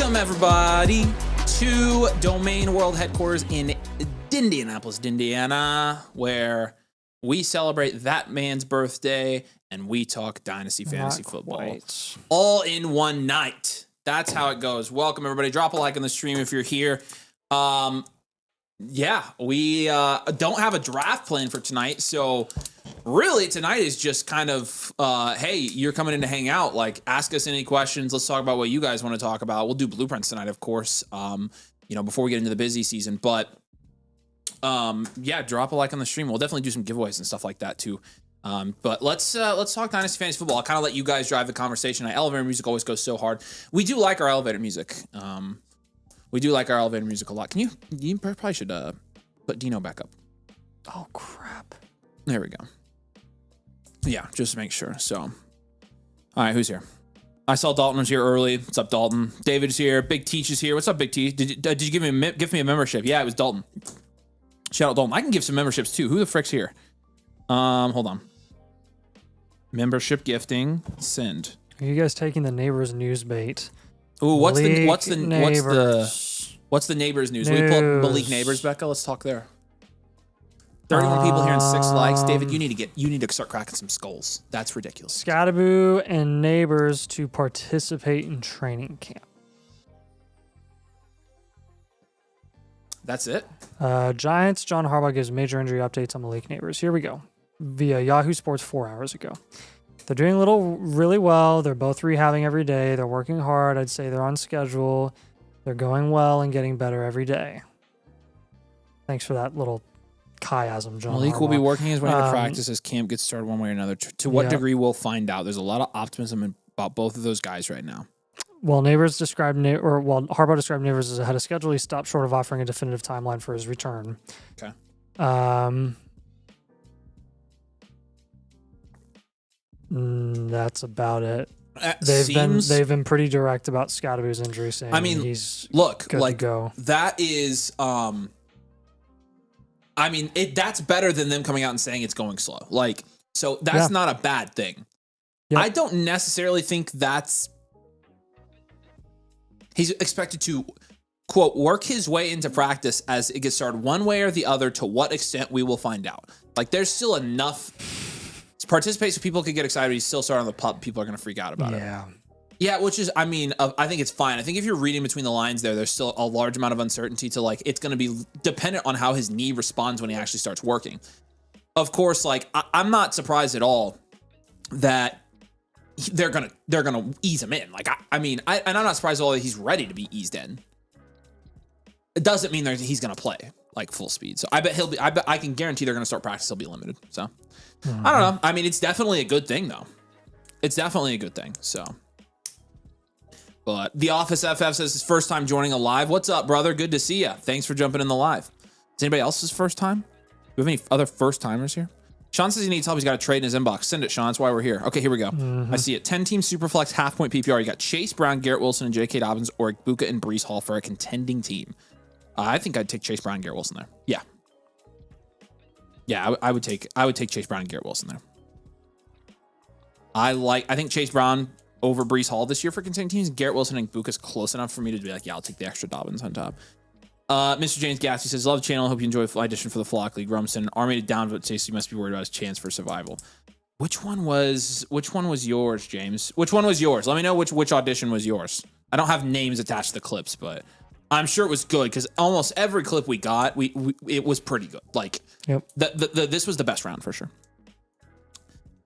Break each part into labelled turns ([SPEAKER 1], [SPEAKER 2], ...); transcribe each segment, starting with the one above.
[SPEAKER 1] Welcome, everybody, to Domain World Headquarters in Indianapolis, Indiana, where we celebrate that man's birthday and we talk Dynasty Fantasy Football all in one night. That's how it goes. Welcome, everybody. Drop a like on the stream if you're here. Yeah, we don't have a draft plan for tonight, so really tonight is just kind of, hey, you're coming in to hang out. Like, ask us any questions. Let's talk about what you guys want to talk about. We'll do blueprints tonight, of course, before we get into the busy season. But, yeah, drop a like on the stream. We'll definitely do some giveaways and stuff like that, too. But let's talk Dynasty Fantasy Football. I'll kind of let you guys drive the conversation. Elevator music always goes so hard. We do like our elevator music. We do like our elevator music a lot. You probably should put Dino back up.
[SPEAKER 2] Oh, crap.
[SPEAKER 1] There we go. Yeah, just to make sure. So, all right, who's here? I saw Dalton was here early. What's up, Dalton? David's here. Big Teach is here. What's up, Big T? Did you give me a membership? Yeah, it was Dalton. Shout out Dalton. I can give some memberships too. Who the frick's here? Hold on. Membership gifting. Send.
[SPEAKER 2] Are you guys taking the neighbors news bait?
[SPEAKER 1] Ooh, what's the neighbors news? Will you pull up Malik Neighbors, Becca? Let's talk there. 31 people here and 6 likes. David, you need to start cracking some skulls. That's ridiculous.
[SPEAKER 2] Scatterboo and neighbors to participate in training camp.
[SPEAKER 1] That's it?
[SPEAKER 2] Giants, John Harbaugh gives major injury updates on Malik Neighbors. Here we go. Via Yahoo Sports 4 hours ago. They're doing really well. They're both rehabbing every day. They're working hard. I'd say they're on schedule. They're going well and getting better every day. Thanks for that little chiasm, John.
[SPEAKER 1] Malik
[SPEAKER 2] Harbaugh
[SPEAKER 1] will be working his way into practice as camp gets started one way or another. To what degree, we'll find out. There's a lot of optimism about both of those guys right now.
[SPEAKER 2] Well, Harbaugh described Neighbors as ahead of schedule. He stopped short of offering a definitive timeline for his return.
[SPEAKER 1] Okay.
[SPEAKER 2] That's about it. They've been pretty direct about Scatterboo's injury, saying he's good to go.
[SPEAKER 1] That is that's better than them coming out and saying it's going slow. So that's not a bad thing. Yep. I don't necessarily think he's expected to, quote, work his way into practice as it gets started one way or the other. To what extent, we will find out. There's still enough participate so people could get excited. He's still starting on the pup. People are going to freak out about it. Yeah, which is, I think it's fine. I think if you're reading between the lines there's still a large amount of uncertainty to it's going to be dependent on how his knee responds when he actually starts working. Of course, I'm not surprised at all that they're gonna ease him in. And I'm not surprised at all that he's ready to be eased in. It doesn't mean that he's going to play full speed. So I can guarantee they're going to start practice. He'll be limited. So I don't know. It's definitely a good thing though. It's definitely a good thing. So. But The Office FF says his first time joining a live. What's up, brother? Good to see you. Thanks for jumping in the live. Is anybody else's first time? Do we have any other first timers here? Sean says he needs help. He's got a trade in his inbox. Send it, Sean. That's why we're here. Okay, here we go. I see it. 10-team Superflex half-point PPR. You got Chase Brown, Garrett Wilson, and J.K. Dobbins, or Buka and Breece Hall for a contending team. I think I'd take Chase Brown, Garrett Wilson there. Yeah. Yeah, I would take Chase Brown and Garrett Wilson there. I think Chase Brown over Breece Hall this year for contending teams. Garrett Wilson and Buka's close enough for me to be I'll take the extra Dobbins on top. Mr. James Gassy says, love the channel. Hope you enjoy the addition for the Flock League. Rumson, Army to down, but Chase, you must be worried about his chance for survival. Which one was yours, James? Which one was yours? Let me know which audition was yours. I don't have names attached to the clips, but I'm sure it was good because almost every clip we got, it was pretty good.
[SPEAKER 2] Yep.
[SPEAKER 1] This was the best round for sure.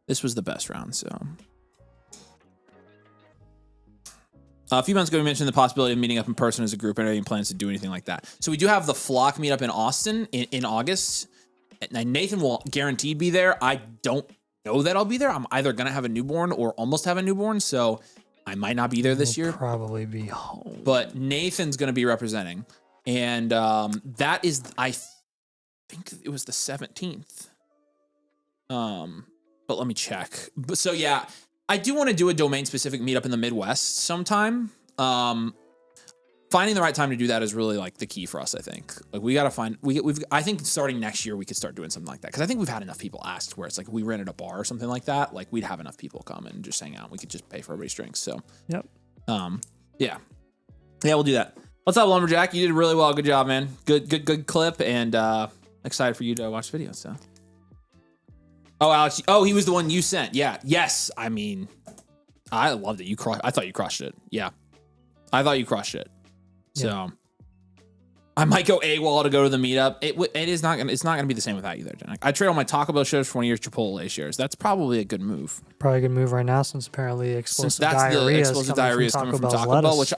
[SPEAKER 1] This was the best round, so. A few months ago, we mentioned the possibility of meeting up in person as a group. Any plans to do anything like that? So we do have the Flock meetup in Austin in August. And Nathan will guaranteed be there. I don't know that I'll be there. I'm either going to have a newborn or almost have a newborn. So I might not be there this year.
[SPEAKER 2] Probably be home.
[SPEAKER 1] But Nathan's going to be representing. And that is, I think it was the 17th. But let me check. So yeah, I do want to do a domain-specific meetup in the Midwest sometime. Finding the right time to do that is really the key for us, I think. We got to find... I think starting next year, we could start doing something like that. Because I think we've had enough people ask where it's we rented a bar or something like that. We'd have enough people come and just hang out. We could just pay for everybody's drinks. So,
[SPEAKER 2] yep.
[SPEAKER 1] Yeah. Yeah, we'll do that. What's up, Lumberjack? You did really well. Good job, man. Good clip, and excited for you to watch the video. So, oh, Alex. Oh, he was the one you sent. Yeah. Yes. I mean, I loved it. I thought you crushed it. Yeah. I thought you crushed it. So, yeah. I might go AWOL to go to the meetup. It's not gonna be the same without you there, Jack. I trade all my Taco Bell shares for one of your Chipotle shares. That's probably a good move.
[SPEAKER 2] Probably a good move right now, since apparently explosive diarrhea is coming from Taco Bell,
[SPEAKER 1] which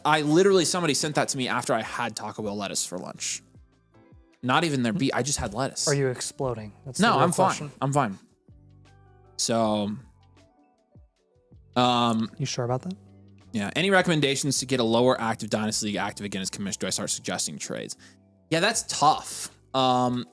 [SPEAKER 1] somebody sent that to me after I had Taco Bell lettuce for lunch. Not even their beef. I just had lettuce.
[SPEAKER 2] Are you exploding?
[SPEAKER 1] No, I'm fine. I'm fine. So,
[SPEAKER 2] you sure about that?
[SPEAKER 1] Yeah. Any recommendations to get a lower active Dynasty League active again as commissioner? Do I start suggesting trades? Yeah, that's tough. Again,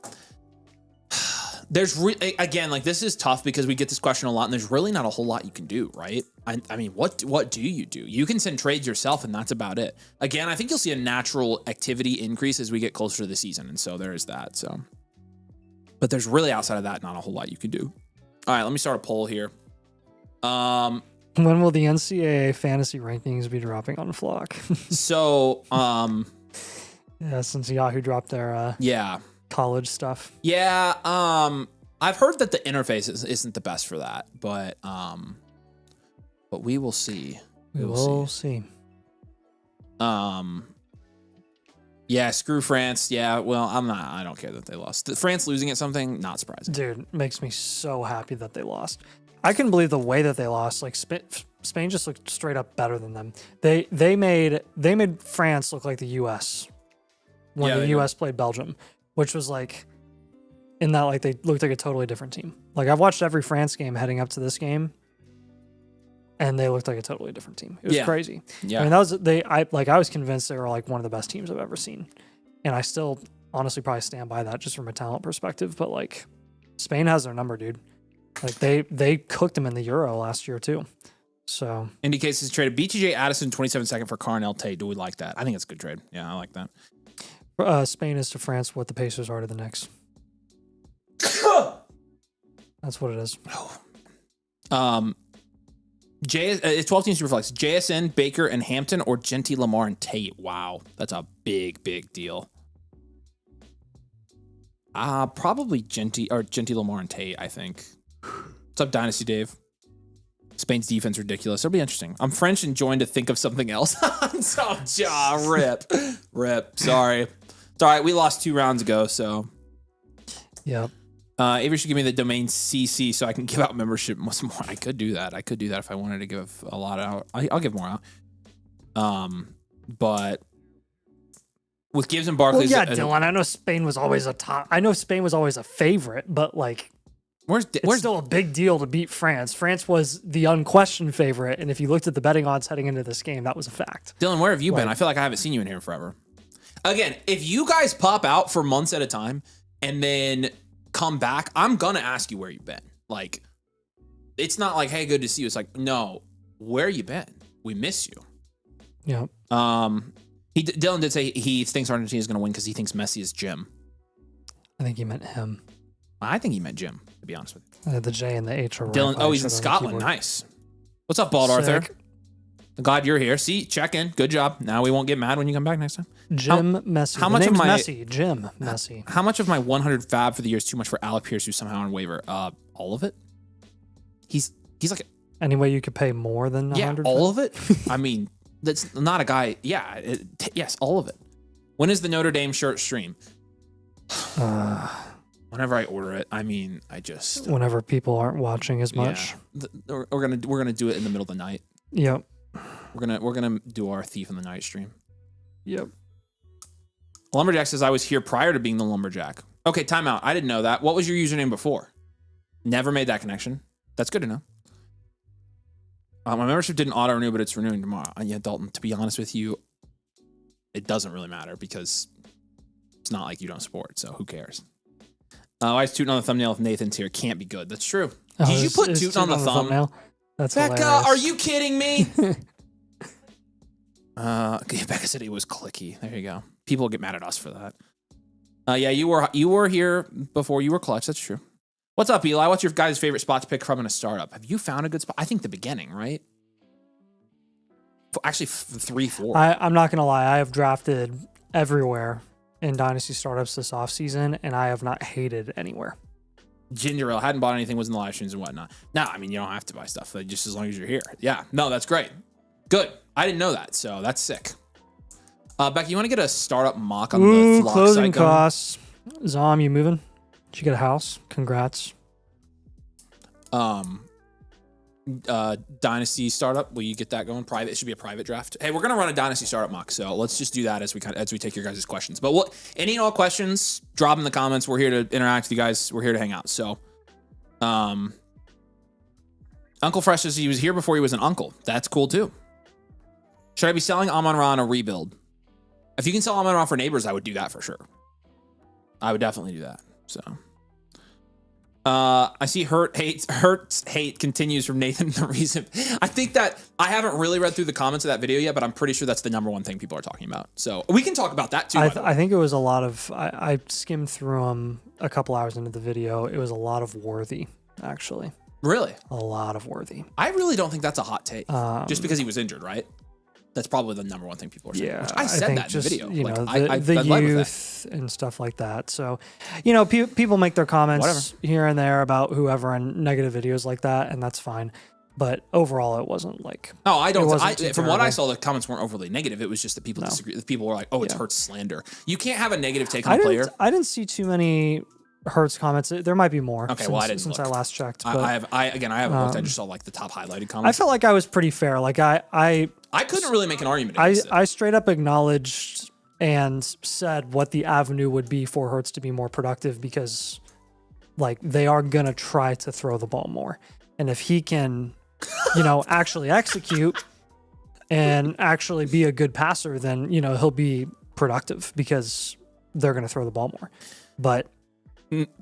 [SPEAKER 1] like, this is tough because we get this question a lot, and there's really not a whole lot you can do, right? I mean, what do? You can send trades yourself, and that's about it. Again, I think you'll see a natural activity increase as we get closer to the season, and so there is that. So, but there's really, outside of that, not a whole lot you can do. All right, let me start a poll here.
[SPEAKER 2] When will the NCAA fantasy rankings be dropping on Flock?
[SPEAKER 1] So,
[SPEAKER 2] yeah, since Yahoo dropped their college stuff.
[SPEAKER 1] Yeah, I've heard that the interface isn't the best for that, but we will see.
[SPEAKER 2] We will see.
[SPEAKER 1] Yeah, screw France. Yeah, well, I don't care that they lost. France losing at something, not surprising.
[SPEAKER 2] Dude, makes me so happy that they lost. I couldn't believe the way that they lost. Like, Spain just looked straight up better than them. They made France look like the U.S. when the U.S. played Belgium, which was like, in that, like, they looked like a totally different team. Like, I've watched every France game heading up to this game, and they looked like a totally different team. It was crazy. Yeah, I mean, I was convinced they were like one of the best teams I've ever seen, and I still honestly probably stand by that just from a talent perspective. But like, Spain has their number, dude. Like, they cooked them in the Euro last year too. So
[SPEAKER 1] Indy cases traded BTJ Addison 27 for Carnell Tate. Do we like that? I think it's a good trade. Yeah, I like that.
[SPEAKER 2] Spain is to France what the Pacers are to the Knicks. That's what it is.
[SPEAKER 1] It's 12 teams Superflex. JSN, Baker, and Hampton, or Genty, Lamar, and Tate. Wow, that's a big deal. Probably Genty, Lamar, and Tate, I think. What's up, Dynasty Dave? Spain's defense ridiculous. It'll be interesting. I'm French and joined to think of something else. Rip. Sorry. It's all right. We lost 2 rounds ago, so.
[SPEAKER 2] Yep.
[SPEAKER 1] Avery should give me the domain CC so I can give out membership more. I could do that. If I wanted to give a lot out. I'll give more out. But with Gibbs and Barkley,
[SPEAKER 2] Dylan. I know Spain was always a favorite, but like, it's still a big deal to beat France. France was the unquestioned favorite, and if you looked at the betting odds heading into this game, that was a fact.
[SPEAKER 1] Dylan, where have you been? I feel like I haven't seen you in here forever. Again, if you guys pop out for months at a time and then come back, I'm gonna ask you where you've been. Like, it's not like, hey, good to see you. It's like, no, where you been? We miss you.
[SPEAKER 2] Yeah.
[SPEAKER 1] Dylan did say he thinks Argentina is gonna win because he thinks Messi is Jim.
[SPEAKER 2] I think he meant him.
[SPEAKER 1] I think he meant Jim, to be honest with you.
[SPEAKER 2] The J and the H are
[SPEAKER 1] Dylan. Oh, he's in Scotland. Nice. What's up, Bald Arthur? Glad you're here. See, check in. Good job. Now we won't get mad when you come back next time.
[SPEAKER 2] Messi. How much of my Jim Messi?
[SPEAKER 1] How much of my 100 fab for the year is too much for Alec Pierce, who's somehow on waiver? All of it. He's like
[SPEAKER 2] any way you could pay more than 100.
[SPEAKER 1] Yeah, all of it. I mean, that's not a guy. Yeah, yes, all of it. When is the Notre Dame shirt stream? Whenever I order it, I mean, I just
[SPEAKER 2] whenever people aren't watching as much.
[SPEAKER 1] Yeah. We're gonna do it in the middle of the night.
[SPEAKER 2] Yep.
[SPEAKER 1] We're gonna do our Thief in the Night stream.
[SPEAKER 2] Yep.
[SPEAKER 1] Lumberjack says I was here prior to being the Lumberjack. Okay, timeout. I didn't know that. What was your username before? Never made that connection. That's good to know. My membership didn't auto renew, but it's renewing tomorrow. Yeah, Dalton. To be honest with you, it doesn't really matter because it's not like you don't support. So who cares? Why is Tootin on the thumbnail if Nathan's here? Can't be good. That's true. Did you put Tootin on the thumbnail?
[SPEAKER 2] That's
[SPEAKER 1] Becca,
[SPEAKER 2] hilarious.
[SPEAKER 1] are you kidding me? Becca said it was clicky. There you go. People get mad at us for that. Yeah, you were here before you were clutch. That's true. What's up, Eli? What's your guys' favorite spot to pick from in a startup? Have you found a good spot? I think the beginning, right? actually 3, 4.
[SPEAKER 2] I'm not going to lie. I have drafted everywhere in Dynasty startups this offseason, and I have not hated anywhere.
[SPEAKER 1] Ginger ale, hadn't bought anything, was in the live streams and whatnot. No, I mean, you don't have to buy stuff, just as long as you're here. Yeah, no, that's great. Good. I didn't know that, so that's sick. Becky, you want to get a startup mock on the Flock
[SPEAKER 2] closing
[SPEAKER 1] site going?
[SPEAKER 2] costs. Zom, you moving? Did you get a house? Congrats.
[SPEAKER 1] Dynasty startup, will you get that going? Private, it should be a private draft. Hey, we're gonna run a Dynasty startup mock, so let's just do that as we take your guys' questions. But any and all questions, drop in the comments. We're here to interact with you guys. We're here to hang out. So, Uncle Fresh says he was here before he was an uncle. That's cool too. Should I be selling Amon-Ra on a rebuild? If you can sell Amon-Ra for neighbors, I would do that for sure. I would definitely do that. So. I see Hurts hate continues from Nathan. The reason I think that I haven't really read through the comments of that video yet, but I'm pretty sure that's the number one thing people are talking about. So we can talk about that too.
[SPEAKER 2] I think it was a lot of, I skimmed through them a couple hours into the video. It was a lot of Worthy, actually.
[SPEAKER 1] Really?
[SPEAKER 2] A lot of Worthy.
[SPEAKER 1] I really don't think that's a hot take. Just because he was injured, right? That's probably the number one thing people are saying.
[SPEAKER 2] Yeah,
[SPEAKER 1] Which I said that in the video.
[SPEAKER 2] You know,
[SPEAKER 1] I
[SPEAKER 2] the youth and stuff like that. So, you know, people make their comments here and there about whoever and negative videos like that, and that's fine. But overall, it wasn't like.
[SPEAKER 1] No, I don't. From what I saw, the comments weren't overly negative. It was just that people disagree. People were like, "Oh, it's Hurts slander." You can't have a negative take on a player.
[SPEAKER 2] I didn't see too many Hurts comments. There might be more.
[SPEAKER 1] Okay, well, I didn't
[SPEAKER 2] since
[SPEAKER 1] look.
[SPEAKER 2] I last checked. But,
[SPEAKER 1] I haven't looked. I just saw like the top highlighted comments.
[SPEAKER 2] I felt like I was pretty fair. Like
[SPEAKER 1] I couldn't really make an argument against it.
[SPEAKER 2] I straight up acknowledged and said what the avenue would be for Hurts to be more productive, because like they are gonna try to throw the ball more, and if he can, you know, actually execute and actually be a good passer, then you know he'll be productive because they're gonna throw the ball more. But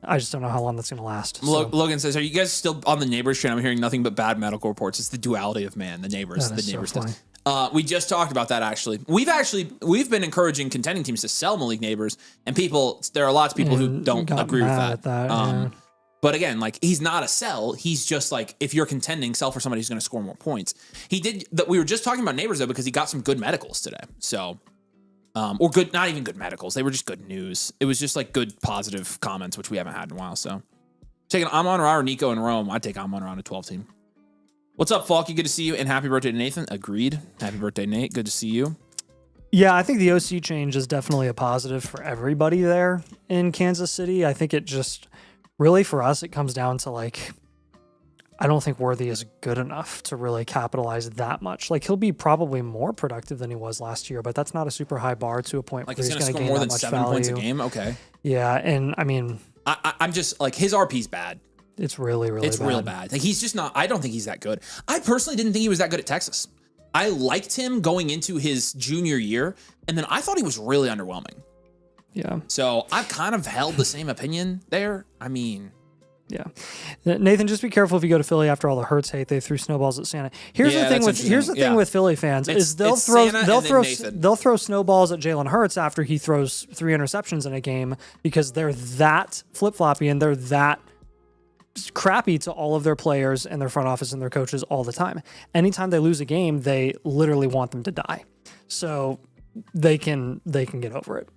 [SPEAKER 2] I just don't know how long that's going to last. So.
[SPEAKER 1] Logan says, "Are you guys still on the neighbors train? I'm hearing nothing but bad medical reports. It's the duality of man. The neighbors stuff." We just talked about that actually. We've been encouraging contending teams to sell Malik Neighbors, and there are lots of people who don't agree with that. But again, like he's not a sell. He's just like, if you're contending, sell for somebody who's going to score more points. He did that. We were just talking about Neighbors though because he got some good medicals today. So. Or good, not even good medicals. They were just good news. It was just like good positive comments, which we haven't had in a while. So taking Amon-Ra or Nico in Rome, I'd take Amon-Ra on a 12 team. What's up, Falky? Good to see you. And happy birthday to Nathan. Agreed. Happy birthday, Nate. Good to see you.
[SPEAKER 2] Yeah, I think the OC change is definitely a positive for everybody there in Kansas City. I think it just really for us, it comes down to like, I don't think Worthy is good enough to really capitalize that much. Like he'll be probably more productive than he was last year, but that's not a super high bar to a point
[SPEAKER 1] like
[SPEAKER 2] where he's going to
[SPEAKER 1] score
[SPEAKER 2] gain
[SPEAKER 1] more
[SPEAKER 2] that
[SPEAKER 1] than
[SPEAKER 2] much
[SPEAKER 1] 7
[SPEAKER 2] value.
[SPEAKER 1] points a game. Okay.
[SPEAKER 2] Yeah, and I mean,
[SPEAKER 1] I'm just like his RP's bad.
[SPEAKER 2] It's really
[SPEAKER 1] it's
[SPEAKER 2] bad.
[SPEAKER 1] real bad. Like he's just not. I don't think he's that good. I personally didn't think he was that good at Texas. I liked him going into his junior year, and then I thought he was really underwhelming.
[SPEAKER 2] Yeah.
[SPEAKER 1] So I've kind of held the same opinion there. I mean.
[SPEAKER 2] Yeah, Nathan, just be careful if you go to Philly after all the Hurts hate. They threw snowballs at Santa. Here's the thing with Philly fans is they'll throw snowballs at Jalen Hurts after he throws 3 interceptions in a game because they're that flip-floppy and they're that crappy to all of their players and their front office and their coaches all the time. Anytime they lose a game, they literally want them to die. So they can get over it.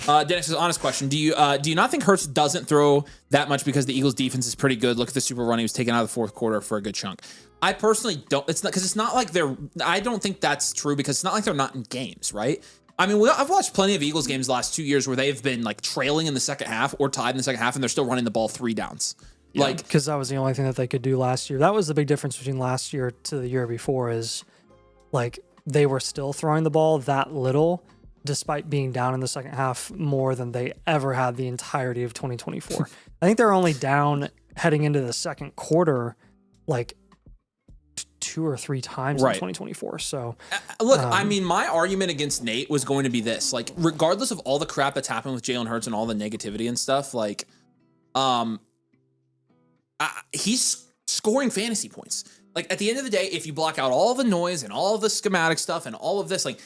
[SPEAKER 1] Dennis, honest question: Do you not think Hurts doesn't throw that much because the Eagles' defense is pretty good? Look at the Super Run; he was taken out of the fourth quarter for a good chunk. I personally don't. It's not because it's not like they're. I don't think that's true because it's not like they're not in games, right? I mean, I've watched plenty of Eagles games the last 2 years where they've been like trailing in the second half or tied in the second half, and they're still running the ball 3 downs.
[SPEAKER 2] Yeah,
[SPEAKER 1] like
[SPEAKER 2] because that was the only thing that they could do last year. That was the big difference between last year to the year before. Is like they were still throwing the ball that little, despite being down in the second half more than they ever had the entirety of 2024. I think they're only down heading into the second quarter like 2 or 3 times in 2024. So
[SPEAKER 1] look, I mean, my argument against Nate was going to be this, like, regardless of all the crap that's happened with Jalen Hurts and all the negativity and stuff, like, he's scoring fantasy points. Like, at the end of the day, if you block out all the noise and all the schematic stuff and all of this, like,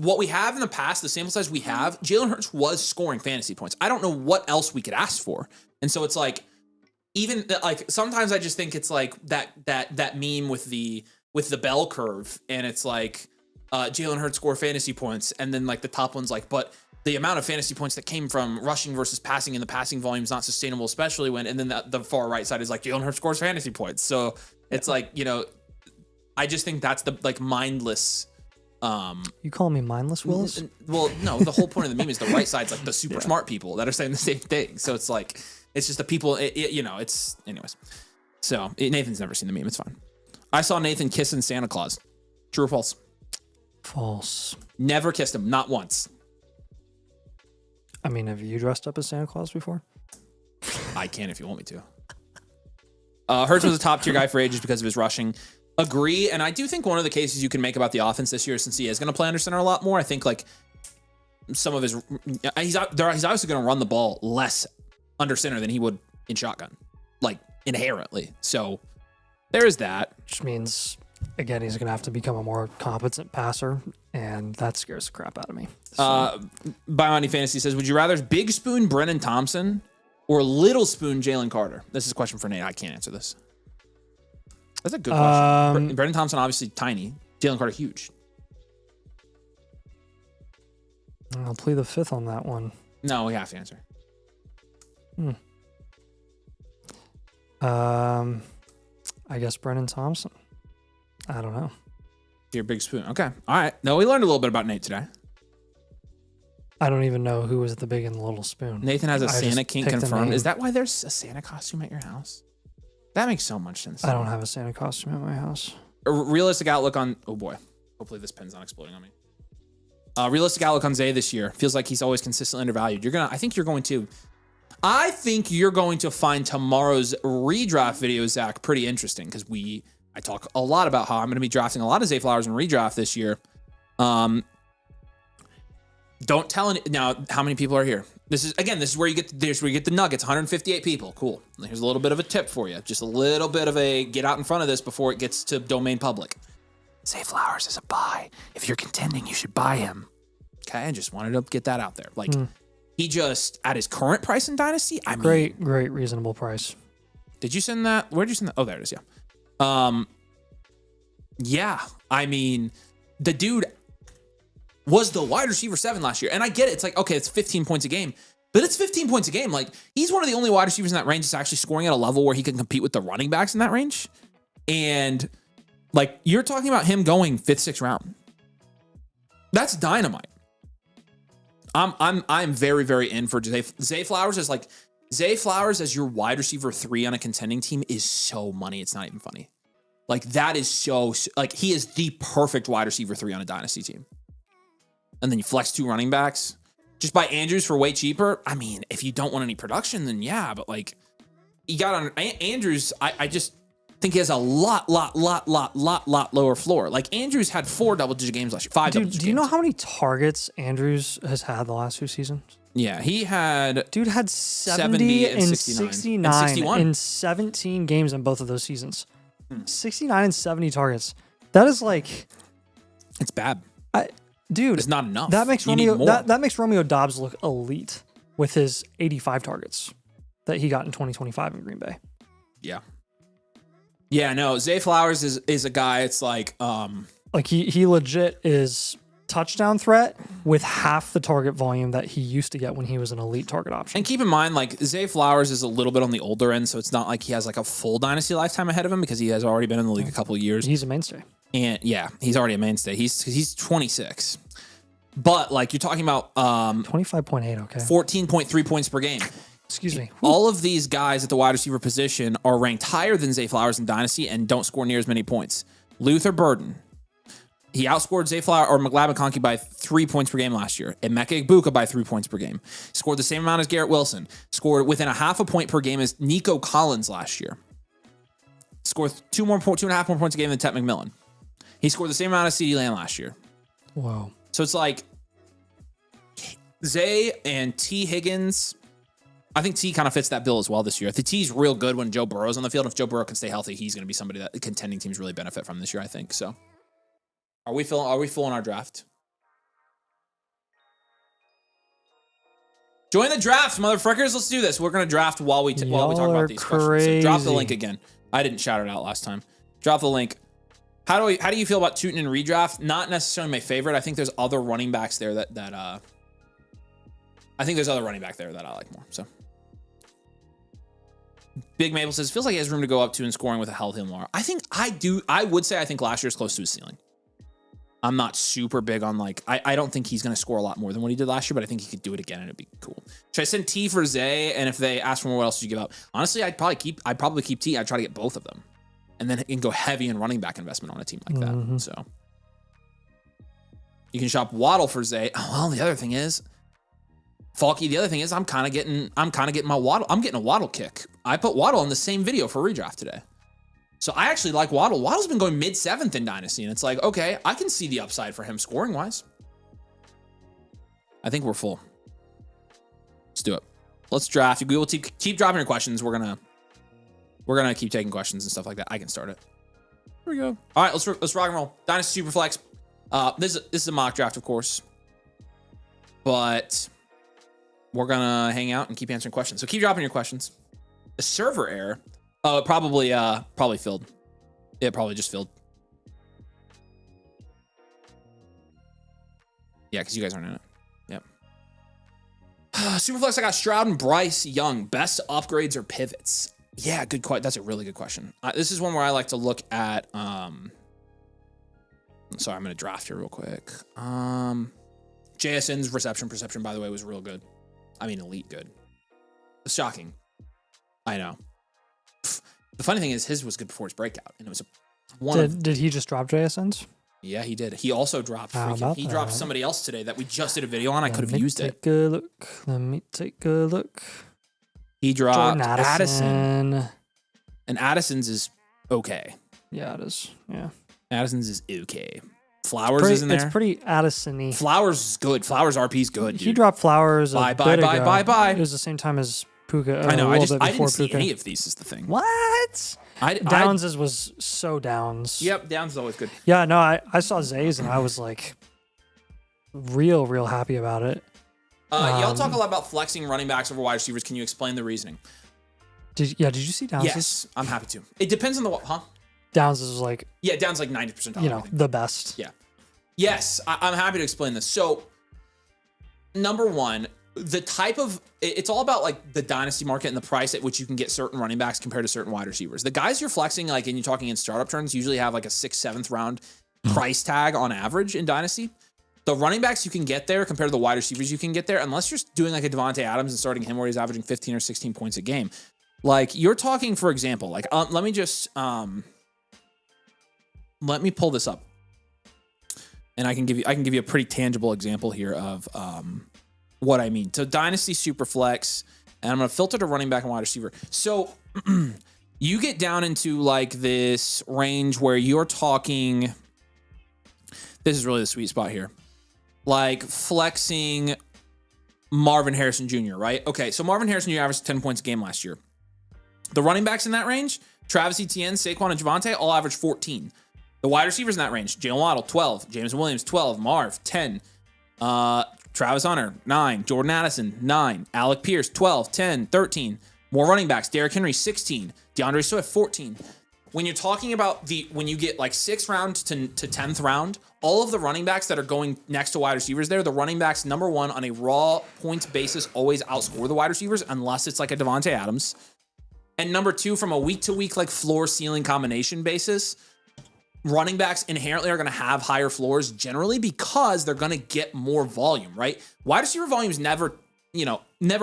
[SPEAKER 1] what we have in the past, the sample size we have, Jalen Hurts was scoring fantasy points. I don't know what else we could ask for. And so it's like, even like sometimes I just think it's like that meme with the with the bell curve, and it's like Jalen Hurts score fantasy points, and then like the top one's like, but the amount of fantasy points that came from rushing versus passing and the passing volume is not sustainable, especially when, and then the far right side is like Jalen Hurts scores fantasy points. So it's like, you know, I just think that's the like mindless.
[SPEAKER 2] You calling me mindless, Willis?
[SPEAKER 1] Well, no, the whole point of the meme is the right side's like the super smart people that are saying the same thing. So it's like, it's just the people, you know, it's, anyways. So Nathan's never seen the meme. It's fine. I saw Nathan kissing Santa Claus. True or false?
[SPEAKER 2] False. Never
[SPEAKER 1] kissed him, not once.
[SPEAKER 2] I mean, have you dressed up as Santa Claus before?
[SPEAKER 1] I can if you want me to. Hurts was a top tier guy for ages because of his rushing. Agree, and I do think one of the cases you can make about the offense this year, since he is going to play under center a lot more, I think like some of his, he's obviously going to run the ball less under center than he would in shotgun, like inherently. So there is that.
[SPEAKER 2] Which means, again, he's going to have to become a more competent passer, and that scares the crap out of me. So.
[SPEAKER 1] Bioni Fantasy says, would you rather Big Spoon Brennan Thompson or Little Spoon Jalen Carter? This is a question for Nate. I can't answer this. That's a good question. Brennan Thompson, obviously tiny. Jalen Carter, huge.
[SPEAKER 2] I'll plead the fifth on that one.
[SPEAKER 1] No, we have to answer.
[SPEAKER 2] I guess Brennan Thompson. I don't know.
[SPEAKER 1] You're a Big Spoon. Okay. All right. No, we learned a little bit about Nate today.
[SPEAKER 2] I don't even know who was the big and the little spoon.
[SPEAKER 1] Nathan has a Santa King confirmed. Is that why there's a Santa costume at your house? That makes so much sense.
[SPEAKER 2] I don't have a Santa costume at my house.
[SPEAKER 1] A realistic outlook on... Oh, boy. Hopefully this pen's not exploding on me. Realistic outlook on Zay this year. Feels like he's always consistently undervalued. I think you're going to find tomorrow's redraft video, Zach, pretty interesting because I talk a lot about how I'm going to be drafting a lot of Zay Flowers in redraft this year. Don't tell any now how many people are here. This is where you get the nuggets. 158 people. Cool. Here's a little bit of a tip for you. Just a little bit of a get out in front of this before it gets to domain public. Zay Flowers is a buy. If you're contending, you should buy him. Okay, I just wanted to get that out there. Like he just at his current price in Dynasty. I mean,
[SPEAKER 2] great reasonable price.
[SPEAKER 1] Did you send that? Where'd you send that? Oh, there it is. Yeah. Yeah. I mean, the dude was the wide receiver 7 last year. And I get it. It's like, okay, it's 15 points a game, but it's 15 points a game. Like he's one of the only wide receivers in that range that's actually scoring at a level where he can compete with the running backs in that range. And like, you're talking about him going 5th, 6th round. That's dynamite. I'm very, very in for Zay Flowers is like Zay Flowers as your wide receiver 3 on a contending team is so money. It's not even funny. Like that is so like he is the perfect wide receiver 3 on a Dynasty team. And then you flex 2 running backs. Just buy Andrews for way cheaper. I mean, if you don't want any production, then yeah, but like you got on Andrews, I just think he has a lot lower floor. Like Andrews had 4 double-digit games last year, 5 double-digit games.
[SPEAKER 2] Do you know how many targets Andrews has had the last 2 seasons?
[SPEAKER 1] Yeah, he had...
[SPEAKER 2] Dude had 70 and 69
[SPEAKER 1] and 61.
[SPEAKER 2] in 17 games in both of those seasons. 69 and 70 targets. That is like...
[SPEAKER 1] It's bad.
[SPEAKER 2] Dude,
[SPEAKER 1] it's not enough.
[SPEAKER 2] That makes Romeo Dobbs look elite with his 85 targets that he got in 2025 in Green Bay.
[SPEAKER 1] Yeah. Yeah, no, Zay Flowers is a guy. It's like
[SPEAKER 2] he legit is touchdown threat with half the target volume that he used to get when he was an elite target option.
[SPEAKER 1] And keep in mind, like Zay Flowers is a little bit on the older end, so it's not like he has like a full Dynasty lifetime ahead of him because he has already been in the league a couple of years.
[SPEAKER 2] He's a mainstay.
[SPEAKER 1] And yeah, he's already a mainstay. He's 26. But like you're talking about
[SPEAKER 2] 25.8, okay.
[SPEAKER 1] 14.3 points per game.
[SPEAKER 2] Excuse me.
[SPEAKER 1] All of these guys at the wide receiver position are ranked higher than Zay Flowers in Dynasty and don't score near as many points. Luther Burden. He outscored Zay Flowers or McLeod by 3 points per game last year. And Emeka Egbuka by 3 points per game. Scored the same amount as Garrett Wilson. Scored within a half a point per game as Nico Collins last year. Scored 2.5 more points a game than Ted McMillan. He scored the same amount as CeeDee Lamb last year.
[SPEAKER 2] Wow.
[SPEAKER 1] So it's like Zay and T. Higgins. I think T kind of fits that bill as well this year. I think T's real good when Joe Burrow's on the field. If Joe Burrow can stay healthy, he's going to be somebody that contending teams really benefit from this year, I think. So are we full in our draft? Join the draft, motherfuckers. Let's do this. We're going to draft while we talk about these questions. So drop the link again. I didn't shout it out last time. Drop the link. How do you feel about Tootin and Redraft? Not necessarily my favorite. I think there's other running backs there that I think there's other running back there that I like more. So Big Maple says, feels like he has room to go up to in scoring with a healthy Lamar. I would say I think last year's close to his ceiling. I'm not super big on I don't think he's going to score a lot more than what he did last year, but I think he could do it again and it'd be cool. Should I send T for Zay? And if they ask for more, what else would you give up? Honestly, I'd probably keep T. I'd try to get both of them. And then you can go heavy in running back investment on a team like that. So you can shop Waddle for Zay. Oh, well, the other thing is, Falky, the other thing is I'm kind of getting my Waddle. I'm getting a Waddle kick. I put Waddle in the same video for Redraft today. So I actually like Waddle. Waddle's been going mid-7th in Dynasty, and it's like, okay, I can see the upside for him scoring-wise. I think we're full. Let's do it. Let's draft. We will keep dropping your questions. We're gonna keep taking questions and stuff like that. I can start it. Here we go. All right, let's rock and roll. Dynasty Superflex. This is a mock draft, of course, but we're gonna hang out and keep answering questions. So keep dropping your questions. The server error. Oh, it probably filled. It probably just filled. Yeah, because you guys aren't in it. Yep. Superflex, I got Stroud and Bryce Young. Best upgrades or pivots? Yeah, good question. That's a really good question. This is one where I like to look at. Sorry, I'm going to draft here real quick. JSN's reception perception, by the way, was real good. I mean, elite good. It's shocking. I know. The funny thing is, his was good before his breakout, and it was
[SPEAKER 2] Did he just drop JSN's?
[SPEAKER 1] Yeah, he did. He also dropped. He dropped somebody else today that we just did a video on. I could have used it.
[SPEAKER 2] Let me take a look.
[SPEAKER 1] He dropped Addison. And Addison's is okay.
[SPEAKER 2] Yeah, it is. Yeah.
[SPEAKER 1] Addison's is okay. Flowers is in there.
[SPEAKER 2] It's pretty Addison-y.
[SPEAKER 1] Flowers is good. Flowers RP's good, dude.
[SPEAKER 2] He dropped Flowers
[SPEAKER 1] bye.
[SPEAKER 2] It was the same time as Puka.
[SPEAKER 1] I know. I didn't
[SPEAKER 2] Puka.
[SPEAKER 1] see any of these is the thing.
[SPEAKER 2] What? Downs was so Downs.
[SPEAKER 1] Yep, Downs is always good.
[SPEAKER 2] Yeah, no, I saw Zay's and I was like real happy about it.
[SPEAKER 1] Y'all talk a lot about flexing running backs over wide receivers. Can you explain the reasoning?
[SPEAKER 2] Did you see Downs?
[SPEAKER 1] Yes, I'm happy to. It depends on the
[SPEAKER 2] Downs is like,
[SPEAKER 1] yeah, Downs like 90%.
[SPEAKER 2] The best.
[SPEAKER 1] Yeah. Yes, I'm happy to explain this. So, number one, it's all about like the dynasty market and the price at which you can get certain running backs compared to certain wide receivers. The guys you're flexing, like, and you're talking in startup terms, usually have like a 6th, 7th round price tag on average in dynasty. The running backs you can get there compared to the wide receivers you can get there, unless you're doing like a Devontae Adams and starting him where he's averaging 15 or 16 points a game. Like, you're talking, for example, like, let me pull this up, and I can give you a pretty tangible example here of what I mean. So Dynasty Superflex, and I'm gonna filter to running back and wide receiver. So you get down into like this range where you're talking. This is really the sweet spot here, like flexing Marvin Harrison Jr. Right? Okay, so Marvin Harrison Jr. averaged 10 points a game last year. The running backs in that range, Travis Etienne, Saquon, and Javonte, all averaged 14. The wide receivers in that range, Jalen Waddle, 12. James Williams, 12. Marv, 10. Travis Hunter, 9. Jordan Addison, 9. Alec Pierce, 12, 10, 13. More running backs. Derrick Henry, 16. DeAndre Swift, 14. When you're talking about when you get like 6th round to 10th round, all of the running backs that are going next to wide receivers there, the running backs, number one, on a raw points basis, always outscore the wide receivers unless it's like a Devontae Adams. And number two, from a week-to-week like floor-ceiling combination basis, running backs inherently are going to have higher floors generally because they're going to get more volume, right? Wide receiver volume is never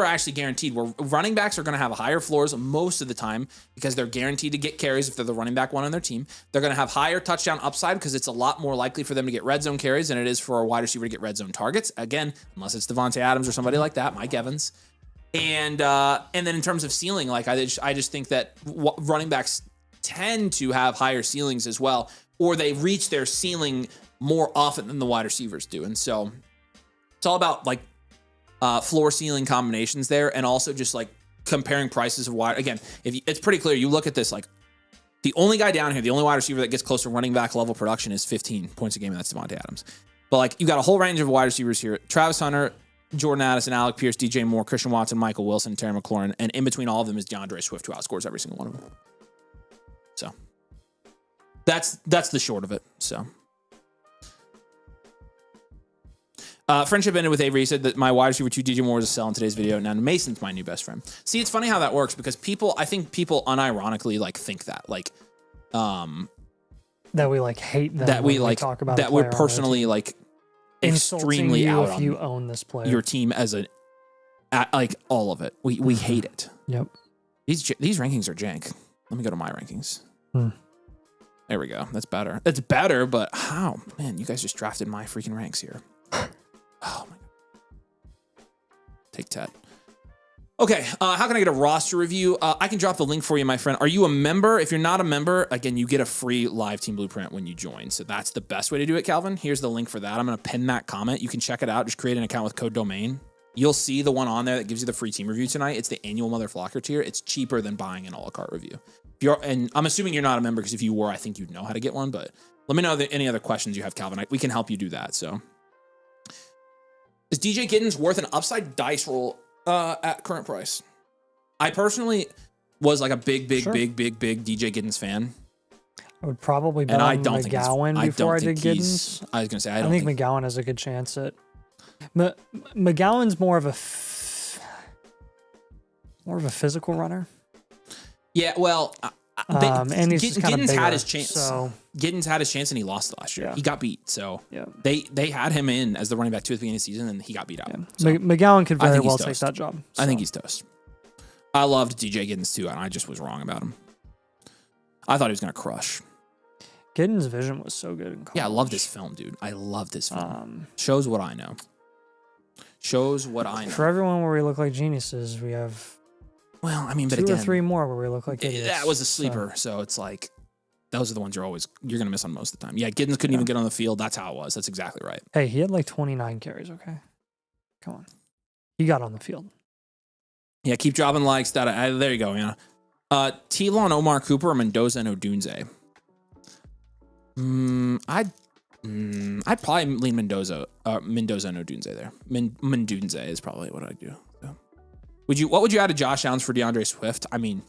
[SPEAKER 1] actually guaranteed. Where running backs are going to have higher floors most of the time because they're guaranteed to get carries if they're the running back one on their team. They're going to have higher touchdown upside because it's a lot more likely for them to get red zone carries than it is for a wide receiver to get red zone targets. Again, unless it's Devontae Adams or somebody like that, Mike Evans. And then in terms of ceiling, like I just think that running backs tend to have higher ceilings as well, or they reach their ceiling more often than the wide receivers do. And so it's all about like floor ceiling combinations there, and also just like comparing prices of wide. Again, it's pretty clear. You look at this, like the only guy down here, the only wide receiver that gets close to running back level production is 15 points a game, and that's Devontae Adams. But like you got a whole range of wide receivers here: Travis Hunter, Jordan Addison, Alec Pierce, DJ Moore, Christian Watson, Michael Wilson, Terry McLaurin, and in between all of them is DeAndre Swift, who outscores every single one of them. So That's the short of it. So. Friendship ended with Avery. He said that my wide receiver 2 DJ Moore was a sell in today's video. Now Mason's my new best friend. See, it's funny how that works because I think people unironically like think that like,
[SPEAKER 2] that we like hate them.
[SPEAKER 1] That we like
[SPEAKER 2] talk about
[SPEAKER 1] that we're personally like extremely
[SPEAKER 2] you
[SPEAKER 1] out
[SPEAKER 2] if
[SPEAKER 1] on
[SPEAKER 2] you own this player.
[SPEAKER 1] your team as like all of it. We hate it.
[SPEAKER 2] Yep.
[SPEAKER 1] These rankings are jank. Let me go to my rankings. There we go. That's better. It's better, but how? Man, you guys just drafted my freaking ranks here. Oh my God. Take that. Okay, how can I get a roster review? I can drop the link for you, my friend. Are you a member? If you're not a member, again, you get a free live team blueprint when you join. So that's the best way to do it, Calvin. Here's the link for that. I'm going to pin that comment. You can check it out. Just create an account with code domain. You'll see the one on there that gives you the free team review tonight. It's the annual Mother Flocker tier. It's cheaper than buying an a la carte review. And I'm assuming you're not a member because if you were, I think you'd know how to get one. But let me know any other questions you have, Calvin. We can help you do that. So. Is DJ Giddens worth an upside dice roll at current price? I personally was like a big DJ Giddens fan.
[SPEAKER 2] I would probably bet on McGowan before I did Giddens.
[SPEAKER 1] I was going to say,
[SPEAKER 2] I think McGowan has a good chance at... McGowan's more of a physical runner.
[SPEAKER 1] Yeah, well...
[SPEAKER 2] and he's
[SPEAKER 1] Giddens
[SPEAKER 2] had
[SPEAKER 1] his chance.
[SPEAKER 2] So.
[SPEAKER 1] Giddens had his chance and he lost last year.
[SPEAKER 2] Yeah.
[SPEAKER 1] He got beat. So
[SPEAKER 2] yeah.
[SPEAKER 1] they had him in as the running back 2 at the beginning of the season and he got beat out.
[SPEAKER 2] Yeah.
[SPEAKER 1] So
[SPEAKER 2] McGowan could very well take that job.
[SPEAKER 1] So. I think he's toast. I loved DJ Giddens too, and I just was wrong about him. I thought he was going to crush.
[SPEAKER 2] Giddens' vision was so good in college.
[SPEAKER 1] Yeah, I love this film, dude. I love this film. Shows what I know. Shows what I know.
[SPEAKER 2] For everyone where we look like geniuses, we have...
[SPEAKER 1] Well, I mean, but
[SPEAKER 2] 2
[SPEAKER 1] again,
[SPEAKER 2] or 3 more where we look like idiots.
[SPEAKER 1] That was a sleeper, so it's like those are the ones you're going to miss on most of the time. Yeah, Giddens couldn't even get on the field. That's how it was. That's exactly right.
[SPEAKER 2] Hey, he had like 29 carries. Okay, come on, he got on the field.
[SPEAKER 1] Yeah, keep dropping likes. There you go. Yeah, Telon, Omar Cooper, or Mendoza and Odunze. I'd probably lean Mendoza and Odunze there. Mendunze is probably what I'd do. What would you add to Josh Downs for DeAndre Swift? I mean,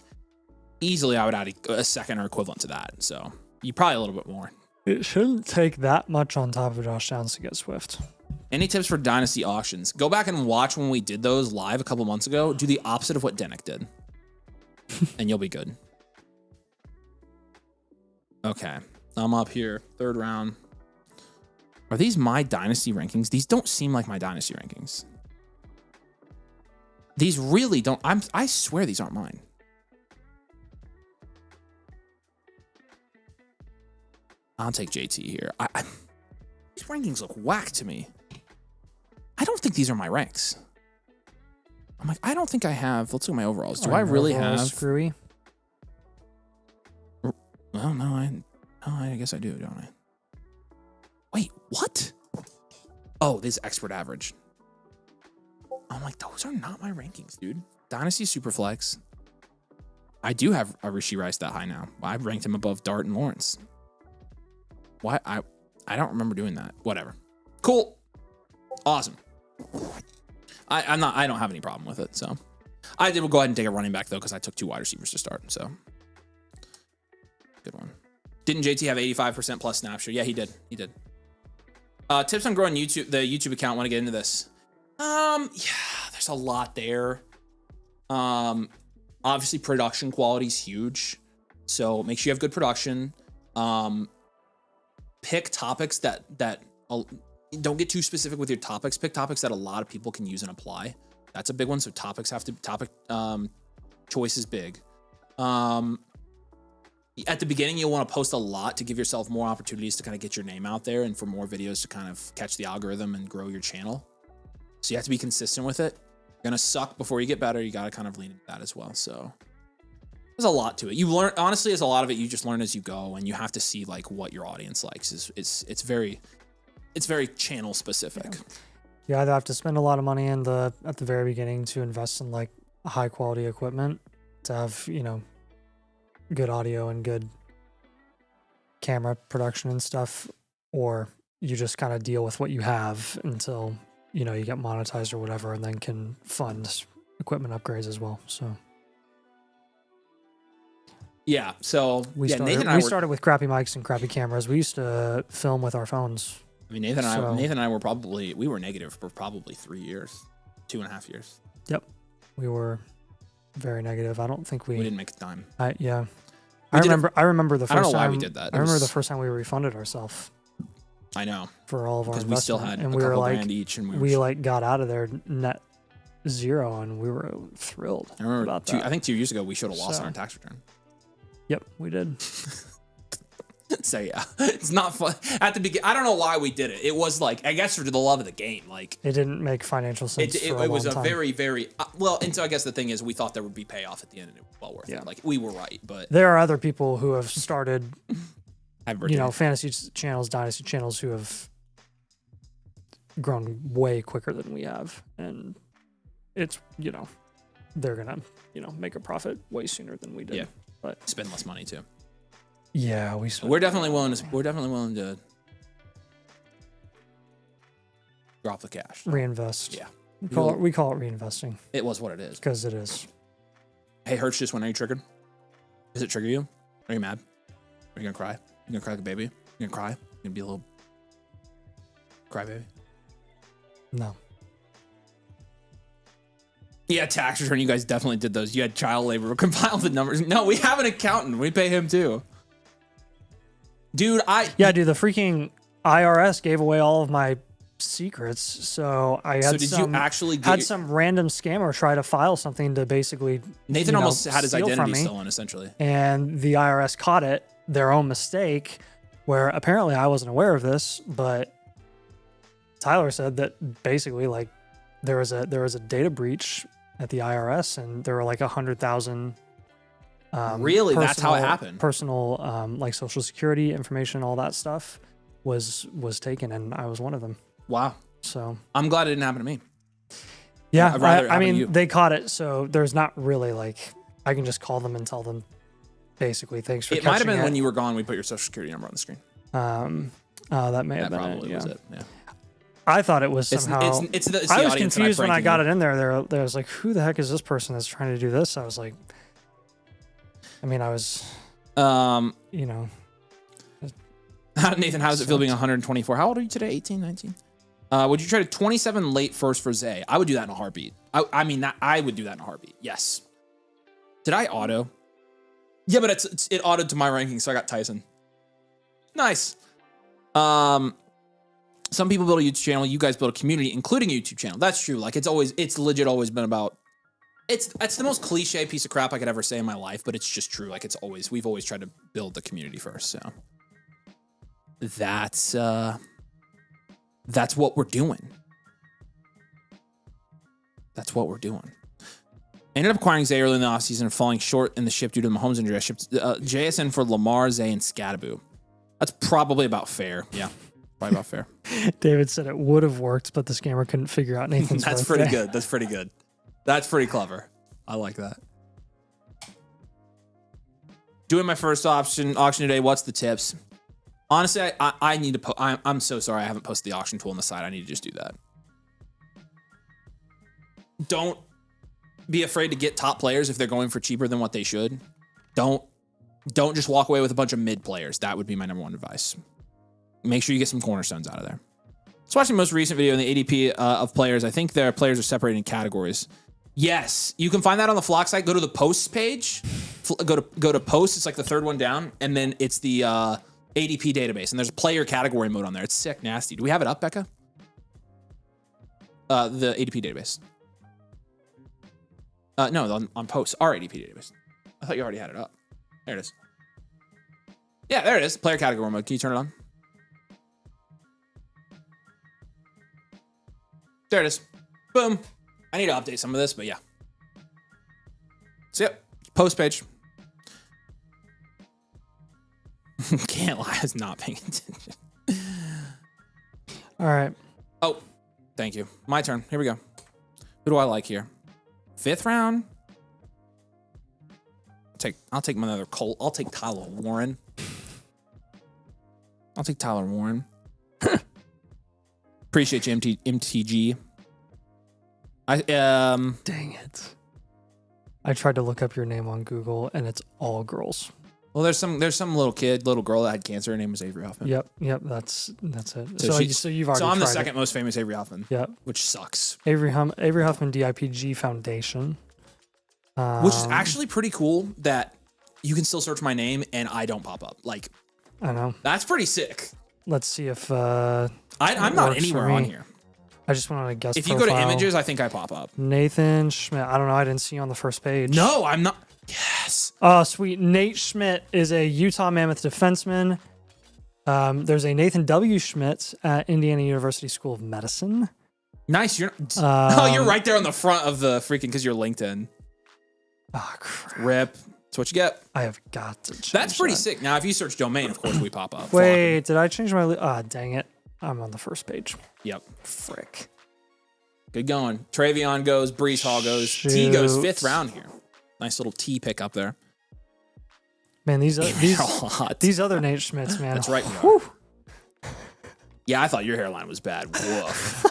[SPEAKER 1] easily I would add a second or equivalent to that. So you probably a little bit more.
[SPEAKER 2] It shouldn't take that much on top of Josh Downs to get Swift.
[SPEAKER 1] Any tips for Dynasty auctions? Go back and watch when we did those live a couple months ago. Do the opposite of what Denick did. And you'll be good. Okay. I'm up here. 3rd round. Are these my Dynasty rankings? These don't seem like my Dynasty rankings. These really don't. I swear these aren't mine. I'll take JT here. These rankings look whack to me. I don't think these are my ranks. I'm like, I don't think I have. Let's look at my overalls. Do I really have
[SPEAKER 2] screwy?
[SPEAKER 1] Well, no, I guess I do, don't I? Wait, what? Oh, this is expert average. I'm like, those are not my rankings, dude. Dynasty Superflex. I do have a Rishi Rice that high now. I've ranked him above Dart and Lawrence. Why? I don't remember doing that. Whatever. Cool. Awesome. I don't have any problem with it. So I did. We'll go ahead and take a running back though because I took 2 wide receivers to start. So good one. Didn't JT have 85% plus snap share? Yeah, he did. He did. Tips on growing the YouTube account. Want to get into this? Yeah, there's a lot there. Obviously production quality is huge. So make sure you have good production. Pick topics that don't get too specific with your topics. Pick topics that a lot of people can use and apply. That's a big one. So topic choice is big. At the beginning, you'll want to post a lot to give yourself more opportunities to kind of get your name out there and for more videos to kind of catch the algorithm and grow your channel. So you have to be consistent with it. You're going to suck before you get better. You got to kind of lean into that as well. So there's a lot to it. You learn, honestly, there's a lot of it you just learn as you go, and you have to see like what your audience likes. It's very channel specific.
[SPEAKER 2] Yeah. You either have to spend a lot of money at the very beginning to invest in like high quality equipment to have, good audio and good camera production and stuff, or you just kind of deal with what you have until you get monetized or whatever, and then can fund equipment upgrades as well. So
[SPEAKER 1] Yeah. So Nathan and I
[SPEAKER 2] we started with crappy mics and crappy cameras. We used to film with our phones.
[SPEAKER 1] I mean, Nathan and I were negative for probably 3 years, 2.5 years.
[SPEAKER 2] Yep. We were very negative. I don't think we
[SPEAKER 1] didn't make a dime.
[SPEAKER 2] Yeah. I remember the first time.
[SPEAKER 1] I don't know why we did that.
[SPEAKER 2] I remember the first time we refunded ourselves.
[SPEAKER 1] I know.
[SPEAKER 2] For all of our investment.
[SPEAKER 1] Because we still had
[SPEAKER 2] and
[SPEAKER 1] a
[SPEAKER 2] we
[SPEAKER 1] couple
[SPEAKER 2] were like,
[SPEAKER 1] grand each. And
[SPEAKER 2] we like got out of there net zero and we were thrilled about that.
[SPEAKER 1] I think 2 years ago we showed a loss on our tax return.
[SPEAKER 2] Yep, we did.
[SPEAKER 1] So yeah, it's not fun at the beginning. I don't know why we did it. It was like, I guess for the love of the game, like
[SPEAKER 2] it didn't make financial sense.
[SPEAKER 1] It was a very, very very and so I guess the thing is we thought there would be payoff at the end and it was well worth it. Like we were right, but
[SPEAKER 2] there are other people who have started,
[SPEAKER 1] fantasy
[SPEAKER 2] channels, dynasty channels who have grown way quicker than we have, and it's they're gonna make a profit way sooner than we did.
[SPEAKER 1] Yeah,
[SPEAKER 2] but
[SPEAKER 1] spend less money too.
[SPEAKER 2] Yeah,
[SPEAKER 1] we're definitely willing to drop the cash.
[SPEAKER 2] Reinvest.
[SPEAKER 1] Yeah.
[SPEAKER 2] We call it reinvesting.
[SPEAKER 1] It was what it is.
[SPEAKER 2] Because it is.
[SPEAKER 1] Hey, Hertz just went. Are you triggered? Does it trigger you? Are you mad? Are you gonna cry? You gonna cry like a baby? You gonna cry? You gonna be a little cry baby?
[SPEAKER 2] No.
[SPEAKER 1] Yeah, tax return. You guys definitely did those. You had child labor. Compile the numbers. No, we have an accountant. We pay him too. Dude,
[SPEAKER 2] the freaking IRS gave away all of my secrets, so I had some random scammer try to file something to basically
[SPEAKER 1] Nathan almost had his identity stolen, essentially.
[SPEAKER 2] And the IRS caught it, their own mistake, where apparently I wasn't aware of this, but Tyler said that basically like there was a data breach at the IRS and there were like 100,000
[SPEAKER 1] really? That's how it happened.
[SPEAKER 2] Personal, like social security information, all that stuff was taken, and I was one of them.
[SPEAKER 1] Wow.
[SPEAKER 2] So
[SPEAKER 1] I'm glad it didn't happen to me.
[SPEAKER 2] Yeah, I mean, they caught it, so there's not really like I can just call them and tell them basically thanks for.
[SPEAKER 1] It might have been when you were gone. We put your social security number on the screen.
[SPEAKER 2] That may have been
[SPEAKER 1] probably was it. Yeah.
[SPEAKER 2] I thought it was somehow.
[SPEAKER 1] It's the
[SPEAKER 2] I was confused when I got it in there. There was like, who the heck is this person that's trying to do this? I was like. I mean, I was,
[SPEAKER 1] Nathan, how does it feel being 124? How old are you today? 18, 19? Would you trade a 27 late first for Zay? I would do that in a heartbeat. I would do that in a heartbeat. Yes. Did I auto? Yeah, but it autoed to my ranking, so I got Tyson. Nice. Some people build a YouTube channel. You guys build a community, including a YouTube channel. That's true. Like it's legit always been about. It's the most cliche piece of crap I could ever say in my life, but it's just true. Like we've always tried to build the community first. So that's what we're doing. That's what we're doing. Ended up acquiring Zay early in the offseason and falling short in the ship due to the Mahomes injury. I shipped JSN for Lamar, Zay, and Scadaboo. That's probably about fair. Yeah, probably about fair.
[SPEAKER 2] David said it would have worked, but the scammer couldn't figure out Nathan's
[SPEAKER 1] That's
[SPEAKER 2] birthday.
[SPEAKER 1] pretty good. That's pretty good. That's pretty clever. I like that. Doing my first auction today. What's the tips? Honestly, I need to I'm so sorry I haven't posted the auction tool on the side. I need to just do that. Don't be afraid to get top players if they're going for cheaper than what they should. Don't just walk away with a bunch of mid players. That would be my number one advice. Make sure you get some cornerstones out of there. Let's watch the most recent video in the ADP of players. I think their players are separated in categories. Yes, you can find that on the Flock site. Go to the posts page. Go to posts. It's like the third one down, and then it's the ADP database, and there's a player category mode on there. It's sick nasty. Do we have it up, Becca? The ADP database. No, on posts, our ADP database. I thought you already had it up. There it is. Yeah, there it is. Player category mode. Can you turn it on? There it is. Boom. I need to update some of this, but yeah. So, yep. Post page. Can't lie, I was not paying attention.
[SPEAKER 2] All right.
[SPEAKER 1] Oh, thank you. My turn. Here we go. Who do I like here? 5th round. I'll take my other Colt. I'll take Tyler Warren. Appreciate you, MTG.
[SPEAKER 2] Dang it. I tried to look up your name on Google, and it's all girls.
[SPEAKER 1] Well, there's some little girl that had cancer. Her name was Avery Hoffman.
[SPEAKER 2] Yep, that's it.
[SPEAKER 1] So,
[SPEAKER 2] So you've already
[SPEAKER 1] I'm the
[SPEAKER 2] tried
[SPEAKER 1] second most famous Avery Hoffman.
[SPEAKER 2] Yep.
[SPEAKER 1] Which sucks.
[SPEAKER 2] Avery Hoffman DIPG Foundation.
[SPEAKER 1] Which is actually pretty cool that you can still search my name and I don't pop up. Like,
[SPEAKER 2] I know.
[SPEAKER 1] That's pretty sick.
[SPEAKER 2] Let's see if
[SPEAKER 1] I'm not anywhere on here.
[SPEAKER 2] I just went on a guest
[SPEAKER 1] If you go to images, I think I pop up.
[SPEAKER 2] Nathan Schmidt. I don't know. I didn't see you on the first page.
[SPEAKER 1] No, I'm not. Yes.
[SPEAKER 2] Oh, sweet. Nate Schmidt is a Utah Mammoth defenseman. There's a Nathan W. Schmidt at Indiana University School of Medicine.
[SPEAKER 1] Nice. You're right there on the front of the freaking because you're LinkedIn.
[SPEAKER 2] Oh, crap.
[SPEAKER 1] Rip. That's what you get.
[SPEAKER 2] I have got to change
[SPEAKER 1] That's pretty
[SPEAKER 2] that.
[SPEAKER 1] sick. Now, if you search domain, of course, we pop up.
[SPEAKER 2] Wait, did I change my... dang it. I'm on the first page.
[SPEAKER 1] Yep.
[SPEAKER 2] Frick.
[SPEAKER 1] Good going. Travion goes. Brees Hall goes. T goes 5th round here. Nice little T pick up there.
[SPEAKER 2] Man, these other Nate Schmidts, man.
[SPEAKER 1] That's right. You are. Yeah, I thought your hairline was bad. Woof.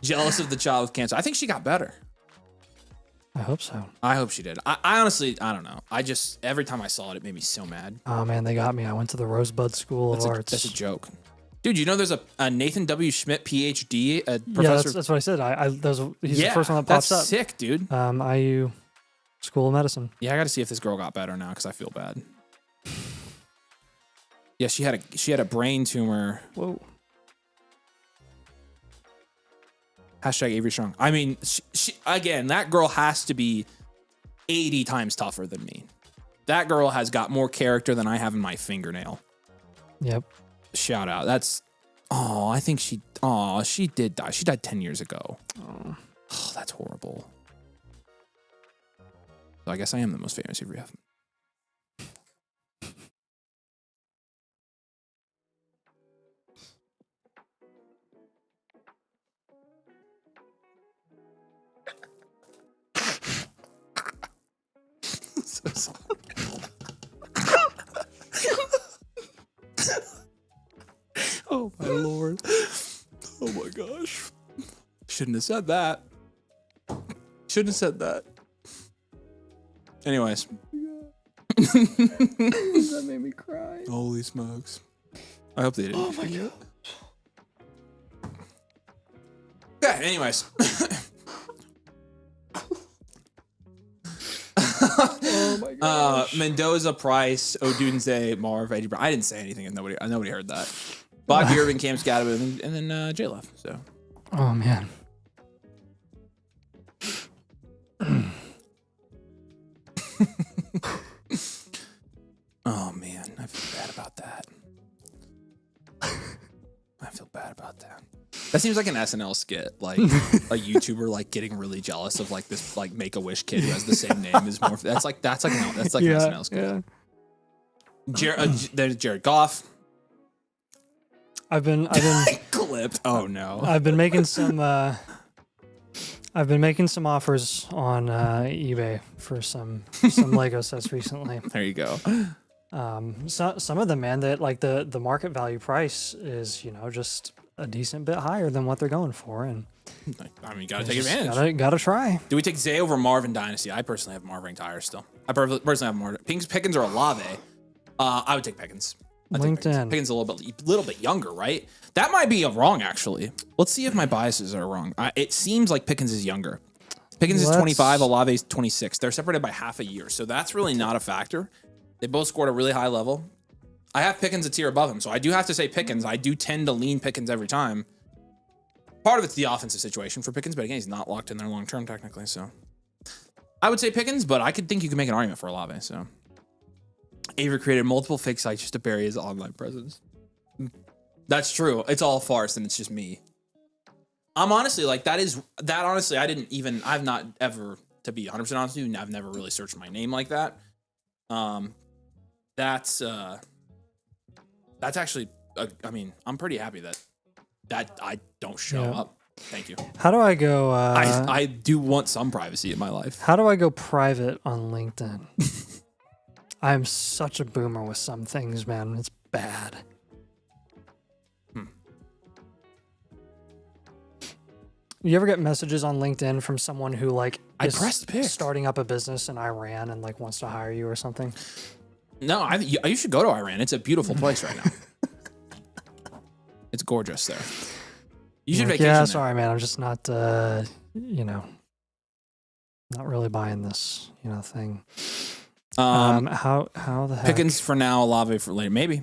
[SPEAKER 1] Jealous of the child with cancer. I think she got better.
[SPEAKER 2] I hope so.
[SPEAKER 1] I hope she did. I honestly, I don't know. Every time I saw it, it made me so mad.
[SPEAKER 2] Oh, man, they got me. I went to the Rosebud School of Arts.
[SPEAKER 1] That's a joke. Dude, you know there's a Nathan W. Schmidt PhD, a professor.
[SPEAKER 2] Yeah, that's what I said. He's the first one that pops up.
[SPEAKER 1] That's sick, dude.
[SPEAKER 2] IU School of Medicine.
[SPEAKER 1] Yeah, I got to see if this girl got better now because I feel bad. Yeah, she had a brain tumor.
[SPEAKER 2] Whoa.
[SPEAKER 1] Hashtag Avery Strong. I mean, she again, that girl has to be 80 times tougher than me. That girl has got more character than I have in my fingernail.
[SPEAKER 2] Yep.
[SPEAKER 1] Shout out. I think she did die. She died 10 years ago. Oh, that's horrible. So I guess I am the most famous Avery Huffman. So sorry. Oh my lord. Oh my gosh. Shouldn't have said that. Shouldn't have said that. Anyways.
[SPEAKER 2] That made me cry.
[SPEAKER 1] Holy smokes. I hope they didn't.
[SPEAKER 2] Oh my god.
[SPEAKER 1] Yeah, anyways.
[SPEAKER 2] Oh my gosh.
[SPEAKER 1] Mendoza, Price, Odunze, Marv, Eddie Brown. I didn't say anything and nobody heard that. Bobby Irvin, Cam Scadabin, and then Jay left. So.
[SPEAKER 2] Oh man.
[SPEAKER 1] Oh man, I feel bad about that. That seems like an SNL skit, like a YouTuber like getting really jealous of like this like Make-A-Wish kid who has the same name as more. That's like an SNL skit.
[SPEAKER 2] Yeah.
[SPEAKER 1] There's Jared Goff.
[SPEAKER 2] I've been
[SPEAKER 1] Clipped. Oh no.
[SPEAKER 2] I've been making some offers on eBay for some Lego sets recently.
[SPEAKER 1] There you go.
[SPEAKER 2] Some of them, man, that like the market value price is, just a decent bit higher than what they're going for, and
[SPEAKER 1] I mean, gotta take advantage.
[SPEAKER 2] Gotta try.
[SPEAKER 1] Do we take Zay over Marv in Dynasty? I personally have Marv ranked higher still. I personally have Marv. Pickens or Olave. I would take Pickens.
[SPEAKER 2] LinkedIn.
[SPEAKER 1] Pickens a little bit younger, right? That might be wrong, actually. Let's see if my biases are wrong. It seems like Pickens is younger. Pickens is 25, Olave is 26. They're separated by half a year, so that's really not a factor. They both scored a really high level. I have Pickens a tier above him, so I do have to say Pickens. I do tend to lean Pickens every time. Part of it's the offensive situation for Pickens, but again, he's not locked in there long term technically, so I would say Pickens, but I could think you could make an argument for Olave. So Avery created multiple fake sites just to bury his online presence. That's true. It's all farce, and it's just me. I'm honestly like honestly, I've not ever, to be 100% honest with you, I've never really searched my name like that. That's actually, I mean, I'm pretty happy that I don't show up. Thank you.
[SPEAKER 2] How do I go?
[SPEAKER 1] I do want some privacy in my life.
[SPEAKER 2] How do I go private on LinkedIn? I'm such a boomer with some things, man. It's bad. You ever get messages on LinkedIn from someone who like
[SPEAKER 1] I
[SPEAKER 2] is
[SPEAKER 1] pressed pick.
[SPEAKER 2] starting up a business in Iran and like wants to hire you or something?
[SPEAKER 1] No, you should go to Iran. It's a beautiful place right now. It's gorgeous there. You should vacation
[SPEAKER 2] Yeah,
[SPEAKER 1] there.
[SPEAKER 2] sorry, man. I'm just not, not really buying this, thing. How the heck?
[SPEAKER 1] Pickens for now, Olave for later. Maybe.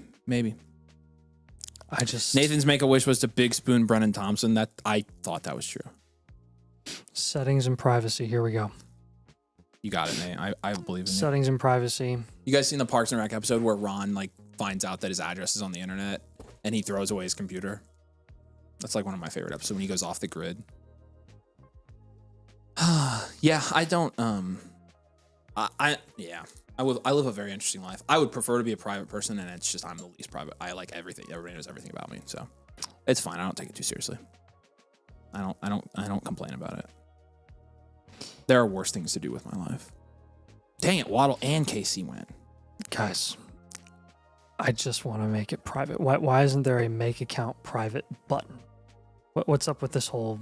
[SPEAKER 1] Nathan's Make-A-Wish was to Big Spoon Brennan Thompson. That I thought that was true.
[SPEAKER 2] Settings and privacy. Here we go.
[SPEAKER 1] You got it, Nate. I believe in you.
[SPEAKER 2] Settings and privacy.
[SPEAKER 1] You guys seen the Parks and Rec episode where Ron like finds out that his address is on the internet and he throws away his computer? That's like one of my favorite episodes when he goes off the grid. Yeah, I don't. I live a very interesting life. I would prefer to be a private person, and it's just I'm the least private. I like everything. Everybody knows everything about me, so it's fine. I don't take it too seriously. I don't complain about it. There are worse things to do with my life. Dang it, Waddle and KC went.
[SPEAKER 2] Guys, I just want to make it private. Why isn't there a make account private button? What's up with this whole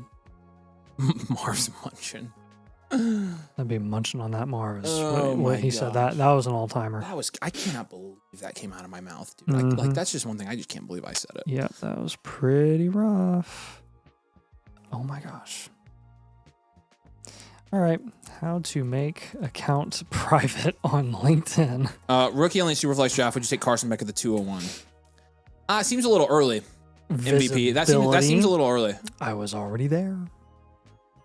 [SPEAKER 1] Marv's munching?
[SPEAKER 2] I'd be munching on that Marv's.
[SPEAKER 1] Oh
[SPEAKER 2] what he said, that was an all-timer.
[SPEAKER 1] I cannot believe that came out of my mouth, dude. Like that's just one thing I just can't believe I said it.
[SPEAKER 2] Yeah, that was pretty rough. Oh my gosh. All right, how to make account private on LinkedIn.
[SPEAKER 1] Rookie only Superflex draft. Would you take Carson Beck at the 201? Seems a little early. MVP. That seems a little early.
[SPEAKER 2] I was already there.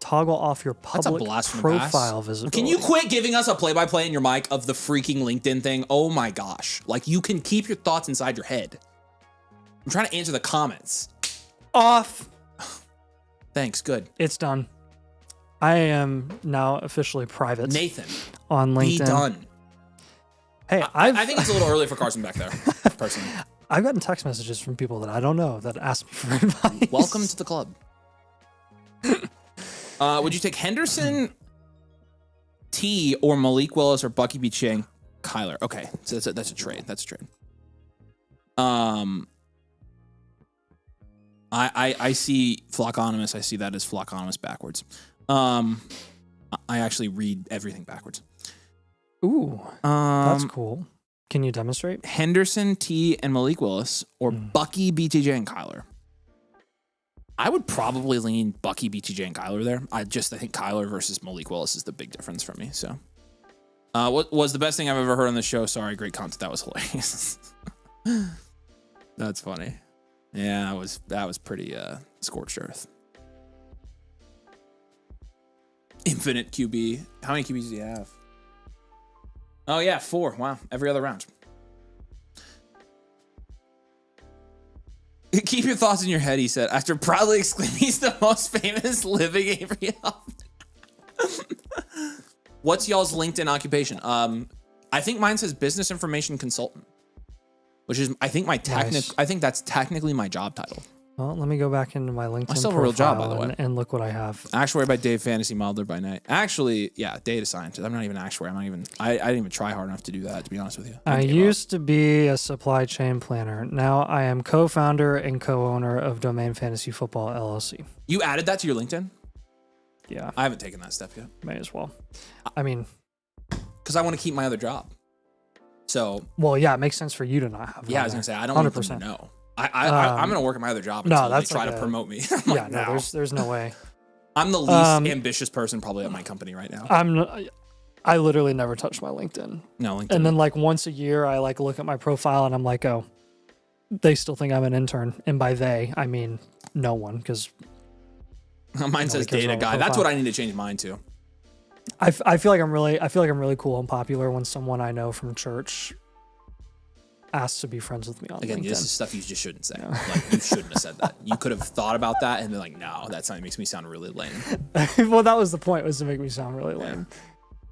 [SPEAKER 2] Toggle off your public profile visibility.
[SPEAKER 1] Can you quit giving us a play-by-play in your mic of the freaking LinkedIn thing? Oh my gosh. Like, you can keep your thoughts inside your head. I'm trying to answer the comments.
[SPEAKER 2] Off.
[SPEAKER 1] Thanks, good.
[SPEAKER 2] It's done. I am now officially private.
[SPEAKER 1] Nathan.
[SPEAKER 2] On LinkedIn.
[SPEAKER 1] Be done.
[SPEAKER 2] Hey,
[SPEAKER 1] I think it's a little early for Carson Beck there, personally.
[SPEAKER 2] I've gotten text messages from people that I don't know that ask me for advice.
[SPEAKER 1] Welcome to the club. Would you take Henderson, T, or Malik Willis, or Bucky B. Chang, Kyler? Okay, so that's a trade. That's a trade. I see Flockonomous. I see that as Flockonomous backwards. I actually read everything backwards.
[SPEAKER 2] Ooh, that's cool. Can you demonstrate?
[SPEAKER 1] Henderson, T, and Malik Willis, or Bucky, BTJ, and Kyler. I would probably lean Bucky, BTJ, and Kyler there. I think Kyler versus Malik Willis is the big difference for me. So, what was the best thing I've ever heard on the show? Sorry, great content. That was hilarious. That's funny. Yeah, that was pretty scorched earth. Infinite QB. How many QBs do you have? Oh yeah, 4. Wow, every other round. Keep your thoughts in your head, he said, after proudly exclaiming he's the most famous living Avery Huffman. What's y'all's LinkedIn occupation? I think mine says business information consultant, which is I think that's technically my job title.
[SPEAKER 2] Well, let me go back into my LinkedIn.
[SPEAKER 1] I still have a real job, by the way.
[SPEAKER 2] And look what I have.
[SPEAKER 1] Actuary by day, fantasy modeler by night. Actually, yeah, data scientist. I'm not even an actuary. I didn't even try hard enough to do that, to be honest with you.
[SPEAKER 2] I used to be a supply chain planner. Now I am co-founder and co-owner of Domain Fantasy Football LLC.
[SPEAKER 1] You added that to your LinkedIn?
[SPEAKER 2] Yeah.
[SPEAKER 1] I haven't taken that step yet.
[SPEAKER 2] May as well. I mean,
[SPEAKER 1] because I want to keep my other job. So.
[SPEAKER 2] Well, yeah, it makes sense for you to not have.
[SPEAKER 1] Yeah, I was gonna say I don't want them to know. I'm gonna work at my other job until they try to promote me.
[SPEAKER 2] Yeah, no, there's no way.
[SPEAKER 1] I'm the least ambitious person probably at my company right now.
[SPEAKER 2] I literally never touch my LinkedIn.
[SPEAKER 1] No, LinkedIn.
[SPEAKER 2] And then like once a year, I like look at my profile and I'm like, oh, they still think I'm an intern, and by they I mean no one, because
[SPEAKER 1] mine says data guy. That's what I need to change mine to.
[SPEAKER 2] I feel like I'm really cool and popular when someone I know from church asks to be friends with me on LinkedIn.
[SPEAKER 1] This is stuff you just shouldn't say. Like, you shouldn't have said that. You could have thought about that and been like, no, that makes me sound really lame.
[SPEAKER 2] Well, that was the point, was to make me sound really lame.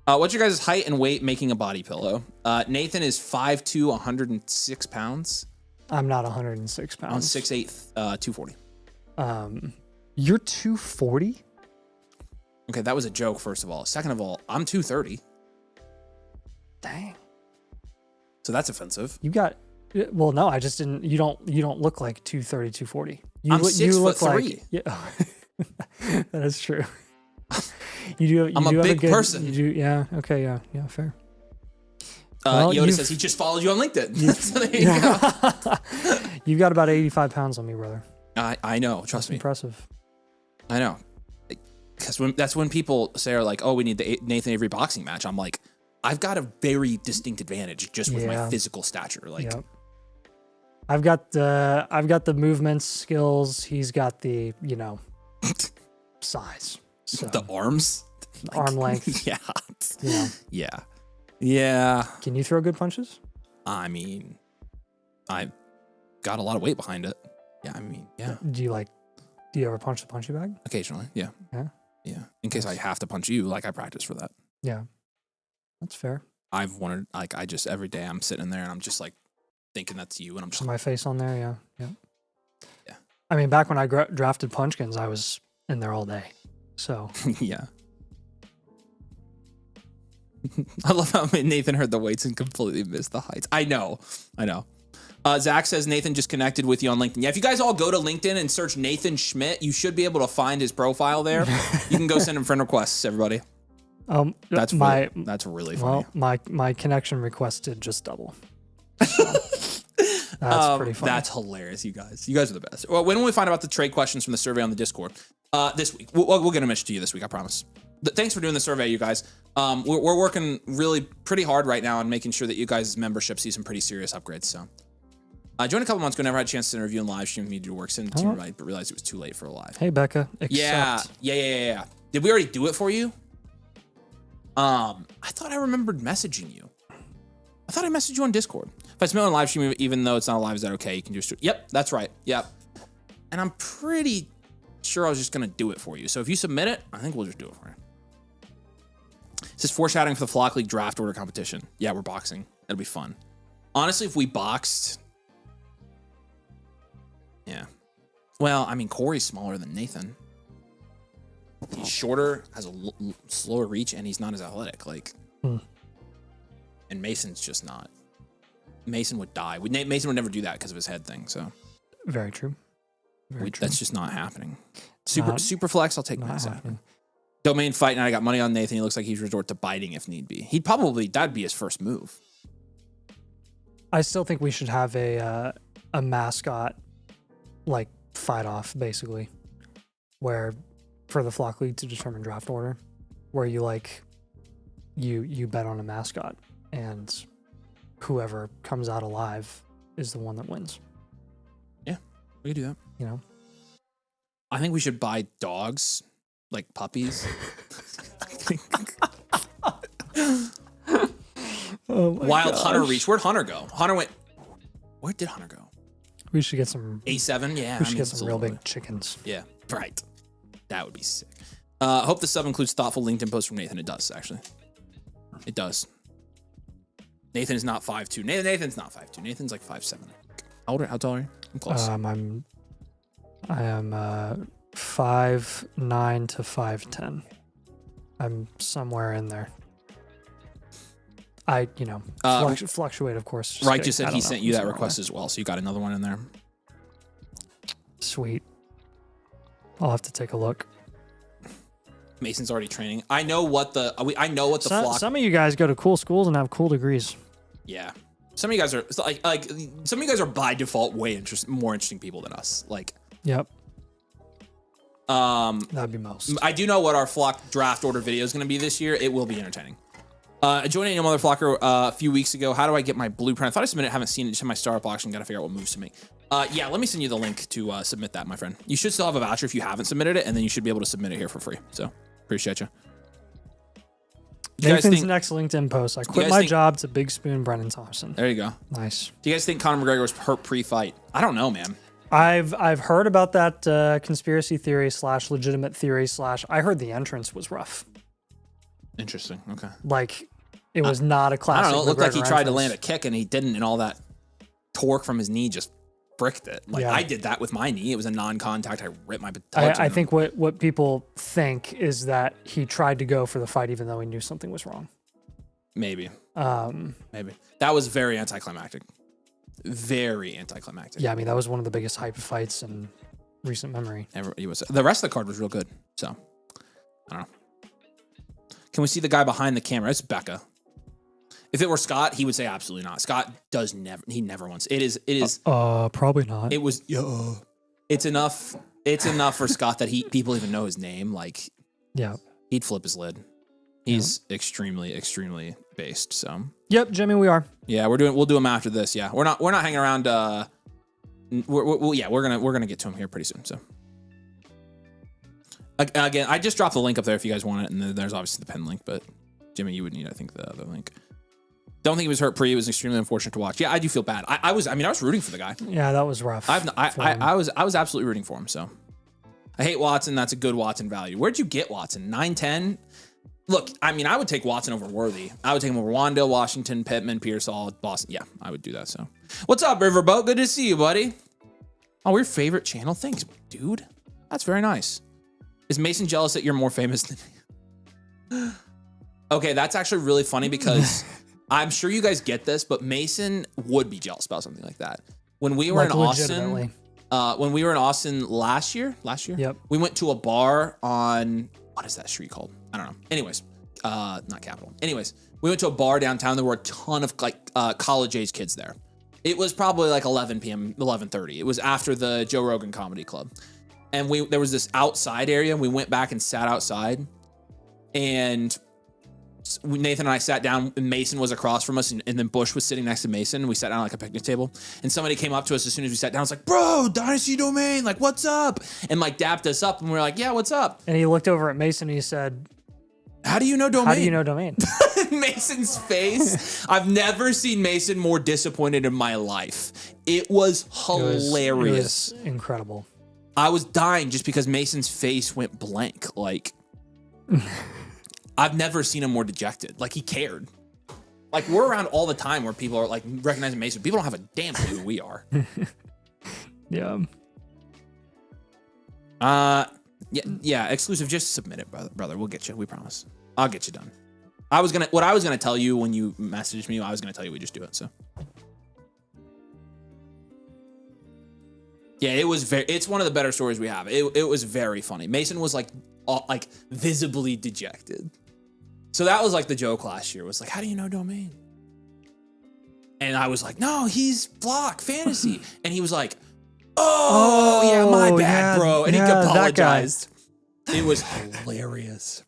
[SPEAKER 1] What's your guys' height and weight making a body pillow? Nathan is 5'2", 106 pounds.
[SPEAKER 2] I'm not 106 pounds.
[SPEAKER 1] I'm 6'8", 240.
[SPEAKER 2] You're 240?
[SPEAKER 1] Okay, that was a joke, first of all. Second of all, I'm 230.
[SPEAKER 2] Dang.
[SPEAKER 1] So that's offensive.
[SPEAKER 2] You got, well, no, I just didn't. You don't look like 230, 240.
[SPEAKER 1] I'm 6'3".
[SPEAKER 2] Yeah. That is true. You
[SPEAKER 1] I'm a
[SPEAKER 2] do have
[SPEAKER 1] big
[SPEAKER 2] good,
[SPEAKER 1] person.
[SPEAKER 2] You do, yeah. Okay. Yeah. Yeah. Fair.
[SPEAKER 1] Yoda says he just followed you on LinkedIn. So there you go.
[SPEAKER 2] You've got about 85 pounds on me, brother.
[SPEAKER 1] I know. Trust me.
[SPEAKER 2] Impressive.
[SPEAKER 1] I know. Because that's when people say are like, oh, we need the Nathan Avery boxing match. I'm like, I've got a very distinct advantage just with my physical stature. Like,
[SPEAKER 2] I've got the movements, skills. He's got the size. So.
[SPEAKER 1] The arms,
[SPEAKER 2] arm length.
[SPEAKER 1] Yeah. Yeah.
[SPEAKER 2] Can you throw good punches?
[SPEAKER 1] I mean, I've got a lot of weight behind it. Yeah. I mean, yeah.
[SPEAKER 2] Do you ever punch the punching bag?
[SPEAKER 1] Occasionally. Yeah.
[SPEAKER 2] Yeah.
[SPEAKER 1] Yeah. In case I have to punch you, like I practice for that.
[SPEAKER 2] Yeah. That's fair.
[SPEAKER 1] I've wanted, like, I just, every day I'm sitting there and I'm just like thinking that's you. And I'm just
[SPEAKER 2] my face on there. Yeah. Yeah.
[SPEAKER 1] Yeah.
[SPEAKER 2] I mean, back when I drafted Punchkins, I was in there all day. So.
[SPEAKER 1] Yeah. I love how Nathan heard the weights and completely missed the heights. I know. Zach says Nathan just connected with you on LinkedIn. Yeah, if you guys all go to LinkedIn and search Nathan Schmidt, you should be able to find his profile there. You can go send him friend requests, everybody. That's really funny.
[SPEAKER 2] Well, my connection request did just double. So, that's pretty funny.
[SPEAKER 1] That's hilarious, you guys. You guys are the best. Well, when we find out the trade questions from the survey on the Discord this week, we'll get a message to you this week, I promise. Thanks for doing the survey, you guys. We're working really pretty hard right now on making sure that you guys' membership see some pretty serious upgrades. So, joined a couple months ago, never had a chance to interview and live stream with me to do work. Send it to you right, but realized it was too late for a live.
[SPEAKER 2] Hey, Becca.
[SPEAKER 1] Yeah. Did we already do it for you? I thought I remembered messaging you. I thought I messaged you on Discord. If I submit on live stream, even though it's not live, is that okay? You can just do it. Yep, that's right. Yep. And I'm pretty sure I was just going to do it for you. So if you submit it, I think we'll just do it for you. This is foreshadowing for the Flock League draft order competition. Yeah, we're boxing. It'll be fun. Honestly, if we boxed... Yeah. Well, I mean, Corey's smaller than Nathan. He's shorter, has a slower reach, and he's not as athletic. And Mason's just not. Mason would die. Mason would never do that because of his head thing. So
[SPEAKER 2] very true. Very true.
[SPEAKER 1] That's just not happening. Super flex. I'll take my happening. Domain fight, and I got money on Nathan. He looks like he'd resort to biting if need be. That'd be his first move.
[SPEAKER 2] I still think we should have a mascot like fight off basically, where for the Flock League to determine draft order, where you bet on a mascot and whoever comes out alive is the one that wins.
[SPEAKER 1] Yeah, we can do that.
[SPEAKER 2] You know,
[SPEAKER 1] I think we should buy dogs, like puppies. Wild gosh. Hunter reach. Where'd Hunter go? Where did Hunter go?
[SPEAKER 2] We should get some
[SPEAKER 1] A7. Yeah,
[SPEAKER 2] we should get some real big chickens.
[SPEAKER 1] Yeah, right. That would be sick. Hope the sub includes thoughtful LinkedIn posts from Nathan. It does, actually. It does. Nathan is not 5'2". Nathan's not 5'2". Nathan's like 5'7". How tall are you? I'm close.
[SPEAKER 2] I am 5'9" to 5'10". I'm somewhere in there. I fluctuate, of course.
[SPEAKER 1] Right, just said he sent you that request as well, so you got another one in there.
[SPEAKER 2] Sweet. I'll have to take a look.
[SPEAKER 1] Mason's already training. I know what the flock.
[SPEAKER 2] Some of you guys go to cool schools and have cool degrees.
[SPEAKER 1] Yeah, some of you guys are like some of you guys are by default way more interesting people than us. Like,
[SPEAKER 2] yep. That'd be most.
[SPEAKER 1] I do know what our flock draft order video is going to be this year. It will be entertaining. I joined a mother flocker a few weeks ago. How do I get my blueprint? I thought I submitted it. Haven't seen it. Just have my startup auction. Got to figure out what moves to make. Yeah, let me send you the link to submit that, my friend. You should still have a voucher if you haven't submitted it, and then you should be able to submit it here for free. So appreciate you.
[SPEAKER 2] Nathan's next LinkedIn post. I quit my job to Big Spoon Brennan Thompson.
[SPEAKER 1] There you go.
[SPEAKER 2] Nice.
[SPEAKER 1] Do you guys think Conor McGregor was hurt pre-fight? I don't know, man.
[SPEAKER 2] I've heard about that conspiracy theory / legitimate theory / I heard the entrance was rough.
[SPEAKER 1] Interesting. Okay.
[SPEAKER 2] Like it was not a classic.
[SPEAKER 1] I don't know. It looked like he tried to
[SPEAKER 2] entrance.
[SPEAKER 1] land a kick and he didn't, and all that torque from his knee just bricked it. Like I did that with my knee. It was a non-contact. I ripped my patella.
[SPEAKER 2] I think what people think is that he tried to go for the fight even though he knew something was wrong.
[SPEAKER 1] Maybe. Maybe. That was very anticlimactic. Very anticlimactic.
[SPEAKER 2] Yeah, I mean that was one of the biggest hype fights in recent memory.
[SPEAKER 1] Everybody was. The rest of the card was real good. So, I don't know. Can we see the guy behind the camera? It's Becca. If it were Scott, he would say absolutely not. Scott does never. He never wants. It is.
[SPEAKER 2] Probably not.
[SPEAKER 1] It was. It's enough. It's enough for Scott that people even know his name. Like,
[SPEAKER 2] yeah,
[SPEAKER 1] he'd flip his lid. He's extremely, extremely based. So.
[SPEAKER 2] Yep, Jimmy, we are.
[SPEAKER 1] Yeah, we'll do him after this. Yeah, we're not hanging around. We're gonna get to him here pretty soon. So. Again, I just dropped the link up there if you guys want it, and then there's obviously the pen link. But Jimmy, you would need, I think, the other link. Don't think he was hurt pre. It was extremely unfortunate to watch. Yeah, I do feel bad. I was rooting for the guy.
[SPEAKER 2] Yeah, that was rough.
[SPEAKER 1] I was absolutely rooting for him. So I hate Watson. That's a good Watson value. Where'd you get Watson? 9-10. Look, I mean, I would take Watson over Worthy. I would take him over Wandale, Washington, Pittman, Pearsall, Boston. Yeah, I would do that. So what's up, Riverboat? Good to see you, buddy. Oh, we're your favorite channel. Thanks, dude. That's very nice. Is Mason jealous that you're more famous than me? Okay, that's actually really funny because I'm sure you guys get this, but Mason would be jealous about something like that. When we were in Austin, last year,
[SPEAKER 2] yep,
[SPEAKER 1] we went to a bar on, what is that street called? I don't know. Anyways, not Capitol. Anyways, we went to a bar downtown. There were a ton of college age kids there. It was probably like 11 p.m., 11:30. It was after the Joe Rogan Comedy Club. And there was this outside area, and we went back and sat outside. And Nathan and I sat down, and Mason was across from us, and then Bush was sitting next to Mason. And we sat down like a picnic table. And somebody came up to us as soon as we sat down. I was like, bro, Dynasty Domain, like, what's up? And like dapped us up, and we were like, yeah, what's up?
[SPEAKER 2] And he looked over at Mason and he said,
[SPEAKER 1] how do you know Domain?
[SPEAKER 2] How do you know Domain?
[SPEAKER 1] Mason's face. I've never seen Mason more disappointed in my life. It was hilarious.
[SPEAKER 2] It was incredible.
[SPEAKER 1] I was dying just because Mason's face went blank. Like, I've never seen him more dejected. Like, he cared. Like, we're around all the time where people are like recognizing Mason. People don't have a damn clue who we are.
[SPEAKER 2] Yeah.
[SPEAKER 1] Yeah. Exclusive. Just submit it, brother. We'll get you. We promise. I'll get you done. What I was gonna tell you when you messaged me, I was gonna tell you we just do it. So. Yeah, it's one of the better stories we have. It was very funny. Mason was like visibly dejected. So that was like the joke last year, was like, how do you know Domain? And I was like, no, he's block fantasy. And he was like, oh yeah, my bad, bro. And he apologized. It was hilarious.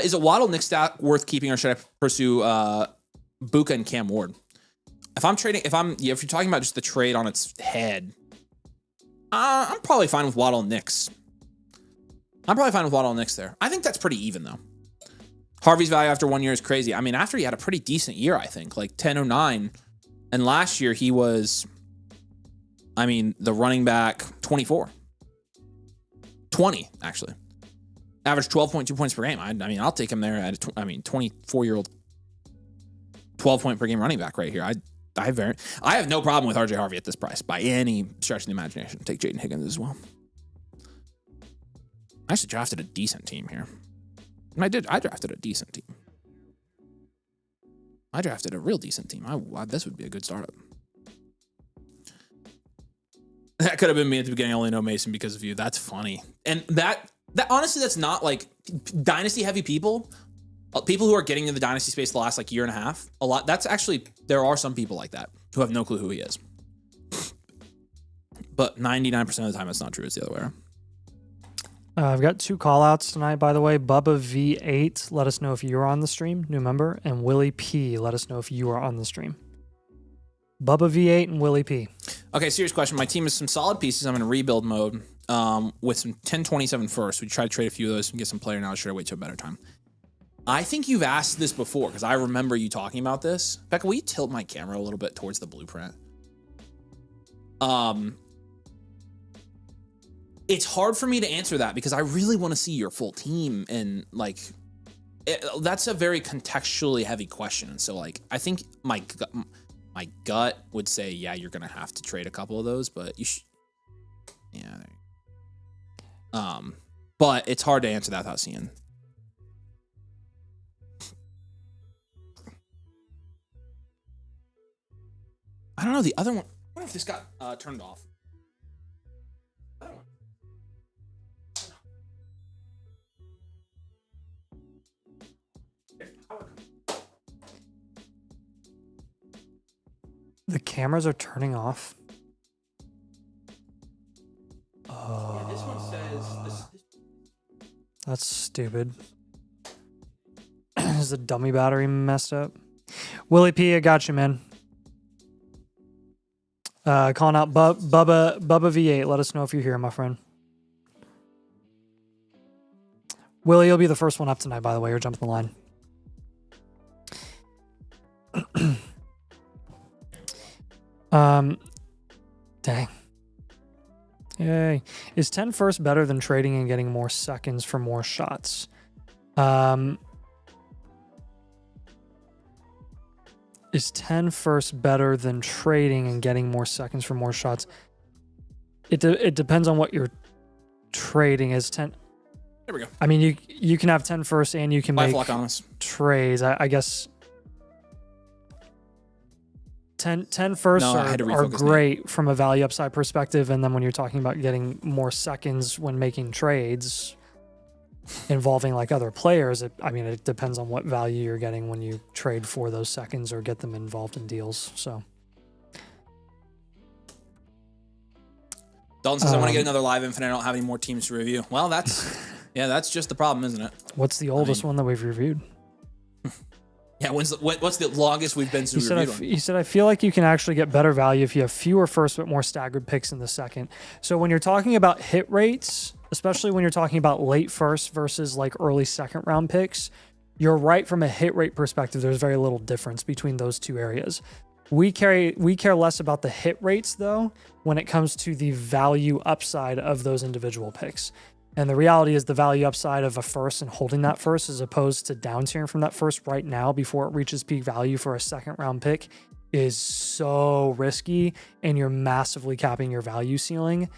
[SPEAKER 1] Is a Waddle Nick stat worth keeping, or should I pursue Buka and Cam Ward? If you're talking about just the trade on its head, I'm probably fine with Waddle and Knicks. There. I think that's pretty even, though. Harvey's value after 1 year is crazy. I mean, after he had a pretty decent year, I think, like 10.09. And last year he was, the running back 24. 20, actually. Averaged 12.2 points per game. I'll take him there at 24-year-old 12-point per game running back right here. I have no problem with RJ Harvey at this price by any stretch of the imagination. Take Jaden Higgins as well. I actually drafted a decent team here. I drafted a decent team. I drafted a real decent team. This would be a good startup. That could have been me at the beginning. I only know Mason because of you. That's funny. And that honestly, that's not like dynasty heavy people. People who are getting in the dynasty space the last year and a half, a lot. That's actually, there are some people like that who have no clue who he is. But 99% of the time, it's not true. It's the other way around.
[SPEAKER 2] I've got 2 call outs tonight, by the way. Bubba V8, let us know if you are on the stream, new member. And Willie P, let us know if you are on the stream. Bubba V8 and Willie P. Okay,
[SPEAKER 1] serious question. My team has some solid pieces. I'm in rebuild mode with some 1027 first. We try to trade a few of those and get some player now. Should I wait till a better time? I think you've asked this before because I remember you talking about this. Becca, will you tilt my camera a little bit towards the blueprint? It's hard for me to answer that because I really want to see your full team, and that's a very contextually heavy question. And so I think my gut would say, yeah, you're gonna have to trade a couple of those, but you should. Yeah. But it's hard to answer that without seeing. I don't know the other one. I wonder if this got turned off.
[SPEAKER 2] The cameras are turning off.
[SPEAKER 1] Yeah, this one says...
[SPEAKER 2] That's stupid. Is the dummy battery messed up? Willie P, I got you, man. Calling out Bubba V8. Let us know if you're here, my friend. Willie, you'll be the first one up tonight, by the way. You're jumping the line. Dang. Yay. Is 10 first better than trading and getting more seconds for more shots? Is 10 first better than trading and getting more seconds for more shots? It depends on what you're trading. Is 10...
[SPEAKER 1] There we go.
[SPEAKER 2] I mean, you can have 10 first and you can make trades. I guess 10 first are great from a value upside perspective. And then when you're talking about getting more seconds when making trades involving like other players, it depends on what value you're getting when you trade for those seconds or get them involved in deals. So
[SPEAKER 1] Dalton says, I want to get another live infinite. I don't have any more teams to review. Well, that's just the problem, isn't it?
[SPEAKER 2] What's the oldest one that we've reviewed?
[SPEAKER 1] Yeah, what's the longest we've been since we reviewed one?
[SPEAKER 2] He said, I feel like you can actually get better value if you have fewer first but more staggered picks in the second. So when you're talking about hit rates, especially when you're talking about late first versus like early second round picks, you're right from a hit rate perspective. There's very little difference between those two areas. We care less about the hit rates though when it comes to the value upside of those individual picks. And the reality is the value upside of a first and holding that first as opposed to down tiering from that first right now before it reaches peak value for a second round pick is so risky, and you're massively capping your value ceiling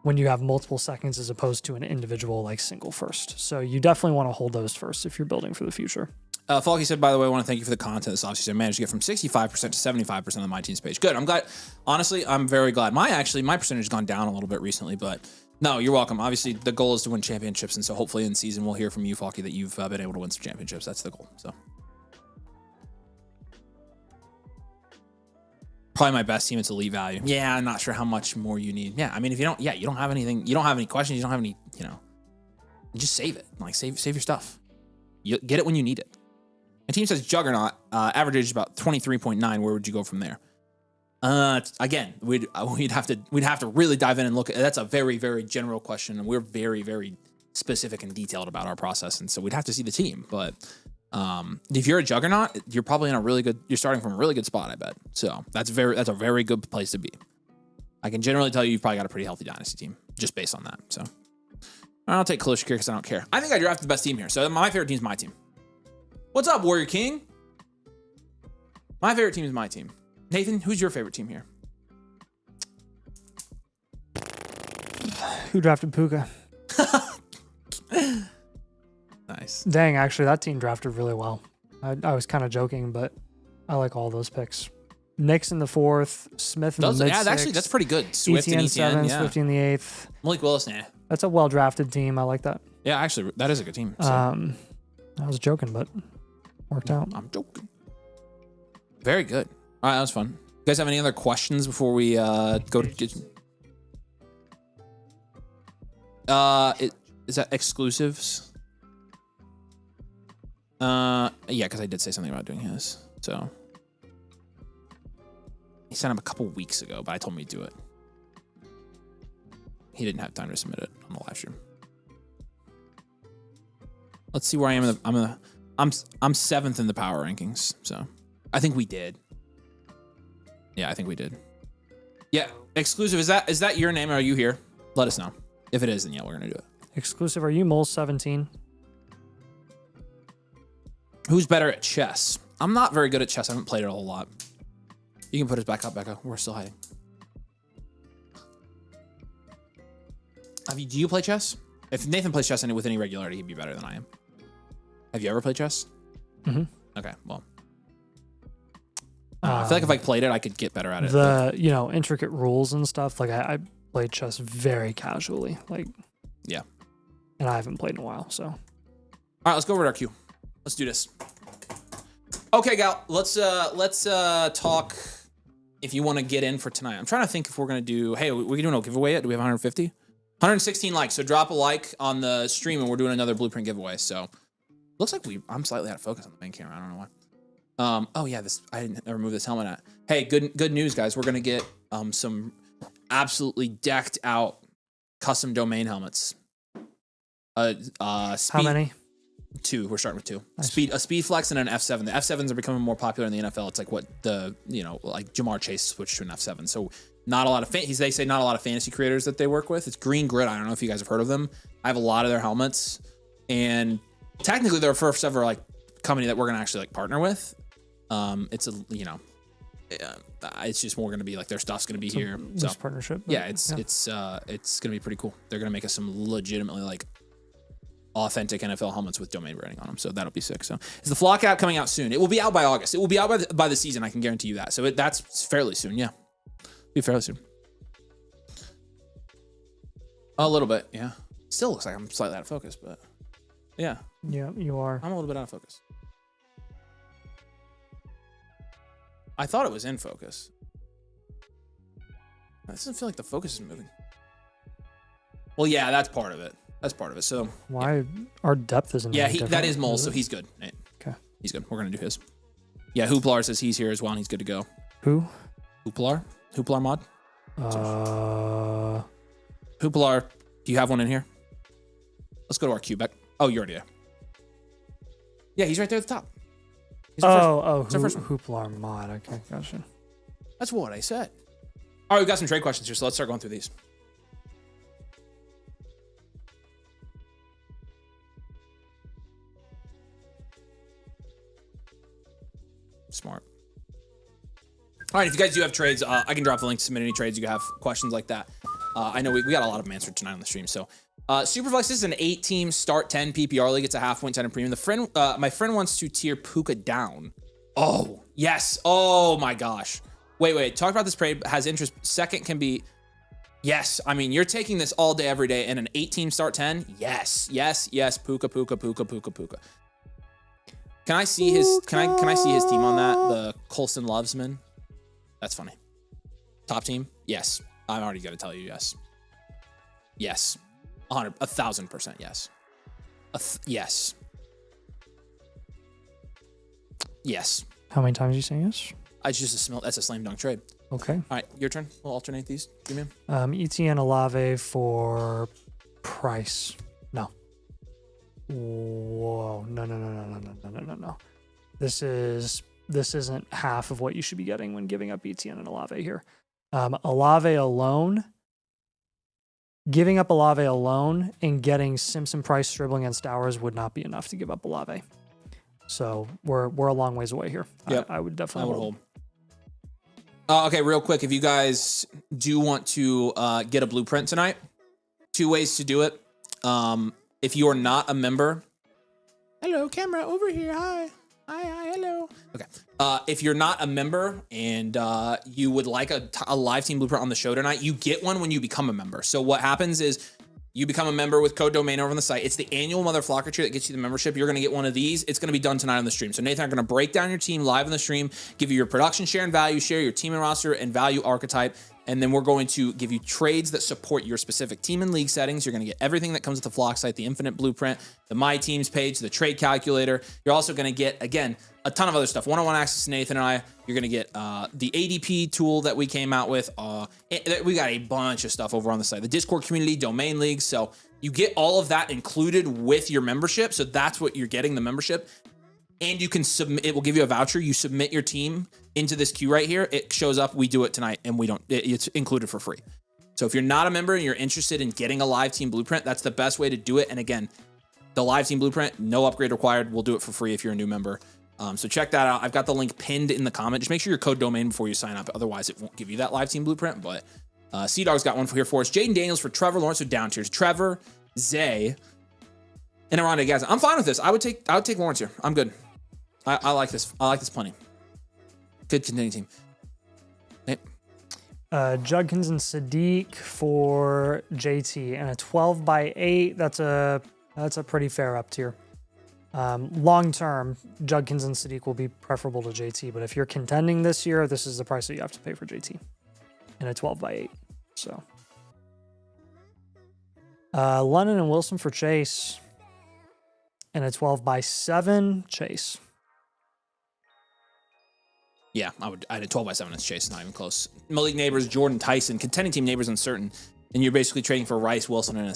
[SPEAKER 2] when you have multiple seconds as opposed to an individual like single first. So you definitely want to hold those first if you're building for the future.
[SPEAKER 1] Falky said, by the way, I want to thank you for the content this offseason. I managed to get from 65% to 75% on my team's page. Good. I'm glad. Honestly, I'm very glad. My percentage has gone down a little bit recently, but no, you're welcome. Obviously, the goal is to win championships, and so hopefully in season we'll hear from you, Falky, that you've been able to win some championships. That's the goal. So probably my best team. It's elite value. Yeah, I'm not sure how much more you need. Yeah, I mean, if you don't have anything, you don't have any questions, you don't have any, just save it. Like save your stuff. You get it when you need it. My team says Juggernaut. Average age is about 23.9. Where would you go from there? Again, we'd have to really dive in and look at. That's a very, very general question, and we're very, very specific and detailed about our process, and so we'd have to see the team. But if you're a Juggernaut, you're probably in a really good. You're starting from a really good spot, I bet. So that's a very good place to be. I can generally tell you've probably got a pretty healthy dynasty team just based on that. So I'll take Kalishkir because I don't care. I think I drafted the best team here. So my favorite team is my team. What's up, Warrior King? My favorite team is my team. Nathan, who's your favorite team here?
[SPEAKER 2] Who drafted Puka?
[SPEAKER 1] Nice.
[SPEAKER 2] Dang, actually, that team drafted really well. I was kind of joking, but I like all those picks. Nick's in the 4th, Smith in the mid-6th.
[SPEAKER 1] Yeah, actually, that's pretty good. Swift
[SPEAKER 2] ETN
[SPEAKER 1] and ETN,
[SPEAKER 2] 7,
[SPEAKER 1] yeah.
[SPEAKER 2] Swift in the 8th.
[SPEAKER 1] Malik Willis, nah.
[SPEAKER 2] That's a well-drafted team. I like that.
[SPEAKER 1] Yeah, actually, that is a good team. So.
[SPEAKER 2] I was joking, but worked out.
[SPEAKER 1] I'm joking. Very good. All right, that was fun. You guys have any other questions before we go to kitchen? Is that exclusives? Yeah, because I did say something about doing his. So he sent him a couple weeks ago, but I told him he'd do it. He didn't have time to submit it on the live stream. Let's see where I am. I'm 7th in the power rankings, so I think we did. Yeah, I think we did. Yeah, exclusive. Is that your name? Or are you here? Let us know. If it is, then yeah, we're gonna do it.
[SPEAKER 2] Exclusive. Are you Mole 17?
[SPEAKER 1] Who's better at chess? I'm not very good at chess. I haven't played it a whole lot. You can put us back up, Becca. We're still hiding. Do you play chess? If Nathan plays chess with any regularity, he'd be better than I am. Have you ever played chess?
[SPEAKER 2] Mm-hmm.
[SPEAKER 1] Okay, well. I feel like if I played it, I could get better at it.
[SPEAKER 2] Intricate rules and stuff. Like I played chess very casually. Like,
[SPEAKER 1] yeah.
[SPEAKER 2] And I haven't played in a while, so.
[SPEAKER 1] All right, let's go over to our queue. Let's do this. Okay, Gal. Let's talk if you want to get in for tonight. I'm trying to think if we're going to do, hey, we doing a giveaway yet? Do we have 150? 116 likes. So drop a like on the stream and we're doing another blueprint giveaway. So looks like I'm slightly out of focus on the main camera. I don't know why. Oh yeah, I didn't remove this helmet at. Hey, good news, guys. We're going to get some absolutely decked out custom domain helmets.
[SPEAKER 2] How many?
[SPEAKER 1] 2. We're starting with 2.
[SPEAKER 2] Nice.
[SPEAKER 1] A speed flex and an F7. The F7s are becoming more popular in the NFL. It's like what like Jamar Chase switched to an F7. So not a lot of they say not a lot of fantasy creators that they work with. It's Green Grid. I don't know if you guys have heard of them. I have a lot of their helmets, and technically they're first ever like company that we're gonna actually like partner with. It's it's just more gonna be like their stuff's gonna be here. So
[SPEAKER 2] partnership.
[SPEAKER 1] Yeah, it's gonna be pretty cool. They're gonna make us some legitimately like authentic NFL helmets with domain branding on them. So that'll be sick. So is the Flock app coming out soon? It will be out by August. It will be out by the season. I can guarantee you that. So that's fairly soon. Yeah. Be fairly soon. A little bit. Yeah. Still looks like I'm slightly out of focus, but yeah.
[SPEAKER 2] Yeah, you are.
[SPEAKER 1] I'm a little bit out of focus. I thought it was in focus. It doesn't feel like the focus is moving. Well, yeah, that's part of it. So
[SPEAKER 2] why our depth isn't?
[SPEAKER 1] Yeah, that is Mole, so he's good.
[SPEAKER 2] Okay,
[SPEAKER 1] he's good. We're gonna do his. Yeah, Hooplar says he's here as well, and he's good to go.
[SPEAKER 2] Who?
[SPEAKER 1] Hooplar mod.
[SPEAKER 2] Uh,
[SPEAKER 1] Hooplar, do you have one in here? Let's go to our Quebec. Oh, you already do. Yeah, he's right there at the top.
[SPEAKER 2] Hooplar mod. Okay, gotcha.
[SPEAKER 1] That's what I said. All right, we've got some trade questions here, so let's start going through these. Smart. All right, if you guys do have trades, I can drop the link to submit any trades you have questions like that. I know we got a lot of them answered tonight on the stream. So Superflex is an 8-team start 10 PPR league. It's a half point 10 in premium. My friend wants to tier Puka down. Oh, yes. Oh my gosh. Wait. Talk about this trade. Has interest. Second can be. Yes. I mean, you're taking this all day, every day in an 8-team start 10. Yes. Puka. Can I see his? Can I see his team on that? The Colson Lovesman. That's funny. Top team. Yes. I'm already gonna tell you yes. Yes. 1,000% yes. Yes. Yes.
[SPEAKER 2] How many times are you saying yes?
[SPEAKER 1] It's just that's a slam dunk trade.
[SPEAKER 2] Okay.
[SPEAKER 1] All right, your turn. We'll alternate these. Give me him.
[SPEAKER 2] Etienne Olave for Price. No. Whoa. No. This isn't half of what you should be getting when giving up Etienne and Olave here. Olave alone. Giving up Olave alone and getting Simpson, Price, Stribling, and Stowers would not be enough to give up Olave. So we're a long ways away here.
[SPEAKER 1] Yep.
[SPEAKER 2] I would definitely hold.
[SPEAKER 1] Okay, real quick, if you guys do want to get a blueprint tonight, 2 ways to do it. If you are not a member, hello, camera over here. Hi, hello. Okay. If you're not a member and you would like a live team blueprint on the show tonight, you get one when you become a member. So what happens is you become a member with code domain over on the site. It's the annual Mother Flocker tier that gets you the membership. You're going to get one of these. It's going to be done tonight on the stream. So Nathan, I'm going to break down your team live on the stream, give you your production share and value share, your team and roster and value archetype. And then we're going to give you trades that support your specific team and league settings. You're going to get everything that comes with the Flock site, the Infinite Blueprint, the My Teams page, the trade calculator. You're also going to get, again, a ton of other stuff. One-on-one access to Nathan and I. You're going to get the ADP tool that we came out with. We got a bunch of stuff over on the site. The Discord community, domain leagues. So you get all of that included with your membership. So that's what you're getting, the membership. And you can submit, it will give you a voucher. You submit your team into this queue right here. It shows up. We do it tonight and it's included for free. So if you're not a member and you're interested in getting a live team blueprint, that's the best way to do it. And again, the live team blueprint, no upgrade required. We'll do it for free if you're a new member. So check that out. I've got the link pinned in the comment. Just make sure your code domain before you sign up. Otherwise, it won't give you that live team blueprint. But Sea-Dog's got one here for us. Jaden Daniels for Trevor Lawrence with down tiers. Trevor, Zay, and Aranda Gaza. I'm fine with this. I would take Lawrence here. I'm good. I like this. I like this plenty. Good contending team. Nate?
[SPEAKER 2] Judkins and Sadiq for JT and a 12/8. That's a pretty fair up tier. Long term, Judkins and Sadiq will be preferable to JT, but if you're contending this year, this is the price that you have to pay for JT in a 12x8. So, Lennon and Wilson for Chase in a 12x7. Chase.
[SPEAKER 1] Yeah, I'd a 12x7. It's Chase. Not even close. Malik Neighbors, Jordan Tyson, contending team Neighbors uncertain, and you're basically trading for Rice, Wilson, and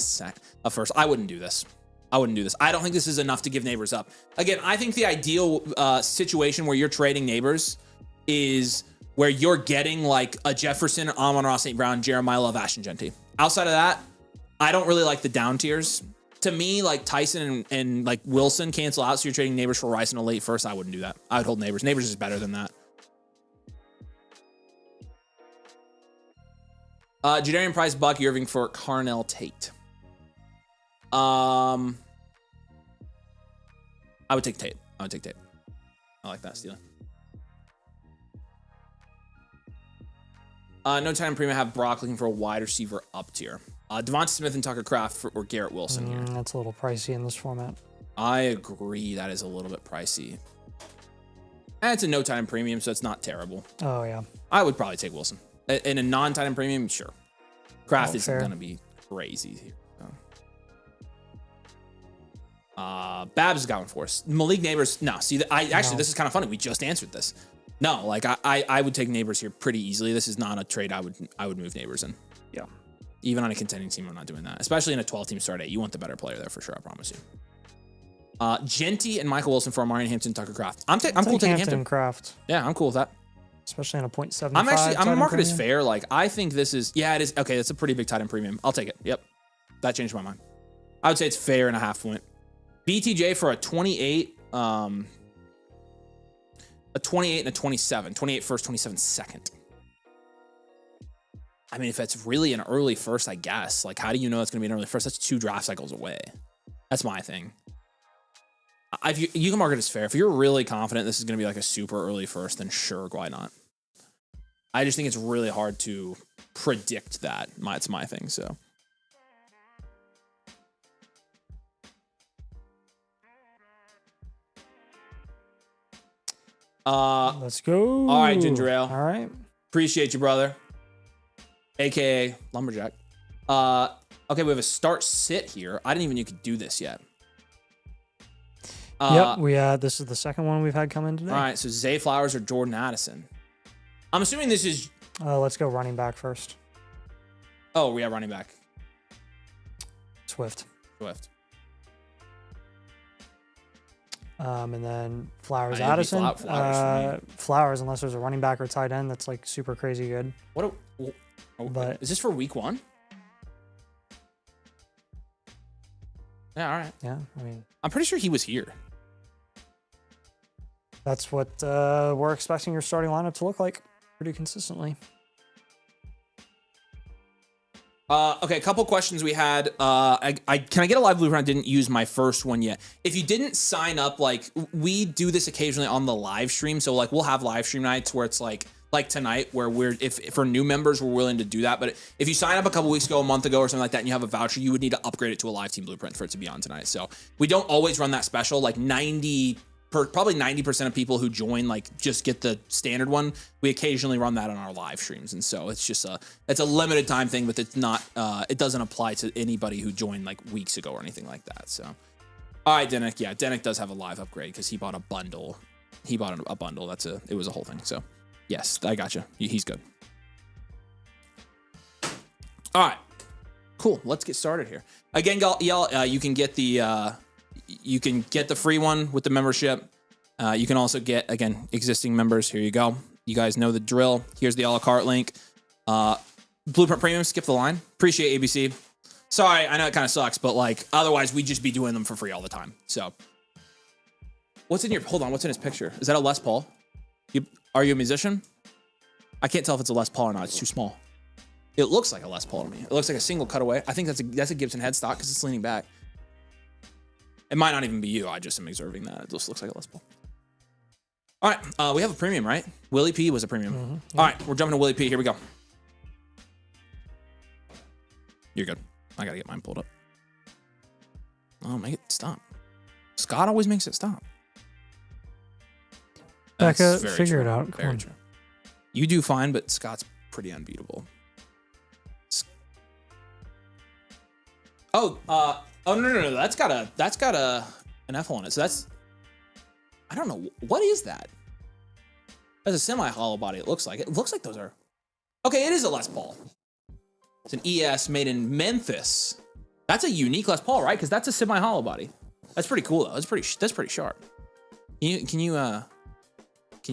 [SPEAKER 1] a first. I wouldn't do this. I don't think this is enough to give Neighbors up. Again, I think the ideal situation where you're trading Neighbors is where you're getting like a Jefferson, Amon-Ra St. Brown, Jeremiah Love, Ashton Genty. Outside of that, I don't really like the down tiers. To me, like Tyson and like Wilson cancel out, so you're trading Neighbors for Rice and a late first. I wouldn't do that. I would hold Neighbors. Neighbors is better than that. Jadarian Price, Buck Irving for Carnell Tate. I would take Tate. I like that, Steely. No time premium. Have Brock looking for a wide receiver up tier. Devonta Smith and Tucker Kraft or Garrett Wilson here.
[SPEAKER 2] That's a little pricey in this format.
[SPEAKER 1] I agree. That is a little bit pricey. And it's a no time premium, so it's not terrible.
[SPEAKER 2] Oh, yeah.
[SPEAKER 1] I would probably take Wilson. In a non-time premium, sure. Kraft isn't
[SPEAKER 2] fair.
[SPEAKER 1] going to be crazy here. Babs has got one for us. Malik Neighbors, no. See, this is kind of funny. We just answered this. No, like I would take Neighbors here pretty easily. This is not a trade I would move Neighbors in.
[SPEAKER 2] Yeah.
[SPEAKER 1] Even on a contending team, I'm not doing that. Especially in a 12-team start 8. You want the better player there for sure, I promise you. Genty and Michael Wilson for Amari Hampton, Tucker Kraft. I'm cool taking Hampton.
[SPEAKER 2] And Kraft.
[SPEAKER 1] Yeah, I'm cool with that.
[SPEAKER 2] Especially in a 0.75.
[SPEAKER 1] I'm gonna mark it as fair. Like, I think this is, yeah, it is. Okay, that's a pretty big tight end premium. I'll take it. Yep. That changed my mind. I would say it's fair and a half point. BTJ for a 28, a 28 and a 27. 28 first, 27 second. I mean, if it's really an early first, I guess. Like, how do you know it's going to be an early first? That's 2 draft cycles away. That's my thing. You can mark it as fair. If you're really confident this is going to be like a super early first, then sure, why not? I just think it's really hard to predict that. It's my thing, so.
[SPEAKER 2] Let's go.
[SPEAKER 1] All right, Ginger Ale.
[SPEAKER 2] All right.
[SPEAKER 1] Appreciate you, brother. AKA Lumberjack. Okay, we have a start sit here. I didn't even know you could do this yet.
[SPEAKER 2] Yep, this is the second one we've had come in today.
[SPEAKER 1] All right, so Zay Flowers or Jordan Addison. I'm assuming this is...
[SPEAKER 2] Let's go running back first.
[SPEAKER 1] Oh, we have running back.
[SPEAKER 2] Swift. And then Flowers, Addison. Flowers, unless there's a running back or tight end that's like super crazy good. But
[SPEAKER 1] is this for week 1? Yeah, all right.
[SPEAKER 2] Yeah, I mean,
[SPEAKER 1] I'm pretty sure he was here.
[SPEAKER 2] That's what we're expecting your starting lineup to look like pretty consistently.
[SPEAKER 1] Okay, a couple questions we had. Can I get a live blueprint? I didn't use my first one yet. If you didn't sign up, like we do this occasionally on the live stream. So like we'll have live stream nights where it's like tonight where if for new members, we're willing to do that. But if you sign up a couple weeks ago, a month ago or something like that, and you have a voucher, you would need to upgrade it to a live team blueprint for it to be on tonight. So we don't always run that special. Like probably 90% of people who join like just get the standard one. We occasionally run that on our live streams, and so it's just it's a limited time thing, but it's not it doesn't apply to anybody who joined like weeks ago or anything like that. So all right, Denick. Yeah, Denick does have a live upgrade because he bought a bundle. He bought a bundle. It was a whole thing. So yes, I got you. He's good. All right, cool. Let's get started here. Again, y'all, you can get the free one with the membership. You can also get, again, existing members. Here you go. You guys know the drill. Here's the a la carte link. Blueprint Premium, skip the line. Appreciate ABC. Sorry, I know it kind of sucks, but like otherwise we'd just be doing them for free all the time. So what's in his picture? Is that a Les Paul? Are you a musician? I can't tell if it's a Les Paul or not. It's too small. It looks like a Les Paul to me. It looks like a single cutaway. I think that's a Gibson headstock because it's leaning back. It might not even be you. I just am observing that. It just looks like a Les Paul. All right. We have a premium, right? Willie P was a premium. Mm-hmm, yeah. All right. We're jumping to Willie P. Here we go. You're good. I got to get mine pulled up. Oh, make it stop. Scott always makes it stop.
[SPEAKER 2] Becca,
[SPEAKER 1] very
[SPEAKER 2] figure
[SPEAKER 1] true.
[SPEAKER 2] it out. Come
[SPEAKER 1] Very
[SPEAKER 2] on.
[SPEAKER 1] true. You do fine, but Scott's pretty unbeatable. Oh, no. That's got an F on it. So that's, I don't know. What is that? That's a semi-hollow body. It looks like those are, okay. It is a Les Paul. It's an ES made in Memphis. That's a unique Les Paul, right? Because that's a semi-hollow body. That's pretty cool though. That's pretty sharp. Can you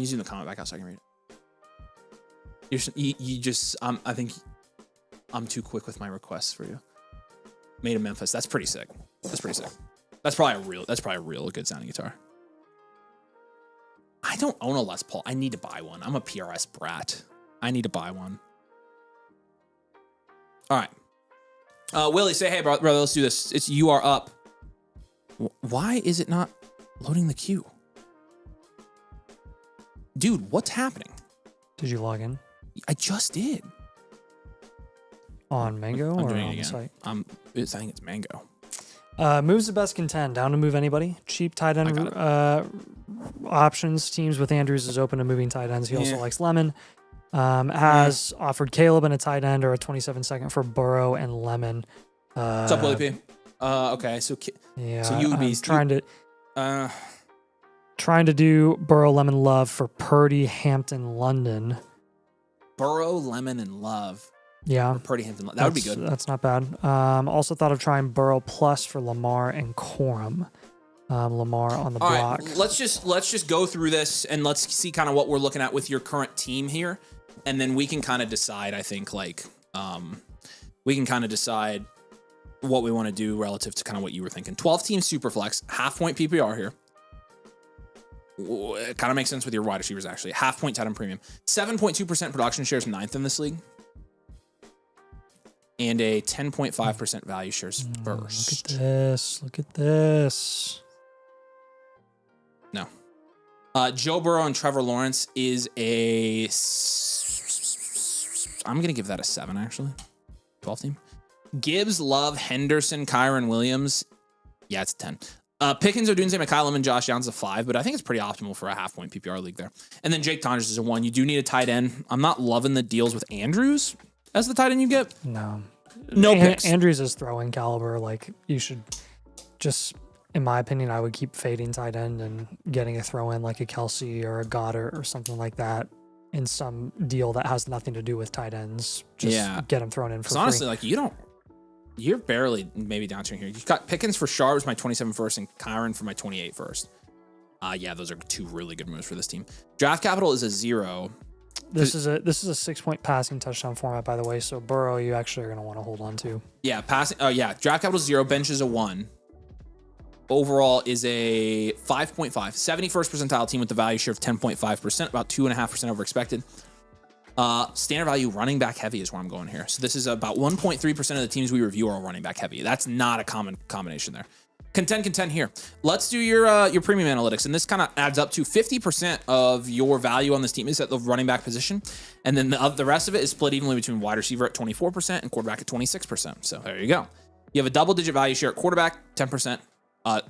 [SPEAKER 1] zoom the comment back out so I can read it? You just, I think I'm too quick with my requests for you. Made in Memphis. That's pretty sick. That's probably a real good sounding guitar. I don't own a Les Paul. I need to buy one. I'm a PRS brat. I need to buy one. All right. Willie, say, hey, brother, let's do this. You are up. Why is it not loading the queue? Dude, what's happening?
[SPEAKER 2] Did you log in
[SPEAKER 1] I just did.
[SPEAKER 2] on Mango
[SPEAKER 1] I'm
[SPEAKER 2] or
[SPEAKER 1] doing it
[SPEAKER 2] on the
[SPEAKER 1] again.
[SPEAKER 2] site?
[SPEAKER 1] I think it's Mango.
[SPEAKER 2] Moves the best contend. Down to move anybody. Cheap tight end options. Teams with Andrews is open to moving tight ends. He also likes Lemon. Has offered Caleb and a tight end or a 27-second for Burrow and Lemon.
[SPEAKER 1] What's up, Willie P? Okay, so
[SPEAKER 2] Yeah,
[SPEAKER 1] so you would be
[SPEAKER 2] trying to do Burrow, Lemon, Love for Purdy, Hampton, London.
[SPEAKER 1] Burrow, Lemon, and Love.
[SPEAKER 2] Yeah,
[SPEAKER 1] Or Purdy, Hampton. That would be good.
[SPEAKER 2] That's not bad. Also thought of trying Burrow plus for Lamar and Corum. Lamar on the block.
[SPEAKER 1] Right, let's just go through this and let's see kind of what we're looking at with your current team here, and then we can kind of decide. I think we can kind of decide what we want to do relative to kind of what you were thinking. 12-team Superflex, half-point PPR here. It kind of makes sense with your wide receivers actually. Half-point tight end premium, 7.2% production shares, 9th in this league, and a 10.5% value shares first.
[SPEAKER 2] Look at this.
[SPEAKER 1] No. Joe Burrow and Trevor Lawrence is I'm going to give that a 7, actually. 12 team. Gibbs, Love, Henderson, Kyron Williams. Yeah, it's a 10. Pickens, Odunze, McCollum, and Josh Downs is a 5, but I think it's pretty optimal for a half-point PPR league there. And then Jake Tonjes is a 1. You do need a tight end. I'm not loving the deals with Andrews as the tight end you get.
[SPEAKER 2] No
[SPEAKER 1] picks.
[SPEAKER 2] Andrews is throwing caliber. Like, you should just, in my opinion, I would keep fading tight end and getting a throw in like a Kelsey or a Goddard or something like that in some deal that has nothing to do with tight ends. Just get them thrown in for free.
[SPEAKER 1] Honestly, like, you're barely maybe down to here. You've got Pickens for Sharps, my 27 first, and Kyron for my 28 first. Yeah, those are 2 really good moves for this team. Draft capital is a 0.
[SPEAKER 2] This is a 6-point passing touchdown format, by the way. So Burrow, you actually are going to want to hold on to.
[SPEAKER 1] Yeah, passing. Oh yeah, draft capital is 0. Bench is a 1. Overall is a 5.5. 71st percentile team with the value share of 10.5%, about 2.5% over expected. Standard value running back heavy is where I'm going here. So this is about 1.3% of the teams we review are running back heavy. That's not a common combination there. Contend here. Let's do your premium analytics, and this kind of adds up to 50% of your value on this team is at the running back position, and then the rest of it is split evenly between wide receiver at 24% and quarterback at 26%. So there you go. You have a double-digit value share at quarterback, 10%,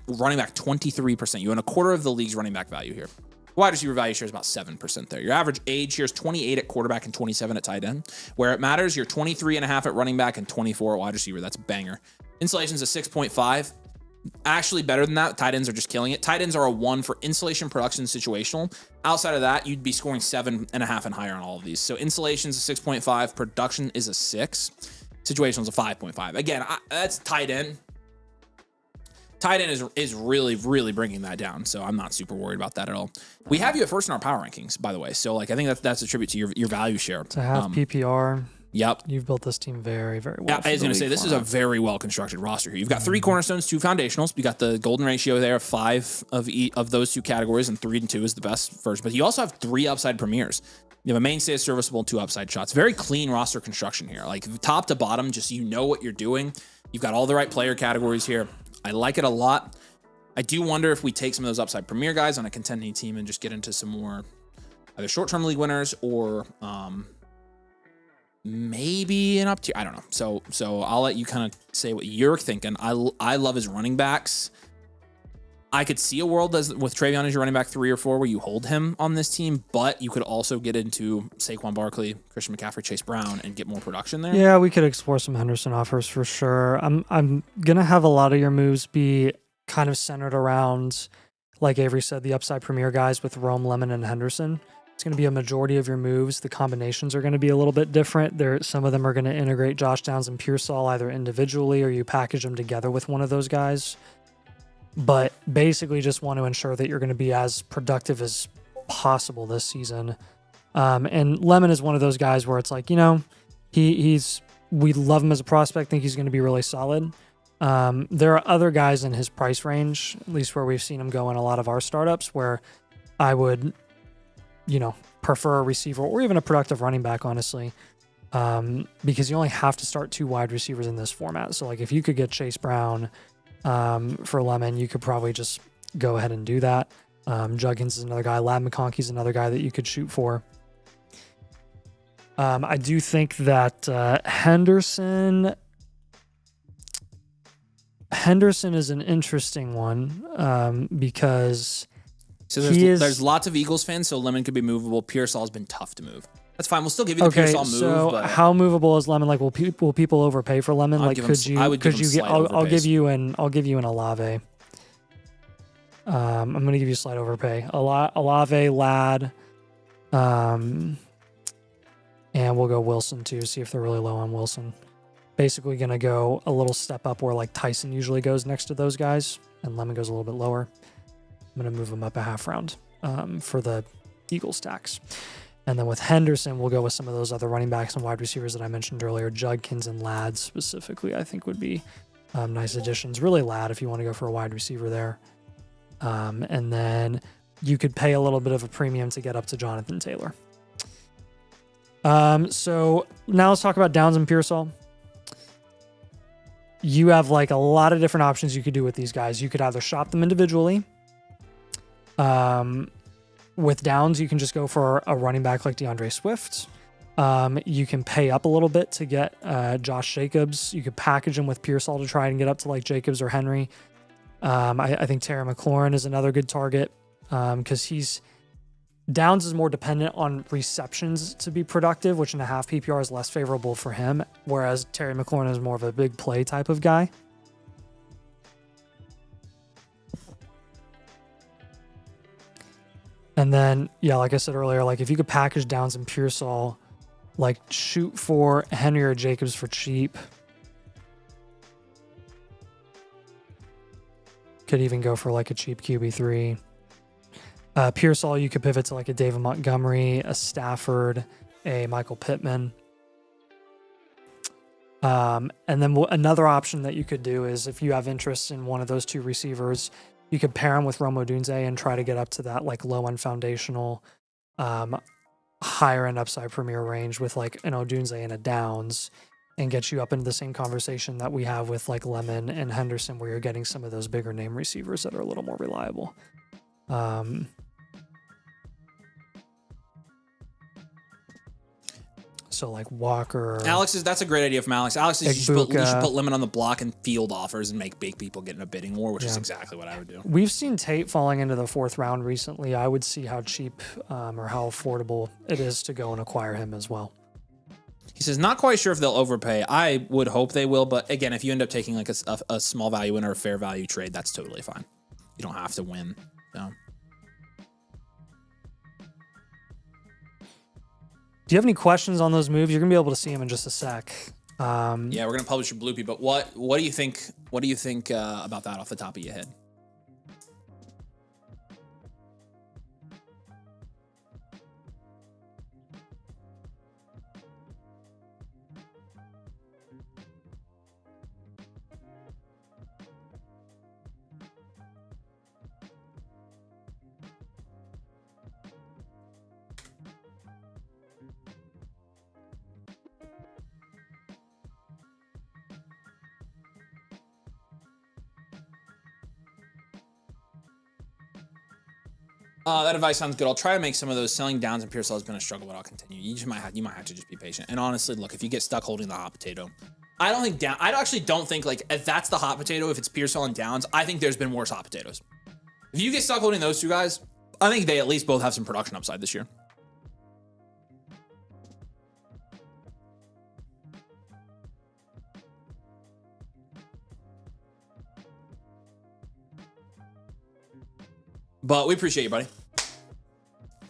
[SPEAKER 1] running back 23%. You own a quarter of the league's running back value here. Wide receiver value share is about 7% there. Your average age here is 28 at quarterback and 27 at tight end. Where it matters, you're 23.5 at running back and 24 at wide receiver. That's a banger. Installation's a 6.5. Actually better than that. Tight ends are just killing it. Tight ends are a 1 for installation, production, situational. Outside of that, you'd be scoring 7.5 and higher on all of these. So installation's a 6.5. Production is a 6. Situational's a 5.5. Again, that's tight end. Tight end is really, really bringing that down. So I'm not super worried about that at all. We have you at first in our power rankings, by the way. So like I think that's a tribute to your value share.
[SPEAKER 2] To have PPR.
[SPEAKER 1] Yep.
[SPEAKER 2] You've built this team very, very well.
[SPEAKER 1] Yeah, I was going to say, this is a very well-constructed roster here. You've got 3 cornerstones, 2 foundationals. You got the golden ratio there of 5 of those 2 categories, and 3 and 2 is the best version. But you also have 3 upside premieres. You have a mainstay is serviceable, 2 upside shots. Very clean roster construction here. Like top to bottom, just you know what you're doing. You've got all the right player categories here. I like it a lot. I do wonder if we take some of those upside premier guys on a contending team and just get into some more either short-term league winners or maybe an up tier. I don't know. So I'll let you kind of say what you're thinking. I love his running backs. I could see a world with Travion as your running back 3 or 4 where you hold him on this team, but you could also get into Saquon Barkley, Christian McCaffrey, Chase Brown, and get more production there.
[SPEAKER 2] Yeah, we could explore some Henderson offers for sure. I'm gonna have a lot of your moves be kind of centered around, like Avery said, the upside premier guys with Rome, Lemon, and Henderson. It's going to be a majority of your moves. The combinations are going to be a little bit different. Some of them are going to integrate Josh Downs and Pearsall either individually or you package them together with one of those guys. But basically just want to ensure that you're going to be as productive as possible this season. And Lemon is one of those guys where it's like, we love him as a prospect, think he's going to be really solid. There are other guys in his price range, at least where we've seen him go in a lot of our startups, where I would prefer a receiver or even a productive running back, honestly, because you only have to start 2 wide receivers in this format. So, like, if you could get Chase Brown for Lemon, you could probably just go ahead and do that. Judkins is another guy. Lab McConkey is another guy that you could shoot for. I do think that Henderson is an interesting one because...
[SPEAKER 1] So there's lots of Eagles fans, so Lemon could be movable. Pearsall's been tough to move. That's fine. We'll still give you the Pearsall move.
[SPEAKER 2] So
[SPEAKER 1] but
[SPEAKER 2] how movable is Lemon? Like, will people overpay for Lemon? Like, could you get? I'll give you an Olave. I'm gonna give you slight overpay. Olave, Lad, and we'll go Wilson too. See if they're really low on Wilson. Basically, gonna go a little step up where like Tyson usually goes next to those guys, and Lemon goes a little bit lower. I'm going to move him up a half round for the Eagles stacks. And then with Henderson, we'll go with some of those other running backs and wide receivers that I mentioned earlier. Judkins and Ladd specifically, I think would be nice additions. Really Ladd if you want to go for a wide receiver there. And then you could pay a little bit of a premium to get up to Jonathan Taylor. So now let's talk about Downs and Pearsall. You have like a lot of different options you could do with these guys. You could either shop them individually. With Downs, you can just go for a running back like DeAndre Swift. You can pay up a little bit to get Josh Jacobs. You could package him with Pearsall to try and get up to like Jacobs or Henry. I think Terry McLaurin is another good target because Downs is more dependent on receptions to be productive, which in a half PPR is less favorable for him, whereas Terry McLaurin is more of a big play type of guy. And then, yeah, like I said earlier, like if you could package Downs and Pearsall, like shoot for Henry or Jacobs for cheap. Could even go for like a cheap QB3. Pearsall, you could pivot to like a David Montgomery, a Stafford, a Michael Pittman. And then another option that you could do is if you have interest in one of those 2 receivers, you could pair him with Rome Odunze and try to get up to that like low end foundational, higher end upside premier range with like an Odunze and a Downs and get you up into the same conversation that we have with like Lemon and Henderson, where you're getting some of those bigger name receivers that are a little more reliable. So like Walker.
[SPEAKER 1] That's a great idea from Alex. Alex, you should put Lemon on the block and field offers and make big people get in a bidding war, which is exactly what I would do.
[SPEAKER 2] We've seen Tate falling into the 4th round recently. I would see how cheap or how affordable it is to go and acquire him as well.
[SPEAKER 1] He says, not quite sure if they'll overpay. I would hope they will, but again, if you end up taking like a small value win or a fair value trade, that's totally fine. You don't have to win. So.
[SPEAKER 2] Do you have any questions on those moves? You're gonna be able to see them in just a sec.
[SPEAKER 1] Yeah, we're gonna publish your bloopy, but what do you think? What do you think about that off the top of your head? That advice sounds good. I'll try to make some of those. Selling Downs and Pearsall has been a struggle, but I'll continue. You might have to just be patient. And honestly, look, if you get stuck holding the hot potato, I actually don't think like if that's the hot potato, if it's Pearsall and Downs, I think there's been worse hot potatoes. If you get stuck holding those two guys, I think they at least both have some production upside this year. But we appreciate you, buddy.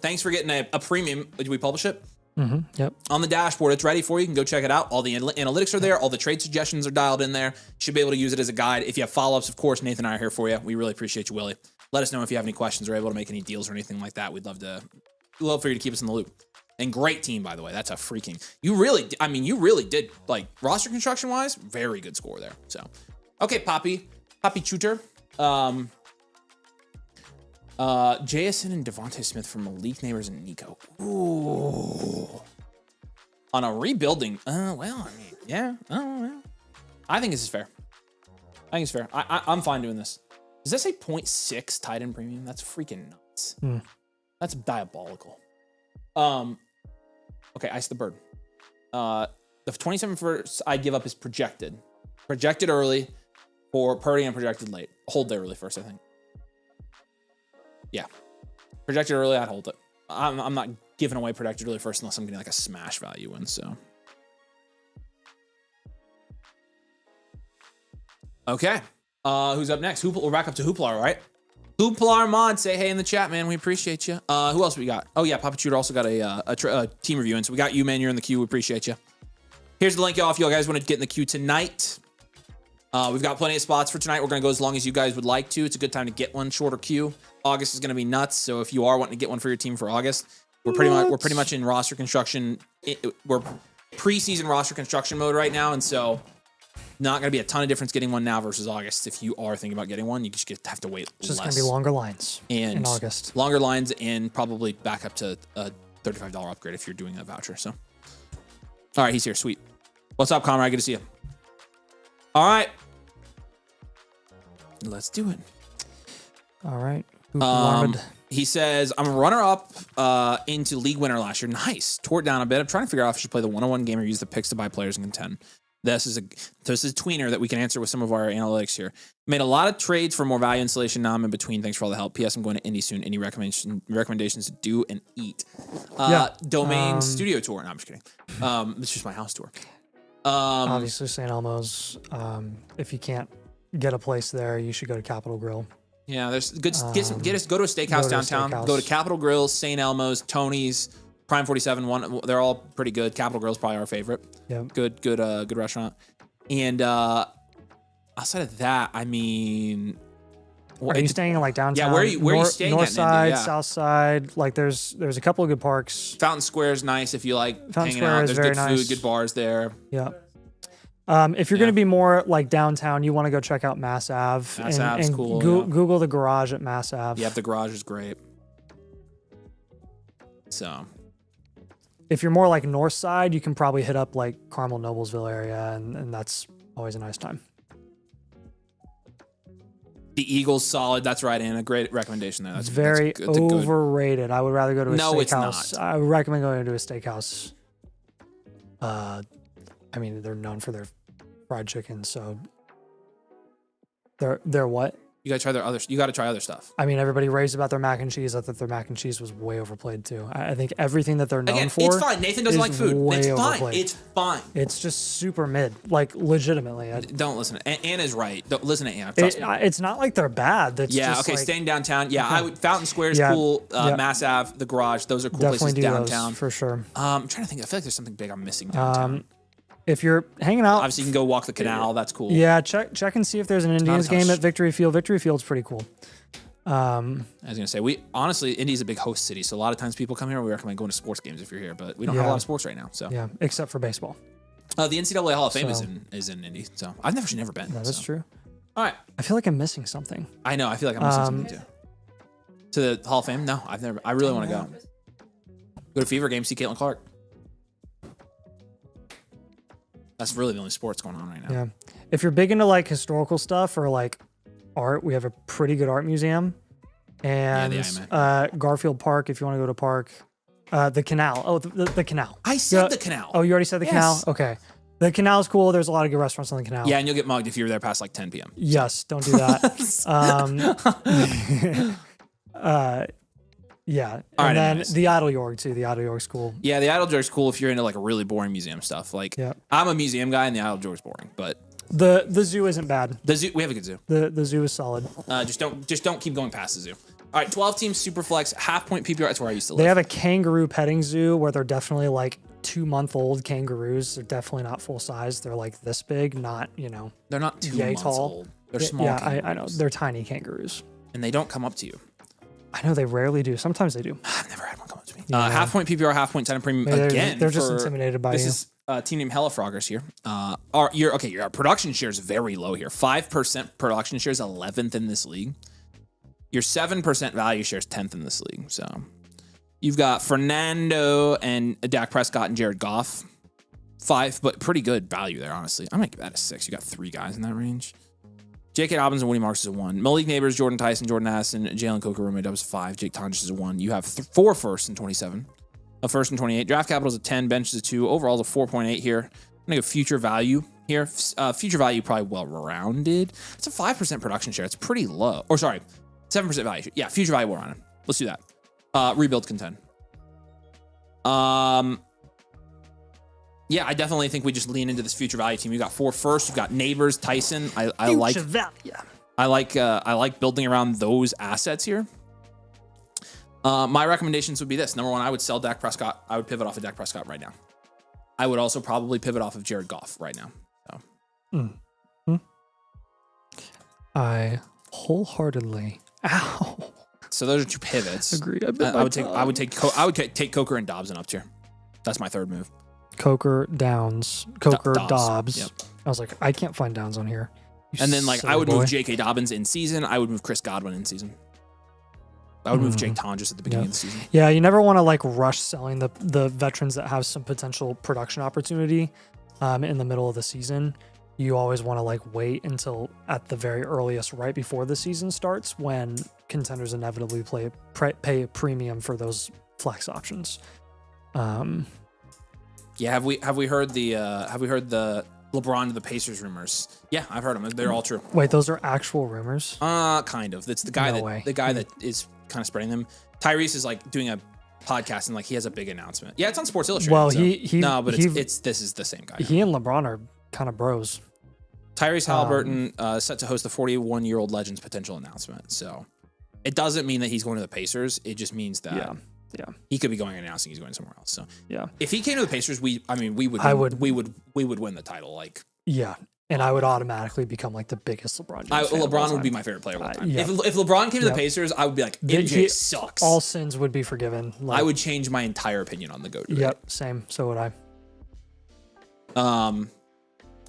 [SPEAKER 1] Thanks for getting a premium. Did we publish it?
[SPEAKER 2] Mm-hmm. Yep.
[SPEAKER 1] On the dashboard, it's ready for you. You can go check it out. All the analytics are there. All the trade suggestions are dialed in there. You should be able to use it as a guide. If you have follow-ups, of course, Nathan and I are here for you. We really appreciate you, Willie. Let us know if you have any questions or able to make any deals or anything like that. We'd love for you to keep us in the loop. And great team, by the way. That's a freaking... You really did, like, roster construction-wise, very good score there. So, okay, Poppy Shooter. JSN and Devontae Smith from Malik Neighbors and Nico. Ooh. On a rebuilding. Well, I mean, yeah. Oh, well. I think this is fair. I'm fine doing this. Does that say 0.6 tight end premium? That's freaking nuts. That's diabolical. Okay, Ice the Bird. The 27 first I give up is projected. Projected early for Purdy and projected late. Hold there early first, I think. Yeah. Projected early, I'd hold it. I'm not giving away projected early first unless I'm getting like a smash value in, so. Okay. Who's up next? We're back up to Hooplar, right? Hooplar Mod, say hey in the chat, man. We appreciate you. Who else we got? Oh, yeah, Papa Shooter also got a team review in, so we got you, man. You're in the queue. We appreciate you. Here's the link, y'all, if you guys want to get in the queue tonight. We've got plenty of spots for tonight. We're going to go as long as you guys would like to. It's a good time to get one, shorter queue. August is going to be nuts, so if you are wanting to get one for your team for August, we're pretty much in roster construction. We're preseason roster construction mode right now, and so not going to be a ton of difference getting one now versus August. If you are thinking about getting one, you just have to wait
[SPEAKER 2] it's just going to be longer lines in August.
[SPEAKER 1] Longer lines and probably back up to a $35 upgrade if you're doing a voucher. So, all right, he's here. Sweet. What's up, Comrade? Good to see you. All right. Let's do it.
[SPEAKER 2] All right.
[SPEAKER 1] He says, I'm a runner-up into league winner last year. Nice. Tore it down a bit. I'm trying to figure out if I should play the one-on-one game or use the picks to buy players and contend. This is a tweener that we can answer with some of our analytics here. Made a lot of trades for more value installation. Now I'm in between. Thanks for all the help. P.S. I'm going to Indy soon. Any recommendations to do and eat? Domain studio tour. No, I'm just kidding. It's just my house tour.
[SPEAKER 2] Obviously, St. Elmo's. If you can't get a place there, you should go to Capitol Grill.
[SPEAKER 1] Yeah, there's good. Go to a steakhouse downtown. Go to Capitol Grill, St. Elmo's, Tony's, Prime 47. They're all pretty good. Capitol Grill's probably our favorite.
[SPEAKER 2] Yeah,
[SPEAKER 1] good restaurant. And outside of that, I mean,
[SPEAKER 2] are you staying in like downtown?
[SPEAKER 1] Yeah, where are you staying?
[SPEAKER 2] North
[SPEAKER 1] at
[SPEAKER 2] side,
[SPEAKER 1] Indy? Yeah.
[SPEAKER 2] south side. Like there's a couple of good parks.
[SPEAKER 1] Fountain Square is nice if you like
[SPEAKER 2] Fountain
[SPEAKER 1] hanging
[SPEAKER 2] Square
[SPEAKER 1] out.
[SPEAKER 2] is
[SPEAKER 1] There's
[SPEAKER 2] very
[SPEAKER 1] good
[SPEAKER 2] nice.
[SPEAKER 1] food, good bars there.
[SPEAKER 2] Yeah. If you're going to be more like downtown, you want to go check out Mass Ave.
[SPEAKER 1] Mass Ave's cool.
[SPEAKER 2] Google the garage at Mass Ave.
[SPEAKER 1] Yeah, the garage is great. So,
[SPEAKER 2] if you're more like north side, you can probably hit up like Carmel Noblesville area, and that's always a nice time.
[SPEAKER 1] the Eagles, solid. That's right, Anna. Great recommendation there. That's
[SPEAKER 2] very overrated. I would rather go to a steakhouse.
[SPEAKER 1] No, it's not.
[SPEAKER 2] I would recommend going to a steakhouse. I mean, they're known for their fried chicken, so they're what?
[SPEAKER 1] You gotta try their other. You gotta try other stuff.
[SPEAKER 2] I mean, everybody raves about their mac and cheese. I thought their mac and cheese was way overplayed too. I think everything that they're known for.
[SPEAKER 1] It's fine. Nathan doesn't like food. It's fine.
[SPEAKER 2] Overplayed.
[SPEAKER 1] It's fine.
[SPEAKER 2] It's just super mid. Like legitimately.
[SPEAKER 1] Don't listen. Anna's right. Don't listen to Anna. Trust me.
[SPEAKER 2] It's not like they're bad. It's
[SPEAKER 1] yeah.
[SPEAKER 2] just
[SPEAKER 1] Okay.
[SPEAKER 2] like,
[SPEAKER 1] Staying downtown. Yeah.
[SPEAKER 2] Okay.
[SPEAKER 1] I would. Fountain Square is cool. Mass Ave, the garage. Those are cool
[SPEAKER 2] definitely
[SPEAKER 1] places downtown
[SPEAKER 2] for sure.
[SPEAKER 1] I'm trying to think. I feel like there's something big I'm missing downtown.
[SPEAKER 2] If you're hanging out,
[SPEAKER 1] obviously you can go walk the canal. That's cool.
[SPEAKER 2] Yeah, check and see if there's an Indians game at Victory Field. Victory Field's pretty cool.
[SPEAKER 1] I was gonna say, we honestly, Indy's a big host city, so a lot of times people come here. We recommend going to sports games if you're here, but we don't have a lot of sports right now. So
[SPEAKER 2] yeah, except for baseball.
[SPEAKER 1] The NCAA Hall of Fame is in Indy, so I've actually never been.
[SPEAKER 2] That is true.
[SPEAKER 1] All right,
[SPEAKER 2] I feel like I'm missing something.
[SPEAKER 1] I know. I feel like I'm missing something too. To the Hall of Fame? No, I've never. I really want to go. Go to Fever Game, see Caitlin Clark. That's really the only sports going on right now.
[SPEAKER 2] Yeah. If you're big into like historical stuff or like art, we have a pretty good art museum. And Garfield Park, if you want to go to park. The canal. Oh, the canal.
[SPEAKER 1] I said the canal.
[SPEAKER 2] Oh, you already said the canal? Okay. The canal's cool. There's a lot of good restaurants on the canal.
[SPEAKER 1] Yeah, and you'll get mugged if you're there past like 10 p.m.
[SPEAKER 2] Yes, don't do that. Yeah.
[SPEAKER 1] All right,
[SPEAKER 2] And then
[SPEAKER 1] anyways.
[SPEAKER 2] the Idle York too. The Idle York's cool.
[SPEAKER 1] Yeah, the Idle Jorg's cool if you're into like a really boring museum stuff. Like,
[SPEAKER 2] Yeah.
[SPEAKER 1] I'm a museum guy, and the Idle Jorg's boring. But
[SPEAKER 2] The zoo isn't bad.
[SPEAKER 1] the zoo, we have a good zoo.
[SPEAKER 2] The zoo is solid.
[SPEAKER 1] Just don't keep going past the zoo. All right, 12 team Superflex, half point PPR. That's where I used to live.
[SPEAKER 2] They have a kangaroo petting zoo where they're definitely like 2-month-old kangaroos. They're definitely not full size. They're like this big, not,
[SPEAKER 1] They're not 2
[SPEAKER 2] yay
[SPEAKER 1] months
[SPEAKER 2] tall.
[SPEAKER 1] old. They're small.
[SPEAKER 2] Yeah,
[SPEAKER 1] kangaroos.
[SPEAKER 2] I know. They're tiny kangaroos.
[SPEAKER 1] And they don't come up to you.
[SPEAKER 2] I know they rarely do. Sometimes they do.
[SPEAKER 1] I've never had one come up to me.
[SPEAKER 2] Yeah.
[SPEAKER 1] Half point PPR, half point 10 premium
[SPEAKER 2] Maybe
[SPEAKER 1] again.
[SPEAKER 2] they're just intimidated by
[SPEAKER 1] this
[SPEAKER 2] you.
[SPEAKER 1] is a team named Hella Froggers here. Your production share is very low here. 5% production share is 11th in this league. Your 7% value share is 10th in this league. So you've got Fernando and Dak Prescott and Jared Goff. 5, but pretty good value there, honestly. I'm going to give that a 6. You got 3 guys in that range. J.K. Dobbins and Woody Marks is a 1. Malik Neighbors, Jordan Tyson, Jordan Addison, Jalen Coker, roommate Dubs 5. Jake Tonjes is a 1. You have 4 firsts and 27. A first and 28. Draft capital is a 10. Bench is a 2. Overall is a 4.8 here. I'm going to give future value here. Future value probably well-rounded. It's a 5% production share. It's pretty low. Or sorry, 7% value share. Yeah, future value well-rounded. Let's do that. Rebuild contend. Yeah, I definitely think we just lean into this future value team. You got 4 firsts. You've got Neighbors, Tyson. I like
[SPEAKER 2] value.
[SPEAKER 1] I like building around those assets here. My recommendations would be this. Number 1, I would sell Dak Prescott. I would pivot off of Dak Prescott right now. I would also probably pivot off of Jared Goff right now. So.
[SPEAKER 2] I wholeheartedly. Ow.
[SPEAKER 1] So those are 2 pivots.
[SPEAKER 2] Agree.
[SPEAKER 1] I would take Coker and Dobbs in up tier. That's my third move.
[SPEAKER 2] Coker, Downs, Coker, Dobbs.
[SPEAKER 1] Yep.
[SPEAKER 2] I was like, I can't find Downs on here.
[SPEAKER 1] And then like
[SPEAKER 2] silly
[SPEAKER 1] I would
[SPEAKER 2] boy.
[SPEAKER 1] move J.K. Dobbins in season. I would move Chris Godwin in season. I would move Jake Tonjes at the beginning of the season.
[SPEAKER 2] Yeah, you never want to like rush selling the veterans that have some potential production opportunity in the middle of the season. You always want to like wait until at the very earliest, right before the season starts, when contenders inevitably pay a premium for those flex options.
[SPEAKER 1] Yeah, have we heard the LeBron to the Pacers rumors? Yeah, I've heard them. They're all true.
[SPEAKER 2] Wait, those are actual rumors?
[SPEAKER 1] Kind of. That's the guy that is kind of spreading them. Tyrese is like doing a podcast and like he has a big announcement. Yeah, it's on Sports Illustrated.
[SPEAKER 2] Well,
[SPEAKER 1] so. This is the same guy.
[SPEAKER 2] He and LeBron are kind of bros.
[SPEAKER 1] Tyrese Halliburton set to host the 41-year-old legend's potential announcement. So it doesn't mean that he's going to the Pacers. It just means that he could be going and announcing he's going somewhere else. So
[SPEAKER 2] yeah,
[SPEAKER 1] if he came to the Pacers, we would win the title. Like
[SPEAKER 2] and I would automatically become like the biggest LeBron James fan of all
[SPEAKER 1] LeBron would
[SPEAKER 2] time.
[SPEAKER 1] be my favorite player of all time.
[SPEAKER 2] Yeah.
[SPEAKER 1] If LeBron came to the Pacers, I would be like, MJ sucks.
[SPEAKER 2] All sins would be forgiven. Like,
[SPEAKER 1] I would change my entire opinion on the GOAT.
[SPEAKER 2] Yep, same. So would I.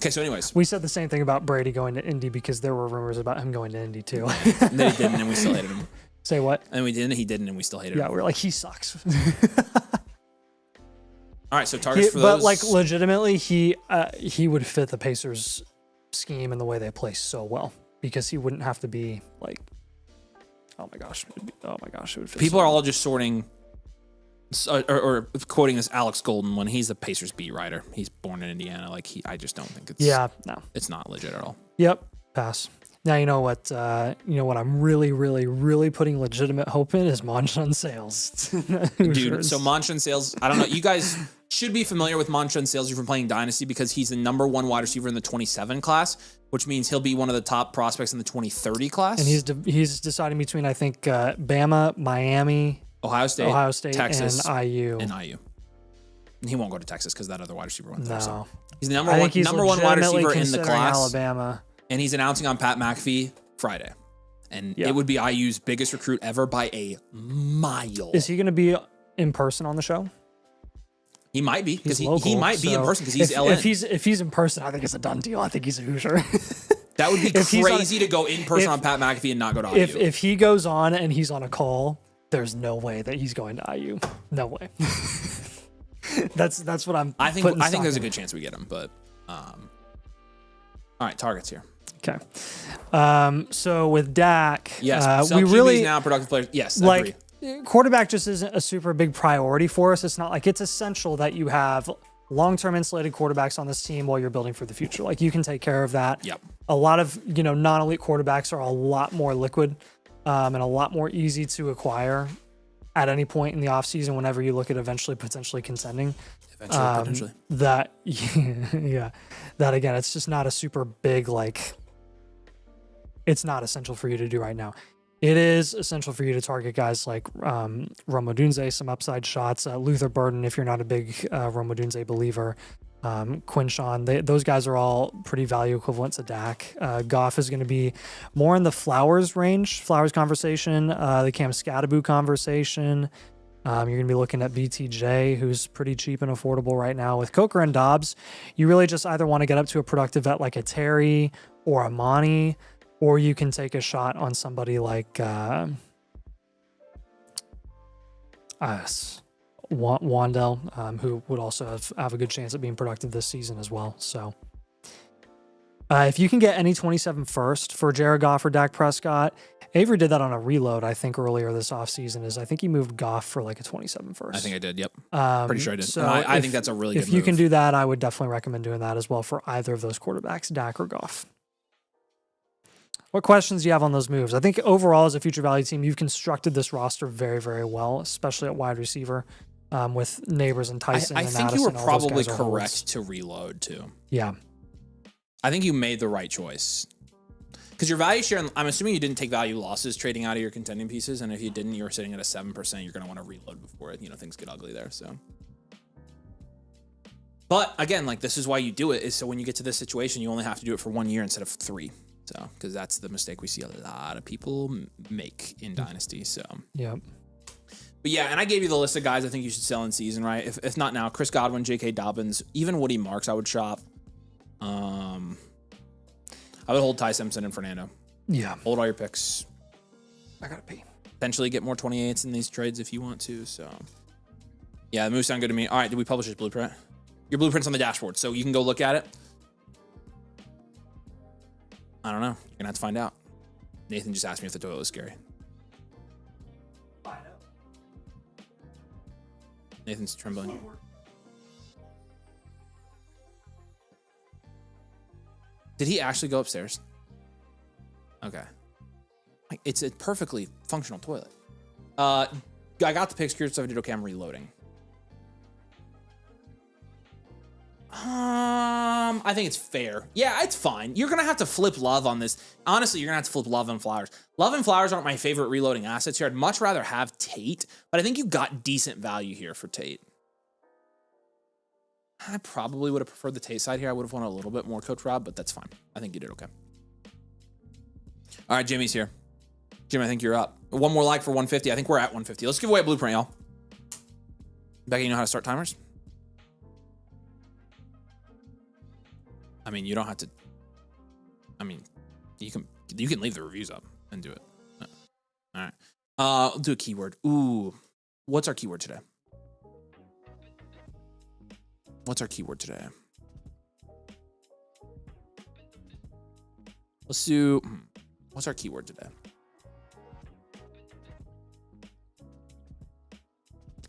[SPEAKER 1] Okay, so anyways.
[SPEAKER 2] We said the same thing about Brady going to Indy because there were rumors about him going to Indy too.
[SPEAKER 1] And then he didn't, and we still hated him.
[SPEAKER 2] Say what?
[SPEAKER 1] And we didn't, he didn't, and we still hated him.
[SPEAKER 2] Yeah, we were like, he sucks.
[SPEAKER 1] All right, so targets for those.
[SPEAKER 2] But like legitimately, he would fit the Pacers scheme and the way they play so well because he wouldn't have to be like, oh my gosh, it would fit.
[SPEAKER 1] People are all just sorting or quoting this Alex Golden when he's the Pacers beat writer. He's born in Indiana. Like I just don't think it's not legit at all.
[SPEAKER 2] Yep, pass. Now you know what I'm really, really, really putting legitimate hope in is Monshun Sales.
[SPEAKER 1] Dude, so Monshun Sales, I don't know. You guys should be familiar with Monshun Sales from playing Dynasty because he's the number 1 wide receiver in the 27 class, which means he'll be one of the top prospects in the 2030 class.
[SPEAKER 2] And he's deciding between, I think, Bama, Miami,
[SPEAKER 1] Ohio State,
[SPEAKER 2] Texas, and IU.
[SPEAKER 1] And he won't go to Texas because that other wide receiver went there.
[SPEAKER 2] No.
[SPEAKER 1] So he's the number one wide receiver in the class.
[SPEAKER 2] Alabama.
[SPEAKER 1] And he's announcing on Pat McAfee Friday. And it would be IU's biggest recruit ever by a mile.
[SPEAKER 2] Is he going to be in person on the show?
[SPEAKER 1] He might be because he might be in person because he's LN.
[SPEAKER 2] If he's in person, I think it's a done deal. I think he's a Hoosier.
[SPEAKER 1] That would be crazy to go in person on Pat McAfee and not go to IU.
[SPEAKER 2] If he goes on and he's on a call, there's no way that he's going to IU. No way. That's what I'm.
[SPEAKER 1] I think there's a good chance we get him, but all right, targets here.
[SPEAKER 2] Okay. So with Dak,
[SPEAKER 1] yes,
[SPEAKER 2] we really
[SPEAKER 1] now productive players. Yes,
[SPEAKER 2] like
[SPEAKER 1] agree.
[SPEAKER 2] Quarterback just isn't a super big priority for us. It's not like it's essential that you have long-term insulated quarterbacks on this team while you're building for the future. Like you can take care of that.
[SPEAKER 1] Yep.
[SPEAKER 2] A lot of, non-elite quarterbacks are a lot more liquid and a lot more easy to acquire at any point in the offseason whenever you look at eventually potentially contending.
[SPEAKER 1] Potentially.
[SPEAKER 2] That, yeah, that again, it's just not a super big, like, it's not essential for you to do right now. It is essential for you to target guys like Rome Odunze, some upside shots, Luther Burden, if you're not a big Rome Odunze believer, Quinshawn. Those guys are all pretty value equivalent to Dak. Goff is going to be more in the Flowers conversation, the Cam Scattaboo conversation. You're going to be looking at BTJ, who's pretty cheap and affordable right now. With Coker and Dobbs, you really just either want to get up to a productive vet like a Terry or a Monty, or you can take a shot on somebody like Wandell, who would also have a good chance at being productive this season as well. So if you can get any 27 first for Jared Goff or Dak Prescott, Avery did that on a reload, I think, earlier this offseason. I think he moved Goff for like a 27 first.
[SPEAKER 1] I think I did, yep. Pretty sure I did.
[SPEAKER 2] So
[SPEAKER 1] I think that's a really good move.
[SPEAKER 2] If you can do that, I would definitely recommend doing that as well for either of those quarterbacks, Dak or Goff. What questions do you have on those moves? I think overall, as a future value team, you've constructed this roster very, very well, especially at wide receiver with Neighbors and Tyson.
[SPEAKER 1] I
[SPEAKER 2] and
[SPEAKER 1] think
[SPEAKER 2] Addison.
[SPEAKER 1] you were probably correct
[SPEAKER 2] holds.
[SPEAKER 1] to reload too.
[SPEAKER 2] Yeah.
[SPEAKER 1] I think you made the right choice. Because your value share, I'm assuming you didn't take value losses trading out of your contending pieces, and if you didn't, you were sitting at a 7%, you're going to want to reload before things get ugly there. So, but again, like this is why you do it, is so when you get to this situation, you only have to do it for 1 year instead of 3. So, because that's the mistake we see a lot of people make in Dynasty. So,
[SPEAKER 2] yeah.
[SPEAKER 1] But yeah, and I gave you the list of guys I think you should sell in season, right? If not now, Chris Godwin, J.K. Dobbins, even Woody Marks, I would shop. I would hold Ty Simpson and Fernando.
[SPEAKER 2] Yeah.
[SPEAKER 1] Hold all your picks.
[SPEAKER 2] I gotta pee.
[SPEAKER 1] Potentially get more 28s in these trades if you want to. So, yeah, the moves sound good to me. All right, did we publish this blueprint? Your blueprint's on the dashboard, so you can go look at it. I don't know. You're gonna have to find out. Nathan just asked me if the toilet was scary.
[SPEAKER 2] I know.
[SPEAKER 1] Nathan's trembling. Did he actually go upstairs? Okay. It's a perfectly functional toilet. I got the pictures, so I did okay. I'm reloading. I think it's fair. Yeah, it's fine. You're gonna have to flip Love on this. Honestly, you're gonna have to flip Love and Flowers. Love and Flowers aren't my favorite reloading assets here. I'd much rather have Tate, but I think you got decent value here for Tate. I probably would have preferred the Tate side here. I would have wanted a little bit more, Coach Rob, but that's fine. I think you did okay. All right, Jimmy's here. Jimmy, I think you're up. One more like for 150. I think we're at 150. Let's give away a blueprint, y'all. Becky, you know how to start timers? I mean, you don't have to. I mean, you can leave the reviews up and do it. All right. I'll do a keyword. Ooh, what's our keyword today? What's our keyword today? Let's do. What's our keyword today?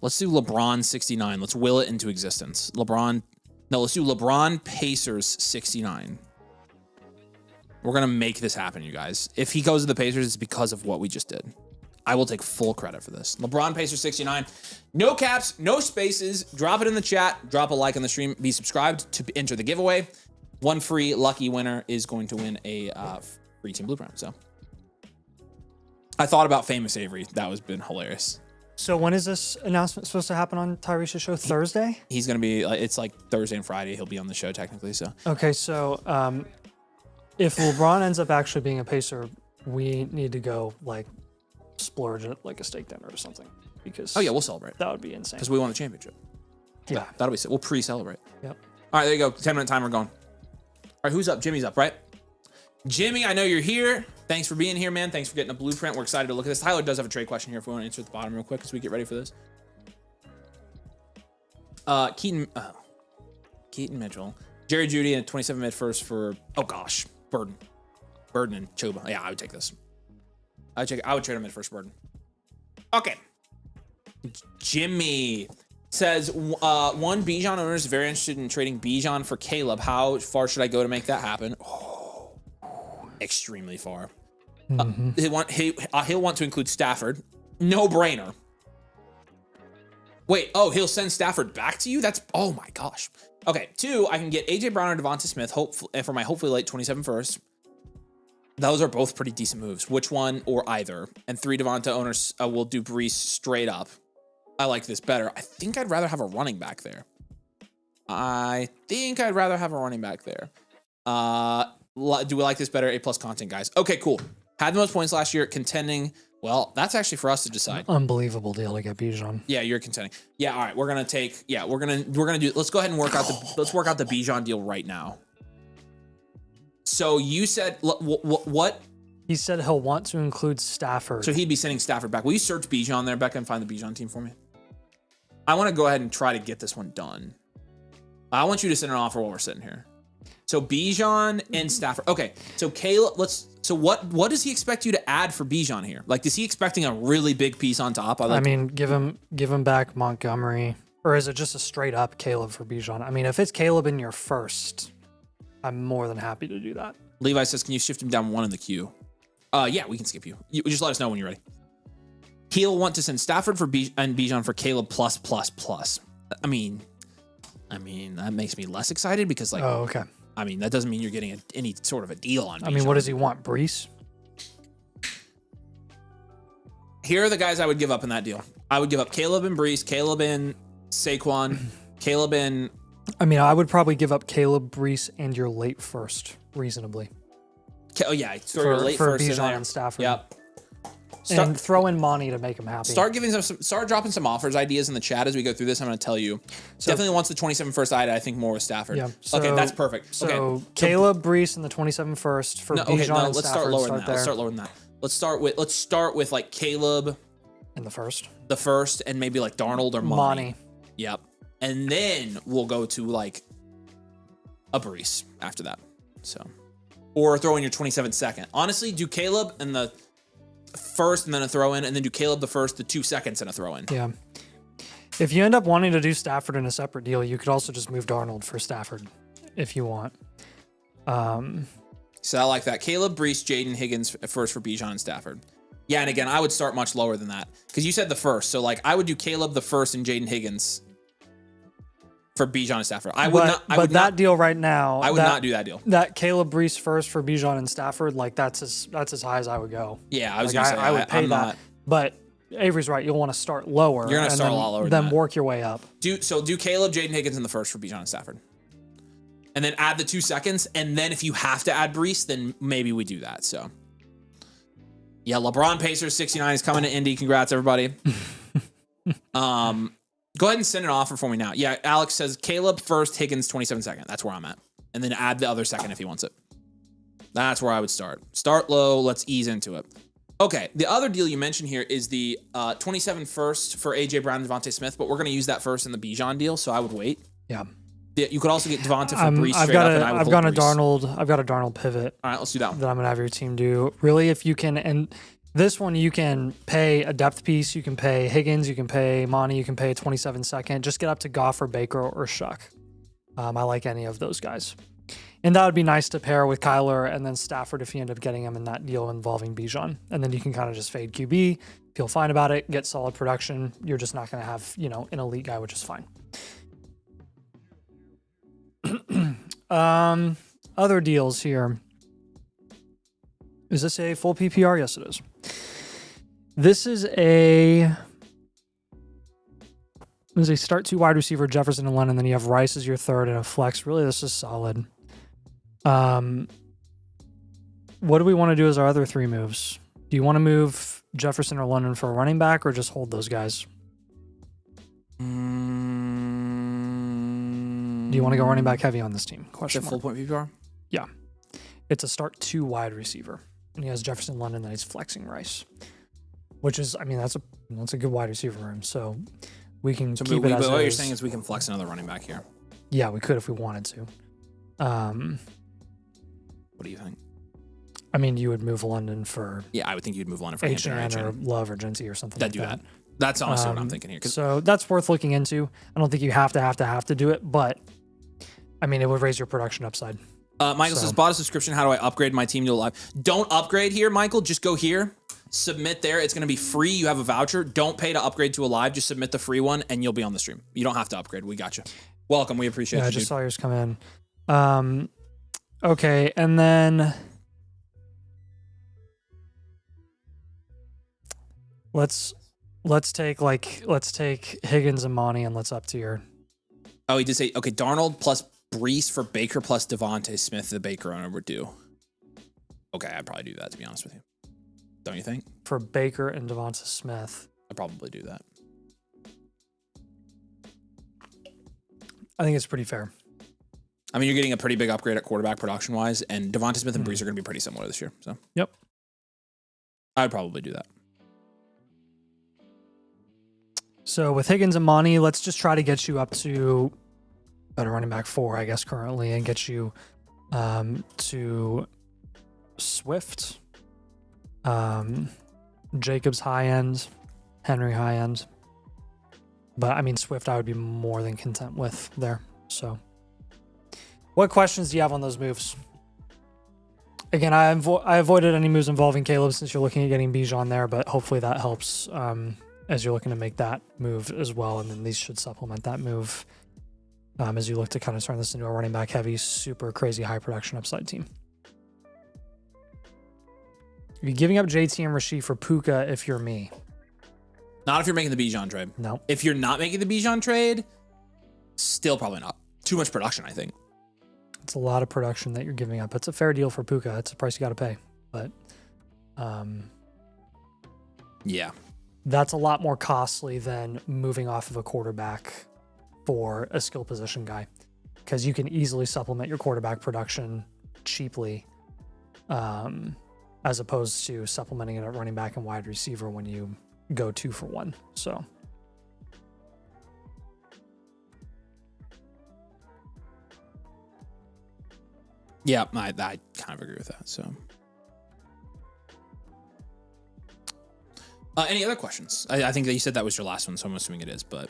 [SPEAKER 1] Let's do LeBron 69. Let's will it into existence. Let's do LeBron Pacers 69. We're going to make this happen, you guys. If he goes to the Pacers, it's because of what we just did. I will take full credit for this. LeBron Pacers 69. No caps, no spaces. Drop it in the chat. Drop a like on the stream. Be subscribed to enter the giveaway. One free lucky winner is going to win a free team blueprint. So I thought about Famous Avery. That was been hilarious.
[SPEAKER 2] So when is this announcement supposed to happen on Tyrese's show? Thursday?
[SPEAKER 1] He's going to be, it's like Thursday and Friday. He'll be on the show technically. So
[SPEAKER 2] okay, so if LeBron ends up actually being a Pacer, we need to go like splurge at like a steak dinner or something, because
[SPEAKER 1] oh yeah, we'll celebrate.
[SPEAKER 2] That would be insane
[SPEAKER 1] because we won the championship.
[SPEAKER 2] Yeah,
[SPEAKER 1] that'll be. We'll pre-celebrate.
[SPEAKER 2] Yep.
[SPEAKER 1] All right, there you go. 10-minute timer going. All right, who's up? Jimmy's up, right? Jimmy, I know you're here. Thanks for being here, man. Thanks for getting a blueprint. We're excited to look at this. Tyler does have a trade question here if we want to answer at the bottom real quick as we get ready for this. Keaton Mitchell, Jerry Jeudy, and 27 mid first for Burden and Chuba. Yeah, I would take this. I would trade him mid first Burden. Okay, Jimmy. Says one Bijan owner is very interested in trading Bijan for Caleb. How far should I go to make that happen? Oh, extremely far. He'll want to include Stafford. No brainer. Wait, he'll send Stafford back to you? That's, oh my gosh. Okay, 2, I can get AJ Brown or Devonta Smith for my hopefully late 27 first. Those are both pretty decent moves. Which one or either? And 3 Devonta owners will do Brees straight up. I like this better. I think I'd rather have a running back there. Do we like this better? A+ content, guys. Okay, cool. Had the most points last year, contending. Well, that's actually for us to decide.
[SPEAKER 2] Unbelievable deal to get Bijan.
[SPEAKER 1] Yeah, you're contending. Yeah, all right. We're gonna do. Let's go ahead and work out the Bijan deal right now. So you said what?
[SPEAKER 2] He said he'll want to include Stafford.
[SPEAKER 1] So he'd be sending Stafford back. Will you search Bijan there, Becca, and find the Bijan team for me? I want to go ahead and try to get this one done. I want you to send an offer while we're sitting here. So Bijan and Stafford. Okay, so Caleb, so what does he expect you to add for Bijan here? Like, is he expecting a really big piece on top?
[SPEAKER 2] I mean, give him back Montgomery, or is it just a straight up Caleb for Bijan? I mean, if it's Caleb in your first, I'm more than happy to do that.
[SPEAKER 1] Levi says, can you shift him down 1 in the queue? Yeah, we can skip you. You just let us know when you're ready. He'll want to send Stafford for and Bijan for Caleb plus. I mean, that makes me less excited because, like,
[SPEAKER 2] oh, okay.
[SPEAKER 1] I mean, that doesn't mean you're getting any sort of a deal on Bijan.
[SPEAKER 2] I mean, what does he want? Brees?
[SPEAKER 1] Here are the guys I would give up in that deal. I would give up Caleb and Brees, Caleb and Saquon, Caleb and...
[SPEAKER 2] I mean, I would probably give up Caleb, Brees, and your late first, reasonably.
[SPEAKER 1] Oh, yeah. Throw your late
[SPEAKER 2] for
[SPEAKER 1] first
[SPEAKER 2] Bijan
[SPEAKER 1] in there.
[SPEAKER 2] and Stafford.
[SPEAKER 1] Yep.
[SPEAKER 2] And throw in Monty to make him happy.
[SPEAKER 1] Start dropping some offers ideas in the chat as we go through this. I'm going to tell you. So, definitely wants the 27 first I think more with Stafford. Yeah. Okay, that's perfect.
[SPEAKER 2] So
[SPEAKER 1] okay.
[SPEAKER 2] Caleb, Brees, and the 27 first for Bijan and Stafford.
[SPEAKER 1] Let's start lower than that. Let's start lower than that. Let's start with like Caleb
[SPEAKER 2] in the first,
[SPEAKER 1] and maybe like Darnold or Monty. Yep. And then we'll go to like a Brees after that. So, or throw in your 27 second. Honestly, do Caleb and the first and then a throw in, and then do Caleb the first, the 2 seconds and a throw in.
[SPEAKER 2] Yeah. If you end up wanting to do Stafford in a separate deal, you could also just move Darnold for Stafford if you want.
[SPEAKER 1] So I like that. Caleb, Brees, Jaden, Higgins first for Bijan and Stafford. Yeah, and again, I would start much lower than that because you said the first. So like I would do Caleb the first and Jaden Higgins for Bijan and Stafford. I would not
[SPEAKER 2] deal right now.
[SPEAKER 1] I would not do that deal.
[SPEAKER 2] That Caleb Brees first for Bijan and Stafford, like that's as high as I would go.
[SPEAKER 1] Yeah, I was gonna say
[SPEAKER 2] I would pay that. But Avery's right. You'll want to start lower.
[SPEAKER 1] You're gonna start a lot lower.
[SPEAKER 2] Then work your way up.
[SPEAKER 1] Do Caleb, Jaden Higgins in the first for Bijan and Stafford, and then add the 2 seconds. And then if you have to add Brees, then maybe we do that. So yeah, LeBron Pacers 69 is coming to Indy. Congrats, everybody. Go ahead and send an offer for me now. Yeah, Alex says Caleb first, Higgins 27 second. That's where I'm at. And then add the other second if he wants it. That's where I would start. Start low. Let's ease into it. Okay, the other deal you mentioned here is the 27 first for AJ Brown and Devonta Smith, but we're going to use that first in the Bijan deal, so I would wait.
[SPEAKER 2] Yeah.
[SPEAKER 1] You could also get Devonta for Brees straight up, and I would
[SPEAKER 2] I've got a Darnold pivot.
[SPEAKER 1] All right, let's do that one.
[SPEAKER 2] That I'm going to have your team do. Really, if you can... and this one, you can pay a depth piece. You can pay Higgins. You can pay Monty. You can pay a 27 second. Just get up to Goff or Baker or Shuck. I like any of those guys. And that would be nice to pair with Kyler and then Stafford if you end up getting him in that deal involving Bijan. And then you can kind of just fade QB, feel fine about it, get solid production. You're just not going to have, an elite guy, which is fine. Other deals here. Is this a full PPR? Yes, it is. This is a start 2 wide receiver, Jefferson and Lennon, then you have Rice as your third and a flex. Really, this is solid. What do we want to do as our other 3 moves? Do you want to move Jefferson or Lennon for a running back or just hold those guys? Do you want to go running back heavy on this team?
[SPEAKER 1] Question mark. Full point PPR?
[SPEAKER 2] Yeah. It's a start 2 wide receiver. And he has Jefferson, Lennon, that he's flexing Rice. Which is, that's a good wide receiver room. So we can keep it as
[SPEAKER 1] what you're saying is we can flex another running back here.
[SPEAKER 2] Yeah, we could if we wanted to.
[SPEAKER 1] What do you think?
[SPEAKER 2] I mean, you would move London for...
[SPEAKER 1] Yeah, I would think you'd move London for
[SPEAKER 2] H&N or Love or Genty or something
[SPEAKER 1] like that. That's honestly what I'm thinking here.
[SPEAKER 2] So that's worth looking into. I don't think you have to do it, but I mean, it would raise your production upside.
[SPEAKER 1] Michael says, bought a subscription. How do I upgrade my team to live? Don't upgrade here, Michael. Just go here. Submit there. It's going to be free. You have a voucher. Don't pay to upgrade to a live. Just submit the free one, and you'll be on the stream. You don't have to upgrade. We got you. Welcome. We appreciate you.
[SPEAKER 2] I just saw yours come in. Okay, and then let's take Higgins and Monty and let's up tier.
[SPEAKER 1] Oh, he did say, okay, Darnold plus Brees for Baker plus Devontae Smith, the Baker owner would do. Okay, I'd probably do that, to be honest with you. Don't you think?
[SPEAKER 2] For Baker and Devontae Smith.
[SPEAKER 1] I'd probably do that.
[SPEAKER 2] I think it's pretty fair.
[SPEAKER 1] I mean, you're getting a pretty big upgrade at quarterback production-wise, and Devontae Smith and Brees are going to be pretty similar this year. So,
[SPEAKER 2] yep.
[SPEAKER 1] I'd probably do that.
[SPEAKER 2] So with Higgins and Monty, let's just try to get you up to better running back 4, I guess, currently, and get you to Swift, Jacobs high end, Henry high end. But I mean, Swift I would be more than content with there. So what questions do you have on those moves? Again, I avoided any moves involving Caleb since you're looking at getting Bijan there, but hopefully that helps as you're looking to make that move as well. And then these should supplement that move as you look to kind of turn this into a running back heavy, super crazy high production upside team. Are you giving up JT and Rasheed for Puka if you're me?
[SPEAKER 1] Not if you're making the Bijan trade.
[SPEAKER 2] No.
[SPEAKER 1] If you're not making the Bijan trade, still probably not. Too much production, I think.
[SPEAKER 2] It's a lot of production that you're giving up. It's a fair deal for Puka. It's a price you got to pay. But
[SPEAKER 1] yeah,
[SPEAKER 2] that's a lot more costly than moving off of a quarterback for a skill position guy, because you can easily supplement your quarterback production cheaply as opposed to supplementing it at running back and wide receiver when you go 2 for 1. So
[SPEAKER 1] yeah, I kind of agree with that. So any other questions? I think that you said that was your last one, so I'm assuming it is, but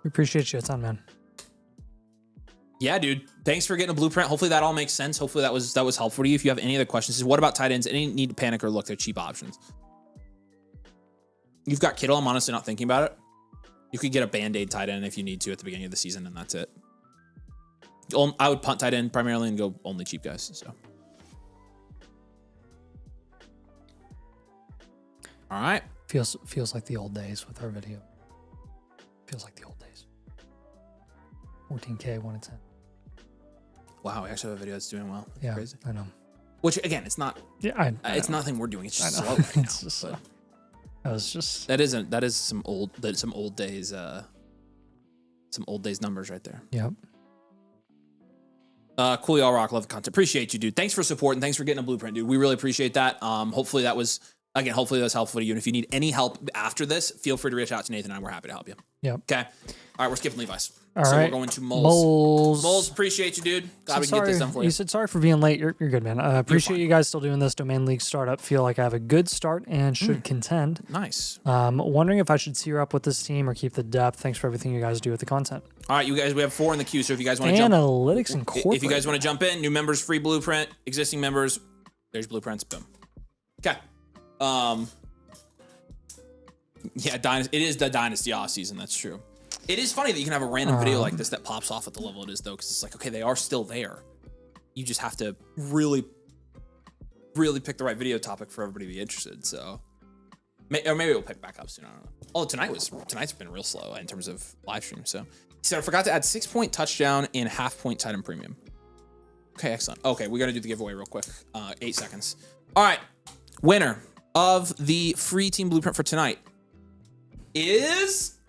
[SPEAKER 2] we appreciate you a ton, man.
[SPEAKER 1] Yeah, dude. Thanks for getting a blueprint. Hopefully that all makes sense. Hopefully that was helpful to you. If you have any other questions, what about tight ends? Any need to panic or look? They're cheap options. You've got Kittle. I'm honestly not thinking about it. You could get a Band-Aid tight end if you need to at the beginning of the season, and that's it. I would punt tight end primarily and go only cheap guys. So, all right.
[SPEAKER 2] Feels like the old days with our video. Feels like the old days. 14K 1 in 10.
[SPEAKER 1] Wow, we actually have a video that's doing well. That's
[SPEAKER 2] yeah,
[SPEAKER 1] crazy.
[SPEAKER 2] I know.
[SPEAKER 1] Which again, it's not.
[SPEAKER 2] Yeah,
[SPEAKER 1] it's nothing we're doing. It's just slow right now.
[SPEAKER 2] It's just, that was just.
[SPEAKER 1] That is some old days. Some old days numbers right there.
[SPEAKER 2] Yep.
[SPEAKER 1] Cool, y'all rock. Love the content. Appreciate you, dude. Thanks for supporting. Thanks for getting a blueprint, dude. We really appreciate that. Hopefully that was helpful to you. And if you need any help after this, feel free to reach out to Nathan and I. We're happy to help you.
[SPEAKER 2] Yep.
[SPEAKER 1] Okay. All right, we're skipping Levi's.
[SPEAKER 2] All
[SPEAKER 1] so
[SPEAKER 2] right.
[SPEAKER 1] We're going to Moles. Moles, appreciate you, dude. Glad we can get this done for you.
[SPEAKER 2] You said sorry for being late. You're good, man. I appreciate you guys still doing this domain league startup. Feel like I have a good start and should contend.
[SPEAKER 1] Nice.
[SPEAKER 2] Wondering if I should tier up with this team or keep the depth. Thanks for everything you guys do with the content.
[SPEAKER 1] All right, you guys, we have 4 in the queue. So if you guys want to jump
[SPEAKER 2] Analytics and corporate.
[SPEAKER 1] If you guys want to jump in, new members, free blueprint. Existing members, there's blueprints. Boom. Okay. Yeah, Dynasty. It is the Dynasty off season. That's true. It is funny that you can have a random video like this that pops off at the level it is, though, because it's like, okay, they are still there. You just have to really, really pick the right video topic for everybody to be interested. So, or maybe we'll pick back up soon. I don't know. Oh, tonight's been real slow in terms of live stream. So, he said I forgot to add 6-point touchdown and half-point tight end premium. Okay, excellent. Okay, we got to do the giveaway real quick. 8 seconds. All right, winner of the free team blueprint for tonight is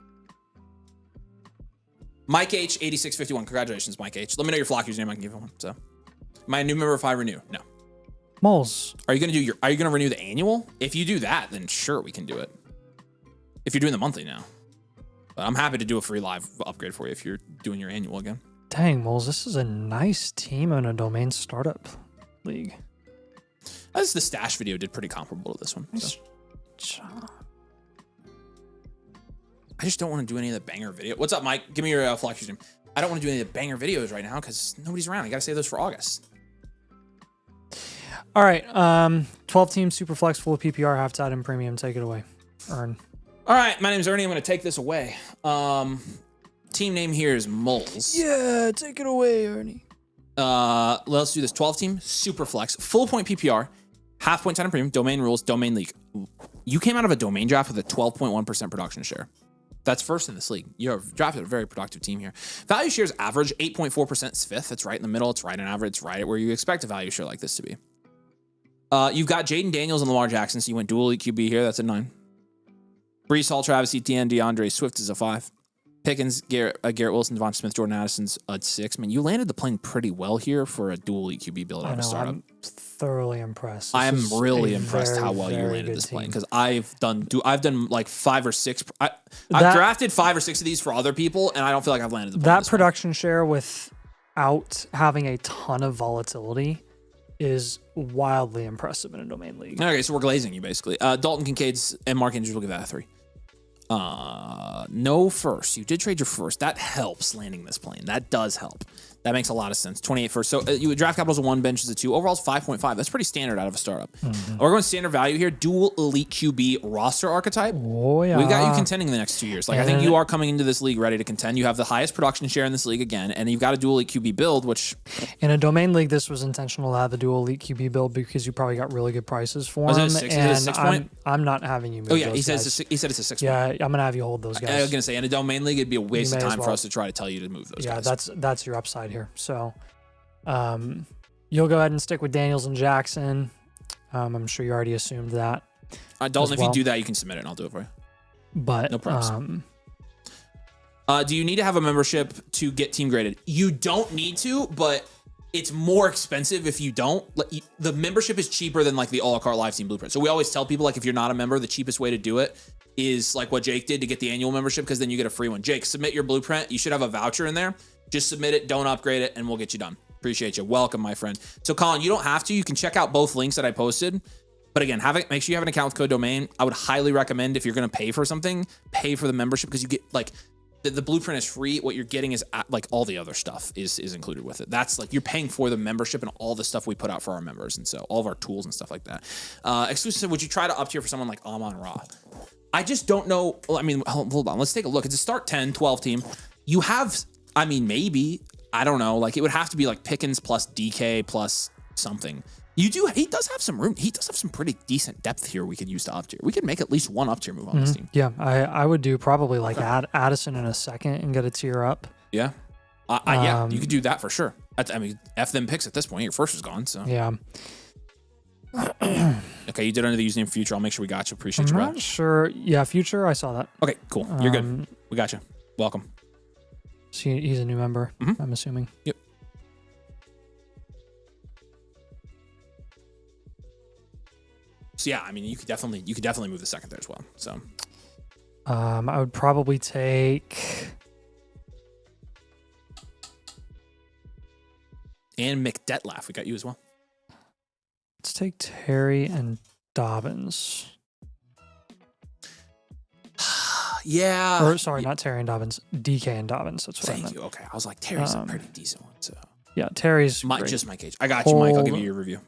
[SPEAKER 1] Mike H 8651. Congratulations, Mike H. Let me know your flock username. I can give you one. So, my new member if I renew. No.
[SPEAKER 2] Moles.
[SPEAKER 1] Are you gonna renew the annual? If you do that, then sure we can do it. If you're doing the monthly now, but I'm happy to do a free live upgrade for you if you're doing your annual again.
[SPEAKER 2] Dang, Moles, this is a nice team in a domain startup league.
[SPEAKER 1] As the stash video did pretty comparable to this one. So. I just don't want to do any of the banger video. What's up, Mike? Give me your flex stream. I don't want to do any of the banger videos right now because nobody's around. I got to save those for August.
[SPEAKER 2] All right. 12 team super flex full of PPR half tied and premium. Take it away. Earn.
[SPEAKER 1] All right. My name's Ernie. I'm going to take this away. Team name here is Moles.
[SPEAKER 2] Yeah, take it away, Ernie.
[SPEAKER 1] Let's do this. 12 team super flex full point PPR, half point tied and premium, domain rules, domain league. You came out of a domain draft with a 12.1% production share. That's first in this league. You're drafted a very productive team here. Value shares average 8.4% is fifth. It's right in the middle. It's right in average. It's right where you expect a value share like this to be. You've got Jaden Daniels and Lamar Jackson, so you went dual EQB here. That's a 9. Brees Hall, Travis Etienne, DeAndre Swift is a 5. Pickens, Garrett Wilson, Devonta Smith, Jordan Addison's a 6. Man, you landed the plane pretty well here for a dual EQB build out of startup.
[SPEAKER 2] I'm thoroughly impressed.
[SPEAKER 1] I am really impressed how well you landed this plane because I've done like 5 or 6. I've drafted 5 or 6 of these for other people, and I don't feel like I've landed the plane.
[SPEAKER 2] That production share without having a ton of volatility is wildly impressive in a domain league.
[SPEAKER 1] Okay, so we're glazing you basically. Dalton Kincaid's and Mark Andrews will give that a 3. No first. You did trade your first. That helps landing this plane. That does help. That makes a lot of sense. 28 first. So you draft capital's a 1, bench is a 2. Overall is 5.5. That's pretty standard out of a startup. We're going standard value here. Dual elite QB roster archetype.
[SPEAKER 2] Oh yeah.
[SPEAKER 1] We've got you contending in the next 2 years. Like I think you are coming into this league ready to contend. You have the highest production share in this league again, and you've got a dual elite QB build, which
[SPEAKER 2] in a domain league, this was intentional to have the dual elite QB build because you probably got really good prices for
[SPEAKER 1] was
[SPEAKER 2] them.
[SPEAKER 1] it a 6?
[SPEAKER 2] And
[SPEAKER 1] Is it a 6 point?
[SPEAKER 2] I'm not having you move.
[SPEAKER 1] Oh yeah,
[SPEAKER 2] those
[SPEAKER 1] he
[SPEAKER 2] guys.
[SPEAKER 1] said it's a 6 point.
[SPEAKER 2] Yeah, I'm gonna have you hold those guys.
[SPEAKER 1] I was gonna say in a domain league, it'd be a waste of time for us to try to tell you to move those guys.
[SPEAKER 2] Yeah, that's your upside here. So. You'll go ahead and stick with Daniels and Jackson. I'm sure you already assumed that.
[SPEAKER 1] Dalton, if you do that, you can submit it and I'll do it for you.
[SPEAKER 2] But
[SPEAKER 1] no problem. Do you need to have a membership to get team graded? You don't need to, but it's more expensive if you don't. The membership is cheaper than like the a la carte live team blueprint. So we always tell people like if you're not a member, the cheapest way to do it is like what Jake did to get the annual membership because then you get a free one. Jake, submit your blueprint. You should have a voucher in there. Just submit it. Don't upgrade it, and we'll get you done. Appreciate you. Welcome, my friend. So, Colin, you don't have to. You can check out both links that I posted. But again, make sure you have an account with code domain. I would highly recommend if you're going to pay for something, pay for the membership because you get like the blueprint is free. What you're getting is like all the other stuff is included with it. That's like you're paying for the membership and all the stuff we put out for our members. And so all of our tools and stuff like that. Exclusive, would you try to up tier for someone like Amon Ra? I just don't know. Well, I mean, hold on. Let's take a look. It's a start 10, 12 team. You have, I mean, maybe. I don't know. Like it would have to be like Pickens plus DK plus something. He does have some room. He does have some pretty decent depth here we could use to up tier. We could make at least one up tier move on this team.
[SPEAKER 2] Yeah, I would do probably like Addison in a second and get a tier up.
[SPEAKER 1] Yeah. Yeah, you could do that for sure. I mean, F them picks at this point. Your first is gone. So
[SPEAKER 2] yeah.
[SPEAKER 1] Okay, you did under the username Future. I'll make sure we got you. Appreciate you, bro.
[SPEAKER 2] I'm not sure. Yeah, Future. I saw that.
[SPEAKER 1] Okay, cool. You're good. We got you. Welcome.
[SPEAKER 2] So he's a new member, I'm assuming.
[SPEAKER 1] Yep. So yeah, I mean, you could definitely move the second there as well. So,
[SPEAKER 2] I would probably take
[SPEAKER 1] and McDetlaff. We got you as well.
[SPEAKER 2] Let's take Terry and Dobbins.
[SPEAKER 1] Yeah.
[SPEAKER 2] Or sorry, not Terry and Dobbins. DK and Dobbins. That's what I meant.
[SPEAKER 1] Thank you. Okay, I was like, Terry's a pretty decent one. So
[SPEAKER 2] yeah, Terry's great.
[SPEAKER 1] Just my cage. I got you, Mike. I'll give you your review.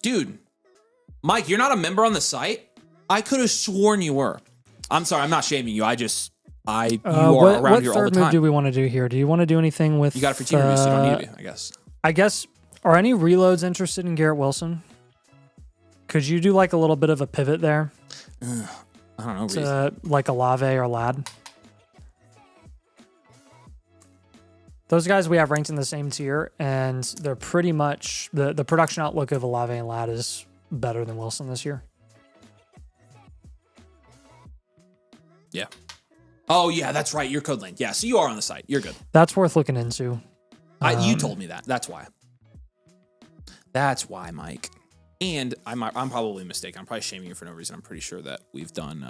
[SPEAKER 1] Dude, Mike, you're not a member on the site? I could have sworn you were. I'm sorry, I'm not shaming you. You are around here all the time.
[SPEAKER 2] What third move do we want to do here? Do you want to do anything with...
[SPEAKER 1] You got it for team reviews, so you don't need to be, I guess.
[SPEAKER 2] Are any reloads interested in Garrett Wilson? Could you do like a little bit of a pivot there?
[SPEAKER 1] I don't know.
[SPEAKER 2] To like Olave or Lad? Those guys we have ranked in the same tier, and they're pretty much... The production outlook of Olave and Lad is better than Wilson this year.
[SPEAKER 1] Yeah. Oh, yeah, that's right. You're code lane. Yeah, so you are on the site. You're good.
[SPEAKER 2] That's worth looking into.
[SPEAKER 1] You told me that. That's why. That's why, Mike. And I'm probably mistaken. I'm probably shaming you for no reason. I'm pretty sure that we've done...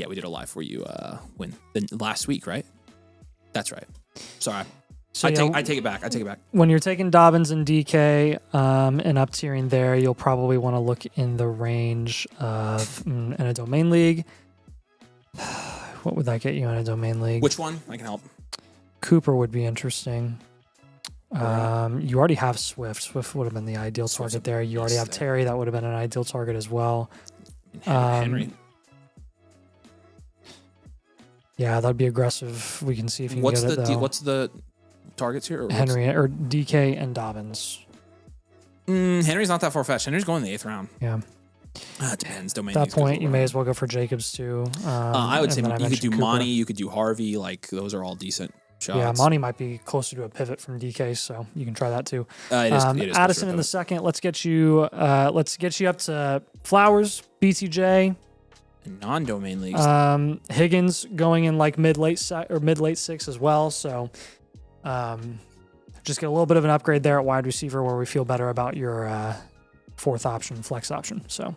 [SPEAKER 1] we did a live where you win last week, right? That's right. Sorry.
[SPEAKER 2] So
[SPEAKER 1] I take it back. I take it back.
[SPEAKER 2] When you're taking Dobbins and DK and up tiering there, you'll probably want to look in the range of in a domain league. What would that get you in a domain league?
[SPEAKER 1] Which one? I can help.
[SPEAKER 2] Cooper would be interesting.
[SPEAKER 1] Right.
[SPEAKER 2] You already have Swift. Swift would have been the ideal target there. You already have Terry. That would have been an ideal target as well.
[SPEAKER 1] Henry.
[SPEAKER 2] Yeah, that'd be aggressive. We can see if you can get it, though.
[SPEAKER 1] What's the targets here?
[SPEAKER 2] Henry or DK and Dobbins.
[SPEAKER 1] Henry's not that far-fetched. Henry's going in the 8th round.
[SPEAKER 2] Yeah.
[SPEAKER 1] It depends. Domain
[SPEAKER 2] At that point, you may as well go for Jacobs, too.
[SPEAKER 1] I would say you could do
[SPEAKER 2] Cooper.
[SPEAKER 1] Monty, you could do Harvey. Like, those are all decent shots.
[SPEAKER 2] Yeah, Monty might be closer to a pivot from DK, so you can try that, too.
[SPEAKER 1] It is
[SPEAKER 2] Addison in the second. Let's get you up to Flowers, BTJ.
[SPEAKER 1] Non-domain leagues.
[SPEAKER 2] Higgins going in like mid-late 6 as well. So just get a little bit of an upgrade there at wide receiver where we feel better about your fourth option, flex option. So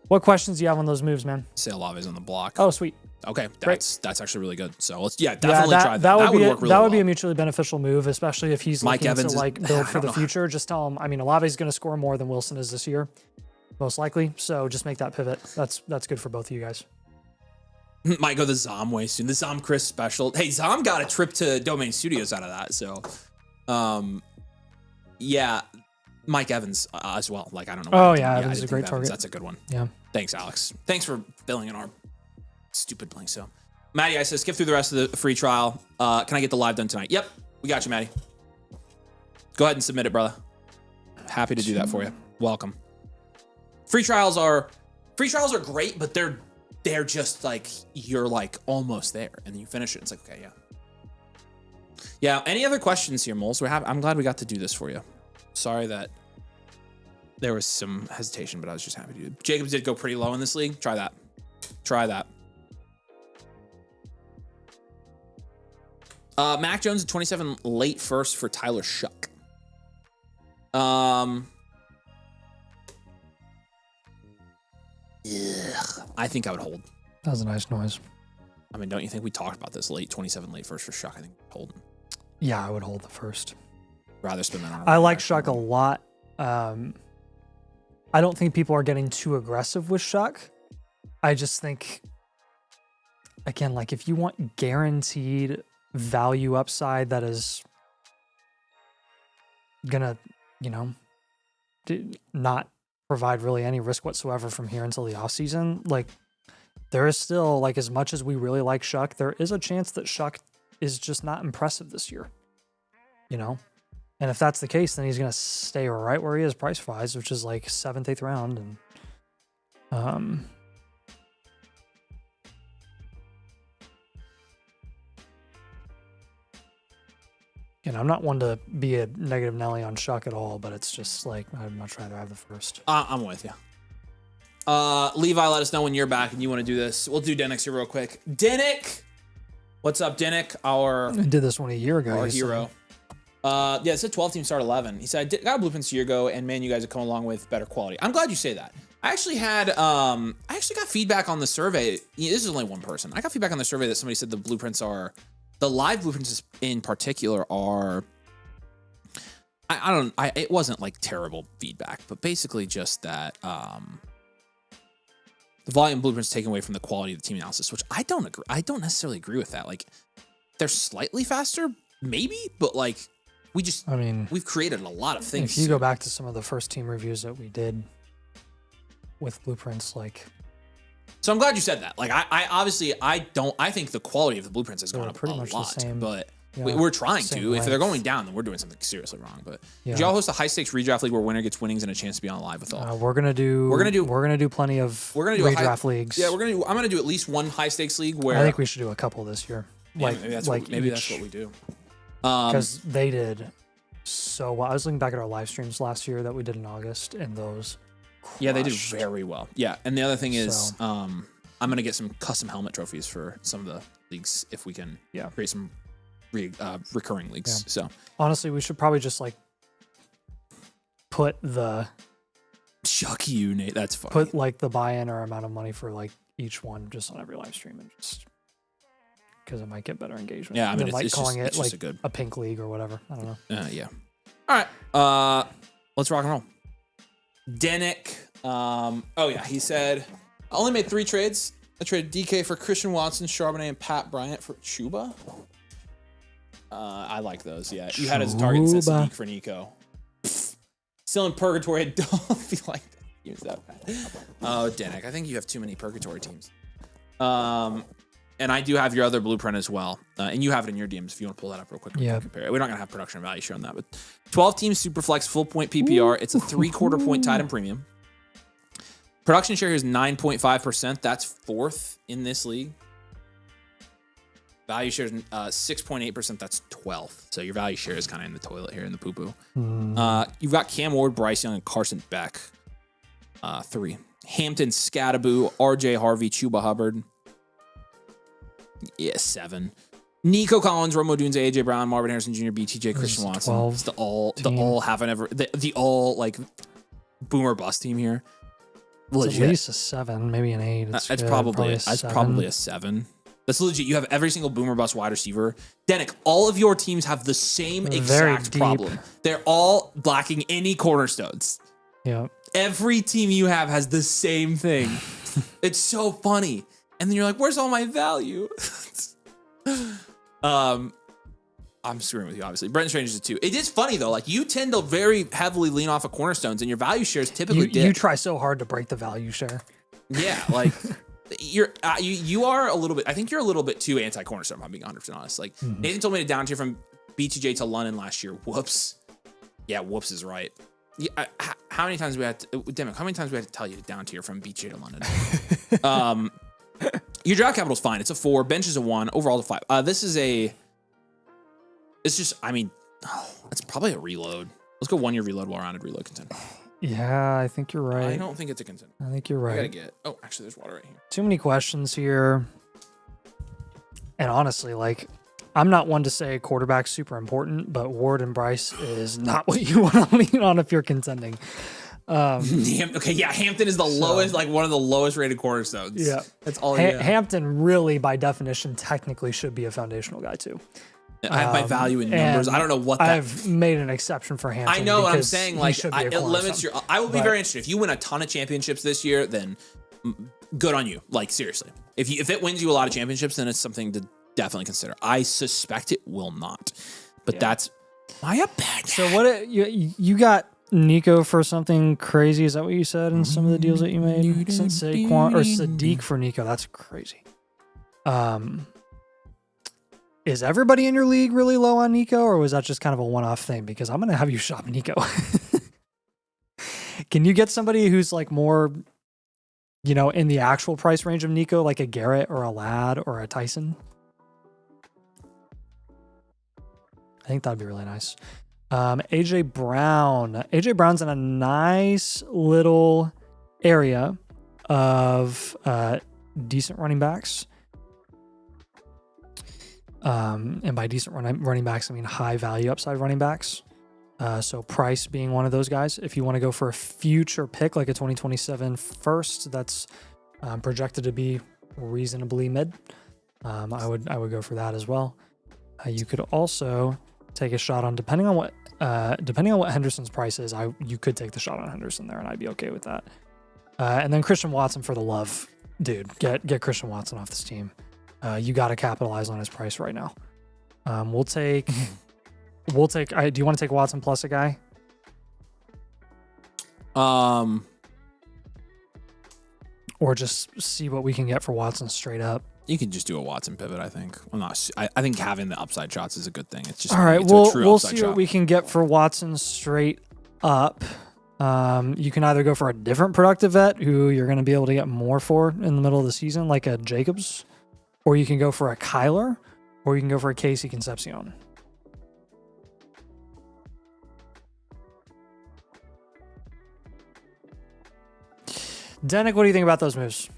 [SPEAKER 2] what questions do you have on those moves, man?
[SPEAKER 1] Say Olave's on the block.
[SPEAKER 2] Oh, sweet.
[SPEAKER 1] Okay, that's actually really good. So let's definitely try that.
[SPEAKER 2] That would work
[SPEAKER 1] really
[SPEAKER 2] that
[SPEAKER 1] well.
[SPEAKER 2] would be a mutually beneficial move, especially if he's
[SPEAKER 1] Mike
[SPEAKER 2] looking
[SPEAKER 1] Evans
[SPEAKER 2] to like build for the future. Just tell him. I mean, Olave's going to score more than Wilson is this year, most likely. So just make that pivot. That's good for both of you guys.
[SPEAKER 1] Might go the Zom way soon. The Zom Chris special. Hey, Zom got a trip to Domain Studios out of that. So, yeah, Mike Evans as well. Like, I don't know.
[SPEAKER 2] Oh, yeah, Evans is a great target.
[SPEAKER 1] That's a good one.
[SPEAKER 2] Yeah.
[SPEAKER 1] Thanks, Alex. Thanks for filling in our stupid blank. So, Maddie, I said skip through the rest of the free trial. Can I get the live done tonight? Yep, we got you, Maddie. Go ahead and submit it, brother. Happy to do that for you. Welcome. Free trials are great, but they're just like you're like almost there, and then you finish it. It's like, okay, yeah. Any other questions here, Moles? I'm glad we got to do this for you. Sorry that there was some hesitation, but I was just happy to do it. Jacobs did go pretty low in this league. Try that. Mac Jones at 27 late first for Tyler Shuck. I think I would hold.
[SPEAKER 2] That was a nice noise.
[SPEAKER 1] I mean, don't you think we talked about this? 27 late first for Shuck. I think hold.
[SPEAKER 2] Yeah, I would hold the first.
[SPEAKER 1] Rather spend that on.
[SPEAKER 2] I like Shuck a lot. I don't think people are getting too aggressive with Shuck. I just think, again, like if you want guaranteed value upside that is gonna, not provide really any risk whatsoever from here until the offseason, like there is still, like, as much as we really like Shuck, there is a chance that Shuck is just not impressive this year, And if that's the case, then he's going to stay right where he is price-wise, which is like 7th, 8th round. And I'm not one to be a negative Nelly on Shuck at all, but it's just like I'd much rather have the first.
[SPEAKER 1] I'm with you. Levi, let us know when you're back and you want to do this. We'll do Denick here real quick. Denick! What's up, Denick?
[SPEAKER 2] I did this one a year ago.
[SPEAKER 1] Our hero. It's a 12-team start 11. He said, I got blueprints a year ago, and man, you guys have come along with better quality. I'm glad you say that. I actually got feedback on the survey. This is only one person. I got feedback on the survey that somebody said the live blueprints in particular are, it wasn't like terrible feedback, but basically just that, the volume blueprints taken away from the quality of the team analysis, which I don't agree. I don't necessarily agree with that. Like, they're slightly faster, maybe, but like, we've created a lot of things.
[SPEAKER 2] If you go back to some of the first team reviews that we did with blueprints, like.
[SPEAKER 1] So I'm glad you said that. Like, I think the quality of the blueprints has gone up pretty much lot, the same, but we're trying to. Length. If they're going down, then we're doing something seriously wrong. But did y'all host a high stakes redraft league where winner gets winnings and a chance to be on live with all?
[SPEAKER 2] We're gonna do plenty of redraft leagues.
[SPEAKER 1] Yeah, I'm gonna do at least one high stakes league where
[SPEAKER 2] I think we should do a couple this year.
[SPEAKER 1] Yeah, maybe that's what we do.
[SPEAKER 2] Because they did so well. I was looking back at our live streams last year that we did in August, and those crushed.
[SPEAKER 1] Yeah, they did very well. Yeah, and the other thing is, I'm gonna get some custom helmet trophies for some of the leagues if we can create some recurring leagues. So
[SPEAKER 2] honestly, we should probably just like put the
[SPEAKER 1] Shuck you, Nate. That's funny.
[SPEAKER 2] Put like the buy-in or amount of money for like each one just on every live stream and just because it might get better engagement.
[SPEAKER 1] Yeah, I mean,
[SPEAKER 2] than,
[SPEAKER 1] it's
[SPEAKER 2] calling
[SPEAKER 1] just,
[SPEAKER 2] it
[SPEAKER 1] it's
[SPEAKER 2] like
[SPEAKER 1] just a good.
[SPEAKER 2] a pink league or whatever. I don't know.
[SPEAKER 1] Yeah. All right. Let's rock and roll. Denick. Oh yeah, he said I only made 3 trades. I traded DK for Christian Watson, Charbonnet, and Pat Bryant for Chuba. I like those. Yeah, you had as a target and said Sadiq for Nico. Still in purgatory. I don't feel like that. Use that. Oh, Denick. I think you have too many purgatory teams. And I do have your other blueprint as well. And you have it in your DMs if you want to pull that up real quick.
[SPEAKER 2] Yeah.
[SPEAKER 1] Compare it. We're not going to have production value share on that, but 12 teams, Superflex, full point PPR. It's a 3/4 point tied in premium. Production share here is 9.5%. That's 4th in this league. Value share is 6.8%. That's 12th. So your value share is kind of in the toilet here in the poo-poo. You've got Cam Ward, Bryce Young, and Carson Beck. 3. Hampton, Scattaboo, RJ Harvey, Chuba Hubbard. Yeah, 7. Nico Collins, Romo Dunes, AJ Brown, Marvin Harrison Jr., BTJ, Christian Watson. It's the all haven't ever the all like boomer bust team here. Legit.
[SPEAKER 2] It's at least a 7, maybe an 8.
[SPEAKER 1] It's probably a 7. That's legit. You have every single boomer bust wide receiver. Denick, all of your teams have the same exact problem. They're all lacking any cornerstones.
[SPEAKER 2] Yeah.
[SPEAKER 1] Every team you have has the same thing. It's so funny. And then you're like, where's all my value? I'm screwing with you, obviously. Brenton Strange is a 2. It is funny, though. Like, you tend to very heavily lean off of cornerstones, and your value shares typically dip.
[SPEAKER 2] You try so hard to break the value share.
[SPEAKER 1] Yeah, like, you are a little bit, I think you're a little bit too anti-cornerstone, if I'm being 100% honest. Like, Nathan told me to down tier from BTJ to London last year. Whoops. Yeah, whoops is right. Yeah, how many times we had to, Demick, how many times we had to tell you to down tier from BTJ to London? Your draft capital is fine. It's a 4. Bench is a 1. Overall, a 5. It's just, I mean, that's probably a reload. Let's go 1 year reload, well-rounded reload contender.
[SPEAKER 2] Yeah, I think you're right.
[SPEAKER 1] I don't think it's a contender.
[SPEAKER 2] I think you're right.
[SPEAKER 1] I gotta get. Oh, actually, there's water right here.
[SPEAKER 2] Too many questions here. And honestly, like, I'm not one to say quarterback's super important, but Ward and Bryce is not what you want to lean on if you're contending.
[SPEAKER 1] Okay, yeah, Hampton is the lowest, like one of the lowest rated cornerstones.
[SPEAKER 2] Yeah,
[SPEAKER 1] that's all.
[SPEAKER 2] Hampton really, by definition, technically should be a foundational guy too.
[SPEAKER 1] I have my value in numbers. I don't know what that.
[SPEAKER 2] I've made an exception for Hampton.
[SPEAKER 1] I know what I'm saying. Like, it limits your. I will be very interested if you win a ton of championships this year. Then good on you. Like, seriously, if it wins you a lot of championships, then it's something to definitely consider. I suspect it will not, but that's my opinion.
[SPEAKER 2] So what you got? Nico for something crazy? Is that what you said in some of the deals that you made? Since Saquon or Sadiq for Nico, that's crazy. Is everybody in your league really low on Nico, or was that just kind of a one-off thing? Because I'm gonna have you shop Nico. Can you get somebody who's like more, in the actual price range of Nico, like a Garrett or a Ladd or a Tyson? I think that'd be really nice. AJ Brown. AJ Brown's in a nice little area of decent running backs. And by decent running backs, I mean high value upside running backs. So Price being one of those guys. If you want to go for a future pick, like a 2027 first, that's projected to be reasonably mid. I would go for that as well. You could also take a shot on depending on what Henderson's price is. You could take the shot on Henderson there, and I'd be okay with that. And then Christian Watson for the love, dude. Get Christian Watson off this team. You got to capitalize on his price right now. We'll take. Do you want to take Watson plus a guy? Or just see what we can get for Watson straight up.
[SPEAKER 1] You can just do a Watson pivot, I think. I think having the upside shots is a good thing. It's just
[SPEAKER 2] all right. We'll see what we can get for Watson straight up. You can either go for a different productive vet who you're going to be able to get more for in the middle of the season, like a Jacobs, or you can go for a Kyler, or you can go for a Casey Concepcion. Denick, what do you think about those moves?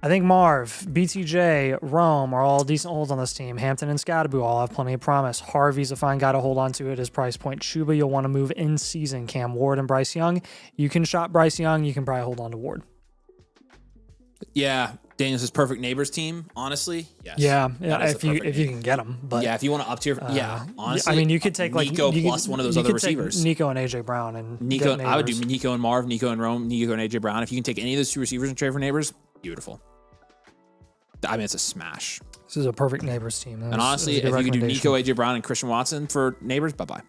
[SPEAKER 2] I think Marv, BTJ, Rome are all decent holds on this team. Hampton and Scattaboo all have plenty of promise. Harvey's a fine guy to hold on to at his price point. Chuba, you'll want to move in season. Cam Ward and Bryce Young. You can shop Bryce Young. You can probably hold on to Ward.
[SPEAKER 1] Yeah, Daniel's perfect neighbors team. Honestly, yes.
[SPEAKER 2] Yeah,
[SPEAKER 1] That is
[SPEAKER 2] if
[SPEAKER 1] the
[SPEAKER 2] you
[SPEAKER 1] perfect
[SPEAKER 2] you
[SPEAKER 1] name.
[SPEAKER 2] can get them, but
[SPEAKER 1] Yeah, if you want to up tier, yeah. Honestly,
[SPEAKER 2] I mean, you could take like
[SPEAKER 1] Nico
[SPEAKER 2] you
[SPEAKER 1] plus
[SPEAKER 2] could-
[SPEAKER 1] one of those
[SPEAKER 2] you
[SPEAKER 1] other
[SPEAKER 2] could take
[SPEAKER 1] receivers.
[SPEAKER 2] Nico and AJ Brown and
[SPEAKER 1] Nico,
[SPEAKER 2] get
[SPEAKER 1] I would do
[SPEAKER 2] Neighbors.
[SPEAKER 1] Nico and Marv, Nico and Rome, Nico and AJ Brown. If you can take any of those two receivers and trade for neighbors, beautiful. I mean, it's a smash.
[SPEAKER 2] This is a perfect Neighbors team.
[SPEAKER 1] And honestly, if you could do Nico, AJ Brown, and Christian Watson for neighbors, bye bye.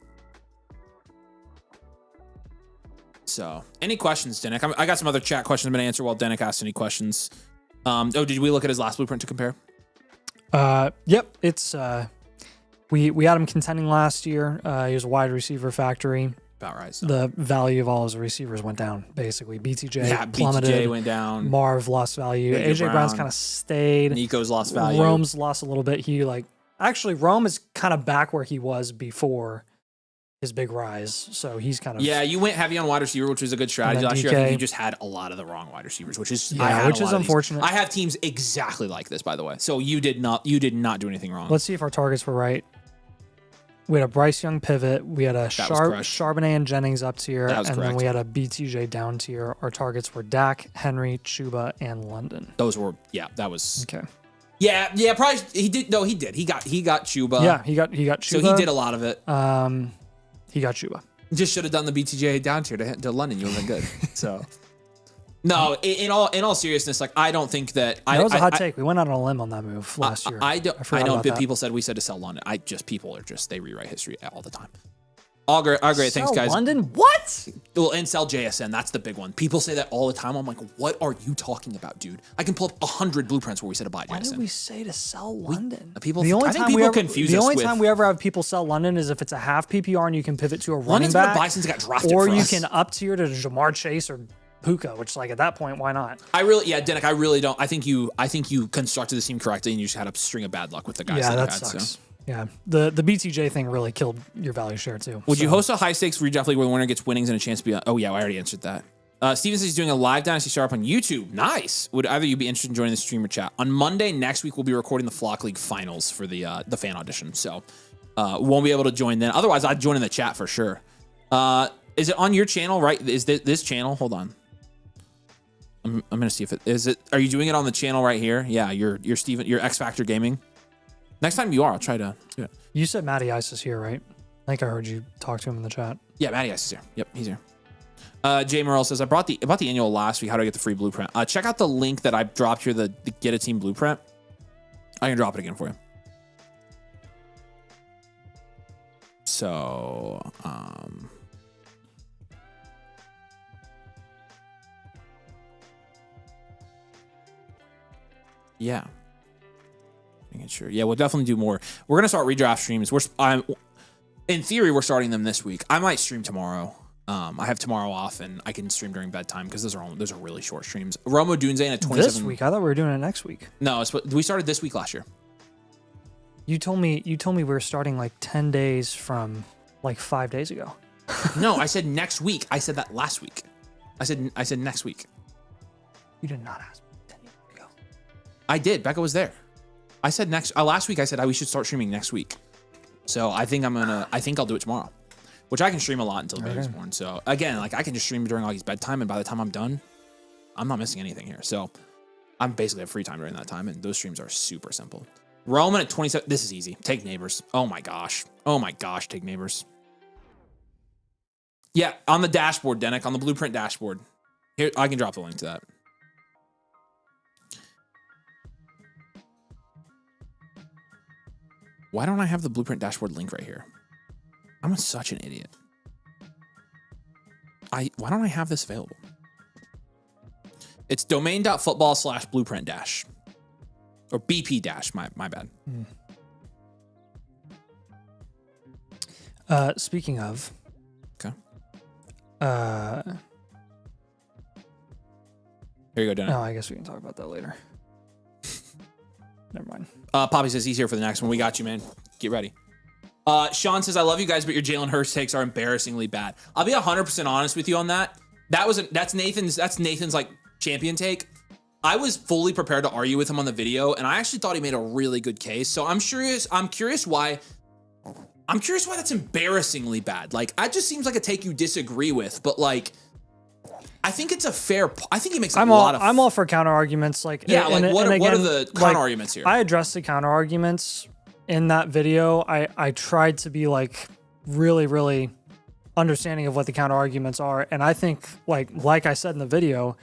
[SPEAKER 1] So, any questions, Denick? I got some other chat questions I'm going to answer while Denick asks any questions. Did we look at his last blueprint to compare?
[SPEAKER 2] Yep, it's we had him contending last year. He was a wide receiver factory.
[SPEAKER 1] About right. So.
[SPEAKER 2] The value of all his receivers went down, basically. BTJ plummeted.
[SPEAKER 1] BTJ went down.
[SPEAKER 2] Marv lost value. AJ Brown's kind of stayed.
[SPEAKER 1] Nico's lost value.
[SPEAKER 2] Rome's lost a little bit. Actually, Rome is kind of back where he was before his big rise. So he's kind of
[SPEAKER 1] you went heavy on wide receiver, which was a good strategy last
[SPEAKER 2] DK,
[SPEAKER 1] year. I think you just had a lot of the wrong wide receivers, which is
[SPEAKER 2] unfortunate.
[SPEAKER 1] I have teams exactly like this, by the way. So you did not do anything wrong.
[SPEAKER 2] Let's see if our targets were right. We had a Bryce Young pivot. We had a Charbonnet and Jennings up tier. And then we had a BTJ down tier. Our targets were Dak, Henry, Chuba, and London.
[SPEAKER 1] Those were, that was.
[SPEAKER 2] Okay.
[SPEAKER 1] Yeah, probably he did. No, he did. He got Chuba.
[SPEAKER 2] Yeah, he got Chuba.
[SPEAKER 1] So he did a lot of it.
[SPEAKER 2] He got Chuba.
[SPEAKER 1] Just should have done the BTJ down tier to London. You would have been good. So. No, in all seriousness, like I don't think that
[SPEAKER 2] that was a hot take. We went out on a limb on that move last year.
[SPEAKER 1] I know people said we said to sell London. People they rewrite history all the time. All great. Thanks, guys.
[SPEAKER 2] London? What?
[SPEAKER 1] Well, and sell JSN. That's the big one. People say that all the time. I'm like, what are you talking about, dude? I can pull up 100 blueprints where we said to buy JSN.
[SPEAKER 2] Why did we say to sell London?
[SPEAKER 1] I think people confuse us.
[SPEAKER 2] The only time we ever have people sell London is if it's a half PPR and you can pivot to a running back.
[SPEAKER 1] London's Bison's got drafted
[SPEAKER 2] or
[SPEAKER 1] for
[SPEAKER 2] you
[SPEAKER 1] us.
[SPEAKER 2] can up tier to Jamar Chase or Puka, which like at that point, why not?
[SPEAKER 1] Denick, I really don't. I think you constructed the team correctly and you just had a string of bad luck with the guys.
[SPEAKER 2] Yeah, that sucks. So. Yeah, the BTJ thing really killed your value share too.
[SPEAKER 1] Would you host a high stakes redraft league where the winner gets winnings and a chance to be? Oh yeah, I already answered that. Steven says he's doing a live Dynasty startup on YouTube. Nice. Would either you be interested in joining the streamer chat? On Monday next week, we'll be recording the Flock League finals for the fan audition. So won't be able to join then. Otherwise, I'd join in the chat for sure. Is it on your channel? Right? Is this channel? Hold on. I'm gonna see if it is it. Are you doing it on the channel right here? Yeah, you're Steven. You're X Factor Gaming. Next time you are, I'll try to do it.
[SPEAKER 2] You said Matty Ice is here, right? I think I heard you talk to him in the chat.
[SPEAKER 1] Yeah, Matty Ice is here. Yep, he's here. Jay Merrill says, I bought the annual last week. How do I get the free blueprint? Check out the link that I dropped here, the Get a Team blueprint. I can drop it again for you. So, yeah. Sure. Yeah, we'll definitely do more. We're gonna start redraft streams. In theory, we're starting them this week. I might stream tomorrow. I have tomorrow off, and I can stream during bedtime because those are really short streams. Romo Dunze and a 27.
[SPEAKER 2] This week? I thought we were doing it next week.
[SPEAKER 1] No, we started this week last year.
[SPEAKER 2] You told me we were starting like 10 days from like 5 days ago.
[SPEAKER 1] No, I said next week. I said that last week. I said next week.
[SPEAKER 2] You did not ask me 10 days ago.
[SPEAKER 1] I did. Becca was there. I said last week I said we should start streaming next week. So I think I'll do it tomorrow, which I can stream a lot until the baby's born. So again, like I can just stream during Augie's bedtime, and by the time I'm done, I'm not missing anything here. So I'm basically have free time during that time, and those streams are super simple. Roman at 27. This is easy. Take neighbors. Oh my gosh. Take neighbors. Yeah, on the dashboard, Denick, on the blueprint dashboard. Here, I can drop the link to that. Why don't I have the blueprint dashboard link right here? I'm such an idiot. Why don't I have this available? It's domain.football/blueprint dash. Or BP dash, my bad.
[SPEAKER 2] Speaking of.
[SPEAKER 1] Okay. Here you go, Dennis.
[SPEAKER 2] No, I guess we can talk about that later. Never mind.
[SPEAKER 1] Poppy says he's here for the next one. We got you, man. Get ready. Sean says, I love you guys, but your Jalen Hurts takes are embarrassingly bad. I'll be 100% honest with you on that. That's Nathan's like champion take. I was fully prepared to argue with him on the video, and I actually thought he made a really good case. So I'm curious why that's embarrassingly bad. Like, that just seems like a take you disagree with, but like, I think it's a fair. I think he makes a
[SPEAKER 2] I'm
[SPEAKER 1] lot of.
[SPEAKER 2] I'm all for counter arguments. Like
[SPEAKER 1] Yeah,
[SPEAKER 2] and,
[SPEAKER 1] like what
[SPEAKER 2] and
[SPEAKER 1] are
[SPEAKER 2] again,
[SPEAKER 1] the counter arguments here?
[SPEAKER 2] I addressed the counter arguments in that video. I tried to be like really understanding of what the counter arguments are, and I think like I said in the video,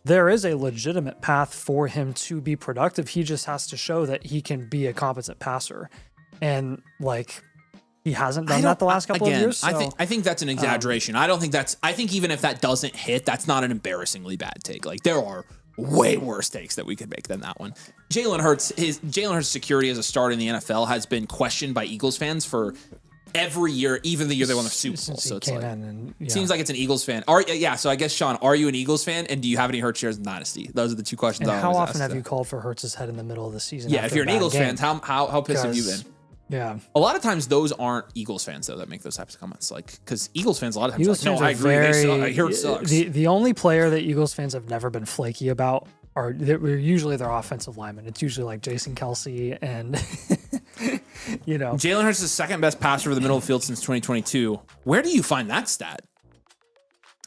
[SPEAKER 2] there is a legitimate path for him to be productive. He just has to show that he can be a competent passer, and like he hasn't done that the last couple of years. So,
[SPEAKER 1] I think that's an exaggeration. I don't think that's. I think even if that doesn't hit, that's not an embarrassingly bad take. Like there are way worse takes that we could make than that one. Jalen Hurts' security as a starter in the NFL has been questioned by Eagles fans for every year, even the year they won the Super Bowl. So it's like, it seems like it's an Eagles fan. So I guess, Sean, are you an Eagles fan? And do you have any Hurts shares in Dynasty? Those are the two questions.
[SPEAKER 2] And
[SPEAKER 1] I
[SPEAKER 2] how
[SPEAKER 1] always
[SPEAKER 2] often
[SPEAKER 1] ask
[SPEAKER 2] have you called for Hurts' head in the middle of the season?
[SPEAKER 1] Yeah, if you're an Eagles fan, how pissed have you been?
[SPEAKER 2] Yeah.
[SPEAKER 1] A lot of times those aren't Eagles fans though that make those types of comments. Like, because Eagles fans a lot of times
[SPEAKER 2] Eagles
[SPEAKER 1] like, no, I agree. They hear it sucks.
[SPEAKER 2] The only player that Eagles fans have never been flaky about are usually their offensive linemen. It's usually like Jason Kelsey and
[SPEAKER 1] Jalen Hurts is the second best passer over the middle of the field since 2022. Where do you find that stat?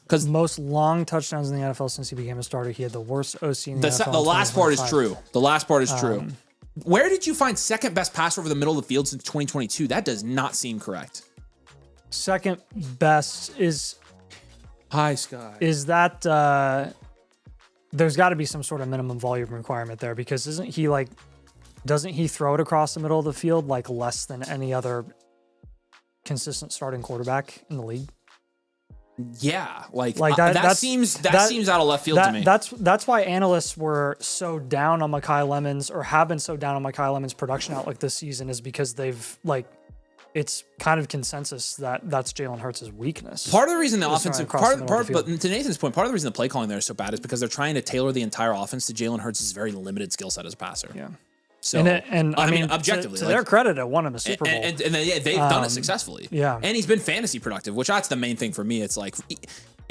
[SPEAKER 2] Because most long touchdowns in the NFL since he became a starter, he had the worst OC in the NFL.
[SPEAKER 1] The last part is true. The last part is true. Where did you find second best passer over the middle of the field since 2022? That does not seem correct.
[SPEAKER 2] Second best is
[SPEAKER 1] High Sky.
[SPEAKER 2] Is that there's got to be some sort of minimum volume requirement there, because doesn't he throw it across the middle of the field like less than any other consistent starting quarterback in the league?
[SPEAKER 1] Yeah, that seems out of left field to me.
[SPEAKER 2] That's why analysts were so down on Mekhi Lemons, or have been so down on Mekhi Lemons' production outlook this season, is because they've it's kind of consensus that that's Jalen Hurts' weakness.
[SPEAKER 1] Part of the reason the offensive but to Nathan's point, part of the reason the play calling there is so bad is because they're trying to tailor the entire offense to Jalen Hurts' very limited skill set as a passer.
[SPEAKER 2] Yeah.
[SPEAKER 1] So,
[SPEAKER 2] I mean,
[SPEAKER 1] objectively,
[SPEAKER 2] to their credit, it won him a Super Bowl,
[SPEAKER 1] and they've done it successfully.
[SPEAKER 2] Yeah,
[SPEAKER 1] and he's been fantasy productive, which that's the main thing for me. It's like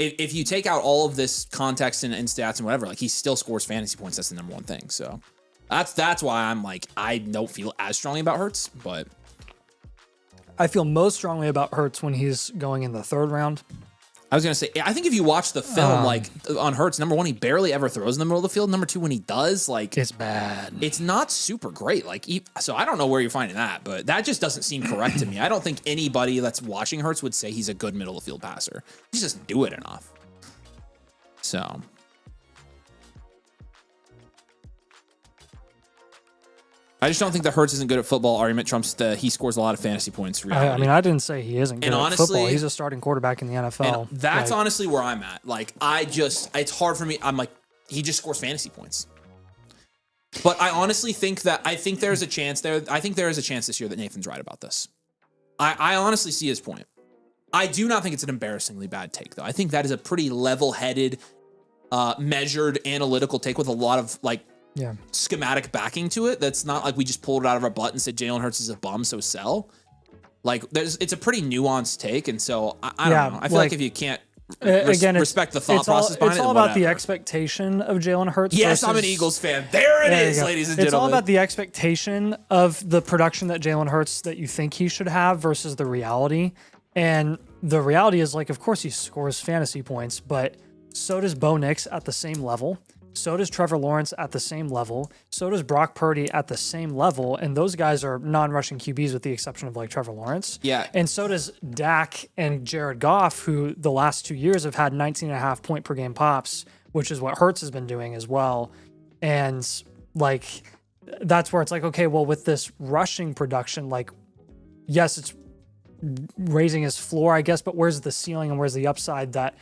[SPEAKER 1] if you take out all of this context and stats and whatever, like he still scores fantasy points. That's the number one thing. So that's why I'm like, I don't feel as strongly about Hurts, but
[SPEAKER 2] I feel most strongly about Hurts when he's going in the third round.
[SPEAKER 1] I was going to say, I think if you watch the film, on Hurts, number one, he barely ever throws in the middle of the field. Number two, when he does,
[SPEAKER 2] it's bad.
[SPEAKER 1] It's not super great. So I don't know where you're finding that, but that just doesn't seem correct to me. I don't think anybody that's watching Hurts would say he's a good middle of the field passer. He just doesn't do it enough. So I just don't think the Hurts isn't good at football argument trumps he scores a lot of fantasy points.
[SPEAKER 2] I mean, I didn't say he isn't good at football. He's a starting quarterback in the NFL.
[SPEAKER 1] That's honestly where I'm at. It's hard for me. I'm like, he just scores fantasy points. But I honestly think there's a chance there. I think there is a chance this year that Nathan's right about this. I honestly see his point. I do not think it's an embarrassingly bad take, though. I think that is a pretty level-headed, measured, analytical take with a lot of schematic backing to it. That's not like we just pulled it out of our butt and said Jalen Hurts is a bum, so sell. It's a pretty nuanced take, and so I don't know. I feel like if you can't respect the thought process behind it,
[SPEAKER 2] it's all about the expectation of Jalen Hurts.
[SPEAKER 1] Yes, I'm an Eagles fan. There it is, ladies and gentlemen.
[SPEAKER 2] It's all about the expectation of the production that Jalen Hurts that you think he should have versus the reality. And the reality is, of course he scores fantasy points, but so does Bo Nix at the same level. So does Trevor Lawrence at the same level. So does Brock Purdy at the same level. And those guys are non-rushing QBs with the exception of Trevor Lawrence.
[SPEAKER 1] Yeah.
[SPEAKER 2] And so does Dak and Jared Goff, who the last 2 years have had 19.5 point per game pops, which is what Hurts has been doing as well. And that's where it's okay, well, with this rushing production, yes, it's raising his floor, I guess, but where's the ceiling and where's the upside that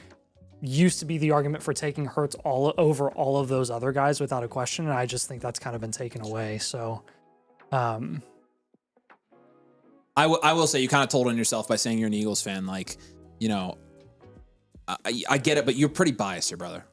[SPEAKER 2] used to be the argument for taking Hurts over all of those other guys without a question, and I just think that's kind of been taken away. So,
[SPEAKER 1] I will say you kind of told on yourself by saying you're an Eagles fan. I get it, but you're pretty biased here, brother.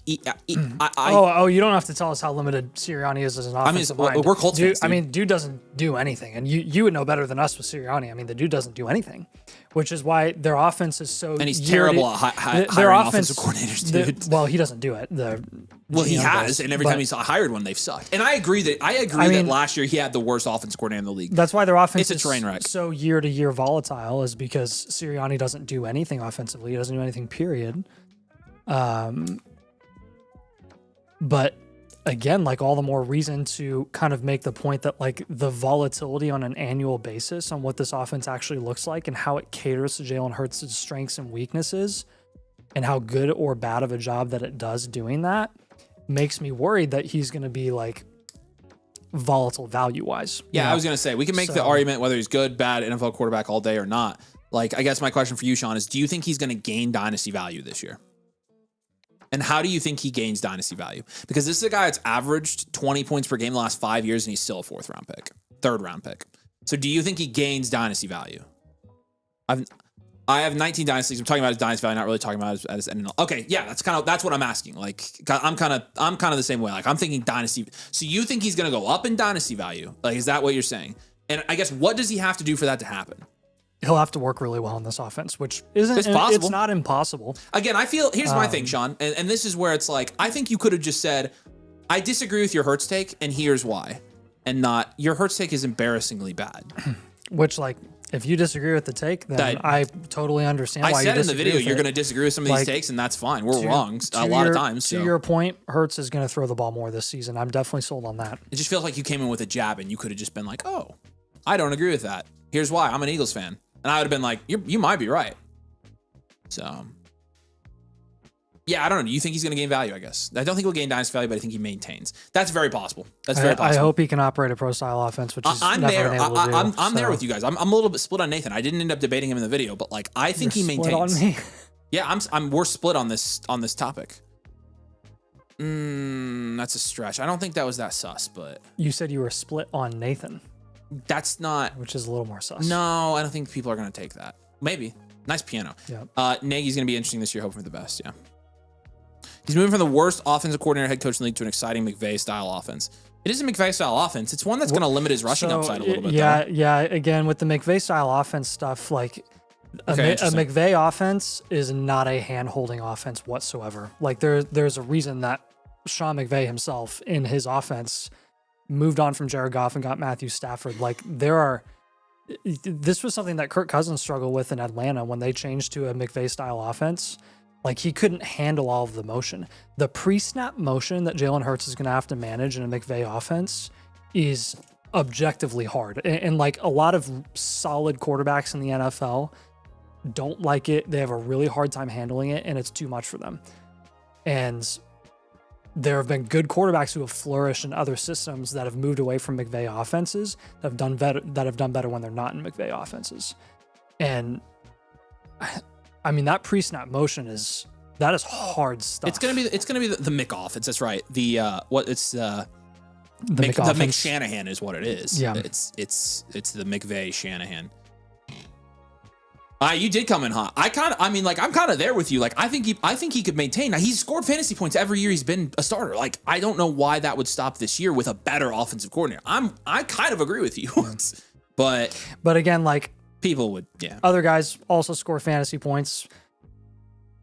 [SPEAKER 1] You
[SPEAKER 2] don't have to tell us how limited Sirianni is as an offensive mind.
[SPEAKER 1] We're Colts fans,
[SPEAKER 2] dude. Dude doesn't do anything, and you would know better than us with Sirianni. I mean, the dude doesn't do anything, which is why their offense is so.
[SPEAKER 1] And he's terrible at hiring offensive coordinators, dude.
[SPEAKER 2] Well, he doesn't do it.
[SPEAKER 1] He has, and every time he's hired one, they've sucked. And I agree that last year he had the worst offense coordinator in the league.
[SPEAKER 2] That's why their offense
[SPEAKER 1] is a train wreck.
[SPEAKER 2] So year to year volatile, is because Sirianni doesn't do anything offensively. He doesn't do anything. Period. But again, like all the more reason to kind of make the point that like the volatility on an annual basis on what this offense actually looks like and how it caters to Jalen Hurts' strengths and weaknesses and how good or bad of a job that it does doing that makes me worried that he's going to be like volatile value wise.
[SPEAKER 1] Yeah, I was going to say, we can make the argument whether he's good, bad, NFL quarterback all day or not. Like, I guess my question for you, Sean, is do you think he's going to gain dynasty value this year? And how do you think he gains dynasty value? Because this is a guy that's averaged 20 points per game the last 5 years, and he's still a third round pick. So do you think he gains dynasty value? I have 19 dynasties. I'm talking about his dynasty value, not really talking about his NL. Okay, yeah, that's what I'm asking. Like, I'm kind of the same way. Like, I'm thinking dynasty. So you think he's going to go up in dynasty value? Like, is that what you're saying? And I guess what does he have to do for that to happen?
[SPEAKER 2] He'll have to work really well in this offense, which isn't possible. It's not impossible.
[SPEAKER 1] Again, I feel here's my thing, Sean, and this is where it's like I think you could have just said, I disagree with your Hurts take, and here's why, and not your Hurts take is embarrassingly bad.
[SPEAKER 2] Which, like, if you disagree with the take, then I totally understand why you disagree.
[SPEAKER 1] I said in the video you're going to disagree with some of these takes, and that's fine. We're wrong a lot of times.
[SPEAKER 2] To your point, Hurts is going to throw the ball more this season. I'm definitely sold on that.
[SPEAKER 1] It just feels like you came in with a jab, and you could have just been like, oh, I don't agree with that. Here's why. I'm an Eagles fan. And I would have been like, you might be right. So, yeah, I don't know. Do you think he's going to gain value, I guess? I don't think he'll gain dynasty value, but I think he maintains. That's very possible. That's very possible.
[SPEAKER 2] I hope he can operate a pro-style offense, which is
[SPEAKER 1] I'm
[SPEAKER 2] never
[SPEAKER 1] there.
[SPEAKER 2] been able to do.
[SPEAKER 1] I'm there with you guys. I'm a little bit split on Nathan. I didn't end up debating him in the video, but like I think he maintains.
[SPEAKER 2] Split on me?
[SPEAKER 1] Yeah, we're split on this topic. That's a stretch. I don't think that was that sus, but
[SPEAKER 2] you said you were split on Nathan.
[SPEAKER 1] That's not,
[SPEAKER 2] which is a little more sus.
[SPEAKER 1] No, I don't think people are going to take that. Maybe. Nice piano.
[SPEAKER 2] Yeah.
[SPEAKER 1] Nagy's going to be interesting this year, hoping for the best. Yeah. He's moving from the worst offensive coordinator head coach in the league to an exciting McVay style offense. It is a McVay style offense. It's one that's going to limit his rushing upside a little bit.
[SPEAKER 2] Yeah.
[SPEAKER 1] Though.
[SPEAKER 2] Yeah. Again, with the McVay style offense stuff, like a McVay offense is not a hand holding offense whatsoever. Like there's a reason that Sean McVay himself in his offense moved on from Jared Goff and got Matthew Stafford. Like this was something that Kirk Cousins struggled with in Atlanta when they changed to a McVay style offense. Like he couldn't handle all of the motion. The pre-snap motion that Jalen Hurts is going to have to manage in a McVay offense is objectively hard. And like a lot of solid quarterbacks in the NFL don't like it. They have a really hard time handling it, and it's too much for them. And there have been good quarterbacks who have flourished in other systems that have moved away from McVay offenses that have done better when they're not in McVay offenses. And I mean, that pre-snap motion is hard stuff.
[SPEAKER 1] It's gonna be the Mick offense. That's right. The Mick Shanahan is what it is.
[SPEAKER 2] Yeah.
[SPEAKER 1] It's the McVay Shanahan. You did come in hot. I'm kind of there with you. Like, I think he could maintain. Now, he's scored fantasy points every year he's been a starter. Like, I don't know why that would stop this year with a better offensive coordinator. I kind of agree with you. but
[SPEAKER 2] again, like
[SPEAKER 1] people would, yeah.
[SPEAKER 2] Other guys also score fantasy points.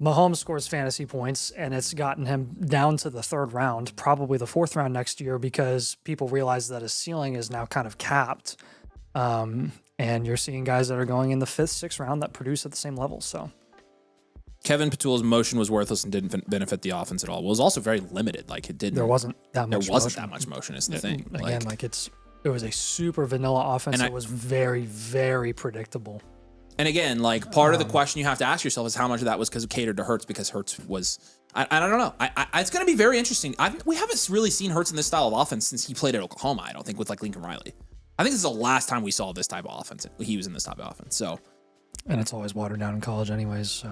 [SPEAKER 2] Mahomes scores fantasy points, and it's gotten him down to the third round, probably the fourth round next year, because people realize that his ceiling is now kind of capped. And you're seeing guys that are going in the fifth, sixth round that produce at the same level. So
[SPEAKER 1] Kevin Patul's motion was worthless and didn't benefit the offense at all. Well, it was also very limited. Like it didn't.
[SPEAKER 2] There wasn't that much.
[SPEAKER 1] There wasn't that much motion. Is the thing.
[SPEAKER 2] Again, it was a super vanilla offense that was very, very predictable.
[SPEAKER 1] And again, like part of the question you have to ask yourself is how much of that was because it catered to Hurts, because Hurts was. I don't know. It's going to be very interesting. We haven't really seen Hurts in this style of offense since he played at Oklahoma. I don't think with like Lincoln Riley. I think this is the last time we saw this type of offense. He was in this type of offense. So,
[SPEAKER 2] and it's always watered down in college, anyways.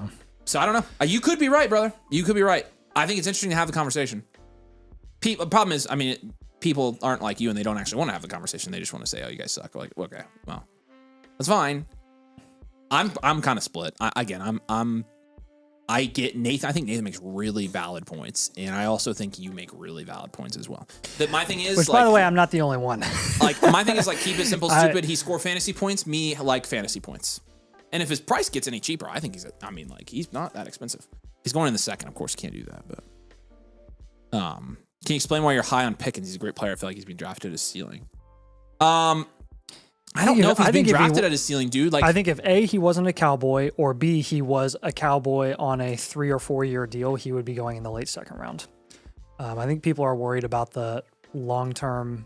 [SPEAKER 1] So I don't know. You could be right, brother. You could be right. I think it's interesting to have the conversation. The problem is, I mean, people aren't like you, and they don't actually want to have the conversation. They just want to say, "Oh, you guys suck." Like, okay, well, that's fine. I'm kind of split. I get Nathan. I think Nathan makes really valid points, and I also think you make really valid points as well. My thing is,
[SPEAKER 2] which, by the way, I'm not the only one.
[SPEAKER 1] Like, my thing is like keep it simple, stupid. He score fantasy points. Me like fantasy points, and if his price gets any cheaper, I think he's not that expensive. He's going in the second, of course. Can't do that, but can you explain why you're high on Pickens? He's a great player. I feel like he's been drafted to his ceiling. I don't know if he's being drafted at his ceiling, dude. Like,
[SPEAKER 2] I think if A, he wasn't a Cowboy, or B, he was a Cowboy on a 3 or 4 year deal, he would be going in the late second round. I think people are worried about the long-term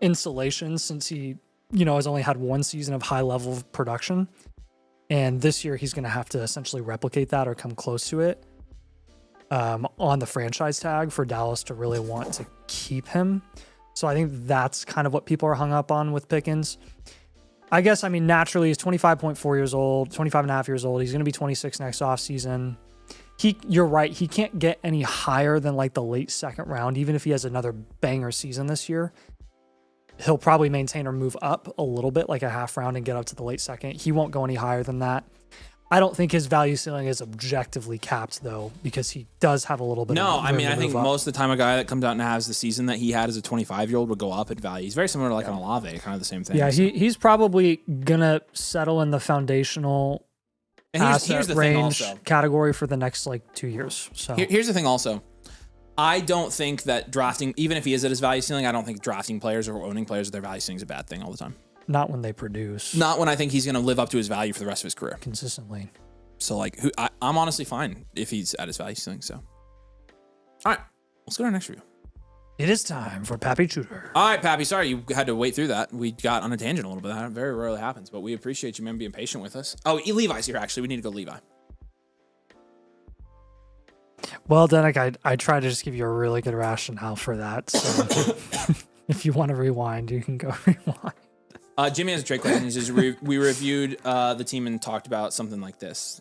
[SPEAKER 2] insulation since he, has only had 1 season of high level of production. And this year he's going to have to essentially replicate that or come close to it on the franchise tag for Dallas to really want to keep him. So I think that's kind of what people are hung up on with Pickens. I guess, naturally, he's 25.4 years old, 25 and a half years old. He's going to be 26 next offseason. You're right. He can't get any higher than like the late second round, even if he has another banger season this year. He'll probably maintain or move up a little bit, like a half round, and get up to the late second. He won't go any higher than that. I don't think his value ceiling is objectively capped, though, because he does have a little bit of
[SPEAKER 1] I think most of the time a guy that comes out and has the season that he had as a 25-year-old would go up in value. He's very similar to like an Olave, kind of the same thing.
[SPEAKER 2] Yeah, he's probably going to settle in the foundational asset
[SPEAKER 1] the
[SPEAKER 2] range
[SPEAKER 1] thing also.
[SPEAKER 2] Category for the next, 2 years. So
[SPEAKER 1] Here's the thing also. I don't think that drafting, even if he is at his value ceiling, I don't think drafting players or owning players at their value ceiling is a bad thing all the time.
[SPEAKER 2] Not when they produce.
[SPEAKER 1] Not when I think he's going to live up to his value for the rest of his career.
[SPEAKER 2] Consistently.
[SPEAKER 1] So, I'm honestly fine if he's at his value ceiling. So, all right, let's go to our next review.
[SPEAKER 2] It is time for Pappy Shooter.
[SPEAKER 1] All right, Pappy, sorry you had to wait through that. We got on a tangent a little bit. That very rarely happens, but we appreciate you, man, being patient with us. Oh, Levi's here, actually. We need to go Levi.
[SPEAKER 2] Well, Denik, I try to just give you a really good rationale for that. So if you want to rewind, you can go rewind.
[SPEAKER 1] Jimmy has a trade question. He says, we reviewed the team and talked about something like this.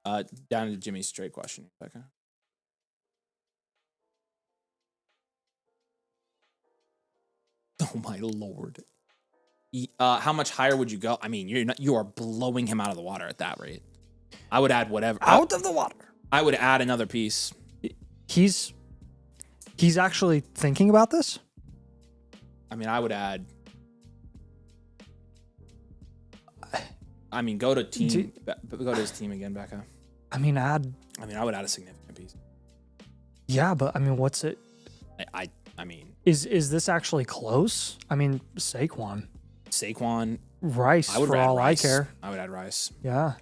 [SPEAKER 1] Down to Jimmy's trade question. Okay. Oh, my Lord. How much higher would you go? You are blowing him out of the water at that rate. I would add whatever.
[SPEAKER 2] Out of the water.
[SPEAKER 1] I would add another piece.
[SPEAKER 2] He's actually thinking about this?
[SPEAKER 1] I would add... go to team. Go to his team again, Becca. I would add a significant piece.
[SPEAKER 2] Yeah, but what's it? Is this actually close? Saquon, Rice.
[SPEAKER 1] I would
[SPEAKER 2] for
[SPEAKER 1] add
[SPEAKER 2] all
[SPEAKER 1] Rice.
[SPEAKER 2] I care.
[SPEAKER 1] I would add Rice.
[SPEAKER 2] Yeah.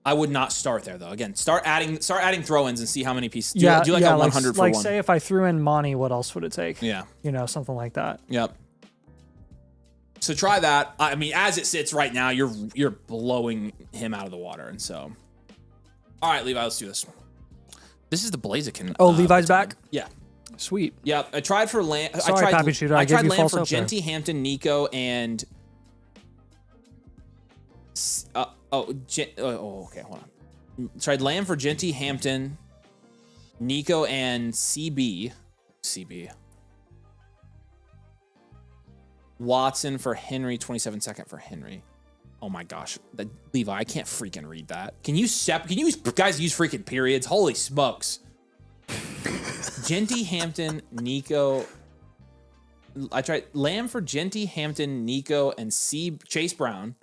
[SPEAKER 1] I would not start there though. Again, start adding throw-ins and see how many pieces. Do like a 100 for one.
[SPEAKER 2] Say if I threw in Monty, what else would it take?
[SPEAKER 1] Yeah.
[SPEAKER 2] Something like that.
[SPEAKER 1] Yep. So try that. As it sits right now, you're blowing him out of the water, and so. All right, Levi, let's do this. This is the Blaziken.
[SPEAKER 2] Oh, Levi's back?
[SPEAKER 1] Yeah.
[SPEAKER 2] Sweet.
[SPEAKER 1] Yeah, I tried for Lamb.
[SPEAKER 2] Sorry, Pappy Shooter. I tried
[SPEAKER 1] Lamb for Genty, Hampton, Nico, and. Okay, hold on. Tried Lamb for Genty, Hampton, Nico, and CB. Watson for Henry, 27 second for Henry. Oh my gosh, Levi, I can't freaking read that. Can you guys use freaking periods? Holy smokes. Genty, Hampton, Nico. I tried Lamb for Genty, Hampton, Nico, and Chase Brown.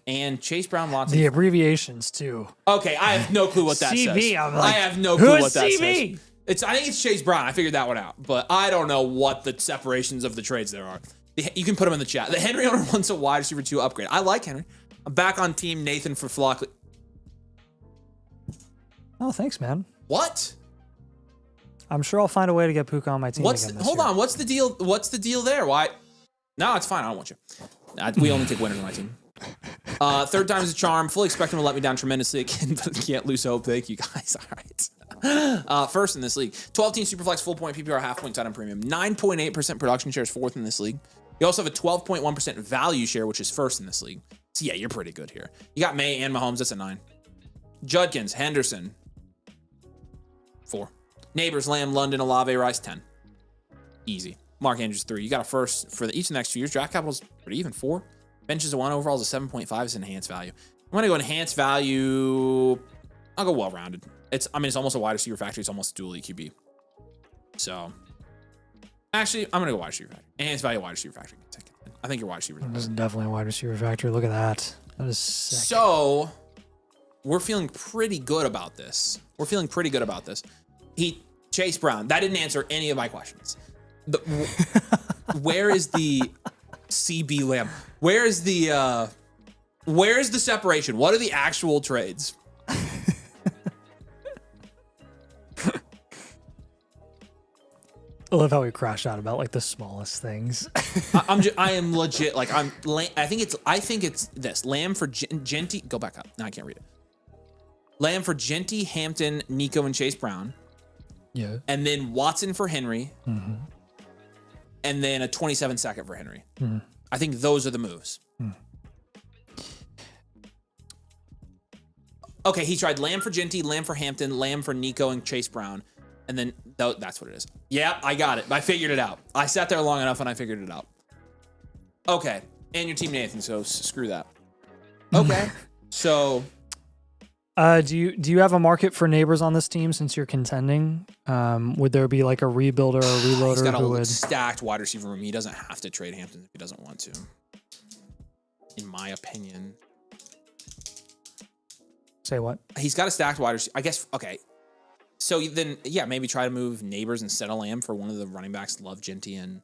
[SPEAKER 1] And Chase Brown, Watson.
[SPEAKER 2] The abbreviations too.
[SPEAKER 1] Okay, I have no clue what that
[SPEAKER 2] CV,
[SPEAKER 1] says.
[SPEAKER 2] I
[SPEAKER 1] have no clue what that
[SPEAKER 2] CV?
[SPEAKER 1] says. I think it's Chase Brown. I figured that one out, but I don't know what the separations of the trades there are. You can put them in the chat. The Henry owner wants a wide receiver 2 upgrade. I like Henry. I'm back on team Nathan for Flockley.
[SPEAKER 2] Oh, thanks, man.
[SPEAKER 1] What?
[SPEAKER 2] I'm sure I'll find a way to get Puka on my team.
[SPEAKER 1] Hold on. What's the deal? What's the deal there? Why? No, it's fine. I don't want you. We only take winners on my team. Third time's a charm. Fully expect him to let me down tremendously again, but can't lose hope. Thank you, guys. All right. First in this league. 12-team Superflex, full point PPR, half point tight end premium. 9.8% production share is fourth in this league. You also have a 12.1% value share, which is first in this league. So yeah, you're pretty good here. You got May and Mahomes. That's a 9. Judkins, Henderson, 4. Neighbors, Lamb, London, Olave, Rice, 10. Easy. Mark Andrews, 3. You got a first for each of the next 2 years. Draft capital's pretty even, 4. Benches a 1, overall is a 7.5. It's enhanced value. I'm going to go enhanced value. I'll go well-rounded. It's almost a wide receiver factory. It's almost dual EQB. So, actually, I'm going to go wide receiver factory. Enhanced value, wide receiver factory. I think your wide receiver.
[SPEAKER 2] This is definitely a wide receiver factory. Look at that. That is sick.
[SPEAKER 1] So, we're feeling pretty good about this. He Chase Brown. That didn't answer any of my questions. Where is the CB Lamb? Where's the separation? What are the actual trades?
[SPEAKER 2] I love how we crash out about like the smallest things.
[SPEAKER 1] I am legit. Like I think it's this. Lamb for Genty. Go back up. Now I can't read it. Lamb for Genty, Hampton, Nico, and Chase Brown.
[SPEAKER 2] Yeah.
[SPEAKER 1] And then Watson for Henry. Mm-hmm. And then a 27-second for Henry. Mm-hmm. I think those are the moves. Mm. Okay, he tried Lamb for Genty, Lamb for Hampton, Lamb for Nico, and Chase Brown. And then that's what it is. Yeah, I got it. I figured it out. I sat there long enough and I figured it out. Okay. And your team Nathan, so screw that. Okay. So
[SPEAKER 2] do you have a market for neighbors on this team since you're contending? Would there be like a rebuilder or a reloader?
[SPEAKER 1] He's got
[SPEAKER 2] who
[SPEAKER 1] a
[SPEAKER 2] would
[SPEAKER 1] stacked wide receiver room. He doesn't have to trade Hampton if he doesn't want to. In my opinion.
[SPEAKER 2] Say what?
[SPEAKER 1] He's got a stacked wide receiver. I guess okay. So then, yeah, maybe try to move neighbors instead of Lamb for one of the running backs. Love Genty and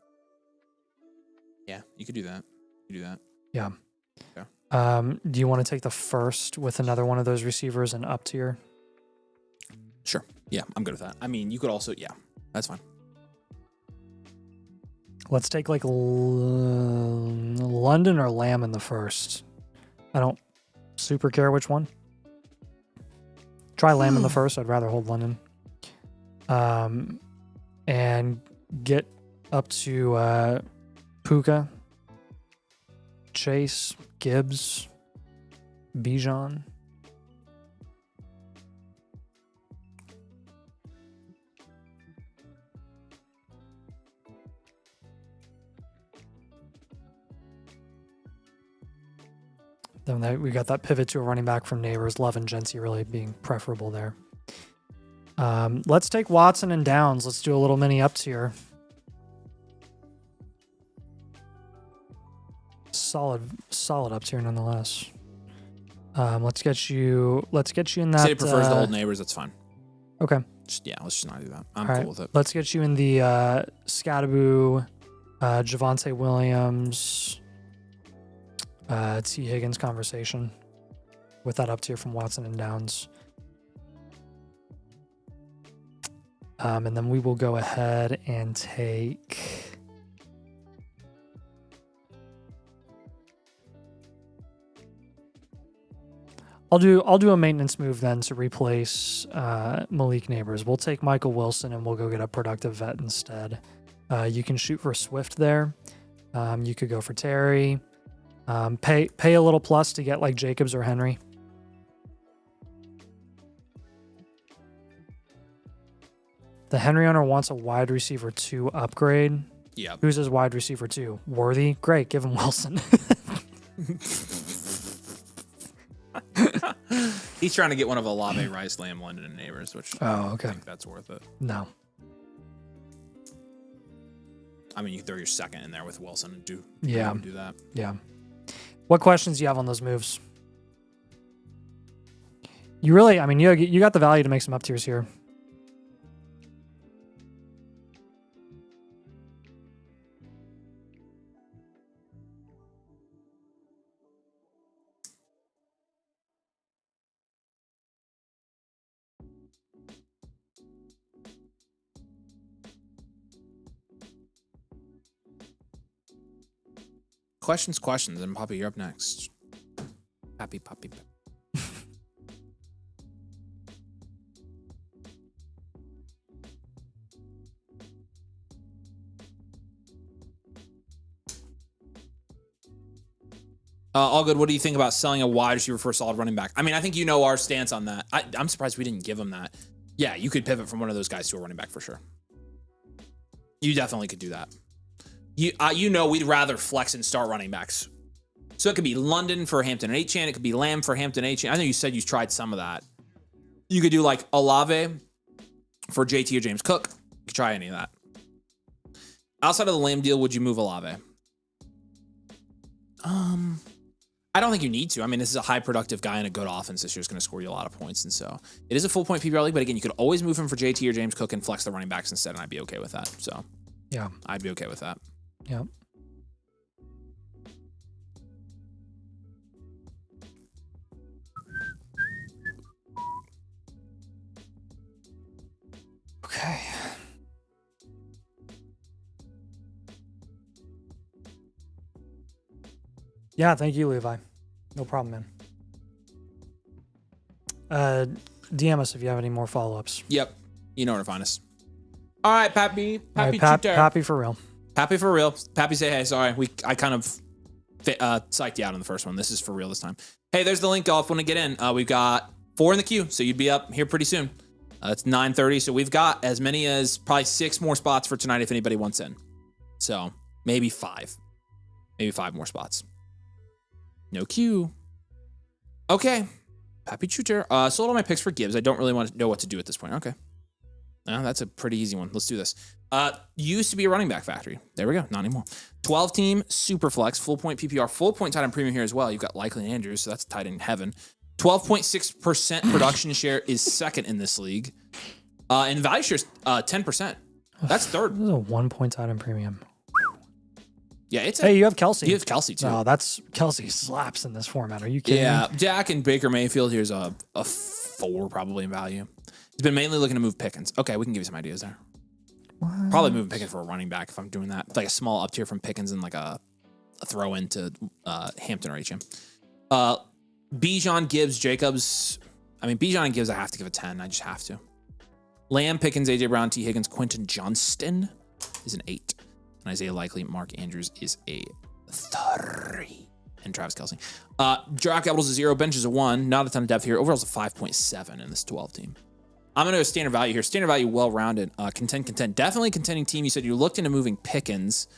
[SPEAKER 1] yeah, you could do that. You do that.
[SPEAKER 2] Yeah.
[SPEAKER 1] Okay.
[SPEAKER 2] Do you want to take the first with another one of those receivers and up tier?
[SPEAKER 1] Sure. Yeah, I'm good with that. I mean, you could also, yeah, that's fine.
[SPEAKER 2] Let's take like London or Lamb in the first. I don't super care which one. Try Lamb in the first. I'd rather hold London. And get up to Puka, Chase, Gibbs, Bijan. Then we got that pivot to a running back from neighbors. Love and Genty really being preferable there. Let's take Watson and Downs. Let's do a little mini up tier. Solid up tier nonetheless. Let's get you in that.
[SPEAKER 1] Say he prefers to hold neighbors. That's fine.
[SPEAKER 2] Okay.
[SPEAKER 1] Let's just not do that. I'm
[SPEAKER 2] All
[SPEAKER 1] cool
[SPEAKER 2] right.
[SPEAKER 1] with it.
[SPEAKER 2] Let's get you in the Scadaboo, Javonte Williams, T. Higgins conversation with that up tier from Watson and Downs. And then we will go ahead and take I'll do a maintenance move then to replace Malik Neighbors. We'll take Michael Wilson and we'll go get a productive vet instead. You can shoot for Swift there. You could go for Terry. Pay a little plus to get like Jacobs or Henry. The Henry owner wants a wide receiver 2 upgrade.
[SPEAKER 1] Yeah.
[SPEAKER 2] Who's his wide receiver 2? Worthy? Great, give him Wilson.
[SPEAKER 1] He's trying to get one of Olave, Rice, Lamb, London, and Neighbors, which I think that's worth it.
[SPEAKER 2] No.
[SPEAKER 1] I mean, you throw your second in there with Wilson and do that.
[SPEAKER 2] Yeah. What questions do you have on those moves? You really, I mean, you got the value to make some up tiers here.
[SPEAKER 1] Questions, and Poppy, you're up next. Poppy. All good. What do you think about selling a wide receiver for a solid running back? I mean, I think you know our stance on that. I'm surprised we didn't give him that. Yeah, you could pivot from one of those guys to a running back for sure. You definitely could do that. We'd rather flex and start running backs. So it could be London for Hampton and Achane. It could be Lamb for Hampton and Achane. I know you said you tried some of that. You could do like Olave for JT or James Cook. You could try any of that. Outside of the Lamb deal, would you move Olave? I don't think you need to. I mean, this is a high productive guy and a good offense this year is going to score you a lot of points. And so it is a full point PPR league, but again, you could always move him for JT or James Cook and flex the running backs instead, and I'd be okay with that. So
[SPEAKER 2] yeah,
[SPEAKER 1] I'd be okay with that.
[SPEAKER 2] Yeah. Okay. Yeah, thank you, Levi. No problem, man. DM us if you have any more follow-ups.
[SPEAKER 1] Yep. You know where to find us. All right, Pappy. Pappy
[SPEAKER 2] Pappy for real.
[SPEAKER 1] Pappy for real. Pappy say, hey, sorry. I kind of psyched you out on the first one. This is for real this time. Hey, there's the link, y'all. If you want to get in, we've got 4 in the queue, so you'd be up here pretty soon. It's 9:30, so we've got as many as probably 6 more spots for tonight if anybody wants in. So maybe 5. Maybe 5 more spots. No queue. Okay. Pappy Shooter. Sold all my picks for Gibbs. I don't really want to know what to do at this point. Okay. That's a pretty easy one. Let's do this. Used to be a running back factory. There we go. Not anymore. 12 team, super flex, full point PPR, full point tight end premium here as well. You've got Likely and Andrews, so that's tight in heaven. 12.6% production share is second in this league. And value share is 10%. That's third.
[SPEAKER 2] This is a 1 point tight end premium.
[SPEAKER 1] Yeah, it's
[SPEAKER 2] hey, you have Kelsey.
[SPEAKER 1] You have Kelsey too.
[SPEAKER 2] No, that's Kelsey slaps in this format. Are you kidding?
[SPEAKER 1] Yeah,
[SPEAKER 2] me?
[SPEAKER 1] Dak and Baker Mayfield here's a 4 probably in value. He's been mainly looking to move Pickens. Okay, we can give you some ideas there.
[SPEAKER 2] What?
[SPEAKER 1] Probably moving Pickens for a running back if I'm doing that. It's like a small up tier from Pickens and like a throw into Hampton or HM. Bijan, Gibbs, Jacobs. I mean, Bijan and Gibbs, I have to give a 10. I just have to. Lamb, Pickens, AJ Brown, T. Higgins, Quentin Johnston is an 8. And Isaiah Likely, Mark Andrews is a 3. And Travis Kelce. Draft capital's a 0, bench is a 1. Not a ton of depth here. Overall's a 5.7 in this 12 team. I'm going to go standard value here. Standard value, well-rounded. Contend. Definitely contending team. You said you looked into moving Pickens.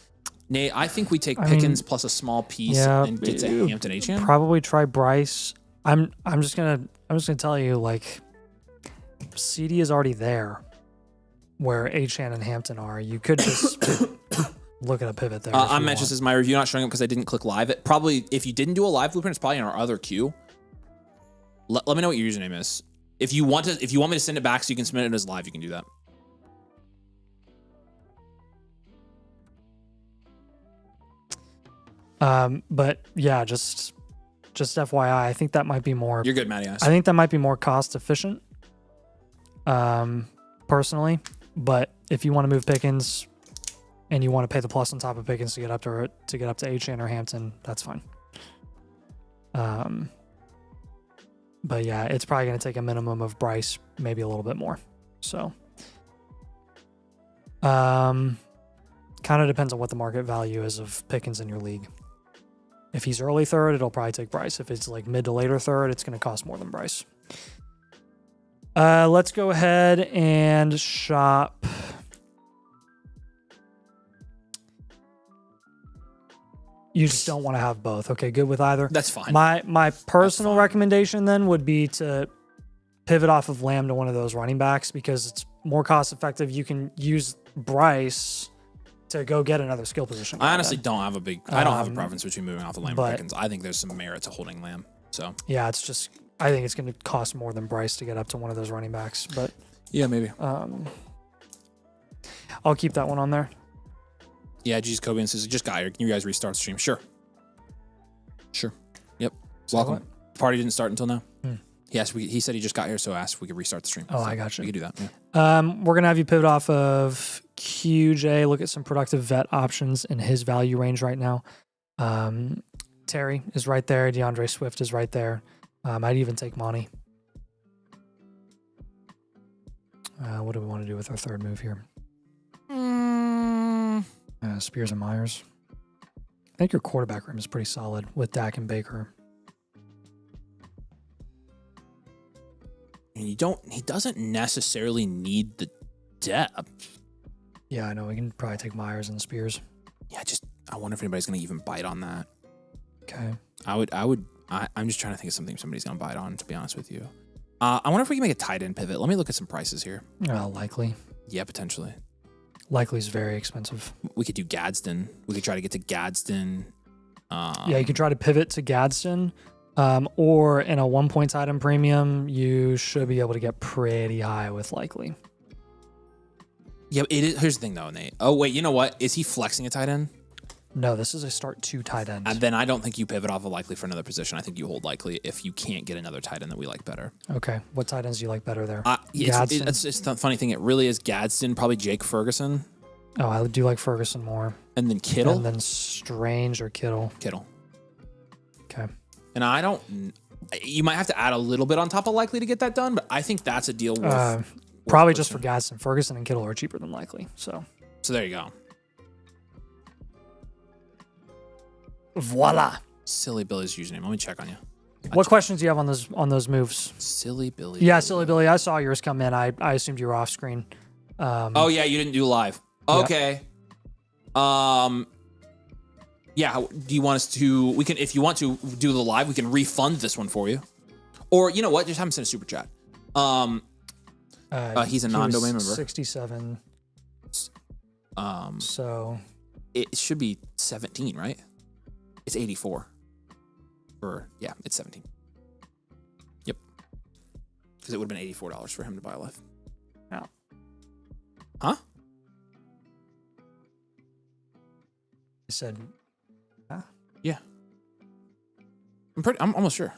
[SPEAKER 1] Nate, I think we take Pickens plus a small piece and get to Hampton HM.
[SPEAKER 2] Probably try Bryce. I'm just gonna tell you, like, CD is already there where HN and Hampton are. You could just look at a pivot there.
[SPEAKER 1] I mentioned this is my review, not showing up because I didn't click live. It probably, if you didn't do a live blueprint, it's probably in our other queue. Let me know what your username is. If you want me to send it back so you can submit it as live, you can do that.
[SPEAKER 2] But yeah, just FYI, I think that might be more.
[SPEAKER 1] You're good, Matty.
[SPEAKER 2] I think that might be more cost efficient. Personally, but if you want to move Pickens and you want to pay the plus on top of Pickens to get up to HN or Hampton, that's fine. But yeah, it's probably going to take a minimum of Bryce, maybe a little bit more. So, kind of depends on what the market value is of Pickens in your league. If he's early third, it'll probably take Bryce. If it's like mid to later third, it's going to cost more than Bryce. Let's go ahead and shop. You just don't want to have both. Okay, good with either.
[SPEAKER 1] That's fine.
[SPEAKER 2] My personal recommendation then would be to pivot off of Lamb to one of those running backs because it's more cost effective. You can use Bryce to go get another skill position.
[SPEAKER 1] I honestly don't have a preference between moving off of Lamb or Pickens. I think there's some merit to holding Lamb. So
[SPEAKER 2] yeah, it's just I think it's going to cost more than Bryce to get up to one of those running backs. But
[SPEAKER 1] yeah, maybe.
[SPEAKER 2] I'll keep that one on there.
[SPEAKER 1] Yeah, Jesus Cobian says, just got here. Can you guys restart the stream? Sure. Yep. Welcome.
[SPEAKER 2] What?
[SPEAKER 1] The party didn't start until now. Yes, he said he just got here, so asked if we could restart the stream.
[SPEAKER 2] Oh,
[SPEAKER 1] so
[SPEAKER 2] I got you.
[SPEAKER 1] We could do that. Yeah.
[SPEAKER 2] We're going to have you pivot off of QJ, look at some productive vet options in his value range right now. Terry is right there. DeAndre Swift is right there. I'd even take Monty. What do we want to do with our third move here? Spears and Myers. I think your quarterback room is pretty solid with Dak and Baker.
[SPEAKER 1] And he doesn't necessarily need the depth.
[SPEAKER 2] Yeah, I know. We can probably take Myers and Spears.
[SPEAKER 1] Yeah, I wonder if anybody's going to even bite on that.
[SPEAKER 2] Okay.
[SPEAKER 1] I'm just trying to think of something somebody's going to bite on, to be honest with you. I wonder if we can make a tight end pivot. Let me look at some prices here.
[SPEAKER 2] Likely.
[SPEAKER 1] Yeah, potentially.
[SPEAKER 2] Likely is very expensive.
[SPEAKER 1] We could do Gadsden. We could try to get to Gadsden.
[SPEAKER 2] Yeah, you could try to pivot to Gadsden, or in a 1 point tight end premium, you should be able to get pretty high with Likely.
[SPEAKER 1] Yeah, it is. Here's the thing, though, Nate. Oh, wait, you know what? Is he flexing a tight end?
[SPEAKER 2] No, this is a start 2 tight ends.
[SPEAKER 1] And then I don't think you pivot off of Likely for another position. I think you hold Likely if you can't get another tight end that we like better.
[SPEAKER 2] Okay, what tight ends do you like better there?
[SPEAKER 1] Gadsden? It's the funny thing. It really is Gadsden, probably Jake Ferguson.
[SPEAKER 2] Oh, I do like Ferguson more.
[SPEAKER 1] And then Kittle?
[SPEAKER 2] And then Strange or Kittle.
[SPEAKER 1] Kittle.
[SPEAKER 2] Okay.
[SPEAKER 1] And I don't... You might have to add a little bit on top of Likely to get that done, but I think that's a deal worth...
[SPEAKER 2] Probably just for Gadsden. Ferguson and Kittle are cheaper than Likely. So
[SPEAKER 1] there you go.
[SPEAKER 2] Voila.
[SPEAKER 1] Silly Billy's username. Let me check on you.
[SPEAKER 2] What questions do you have on those moves?
[SPEAKER 1] Silly Billy.
[SPEAKER 2] Yeah, Silly Billy. I saw yours come in. I assumed you were off screen.
[SPEAKER 1] Oh yeah, you didn't do live. Okay. Yeah. Do you want us to? We can, if you want to do the live, we can refund this one for you. Or you know what? Just have him send a super chat. He's a non-domain member.
[SPEAKER 2] 67. So
[SPEAKER 1] it should be 17, right? It's 84. Yeah, it's 17. Yep. Because it would have been $84 for him to buy a life.
[SPEAKER 2] Yeah.
[SPEAKER 1] Huh?
[SPEAKER 2] I said, huh?
[SPEAKER 1] Yeah. I'm almost sure.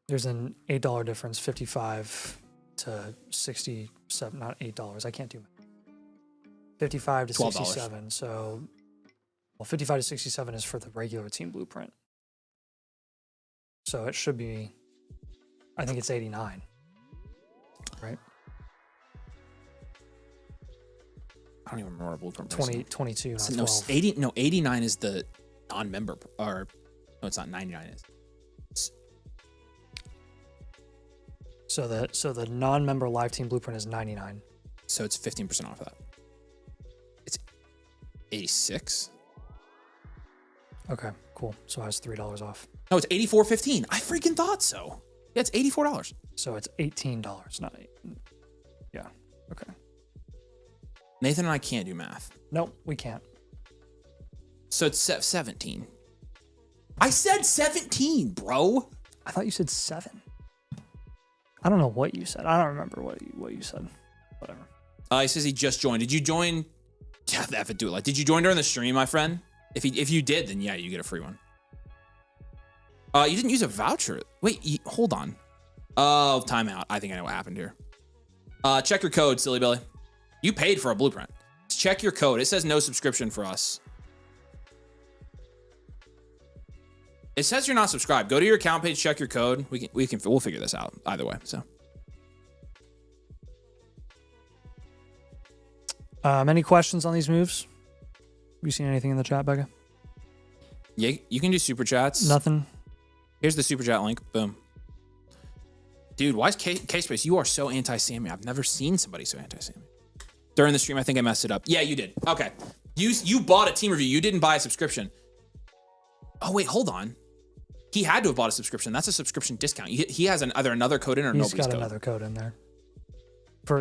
[SPEAKER 2] There's an $8 difference, 55 to 67, not $8. I can't do 55 to
[SPEAKER 1] $12.
[SPEAKER 2] 67. So, well, 55 to 67 is for the regular team blueprint. So it should be, I think it's 89, right?
[SPEAKER 1] I don't even remember our blueprint.
[SPEAKER 2] 22, not
[SPEAKER 1] no,
[SPEAKER 2] 12.
[SPEAKER 1] 89 is the non-member, or no, it's not. 99 is.
[SPEAKER 2] So the non-member live team blueprint is 99.
[SPEAKER 1] So it's 15% off of that. It's 86.
[SPEAKER 2] Okay, cool. So I was $3 off.
[SPEAKER 1] No, it's 84.15. I freaking thought so. Yeah, it's $84.
[SPEAKER 2] So it's $18, not 8. Yeah. Okay.
[SPEAKER 1] Nathan and I can't do math.
[SPEAKER 2] Nope, we can't.
[SPEAKER 1] So it's 17. I said 17, bro.
[SPEAKER 2] I thought you said 7. I don't know what you said. I don't remember what you said. Whatever.
[SPEAKER 1] He says he just joined. Did you join? Yeah, the F it, do it. Like, did you join during the stream, my friend? If you did, then yeah, you get a free one. You didn't use a voucher. Wait, hold on. Oh, timeout. I think I know what happened here. Check your code, Silly Billy. You paid for a blueprint. Check your code. It says no subscription for us. It says you're not subscribed. Go to your account page, check your code. We'll figure this out either way. So.
[SPEAKER 2] Any questions on these moves? Have you seen anything in the chat, Becca?
[SPEAKER 1] Yeah, you can do super chats.
[SPEAKER 2] Nothing.
[SPEAKER 1] Here's the super chat link. Boom. Dude, why is K-Space? You are so anti-Sammy. I've never seen somebody so anti-Sammy. During the stream, I think I messed it up. Yeah, you did. Okay. You bought a team review. You didn't buy a subscription. Oh, wait, hold on. He had to have bought a subscription. That's a subscription discount. He has either another code in or nobody's code.
[SPEAKER 2] He's got another code in there.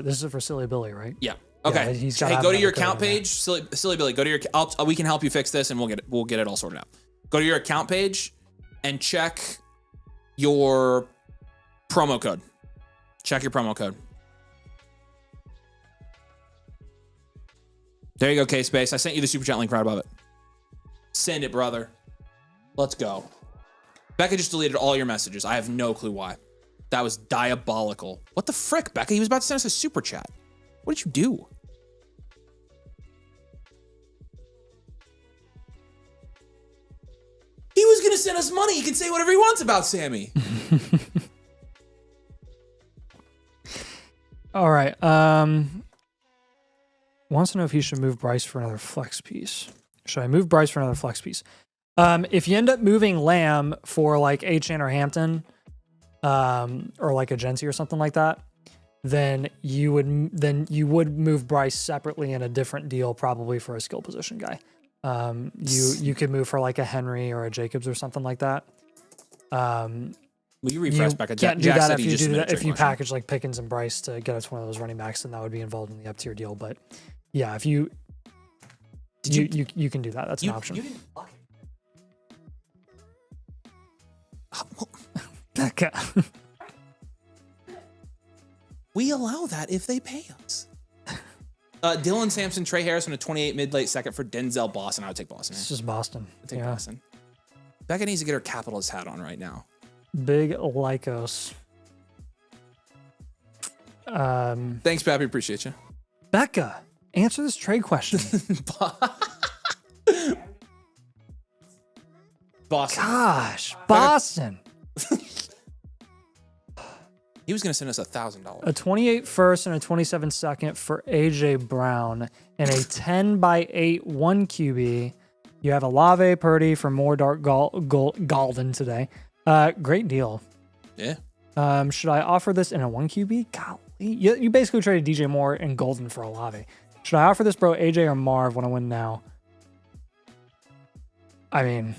[SPEAKER 2] This is for Silly Billy, right?
[SPEAKER 1] Yeah. Okay.
[SPEAKER 2] Yeah,
[SPEAKER 1] hey, go to your account page, Silly Billy. Go to your. We can help you fix this, and we'll get it all sorted out. Go to your account page and check your promo code. Check your promo code. There you go, K-Space. I sent you the super chat link right above it. Send it, brother. Let's go. Becca just deleted all your messages. I have no clue why. That was diabolical. What the frick, Becca? He was about to send us a super chat. What did you do? He was going to send us money. He can say whatever he wants about Sammy.
[SPEAKER 2] All right. Wants to know if he should move Bryce for another flex piece. Should I move Bryce for another flex piece? If you end up moving Lamb for like Achane or Hampton, or like a Genty or something like that, then you would move Bryce separately in a different deal, probably for a skill position guy. You could move for like a Henry or a Jacobs or something like that.
[SPEAKER 1] Will you refresh back?
[SPEAKER 2] Can't do that if you package like Pickens and Bryce to get us one of those running backs, then that would be involved in the up tier deal. But yeah, if you can do that. That's an option.
[SPEAKER 1] You didn't block it.
[SPEAKER 2] Becca.
[SPEAKER 1] We allow that if they pay us. Dylan Sampson, Trey Harris on a 28 mid-late second for Denzel Boston. I would take Boston.
[SPEAKER 2] It's just Boston.
[SPEAKER 1] I'd take Boston. Becca needs to get her Capitals hat on right now.
[SPEAKER 2] Big Lycos.
[SPEAKER 1] Thanks, Pappy. Appreciate you.
[SPEAKER 2] Becca, answer this trade question.
[SPEAKER 1] Boston.
[SPEAKER 2] Gosh, Boston.
[SPEAKER 1] He was going to send us $1,000.
[SPEAKER 2] A 28 first and a 27 second for AJ Brown and a 10 by 8 1 QB. You have Olave Purdy for more Dark Galden today. Great deal.
[SPEAKER 1] Yeah.
[SPEAKER 2] Should I offer this in a 1 QB? Golly. You basically traded DJ Moore and Golden for Olave. Should I offer this, bro? AJ or Marv when I win now? I mean,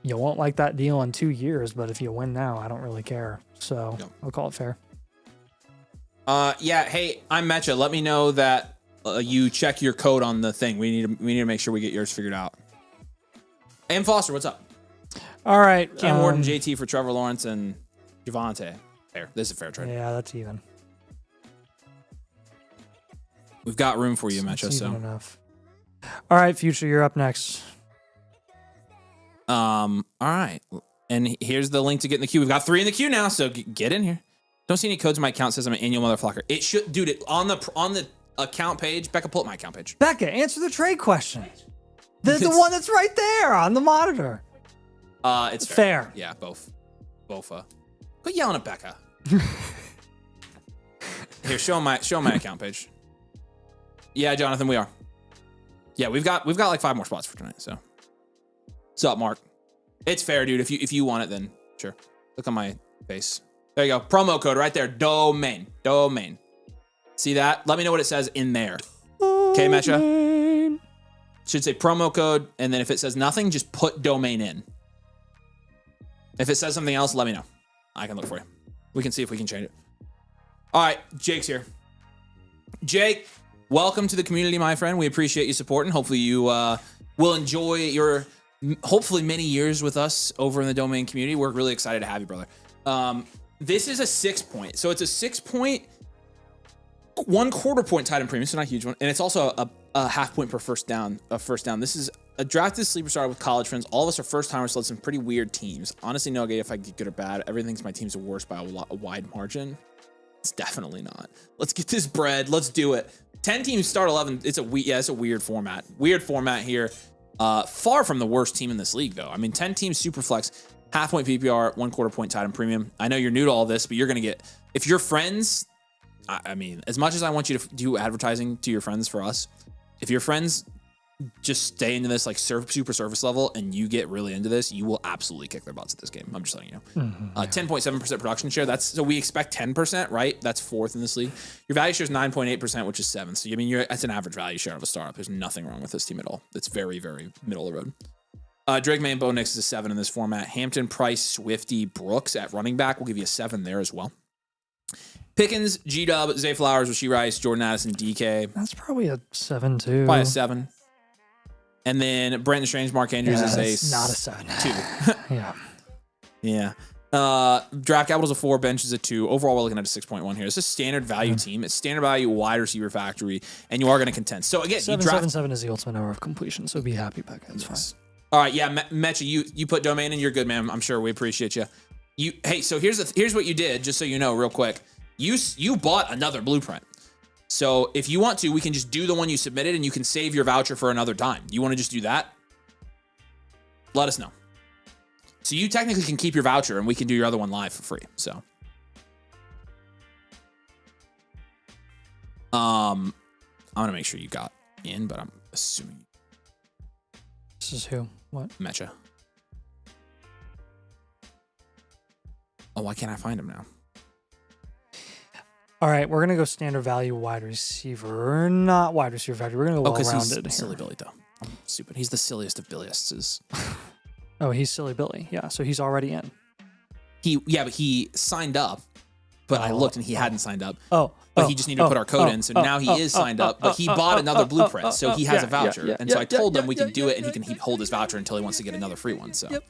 [SPEAKER 2] you won't like that deal in 2 years, but if you win now, I don't really care. So I'll call it fair.
[SPEAKER 1] Yeah. Hey, I'm Mecha. Let me know that you check your code on the thing. We need to make sure we get yours figured out. And Foster, what's up?
[SPEAKER 2] All right.
[SPEAKER 1] Cam Ward and JT for Trevor Lawrence and Javonte. Fair. This is a fair trade.
[SPEAKER 2] Yeah, that's even.
[SPEAKER 1] We've got room for you, Mecha. So
[SPEAKER 2] enough. All right, Future, you're up next.
[SPEAKER 1] All right. And here's the link to get in the queue. We've got 3 in the queue now, so get in here. Don't see any codes in my account. Says I'm an annual motherfucker. It should, dude. It on the account page. Becca, pull up my account page.
[SPEAKER 2] Becca, answer the trade question. The one that's right there on the monitor.
[SPEAKER 1] It's
[SPEAKER 2] fair.
[SPEAKER 1] Yeah, both. Quit yelling at Becca. Here, show my account page. Yeah, Jonathan, we are. Yeah, we've got like 5 more spots for tonight. So, what's up, Mark? It's fair, dude. If you want it, then sure. Look on my face. There you go. Promo code right there. Domain. See that? Let me know what it says in there. Okay, Mecha? Should say promo code, and then if it says nothing, just put domain in. If it says something else, let me know. I can look for you. We can see if we can change it. All right, Jake's here. Jake, welcome to the community, my friend. We appreciate you supporting. Hopefully you will enjoy your hopefully many years with us over in the domain community. We're really excited to have you, brother. This is a 6 point. So it's a 6 point, 1/4 point tight end premium, so not a huge one. And it's also a half point per first down. This is a drafted sleeper starter with college friends. All of us are first timers, so it's some pretty weird teams. Honestly, no idea if I get good or bad. Everyone thinks my team's the worst by a wide margin. It's definitely not. Let's get this bread. Let's do it. 10 teams start 11. It's a weird format. Weird format here. Far from the worst team in this league, though. I mean, 10 teams super flex, half point PPR, 1/4 point tight end premium. I know you're new to all this, but you're gonna get, if your friends, I mean, as much as I want you to do advertising to your friends for us, if your friends just stay into this like super surface level and you get really into this, you will absolutely kick their butts at this game. I'm just letting you know. 10.7% production share. So we expect 10%, right? That's 4th in this league. Your value share is 9.8%, which is 7th. So I mean, that's an average value share of a startup. There's nothing wrong with this team at all. It's very, very middle of the road. Drake May and Bo Nix is a 7 in this format. Hampton, Price, Swifty, Brooks at running back will give you a 7 there as well. Pickens, G-Dub, Zay Flowers, Rasheed Rice, Jordan Addison, DK.
[SPEAKER 2] That's probably a 7 too.
[SPEAKER 1] Probably a 7. And then Brandon Strange, Mark Andrews is
[SPEAKER 2] not a 7.
[SPEAKER 1] 2.
[SPEAKER 2] Yeah.
[SPEAKER 1] Draft capital is a 4, bench is a 2. Overall, we're looking at a 6.1 here. It's a standard value team. It's standard value wide receiver factory, and you are going to contend. So again,
[SPEAKER 2] 7 is the ultimate number of completion. So be happy, Becca. It's fine.
[SPEAKER 1] All right, yeah, Mecha, you put domain in. You're good, man. I'm sure we appreciate you. Hey, so here's what you did, just so you know, real quick. You bought another blueprint. So if you want to, we can just do the one you submitted and you can save your voucher for another time. You want to just do that? Let us know. So you technically can keep your voucher and we can do your other one live for free. So I'm going to make sure you got in, but I'm assuming.
[SPEAKER 2] This is who? What?
[SPEAKER 1] Mecha. Oh, why can't I find him now?
[SPEAKER 2] All right, we're going to go standard value wide receiver. Not wide receiver factory. We're going to go well-rounded.
[SPEAKER 1] He's silly Billy, though. I'm stupid. He's the silliest of Billyists.
[SPEAKER 2] Oh, he's silly Billy. Yeah, so he's already in.
[SPEAKER 1] But he signed up but I looked and he hadn't signed up.
[SPEAKER 2] But
[SPEAKER 1] He just needed to put our code in, so now he is signed up. But he bought another blueprint, so he has a voucher. And so I told him we can do it, and he can hold his voucher until he wants to get another free one. So
[SPEAKER 2] Yep.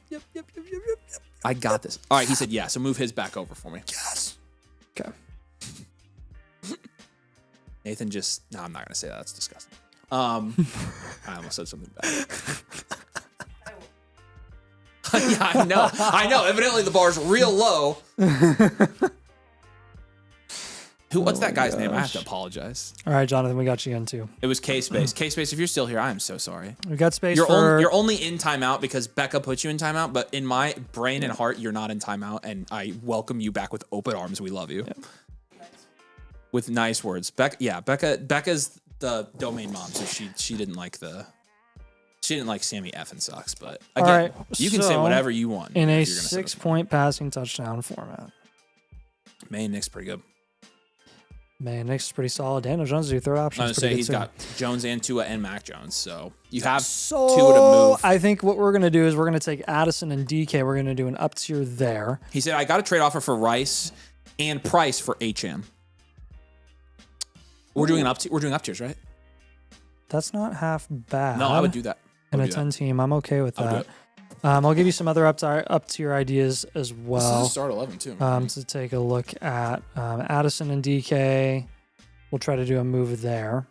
[SPEAKER 1] I got this. All right, he said yeah. So move his back over for me.
[SPEAKER 2] Yes. Okay.
[SPEAKER 1] Nathan just no, I'm not gonna say that. That's disgusting. I almost said something bad. Yeah, I know. Evidently the bar's real low. What's that guy's name? I have to apologize.
[SPEAKER 2] All right, Jonathan, we got you in too.
[SPEAKER 1] It was K-Space. K-Space, if you're still here, I am so sorry.
[SPEAKER 2] We got space
[SPEAKER 1] You're only in timeout because Becca put you in timeout, but in my brain and heart, you're not in timeout, and I welcome you back with open arms. We love you. Yep. With nice words. Becca's the domain mom, so she didn't like Sammy effing sucks, but again,
[SPEAKER 2] all right,
[SPEAKER 1] you can say whatever you want.
[SPEAKER 2] In a 6-point passing touchdown format.
[SPEAKER 1] May Nick's pretty good.
[SPEAKER 2] Man, Nick's pretty solid. Daniel Jones is your third option.
[SPEAKER 1] I was going to say he's got Jones and Tua and Mac Jones, so you have
[SPEAKER 2] so
[SPEAKER 1] Tua to move.
[SPEAKER 2] I think what we're going to do is we're going to take Addison and DK. We're going to do an up tier there.
[SPEAKER 1] He said, I got a trade offer for Rice and Price for HM. We're doing up tiers, right?
[SPEAKER 2] That's not half bad.
[SPEAKER 1] No, I would do that.
[SPEAKER 2] In a 10 team, I'm okay with that. I'll give you some other up tier ideas as well.
[SPEAKER 1] This is start 11 too.
[SPEAKER 2] To take a look at Addison and DK. We'll try to do a move there.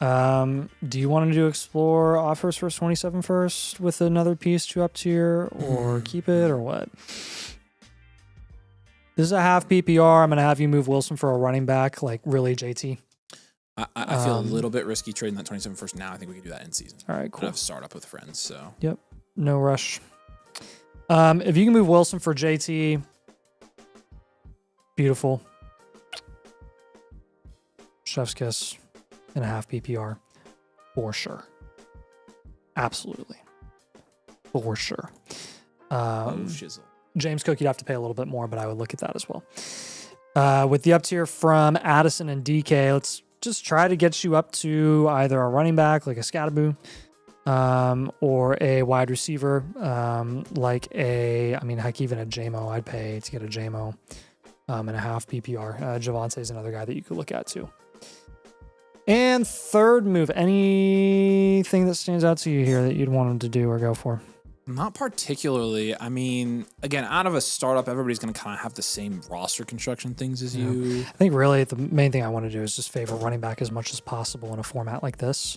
[SPEAKER 2] Do you want to do explore offers first 27 first with another piece to up tier, or keep it, or what? This is a half PPR. I'm going to have you move Wilson for a running back, like really JT.
[SPEAKER 1] I feel a little bit risky trading that 27 first now. I think we can do that in season.
[SPEAKER 2] All right, cool.
[SPEAKER 1] I have a startup with friends, so.
[SPEAKER 2] Yep, no rush. If you can move Wilson for JT, beautiful. Chef's kiss and a half PPR, for sure. Absolutely, for sure.
[SPEAKER 1] Shizzle.
[SPEAKER 2] James Cook, you'd have to pay a little bit more, but I would look at that as well. With the up tier from Addison and DK, let's just try to get you up to either a running back like a Scatterboo, or a wide receiver like heck, even a JMO. I'd pay to get a JMO and a half PPR. Javonte is another guy that you could look at too. And third move, anything that stands out to you here that you'd want him to do or go for?
[SPEAKER 1] Not particularly. I mean, again, out of a startup, everybody's going to kind of have the same roster construction things as you.
[SPEAKER 2] I think really the main thing I want to do is just favor running back as much as possible in a format like this.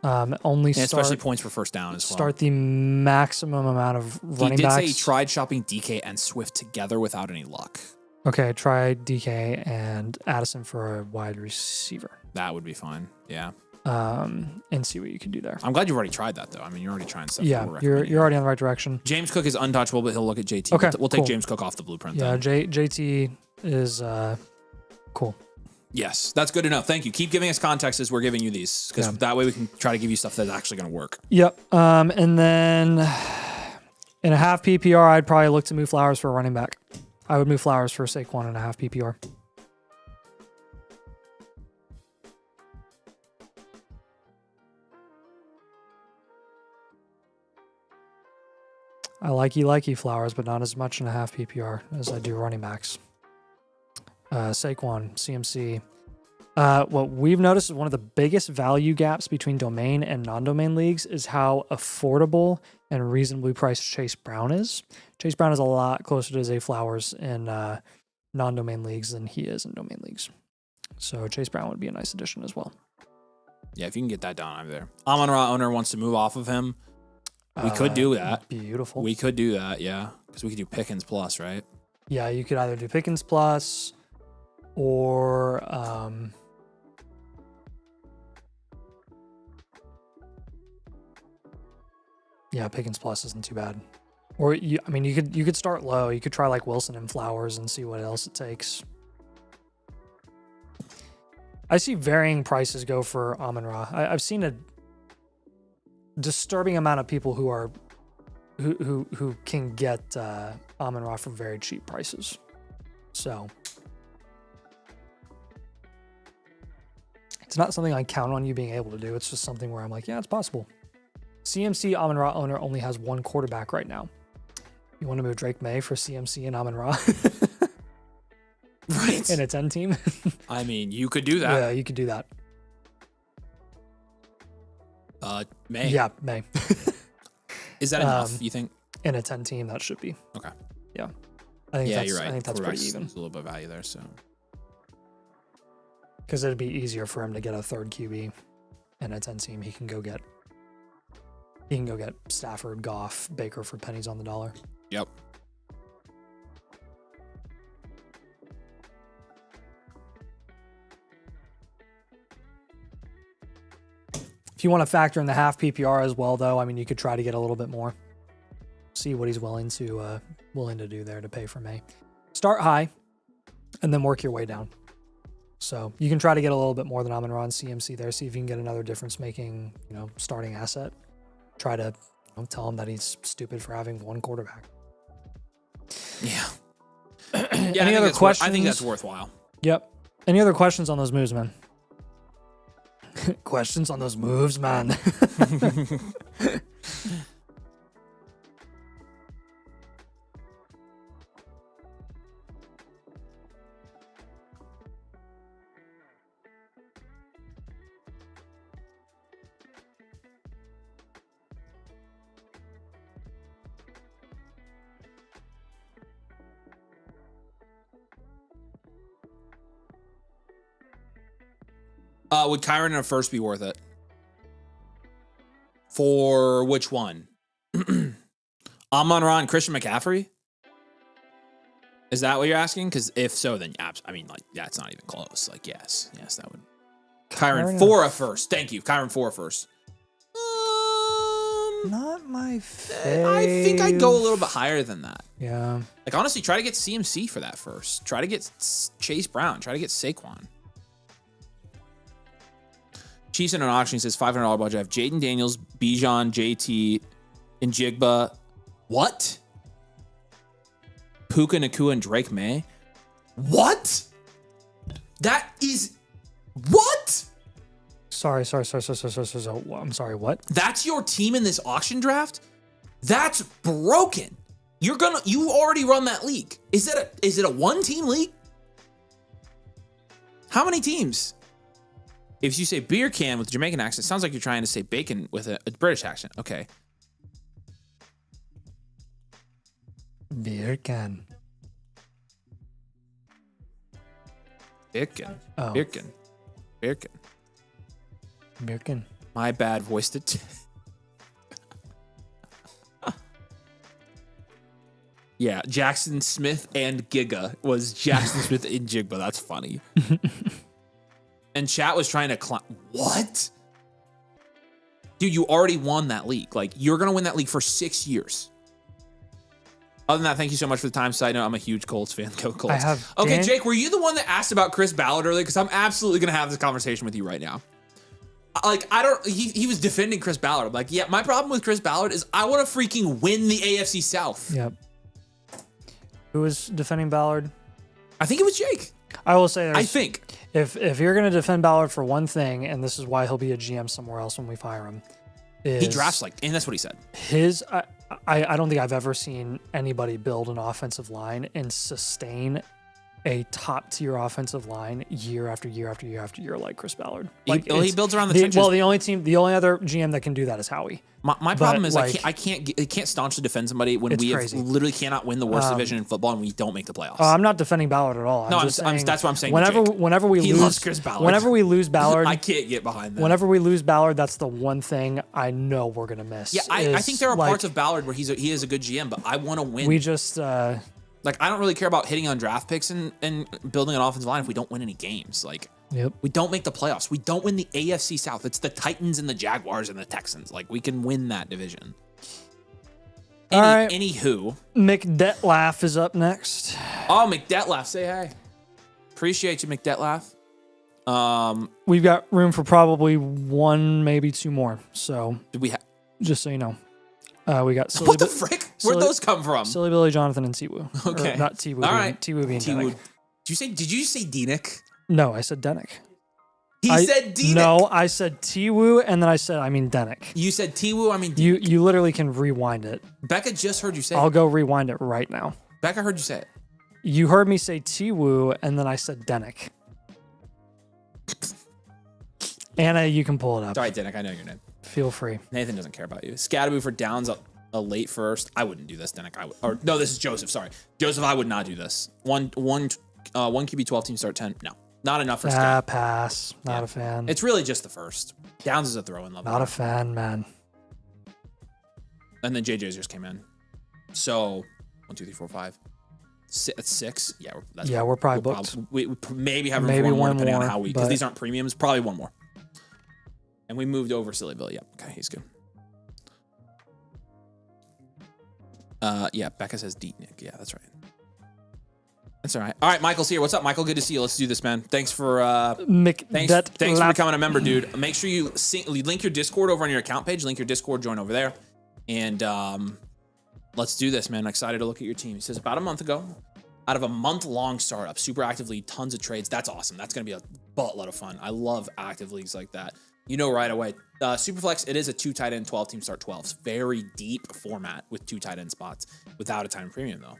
[SPEAKER 1] Especially points for first down as well.
[SPEAKER 2] Start the maximum amount of running backs.
[SPEAKER 1] He did say he tried shopping DK and Swift together without any luck.
[SPEAKER 2] Okay, try DK and Addison for a wide receiver.
[SPEAKER 1] That would be fine. Yeah.
[SPEAKER 2] And see what you can do there.
[SPEAKER 1] I'm glad you've already tried that, though. I mean, you're already trying stuff.
[SPEAKER 2] Yeah, you're already on the right direction.
[SPEAKER 1] James Cook is untouchable, but he'll look at JT.
[SPEAKER 2] Okay,
[SPEAKER 1] we'll take James Cook off the blueprint.
[SPEAKER 2] Yeah,
[SPEAKER 1] then.
[SPEAKER 2] JT is cool.
[SPEAKER 1] Yes, that's good to know. Thank you. Keep giving us context as we're giving you these, because that way we can try to give you stuff that's actually going to work.
[SPEAKER 2] Yep. And then in a half PPR, I'd probably look to move Flowers for a running back. I would move Flowers for Saquon in a half PPR. I like Flowers, but not as much in a half PPR as I do running backs. Saquon, CMC. What we've noticed is one of the biggest value gaps between domain and non-domain leagues is how affordable and reasonably priced Chase Brown is. Chase Brown is a lot closer to Zay Flowers in non-domain leagues than he is in domain leagues. So Chase Brown would be a nice addition as well.
[SPEAKER 1] Yeah, if you can get that down, I'm there. Amon-Ra owner wants to move off of him. We could do that.
[SPEAKER 2] Beautiful.
[SPEAKER 1] We could do that, yeah. Because we could do Pickens plus, right?
[SPEAKER 2] Yeah, you could either do Pickens plus or Pickens plus isn't too bad. Or you could start low. You could try like Wilson and Flowers and see what else it takes. I see varying prices go for Amon-Ra. I've seen a disturbing amount of people who can get Amon-Ra for very cheap prices. So it's not something I count on you being able to do. It's just something where I'm like, yeah, it's possible. CMC Amon-Ra owner only has one quarterback right now. You want to move Drake May for CMC and Amon-Ra?
[SPEAKER 1] Right.
[SPEAKER 2] in a 10 team.
[SPEAKER 1] I mean, you could do that.
[SPEAKER 2] Yeah, you could do that.
[SPEAKER 1] May.
[SPEAKER 2] Yeah, May.
[SPEAKER 1] Is that enough, you think?
[SPEAKER 2] In a 10 team, that should be.
[SPEAKER 1] Okay.
[SPEAKER 2] Yeah. I think
[SPEAKER 1] You're right.
[SPEAKER 2] I think that's pretty even.
[SPEAKER 1] There's a little bit of value there, so.
[SPEAKER 2] Because it'd be easier for him to get a third QB in a 10 team. He can go get Stafford, Goff, Baker for pennies on the dollar.
[SPEAKER 1] Yep.
[SPEAKER 2] If you want to factor in the half PPR as well, though, I mean, you could try to get a little bit more. See what he's willing to do there to pay for May. Start high, and then work your way down. So you can try to get a little bit more than Amon-Ra and CMC there. See if you can get another difference-making, starting asset. Try to tell him that he's stupid for having one quarterback.
[SPEAKER 1] Yeah.
[SPEAKER 2] Any other questions?
[SPEAKER 1] I think that's worthwhile.
[SPEAKER 2] Yep. Any other questions on those moves, man? Questions on those moves, man.
[SPEAKER 1] Would Kyron in a first be worth it? For which one? Amon-Ra and Christian McCaffrey? Is that what you're asking? Because if so, then that's not even close. Like, yes, that would. Kyron for a first. Thank you. Kyron for a first.
[SPEAKER 2] Not my favorite.
[SPEAKER 1] I think I'd go a little bit higher than that.
[SPEAKER 2] Yeah.
[SPEAKER 1] Like, honestly, try to get CMC for that first. Try to get Chase Brown. Try to get Saquon. Chiefs in an auction says $500 budget. I have Jaden Daniels, Bijan, JT, and Jigba. What? Puka Nakua and Drake May? What? That is what?
[SPEAKER 2] Sorry. I'm sorry, what?
[SPEAKER 1] That's your team in this auction draft? That's broken. You already run that league. Is it a one-team league? How many teams? If you say beer can with a Jamaican accent, it sounds like you're trying to say bacon with a British accent. Okay.
[SPEAKER 2] Beer can.
[SPEAKER 1] Bacon.
[SPEAKER 2] Oh.
[SPEAKER 1] Birkin.
[SPEAKER 2] Birkin.
[SPEAKER 1] My bad, voiced it. Yeah, Jackson Smith and Giga was Jackson Smith and Jigba. That's funny. And chat was trying to what? Dude, you already won that league. Like, you're going to win that league for 6 years. Other than that, thank you so much for the time. Side note, I'm a huge Colts fan. Go Colts. Okay, Jake, were you the one that asked about Chris Ballard earlier? Because I'm absolutely going to have this conversation with you right now. Like, he was defending Chris Ballard. I'm like, yeah, my problem with Chris Ballard is I want to freaking win the AFC South.
[SPEAKER 2] Yep. Who was defending Ballard?
[SPEAKER 1] I think it was Jake.
[SPEAKER 2] I will say if you're going to defend Ballard for one thing, and this is why he'll be a GM somewhere else when we fire him,
[SPEAKER 1] he drafts and that's what he said.
[SPEAKER 2] I don't think I've ever seen anybody build an offensive line and sustain a top tier offensive line year after year after year after year like Chris Ballard. Like
[SPEAKER 1] he builds around the trenches.
[SPEAKER 2] Well, the only other GM that can do that is Howie.
[SPEAKER 1] My problem is I can't staunchly defend somebody when we literally cannot win the worst division in football and we don't make the playoffs.
[SPEAKER 2] I'm not defending Ballard at all.
[SPEAKER 1] That's what I'm saying.
[SPEAKER 2] Whenever we lose,
[SPEAKER 1] loves Chris Ballard.
[SPEAKER 2] Whenever we lose Ballard,
[SPEAKER 1] I can't get behind that.
[SPEAKER 2] Whenever we lose Ballard, that's the one thing I know we're gonna miss.
[SPEAKER 1] Yeah, I think there are parts of Ballard where he is a good GM, but I want to win.
[SPEAKER 2] We just
[SPEAKER 1] like I don't really care about hitting on draft picks and building an offensive line if we don't win any games. Like.
[SPEAKER 2] Yep.
[SPEAKER 1] We don't make the playoffs. We don't win the AFC South. It's the Titans and the Jaguars and the Texans. Like, we can win that division.
[SPEAKER 2] All right.
[SPEAKER 1] Anywho.
[SPEAKER 2] McDetlaff is up next.
[SPEAKER 1] Oh, McDetlaff. Say hey. Appreciate you, McDetlaff.
[SPEAKER 2] We've got room for probably one, maybe two more. So, just so you know. We got
[SPEAKER 1] what the frick? Where'd those come from?
[SPEAKER 2] Silly Billy, Jonathan, and Tiwu.
[SPEAKER 1] Okay.
[SPEAKER 2] Or not Tiwu.
[SPEAKER 1] All right.
[SPEAKER 2] Tiwu being Denick.
[SPEAKER 1] Did you say Denick?
[SPEAKER 2] No, I said Denick.
[SPEAKER 1] He said Denick.
[SPEAKER 2] No, I said Tiwu, and then I said Denick.
[SPEAKER 1] You said Tiwu, Denick.
[SPEAKER 2] You literally can rewind it.
[SPEAKER 1] Becca just heard you say it.
[SPEAKER 2] I'll go rewind it right now.
[SPEAKER 1] Becca heard you say it.
[SPEAKER 2] You heard me say T-Woo, and then I said Denick. Anna, you can pull it up.
[SPEAKER 1] Sorry, Denick, I know your name.
[SPEAKER 2] Feel free.
[SPEAKER 1] Nathan doesn't care about you. Scatterboo for Downs, a late first. I wouldn't do this, Denick. No, this is Joseph. Sorry, Joseph. I would not do this. One QB 12 team start 10. No, not enough for Scat.
[SPEAKER 2] Pass. Not a fan.
[SPEAKER 1] It's really just the first. Downs is a throw in level.
[SPEAKER 2] Not a fan, man.
[SPEAKER 1] And then JJ's just came in. So 1, 2, 3, 4, 5. That's 6. Yeah,
[SPEAKER 2] we're probably booked.
[SPEAKER 1] We maybe have one more depending on how we, because these aren't premiums. Probably one more. And we moved over Sillyville. Yep. Okay, he's good. Yeah, Becca says Deetnick. Yeah, that's right. That's all right. All right, Michael's here. What's up, Michael? Good to see you. Let's do this, man. Thanks for thanks for becoming a member, dude. Make sure you link your Discord over on your account page. Link your Discord, join over there, and let's do this, man. I'm excited to look at your team. He says about a month ago, out of a month-long startup, super active league, tons of trades. That's awesome. That's gonna be a buttload of fun. I love active leagues like that. You know right away. Superflex, it is a 2 tight end, 12 team start 12s. Very deep format with 2 tight end spots without a time premium though.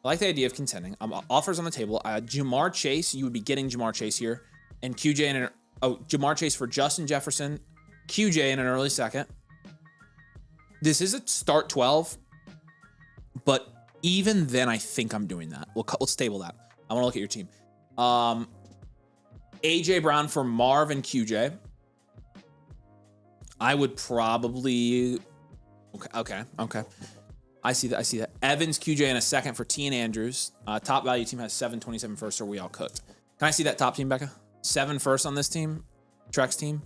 [SPEAKER 1] I like the idea of contending. Offers on the table. Jamar Chase, you would be getting Jamar Chase here, and QJ Jamar Chase for Justin Jefferson, QJ in an early second. This is a start 12, but even then, I think I'm doing that. Let's table that. I want to look at your team. AJ Brown for Marv and QJ. I would probably. Okay. I see that. Evans, QJ in a second for T and Andrews. Top value team has 727 first. Are we all cooked? Can I see that top team, Becca? 7 first on this team, Trex team.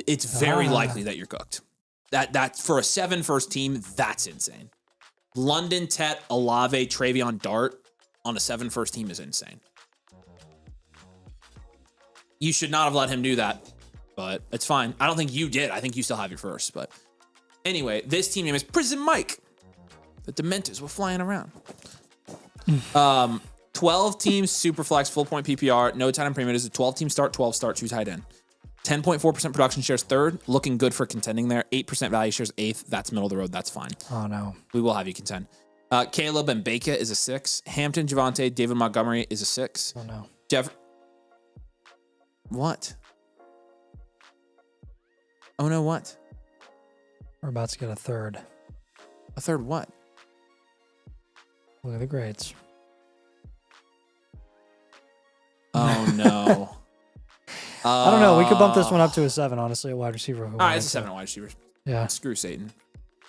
[SPEAKER 1] It's very likely that you're cooked. That for a 7 first team, that's insane. London, Tet, Olave, Travion, Dart on a 7 first team is insane. You should not have let him do that, but it's fine. I don't think you did. I think you still have your first, but anyway, this team name is Prison Mike. The Dementors were flying around. 12 teams, Superflex, full point PPR, no tight end premium. It is a 12 team start, 12 start, 2 tight end. 10.4% production shares third, looking good for contending there. 8% value shares eighth. That's middle of the road. That's fine.
[SPEAKER 2] Oh no.
[SPEAKER 1] We will have you contend. Caleb and Baca is a 6. Hampton, Javante, David Montgomery is a 6.
[SPEAKER 2] Oh no.
[SPEAKER 1] What? Oh no, what?
[SPEAKER 2] We're about to get a third.
[SPEAKER 1] A third what?
[SPEAKER 2] Look at the grades.
[SPEAKER 1] Oh no.
[SPEAKER 2] I don't know. We could bump this one up to a 7, honestly, a wide receiver.
[SPEAKER 1] All right, it's a 7 at wide receiver.
[SPEAKER 2] Yeah.
[SPEAKER 1] Screw Satan.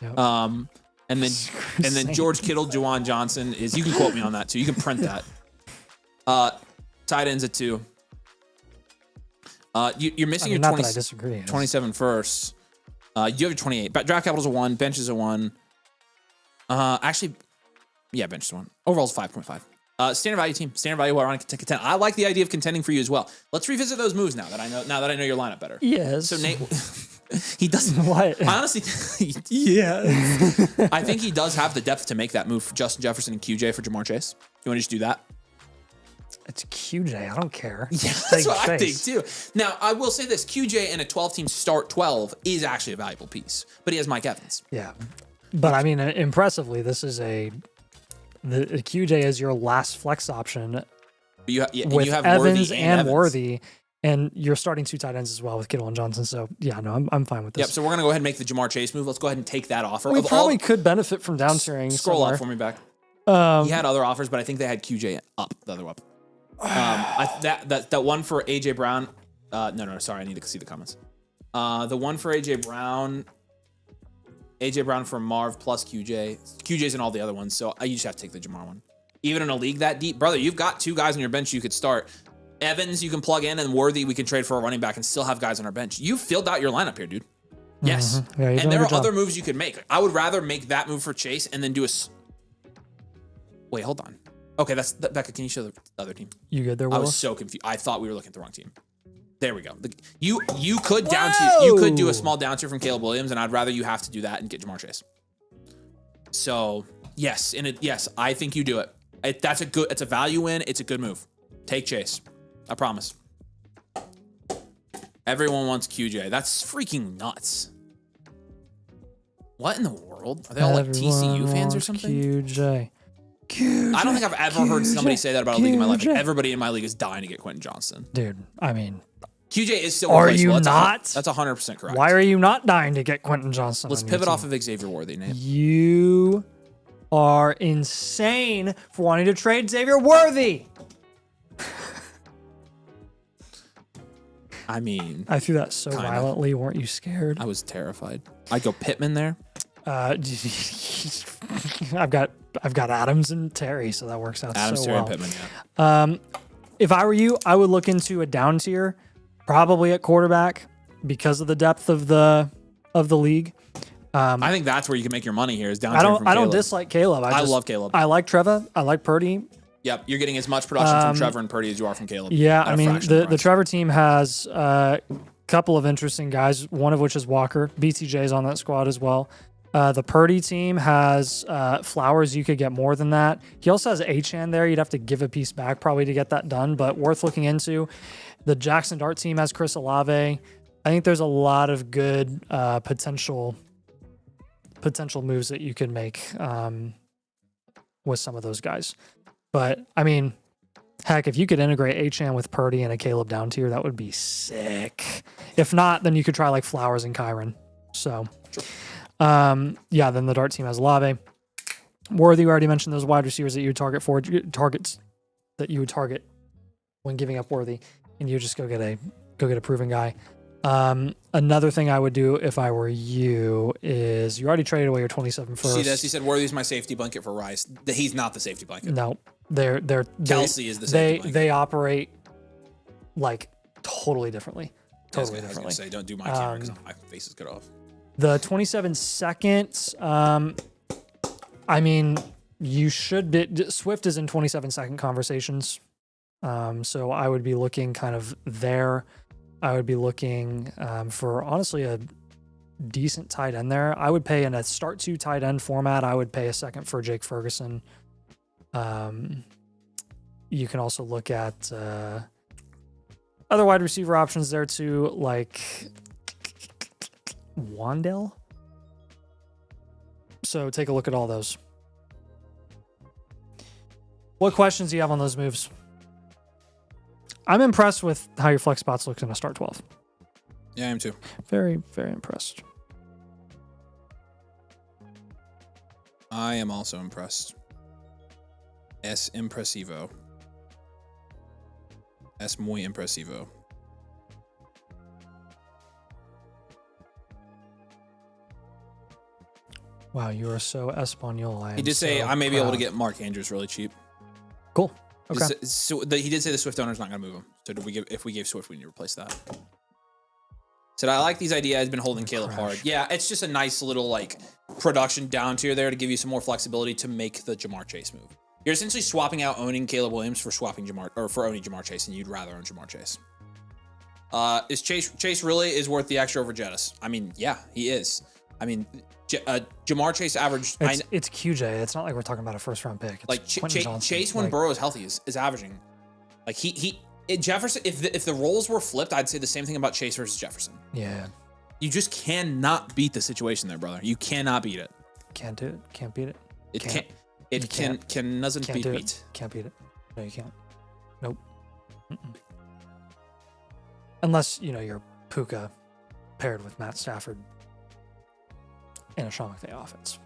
[SPEAKER 2] Yep.
[SPEAKER 1] And then George Kittle, Juwan Johnson is. You can quote me on that too. You can print that. Tight ends at 2. You're missing your 20,
[SPEAKER 2] that I disagree.
[SPEAKER 1] 27 first. You have your 28. Draft capital's a 1. Bench is a 1. Actually, yeah, bench is a 1. Overall's 5.5. Standard value team. Standard value where I want to contend. I like the idea of contending for you as well. Let's revisit those moves now that I know your lineup better.
[SPEAKER 2] Yes.
[SPEAKER 1] So Nate, he doesn't.
[SPEAKER 2] What?
[SPEAKER 1] I honestly, yeah. I think he does have the depth to make that move for Justin Jefferson and QJ for Jamar Chase. You want to just do that?
[SPEAKER 2] It's QJ. I don't care.
[SPEAKER 1] Yeah, that's what I think too. Now, I will say this. QJ in a 12-team start 12 is actually a valuable piece, but he has Mike Evans.
[SPEAKER 2] Yeah. But I mean, impressively, this is the QJ is your last flex option
[SPEAKER 1] You
[SPEAKER 2] with
[SPEAKER 1] you have
[SPEAKER 2] Evans
[SPEAKER 1] Worthy
[SPEAKER 2] and
[SPEAKER 1] Evans.
[SPEAKER 2] Worthy, and you're starting 2 tight ends as well with Kittle and Johnson. So yeah, no, I'm fine with this.
[SPEAKER 1] Yep. So we're gonna go ahead and make the Jamar Chase move. Let's go ahead and take that offer.
[SPEAKER 2] We probably could benefit from down tiering.
[SPEAKER 1] Scroll
[SPEAKER 2] somewhere.
[SPEAKER 1] up for me back. He had other offers, but I think they had QJ up the other up. That one for AJ Brown. No, sorry, I need to see the comments. The one for AJ Brown for Marv plus QJ. QJ's in all the other ones, so you just have to take the Jamar one. Even in a league that deep, brother, you've got 2 guys on your bench you could start. Evans, you can plug in, and Worthy, we can trade for a running back and still have guys on our bench. You filled out your lineup here, dude. Yes.
[SPEAKER 2] Mm-hmm. Yeah,
[SPEAKER 1] and there are other moves you could make. I would rather make that move for Chase and then do a... Wait, hold on. Okay, Becca, can you show the other team?
[SPEAKER 2] You good there,
[SPEAKER 1] I
[SPEAKER 2] Willis?
[SPEAKER 1] was so confused. I thought we were looking at the wrong team. There we go. You could down tier. You could do a small down tier from Caleb Williams, and I'd rather you have to do that and get Jamar Chase. So yes, I think you do it. It's a value win. It's a good move. Take Chase. I promise. Everyone wants QJ. That's freaking nuts. What in the world? Are they all like TCU fans or something?
[SPEAKER 2] QJ.
[SPEAKER 1] I don't think I've ever heard somebody say that about a league in my life. Like, everybody in my league is dying to get Quentin Johnston.
[SPEAKER 2] Dude, I mean,
[SPEAKER 1] QJ is still
[SPEAKER 2] are
[SPEAKER 1] replaceable.
[SPEAKER 2] you not?
[SPEAKER 1] That's 100% correct.
[SPEAKER 2] Why are you not dying to get Quentin Johnston?
[SPEAKER 1] Let's pivot off of Xavier Worthy, Nate.
[SPEAKER 2] You are insane for wanting to trade Xavier Worthy.
[SPEAKER 1] I mean,
[SPEAKER 2] I threw that so violently. Weren't you scared?
[SPEAKER 1] I was terrified. I'd go Pittman there.
[SPEAKER 2] I've got Adams and Terry, so that works out
[SPEAKER 1] Adams,
[SPEAKER 2] so
[SPEAKER 1] Terry,
[SPEAKER 2] well.
[SPEAKER 1] and Pittman. Yeah.
[SPEAKER 2] If I were you, I would look into a down tier, probably at quarterback because of the depth of the league.
[SPEAKER 1] I think that's where you can make your money here. Is down.
[SPEAKER 2] I don't dislike Caleb.
[SPEAKER 1] I love Caleb.
[SPEAKER 2] I like Trevor. I like Purdy.
[SPEAKER 1] Yep, you're getting as much production from Trevor and Purdy as you are from Caleb.
[SPEAKER 2] Yeah, I mean the Trevor team has a couple of interesting guys. One of which is Walker. BTJ's on that squad as well. The Purdy team has Flowers. You could get more than that. He also has Achane there. You'd have to give a piece back probably to get that done, but worth looking into. The Jackson Dart team has Chris Olave. I think there's a lot of good potential moves that you could make with some of those guys. But I mean, heck, if you could integrate Achane with Purdy and a Caleb down tier, that would be sick. If not, then you could try like Flowers and Kyron. So.
[SPEAKER 1] Sure.
[SPEAKER 2] Yeah, then the Dart team has Olave. Worthy, we already mentioned those wide receivers that you would target for targets that you would target when giving up Worthy, and you just go get a proven guy. Another thing I would do if I were you is you already traded away your 27 first.
[SPEAKER 1] See this? He said Worthy's my safety blanket for Rice. He's not the safety blanket.
[SPEAKER 2] No,
[SPEAKER 1] Kelsey is the safety blanket.
[SPEAKER 2] They operate like totally differently. Totally
[SPEAKER 1] I was
[SPEAKER 2] differently.
[SPEAKER 1] gonna say, don't do my camera because my face is cut off.
[SPEAKER 2] The 27 seconds, I mean, you should be, Swift is in 27 second conversations. So I would be looking kind of there. I would be looking for honestly a decent tight end there. I would pay in a start to tight end format. I would pay a second for Jake Ferguson. You can also look at other wide receiver options there too, like Wandell. So take a look at all those. What questions do you have on those moves? I'm impressed with how your flex spots look in a start 12.
[SPEAKER 1] Yeah, I am too.
[SPEAKER 2] Very, very impressed.
[SPEAKER 1] I am also impressed. Es impresivo. Es muy impresivo.
[SPEAKER 2] Wow, you are so Espanol.
[SPEAKER 1] He did say I may be able to get Mark Andrews really cheap.
[SPEAKER 2] Cool. Okay.
[SPEAKER 1] He did say the Swift owner's not going to move him. So if we gave Swift, we need to replace that. Said I like these ideas. Been holding Caleb hard. Yeah, it's just a nice little like production down tier there to give you some more flexibility to make the Jamar Chase move. You're essentially swapping out owning Caleb Williams for owning Jamar Chase, and you'd rather own Jamar Chase. Is Chase really is worth the extra over Jettis? I mean, yeah, he is. I mean, Jamar Chase averaged.
[SPEAKER 2] It's QJ. It's not like we're talking about a first round pick. It's
[SPEAKER 1] like Chase when Burrow is healthy is averaging. Like Jefferson. If the roles were flipped, I'd say the same thing about Chase versus Jefferson.
[SPEAKER 2] Yeah.
[SPEAKER 1] You just cannot beat the situation there, brother. You cannot beat it.
[SPEAKER 2] Can't do it. Can't beat it.
[SPEAKER 1] It can't. It doesn't beat it.
[SPEAKER 2] Can't beat it. No, you can't. Nope. Mm-mm. Unless you're Puka paired with Matt Stafford in a Sean McVay offense.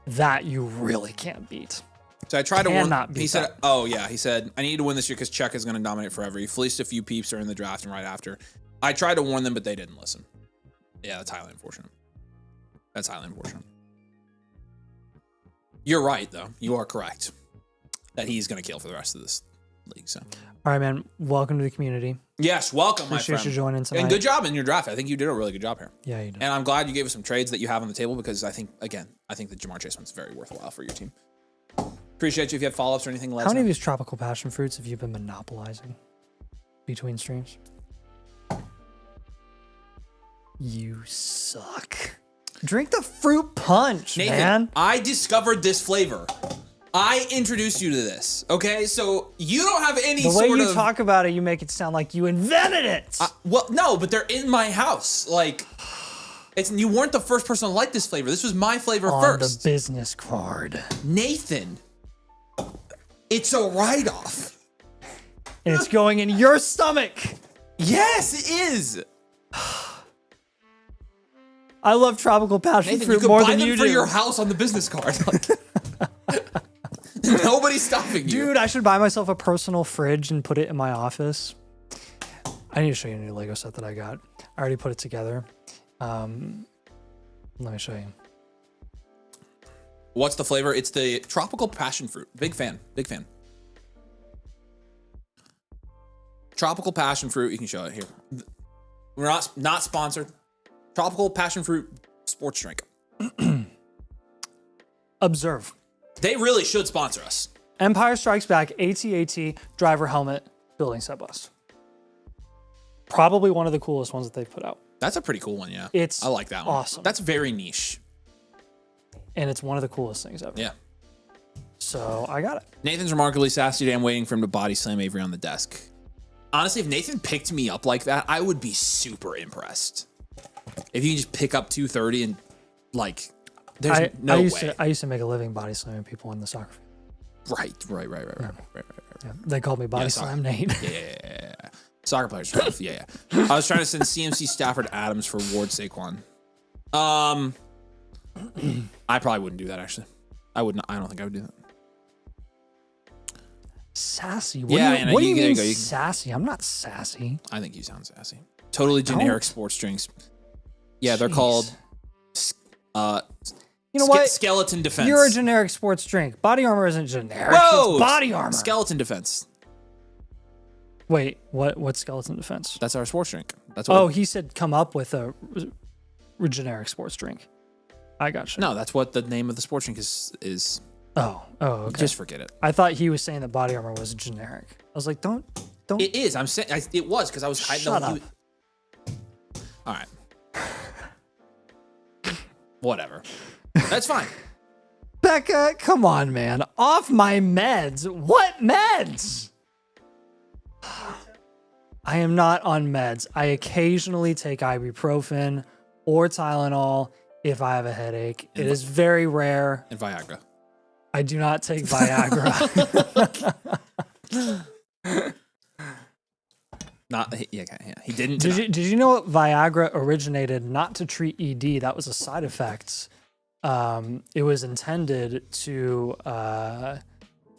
[SPEAKER 2] That you really can't beat.
[SPEAKER 1] So I tried to warn.
[SPEAKER 2] He
[SPEAKER 1] said, "Oh yeah," he said, "I need to win this year because Czech is going to dominate forever." He fleeced a few peeps during the draft and right after. I tried to warn them, but they didn't listen. Yeah, that's highly unfortunate. That's highly unfortunate. You're right, though. You are correct that he's going to kill for the rest of this league. So,
[SPEAKER 2] all right, man. Welcome to the community.
[SPEAKER 1] Yes, welcome, my friend.
[SPEAKER 2] Appreciate you joining tonight.
[SPEAKER 1] And good job in your draft. I think you did a really good job here.
[SPEAKER 2] Yeah, you did.
[SPEAKER 1] And I'm glad you gave us some trades that you have on the table because I think the Jamar Chase one's very worthwhile for your team. Appreciate you. If you have follow-ups or anything, let us know.
[SPEAKER 2] How many of these tropical passion fruits have you been monopolizing between streams? You suck. Drink the fruit punch,
[SPEAKER 1] Nathan,
[SPEAKER 2] man.
[SPEAKER 1] I discovered this flavor. I introduced you to this. Okay, so you don't have any
[SPEAKER 2] the
[SPEAKER 1] sort of...
[SPEAKER 2] way you talk about it, you make it sound like you invented it.
[SPEAKER 1] Well, no, but they're in my house. Like, You weren't the first person to like this flavor. This was my flavor
[SPEAKER 2] on
[SPEAKER 1] first.
[SPEAKER 2] the business card.
[SPEAKER 1] Nathan, it's a write-off.
[SPEAKER 2] And it's going in your stomach.
[SPEAKER 1] Yes, it is.
[SPEAKER 2] I love tropical passion
[SPEAKER 1] Nathan,
[SPEAKER 2] fruit
[SPEAKER 1] you could
[SPEAKER 2] more
[SPEAKER 1] buy
[SPEAKER 2] than
[SPEAKER 1] them
[SPEAKER 2] you
[SPEAKER 1] for
[SPEAKER 2] do.
[SPEAKER 1] your house on the business card. Nobody's stopping you.
[SPEAKER 2] Dude, I should buy myself a personal fridge and put it in my office. I need to show you a new Lego set that I got. I already put it together. Let me show you.
[SPEAKER 1] What's the flavor? It's the tropical passion fruit. Big fan. Big fan. Tropical passion fruit. You can show it here. We're not sponsored. Tropical passion fruit sports drink.
[SPEAKER 2] Observe.
[SPEAKER 1] They really should sponsor us.
[SPEAKER 2] Empire Strikes Back AT-AT driver helmet building set bust. Probably one of the coolest ones that they've put out.
[SPEAKER 1] That's a pretty cool one, yeah.
[SPEAKER 2] It's
[SPEAKER 1] I like that one.
[SPEAKER 2] awesome.
[SPEAKER 1] That's very niche.
[SPEAKER 2] And it's one of the coolest things ever.
[SPEAKER 1] Yeah.
[SPEAKER 2] So I got it.
[SPEAKER 1] Nathan's remarkably sassy today. I'm waiting for him to body slam Avery on the desk. Honestly, if Nathan picked me up like that, I would be super impressed. If you can just pick up 230 and like, there's no way.
[SPEAKER 2] I used to make a living body slamming people in the soccer field.
[SPEAKER 1] Right.
[SPEAKER 2] Yeah, they called me Body Slam Nate.
[SPEAKER 1] Yeah. Soccer players are tough. Yeah. I was trying to send CMC Stafford Adams for Ward Saquon. I probably wouldn't do that, actually. I wouldn't. I don't think I would do that.
[SPEAKER 2] Sassy?
[SPEAKER 1] Yeah,
[SPEAKER 2] What
[SPEAKER 1] Anna,
[SPEAKER 2] do you
[SPEAKER 1] there
[SPEAKER 2] mean
[SPEAKER 1] you go.
[SPEAKER 2] sassy? I'm not sassy.
[SPEAKER 1] I think you sound sassy. Totally generic sports drinks. Yeah, they're called
[SPEAKER 2] You know what?
[SPEAKER 1] Skeleton Defense.
[SPEAKER 2] You're a generic sports drink. Body armor isn't generic.
[SPEAKER 1] Whoa!
[SPEAKER 2] It's body armor.
[SPEAKER 1] Skeleton Defense.
[SPEAKER 2] Wait, what's skeleton defense?
[SPEAKER 1] That's our sports drink. That's what
[SPEAKER 2] Oh, he said come up with a generic sports drink. I got you.
[SPEAKER 1] No, that's what the name of the sports drink is.
[SPEAKER 2] Oh, okay.
[SPEAKER 1] Just forget it.
[SPEAKER 2] I thought he was saying that body armor was generic. I was like, don't.
[SPEAKER 1] It is. I'm saying it was because I was hiding.
[SPEAKER 2] Shut up.
[SPEAKER 1] All right. Whatever. That's fine.
[SPEAKER 2] Becca, come on, man. Off my meds. What meds? I am not on meds. I occasionally take ibuprofen or Tylenol if I have a headache. It is very rare.
[SPEAKER 1] And Viagra.
[SPEAKER 2] I do not take Viagra.
[SPEAKER 1] He didn't.
[SPEAKER 2] Did you know Viagra originated not to treat ED? That was a side effect. It was intended to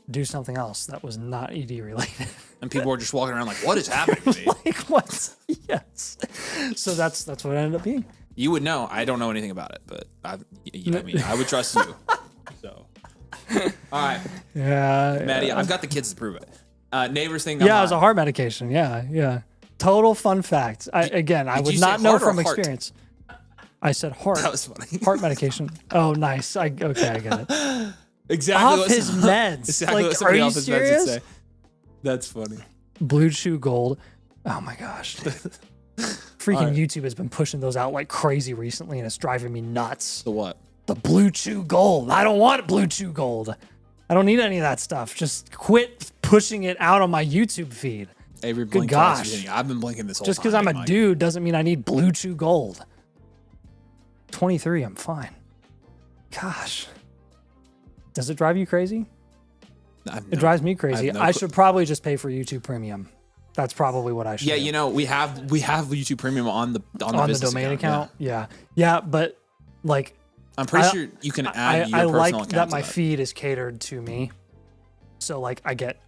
[SPEAKER 2] do something else that was not ED related.
[SPEAKER 1] And people were just walking around like, what is happening to me?
[SPEAKER 2] Like what? Yes. So that's what it ended up being.
[SPEAKER 1] You would know. I don't know anything about it, but I would trust you. So, all right.
[SPEAKER 2] Yeah.
[SPEAKER 1] Maddie, I've got the kids to prove it. Neighbors thing.
[SPEAKER 2] Yeah, it was a heart medication. Yeah. Total fun fact. I would not know from experience. I said heart.
[SPEAKER 1] That was funny.
[SPEAKER 2] Heart medication. Oh, nice. I get it.
[SPEAKER 1] Exactly.
[SPEAKER 2] Off his meds.
[SPEAKER 1] Exactly
[SPEAKER 2] like,
[SPEAKER 1] what somebody
[SPEAKER 2] are you
[SPEAKER 1] off his
[SPEAKER 2] serious?
[SPEAKER 1] meds would say. That's funny.
[SPEAKER 2] Blue Chew Gold. Oh my gosh. Freaking YouTube has been pushing those out like crazy recently, and it's driving me nuts.
[SPEAKER 1] The what?
[SPEAKER 2] The Blue Chew Gold. I don't want Blue Chew Gold. I don't need any of that stuff. Just quit pushing it out on my YouTube feed.
[SPEAKER 1] Avery,
[SPEAKER 2] Good gosh.
[SPEAKER 1] I've been blinking this whole
[SPEAKER 2] Just
[SPEAKER 1] time.
[SPEAKER 2] because I'm a dude doesn't mean I need Blue Chew Gold. 23, I'm fine. Gosh. Does it drive you crazy? It drives me crazy. I should probably just pay for YouTube Premium. That's probably what I should do.
[SPEAKER 1] You know, we have YouTube Premium on the
[SPEAKER 2] domain account. Yeah, but like
[SPEAKER 1] I'm pretty sure you can add your
[SPEAKER 2] I
[SPEAKER 1] personal
[SPEAKER 2] like
[SPEAKER 1] account
[SPEAKER 2] that
[SPEAKER 1] to
[SPEAKER 2] my feed is catered to me. So like I get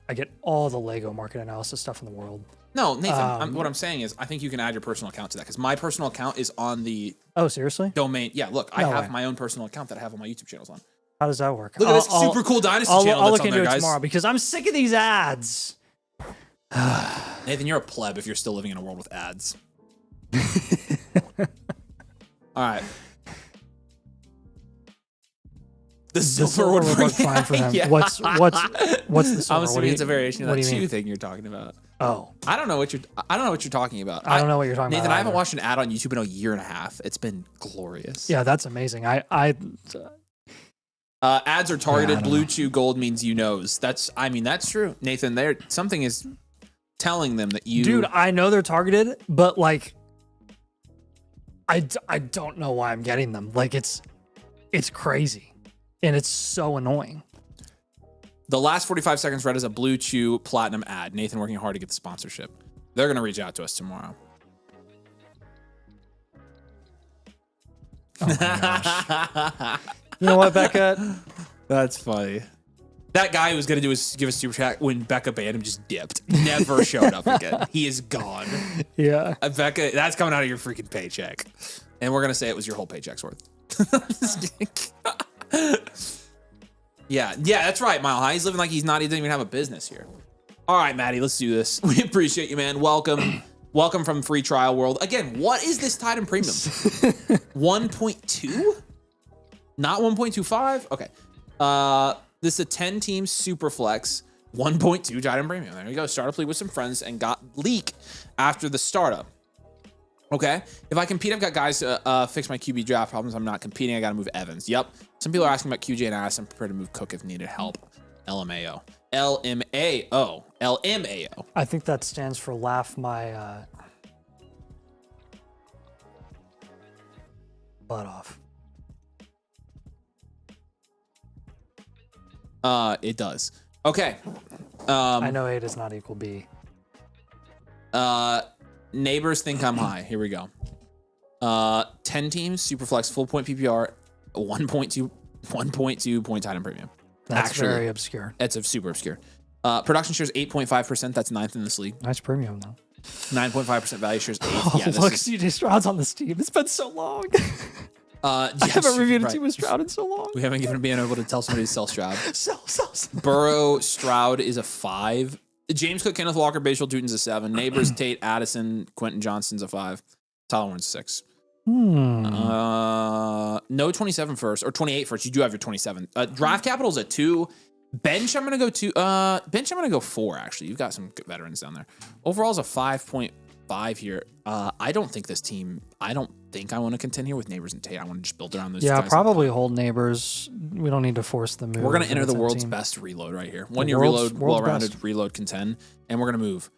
[SPEAKER 2] all the Lego market analysis stuff in the world.
[SPEAKER 1] No, Nathan, what I'm saying is I think you can add your personal account to that because my personal account is on the
[SPEAKER 2] seriously?
[SPEAKER 1] domain. Yeah, look, I have
[SPEAKER 2] way.
[SPEAKER 1] my own personal account that I have on my YouTube channels on.
[SPEAKER 2] How does that work?
[SPEAKER 1] Look at this super cool Dynasty channel
[SPEAKER 2] I'll
[SPEAKER 1] that's
[SPEAKER 2] look
[SPEAKER 1] on there,
[SPEAKER 2] into it
[SPEAKER 1] guys.
[SPEAKER 2] tomorrow because I'm sick of these ads.
[SPEAKER 1] Nathan, you're a pleb if you're still living in a world with ads. All right. The silver would work
[SPEAKER 2] fine for him.
[SPEAKER 1] Yeah.
[SPEAKER 2] What's the silver?
[SPEAKER 1] I'm assuming it's a variation of
[SPEAKER 2] what
[SPEAKER 1] that
[SPEAKER 2] do you
[SPEAKER 1] chew
[SPEAKER 2] mean?
[SPEAKER 1] thing you're talking about.
[SPEAKER 2] Oh,
[SPEAKER 1] I don't know what you're talking about.
[SPEAKER 2] I don't know what you're talking
[SPEAKER 1] Nathan,
[SPEAKER 2] about.
[SPEAKER 1] I haven't
[SPEAKER 2] either.
[SPEAKER 1] watched an ad on YouTube in a year and a half. It's been glorious.
[SPEAKER 2] Yeah, that's amazing.
[SPEAKER 1] Ads are targeted.
[SPEAKER 2] I don't
[SPEAKER 1] Blue
[SPEAKER 2] know.
[SPEAKER 1] Chew Gold means you knows. That's true. Nathan, something is telling them that you.
[SPEAKER 2] Dude, I know they're targeted, but like, I don't know why I'm getting them. Like it's crazy, and it's so annoying.
[SPEAKER 1] The last 45 seconds read as a Blue Chew Platinum ad. Nathan working hard to get the sponsorship. They're going to reach out to us tomorrow.
[SPEAKER 2] Oh my gosh. You know what, Becca?
[SPEAKER 1] That's funny. That guy who was going to give a super chat when Becca banned him just dipped. Never showed up again. He is gone.
[SPEAKER 2] Yeah.
[SPEAKER 1] Becca, that's coming out of your freaking paycheck. And we're going to say it was your whole paycheck's worth. Yeah, that's right, Mile High. He's living like he doesn't even have a business here. All right, Maddie, let's do this. We appreciate you, man. Welcome. Welcome from free trial world. Again, what is this Titan Premium? 1.2? Not 1.25? Okay. This is a 10-team super flex, 1.2 Titan Premium. There you go. Startup league with some friends and got leak after the startup. Okay. If I compete, I've got guys to fix my QB draft problems. I'm not competing. I got to move Evans. Yep. Some people are asking about QJ and Ass. I'm prepared to move Cook if needed help. LMAO. LMAO. LMAO.
[SPEAKER 2] I think that stands for laugh my butt off.
[SPEAKER 1] It does. Okay.
[SPEAKER 2] I know A does not equal B.
[SPEAKER 1] Neighbors think I'm high. Here we go. 10 teams, super flex, full point PPR, 1.2 point Titan Premium.
[SPEAKER 2] That's actually very obscure.
[SPEAKER 1] It's a super obscure. Production shares 8.5%. That's 9th in this league.
[SPEAKER 2] Nice premium though.
[SPEAKER 1] 9.5% value shares 8th.
[SPEAKER 2] Oh, yeah, look, CJ Stroud's on this team. It's been so long. I haven't reviewed a team with Stroud in so long.
[SPEAKER 1] We haven't been able to tell somebody to sell Stroud.
[SPEAKER 2] Sell.
[SPEAKER 1] Burrow, Stroud is a 5. James Cook, Kenneth Walker, Bashal Tutin's a 7. Neighbors, Tate, Addison, Quentin Johnston's a 5. Tyler Warren's 6. No 27 first or 28 first. You do have your 27. Draft capital's a 2. Bench, I'm gonna go 2. Bench, I'm gonna go 4. Actually, you've got some good veterans down there. Overall's a 5.5 here. I don't think this team. I don't think I want to contend here with Neighbors and Tate. I want to just build around those.
[SPEAKER 2] Yeah,
[SPEAKER 1] guys.
[SPEAKER 2] probably hold Neighbors. We don't need to force the move.
[SPEAKER 1] We're gonna enter the world's best reload right here. 1 year reload, well-rounded reload contend, and we're gonna move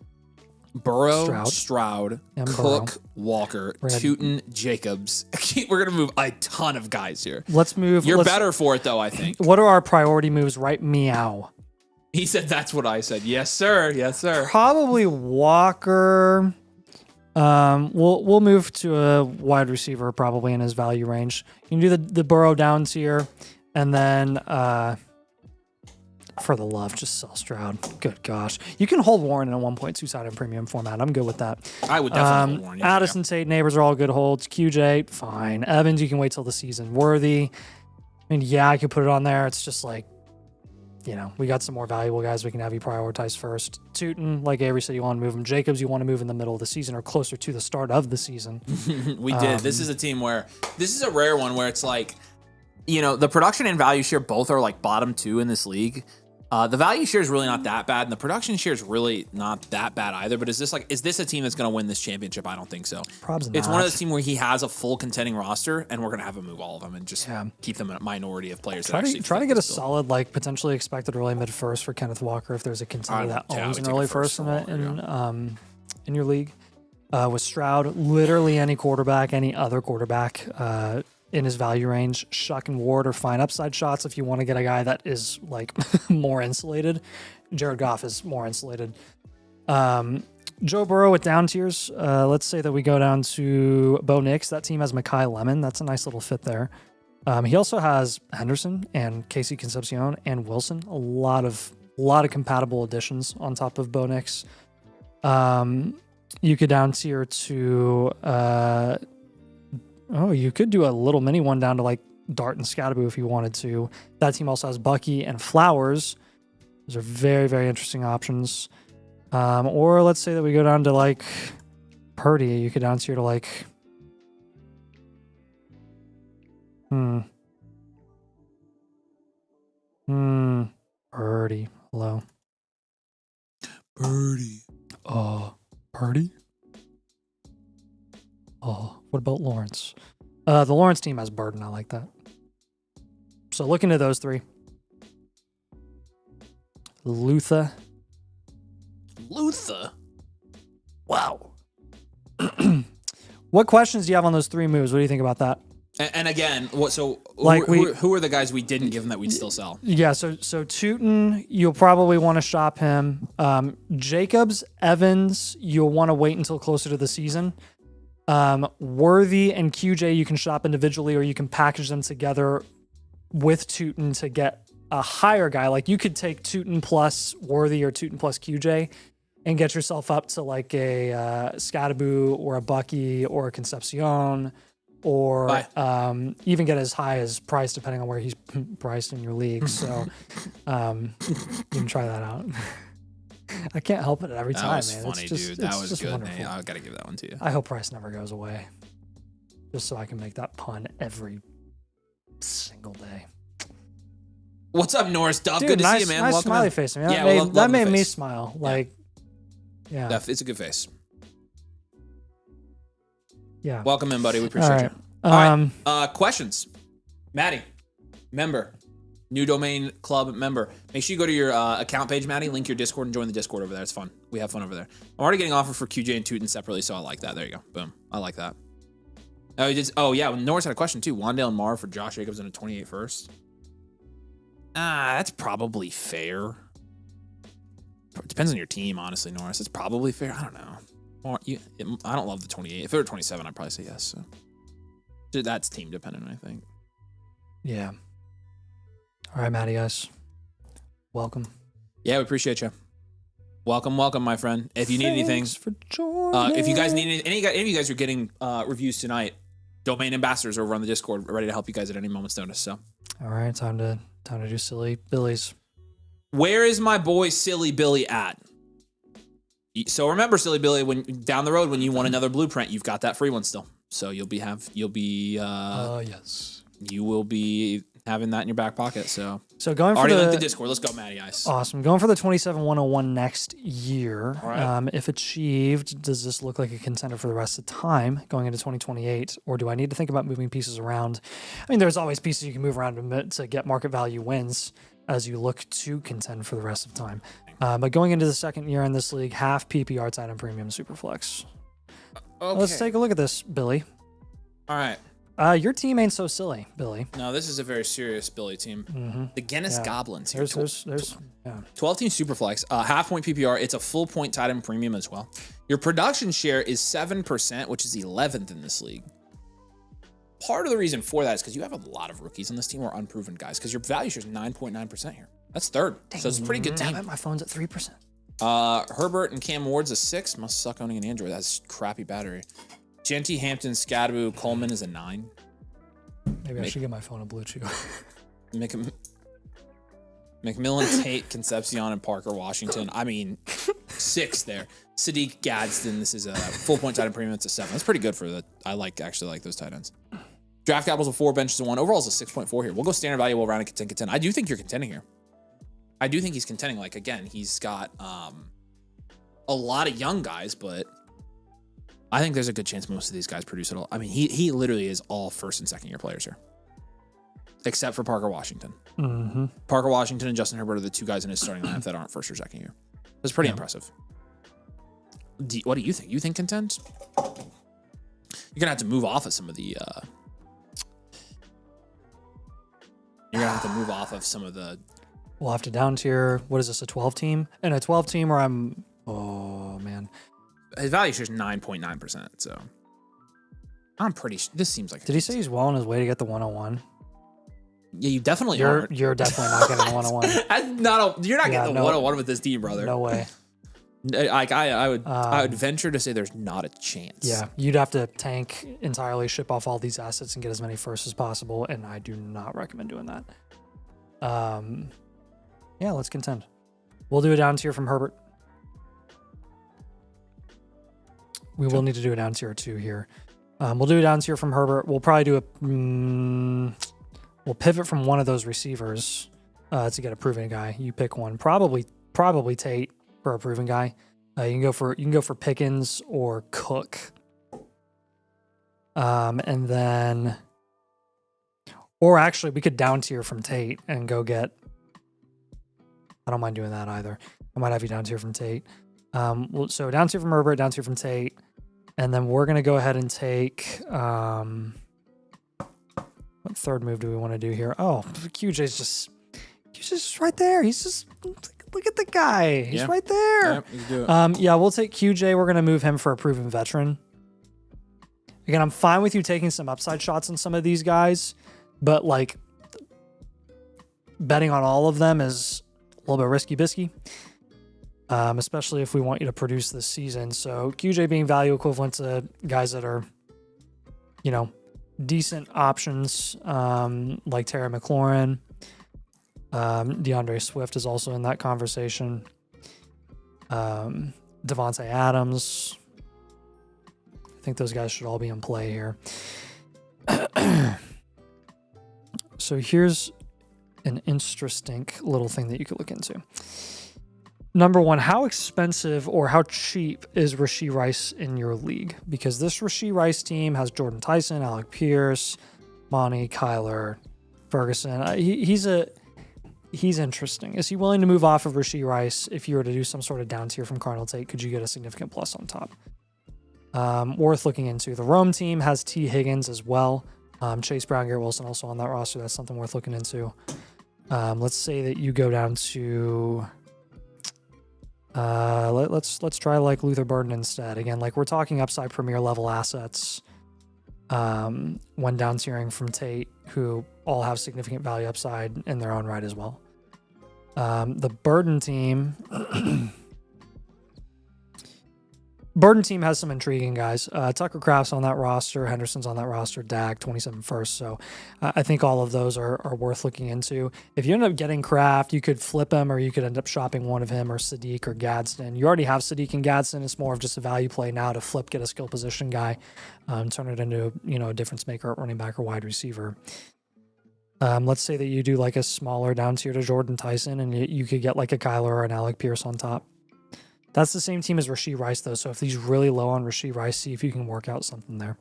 [SPEAKER 1] Burrow, Stroud, Cook, Walker, Tutin, Jacobs. We're gonna move a ton of guys here.
[SPEAKER 2] Let's move.
[SPEAKER 1] You're better for it though, I think.
[SPEAKER 2] What are our priority moves? Right, meow.
[SPEAKER 1] He said that's what I said. Yes, sir. Yes, sir.
[SPEAKER 2] Probably Walker. We'll move to a wide receiver probably in his value range. You can do the Burrow down tier, and then for the love, just sell Stroud. Good gosh, you can hold Warren in a 1.2 sided premium format. I'm good with that.
[SPEAKER 1] I would definitely hold Warren. Yeah,
[SPEAKER 2] Addison, Tate, Neighbors are all good holds. QJ, fine. Evans, you can wait till the season. Worthy, I mean, yeah, I could put it on there. It's just like, you know, we got some more valuable guys we can have you prioritize first. Tutin, like Avery said, you want to move him. Jacobs, you want to move in the middle of the season or closer to the start of the season.
[SPEAKER 1] We did. This is a team where this is a rare one where it's like, you know, the production and value share both are like bottom 2 in this league. The value share is really not that bad, and the production share is really not that bad either. But is this a team that's going to win this championship? I don't think so.
[SPEAKER 2] Probably
[SPEAKER 1] it's
[SPEAKER 2] not.
[SPEAKER 1] One of those teams where he has a full contending roster, and we're going to have him move all of them and just keep them a minority of players.
[SPEAKER 2] Try to get a solid, like potentially expected early mid first for Kenneth Walker if there's a contender that owns an early first in your league. With Stroud, literally any quarterback, any other quarterback in his value range. Shuck and Ward are fine upside shots if you want to get a guy that is like more insulated. Jared Goff is more insulated. Joe Burrow with down tiers. Let's say that we go down to Bo Nix. That team has Mekhi Lemon. That's a nice little fit there. He also has Henderson and Casey Concepcion and Wilson. A lot of compatible additions on top of Bo Nix. You could down tier to you could do a little mini one down to like Dart and Scatterboo if you wanted to. That team also has Bucky and Flowers. Those are very, very interesting options. Or let's say that we go down to like Purdy. You could down tier to like Purdy. Hello.
[SPEAKER 1] Purdy.
[SPEAKER 2] Purdy? Oh, what about Lawrence? The Lawrence team has Burden. I like that. So looking at those three. Luther.
[SPEAKER 1] Wow.
[SPEAKER 2] What questions do you have on those 3 moves? What do you think about that?
[SPEAKER 1] And again,
[SPEAKER 2] Like
[SPEAKER 1] who are the guys we didn't give him that we'd still sell?
[SPEAKER 2] Yeah, so Tootin, you'll probably want to shop him. Jacobs, Evans, you'll want to wait until closer to the season. Worthy and QJ you can shop individually, or you can package them together with Tootin to get a higher guy. Like you could take Tootin plus Worthy or Tootin plus QJ and get yourself up to like a Scadaboo or a Bucky or a Concepcion, or even get as high as Price depending on where he's priced in your league. So you can try that out. I can't help it every time, man.
[SPEAKER 1] That was funny, dude. That was good. Hey, I got to give that one to you.
[SPEAKER 2] I hope Price never goes away, just so I can make that pun every single day.
[SPEAKER 1] What's up, Norris Duff?
[SPEAKER 2] Dude,
[SPEAKER 1] Good to
[SPEAKER 2] nice,
[SPEAKER 1] see you, man.
[SPEAKER 2] Nice
[SPEAKER 1] Welcome
[SPEAKER 2] smiley
[SPEAKER 1] in.
[SPEAKER 2] face. Man.
[SPEAKER 1] Yeah,
[SPEAKER 2] That made me smile. Like, yeah.
[SPEAKER 1] Duff, it's a good face.
[SPEAKER 2] Yeah.
[SPEAKER 1] Welcome in, buddy. We appreciate you. All right. Questions. Maddie, member. New domain club member. Make sure you go to your account page, Maddie. Link your Discord and join the Discord over there. It's fun. We have fun over there. I'm already getting offered for QJ and Tootin separately, so I like that. There you go. Boom. I like that. Oh yeah. Norris had a question too. Wandale and Marr for Josh Jacobs in a 28 first. That's probably fair. It depends on your team, honestly, Norris. It's probably fair. I don't know. I don't love the 28. If it were 27, I'd probably say yes. So that's team dependent, I think.
[SPEAKER 2] Yeah. All right, Matty, guys. Welcome.
[SPEAKER 1] Yeah, we appreciate you. Welcome, my friend. If you need anything,
[SPEAKER 2] for joining.
[SPEAKER 1] if you guys need any of you guys are getting reviews tonight, domain ambassadors over on the Discord, ready to help you guys at any moment's notice. So,
[SPEAKER 2] all right, time to do silly Billies.
[SPEAKER 1] Where is my boy Silly Billy at? So remember, Silly Billy, when down the road when you want another blueprint, you've got that free one still. So you will be having that in your back pocket. So
[SPEAKER 2] going for
[SPEAKER 1] already linked the Discord. Let's go, Matty Ice.
[SPEAKER 2] Awesome. Going for the 27-101 next year.
[SPEAKER 1] All right.
[SPEAKER 2] If achieved, does this look like a contender for the rest of the time going into 2028? Or do I need to think about moving pieces around? I mean, there's always pieces you can move around to get market value wins as you look to contend for the rest of the time. But going into the second year in this league, half PPR tight end premium Superflex.
[SPEAKER 1] Okay.
[SPEAKER 2] Let's take a look at this, Billy.
[SPEAKER 1] All right.
[SPEAKER 2] Your team ain't so silly, Billy.
[SPEAKER 1] No, this is a very serious Billy team.
[SPEAKER 2] Mm-hmm.
[SPEAKER 1] The Guinness Goblins here.
[SPEAKER 2] There's
[SPEAKER 1] 12 team Superflex, half point PPR. It's a full point tight end premium as well. Your production share is 7%, which is 11th in this league. Part of the reason for that is because you have a lot of rookies on this team or unproven guys, because your value share is 9.9% here. That's third. So it's a pretty good team.
[SPEAKER 2] Damn it, my phone's at 3%.
[SPEAKER 1] Herbert and Cam Ward's a 6. Must suck owning an Android. That's crappy battery. Genty, Hampton, Scadaboo, Coleman is a 9.
[SPEAKER 2] Maybe I should get my phone a Blue Chew.
[SPEAKER 1] McMillan, Tate, Concepcion, and Parker Washington. I mean, 6 there. Sadiq Gadsden. This is a full point tight end premium. It's a 7. That's pretty good for the. I actually like those tight ends. Draft capital's a 4, bench is a 1. Overall is a 6.4 here. We'll go standard value. We'll round and contend. I do think you're contending here. I do think he's contending. Like, again, he's got a lot of young guys, but I think there's a good chance most of these guys produce it all. I mean, he literally is all first and second year players here, except for Parker Washington.
[SPEAKER 2] Mm-hmm.
[SPEAKER 1] Parker Washington and Justin Herbert are the 2 guys in his starting lineup that aren't first or second year. That's pretty impressive. What do you think? You think contend? You're gonna have to move off of some of the. You're gonna have to move off of some of the.
[SPEAKER 2] We'll have to down tier. What is this? A 12 team? And a 12 team where I'm. Oh man.
[SPEAKER 1] His value share is 9.9%. So I'm pretty. This seems like.
[SPEAKER 2] Did he say he's well on his way to get the 101?
[SPEAKER 1] Yeah, you definitely
[SPEAKER 2] You're
[SPEAKER 1] aren't.
[SPEAKER 2] You're definitely not getting the 101.
[SPEAKER 1] You're not getting the 101 with this team, brother.
[SPEAKER 2] No way.
[SPEAKER 1] Like I would venture to say there's not a chance.
[SPEAKER 2] Yeah, you'd have to tank entirely, ship off all these assets, and get as many firsts as possible. And I do not recommend doing that. Yeah, let's contend. We'll do a down tier from Herbert. We will need to do a down tier or 2 here. We'll do a down tier from Herbert. We'll probably do we'll pivot from one of those receivers to get a proven guy. You pick one. Probably Tate for a proven guy. You can go for Pickens or Cook. And then, or actually, we could down tier from Tate and go get. I don't mind doing that either. I might have you down tier from Tate. So down tier from Herbert, down tier from Tate, And then we're going to go ahead and take, what third move do we want to do here? Oh, QJ's just right there. He's just, look at the guy. He's right there.
[SPEAKER 1] Yeah, you do it.
[SPEAKER 2] Yeah, we'll take QJ. We're going to move him for a proven veteran. Again, I'm fine with you taking some upside shots on some of these guys, but like betting on all of them is a little bit risky bisky. Especially if we want you to produce this season. So QJ being value equivalent to guys that are, you know, decent options, like Terry McLaurin. DeAndre Swift is also in that conversation. Devontae Adams. I think those guys should all be in play here. So here's an interesting little thing that you could look into. Number one, how expensive or how cheap is Rashee Rice in your league? Because this Rashee Rice team has Jordan Tyson, Alec Pierce, Monty, Kyler, Ferguson. He's interesting. Is he willing to move off of Rashee Rice if you were to do some sort of down tier from Cardinal Tate? Could you get a significant plus on top? Worth looking into. The Rome team has T. Higgins as well. Chase Brown, Garrett Wilson also on that roster. That's something worth looking into. Let's say that you go down to... let's try like Luther Burden instead. Again, like we're talking upside premier level assets. When down tiering from Tate, who all have significant value upside in their own right as well. The Burden team. Burden team has some intriguing guys. Tucker Kraft's on that roster. Henderson's on that roster. Dak, 27 first. So I think all of those are worth looking into. If you end up getting Kraft, you could flip him or you could end up shopping one of him or Sadiq or Gadsden. You already have Sadiq and Gadsden. It's more of just a value play now to flip, get a skill position guy, turn it into, a difference maker at running back or wide receiver. Let's say that you do like a smaller down tier to Jordan Tyson and you could get like a Kyler or an Alec Pierce on top. That's the same team as Rashee Rice, though. So if he's really low on Rashee Rice, see if you can work out something there.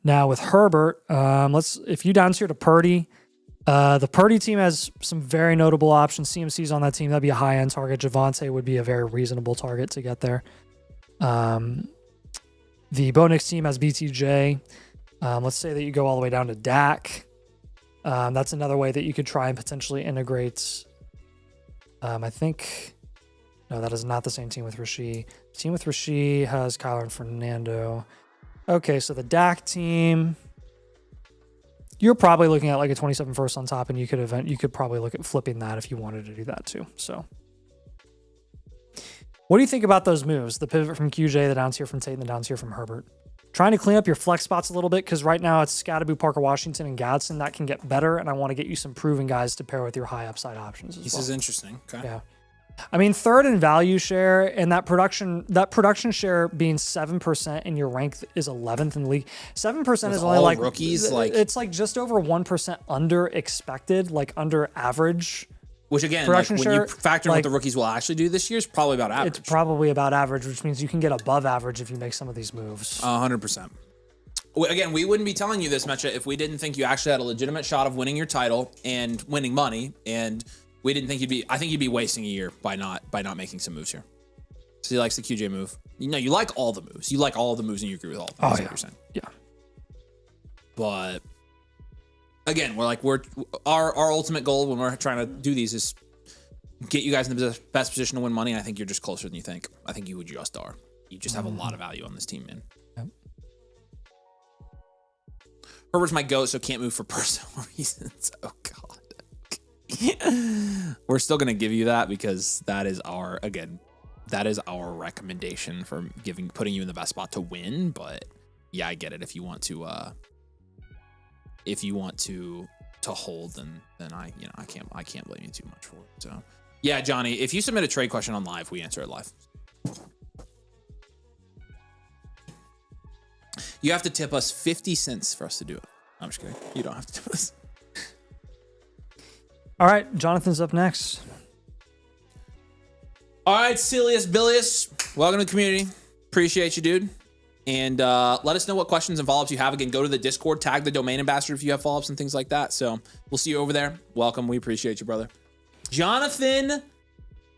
[SPEAKER 2] Now with Herbert, if you down tier to Purdy, the Purdy team has some very notable options. CMC's on that team. That'd be a high-end target. Javonte would be a very reasonable target to get there. The Bo Nix team has BTJ. Let's say that you go all the way down to Dak. That's another way that you could try and potentially integrate. No, that is not the same team with Rashee. The team with Rashee has Kyler and Fernando. Okay, so the Dak team, you're probably looking at like a 27 first on top, and you could probably look at flipping that if you wanted to do that too. So, what do you think about those moves? The pivot from QJ, the down tier from Tate, and the down tier from Herbert. Trying to clean up your flex spots a little bit because right now it's Scatterby, Parker Washington, and Gadsden. That can get better, and I want to get you some proven guys to pair with your high upside options as well.
[SPEAKER 1] This is interesting. Okay.
[SPEAKER 2] Yeah. I mean, third in value share and that production share being 7% and your rank is 11th in the league. 7% is only like
[SPEAKER 1] rookies.
[SPEAKER 2] It's like just over 1% under expected, like under average.
[SPEAKER 1] Which again,
[SPEAKER 2] production
[SPEAKER 1] when
[SPEAKER 2] share,
[SPEAKER 1] you factor in what the rookies will actually do this year, is probably about average.
[SPEAKER 2] It's probably about average, which means you can get above average if you make some of these moves.
[SPEAKER 1] 100%. Again, we wouldn't be telling you this, Mecha, if we didn't think you actually had a legitimate shot of winning your title and winning money, and we didn't think I think you'd be wasting a year by not making some moves here. So he likes the QJ move. You like all the moves. You like all the moves and you agree with all of them.
[SPEAKER 2] Oh, yeah. Yeah.
[SPEAKER 1] But again, our ultimate goal when we're trying to do these is get you guys in the best position to win money. And I think you're just closer than you think. I think you just are. You just have a lot of value on this team, man.
[SPEAKER 2] Yep.
[SPEAKER 1] Herbert's my goat, so can't move for personal reasons. Oh God. We're still gonna give you that because that is our recommendation for putting you in the best spot to win. But yeah, I get it. If you want to hold, then I can't blame you too much for it. So yeah, Johnny, if you submit a trade question on live, we answer it live. You have to tip us 50 cents for us to do it. I'm just kidding. You don't have to tip us.
[SPEAKER 2] All right, Jonathan's up next.
[SPEAKER 1] All right, Silius Bilius, welcome to the community. Appreciate you, dude. And let us know what questions and follow-ups you have. Again, go to the Discord, tag the domain ambassador if you have follow-ups and things like that. So we'll see you over there. Welcome. We appreciate you, brother. Jonathan